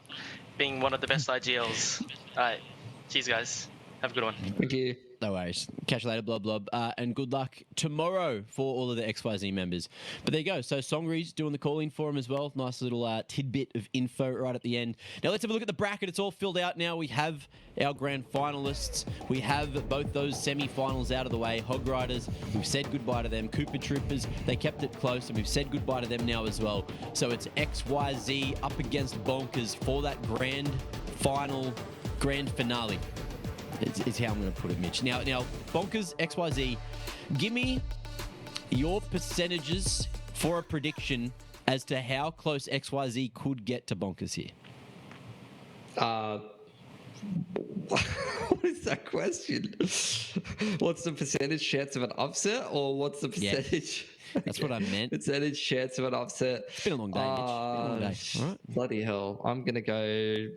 being one of the best IGLs. Alright, cheers guys. Have a good one. Thank you. No worries. Catch you later, Blob. And good luck tomorrow for all of the XYZ members. But there you go. So Songri's doing the call-in for him as well. Nice little tidbit of info right at the end. Now let's have a look at the bracket. It's all filled out now. We have our grand finalists. We have both those semi-finals out of the way. Hog Riders, we've said goodbye to them. Cooper Troopers, they kept it close, and we've said goodbye to them now as well. So it's XYZ up against Bonkers for that grand finale. Is how I'm going to put it, Mitch. Now, Bonkers, XYZ, give me your percentages for a prediction as to how close XYZ could get to Bonkers here. What is that question? What's the percentage chance of an upset, or what's the percentage? Yeah, that's what I meant. Percentage chance of an upset. It's been a long day, Mitch. It's been a long day. All right. Bloody hell. I'm going to go...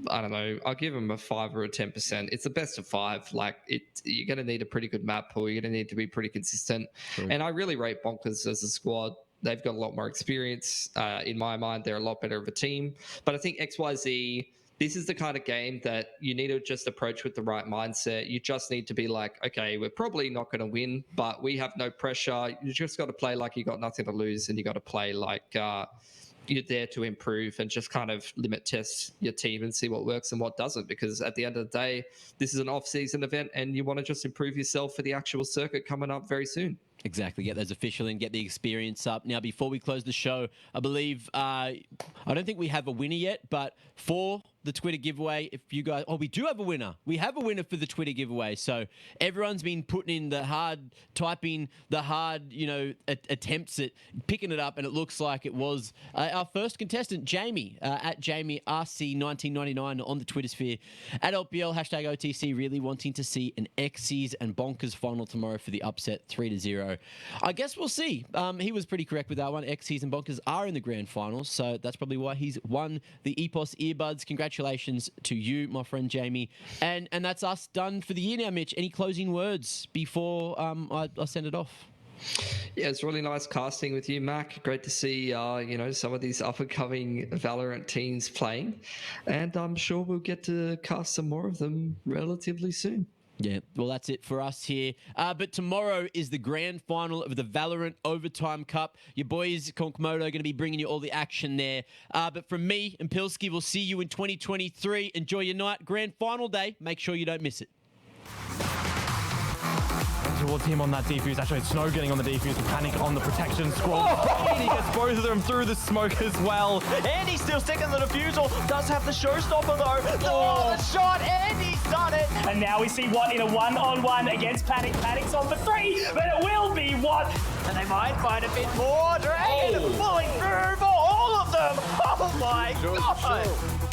I don't know. I'll give them a 5 or a 10%. It's the best of 5. Like you're going to need a pretty good map pool. You're going to need to be pretty consistent. True. And I really rate Bonkers as a squad. They've got a lot more experience. In my mind, they're a lot better of a team. But I think XYZ, this is the kind of game that you need to just approach with the right mindset. You just need to be like, okay, we're probably not going to win, but we have no pressure. You just got to play like you got nothing to lose, and you got to play like you're there to improve and just kind of limit test your team and see what works and what doesn't. Because at the end of the day, this is an off-season event, and you want to just improve yourself for the actual circuit coming up very soon. Exactly. Get those official in, get the experience up. Now, before we close the show, I believe, I don't think we have a winner yet, but for the Twitter giveaway, if you guys, we do have a winner. We have a winner for the Twitter giveaway. So everyone's been putting in the hard, typing the hard, attempts at picking it up, and it looks like it was our first contestant, Jamie, at Jamie RC1999 on the Twitter sphere, at LPL, hashtag OTC, really wanting to see an Xyz and Bonkers final tomorrow for the upset 3-0. I guess we'll see. He was pretty correct with that one. Xyz and Bonkers are in the grand finals, so that's probably why he's won the EPOS earbuds. Congratulations to you, my friend Jamie. And that's us done for the year now, Mitch. Any closing words before I send it off? Yeah, it's really nice casting with you, Mac. Great to see, some of these up-and-coming Valorant teams playing. And I'm sure we'll get to cast some more of them relatively soon. Yeah, well, that's it for us here. But tomorrow is the grand final of the Valorant Overtime Cup. Your boys, Konkmoto, are going to be bringing you all the action there. But from me and Pilski, we'll see you in 2023. Enjoy your night. Grand final day. Make sure you don't miss it. Towards him on that defuse. Actually, Snow getting on the defuse. Panic on the protection squad. And he gets both of them through the smoke as well. And he's still sticking the defusal. Does have the showstopper though. Oh, the shot, and he's done it. And now we see what in a one-on-one against Panic. Panic's on for 3, but it will be what? And they might find a bit more. Dragon pulling through for all of them. Oh my god.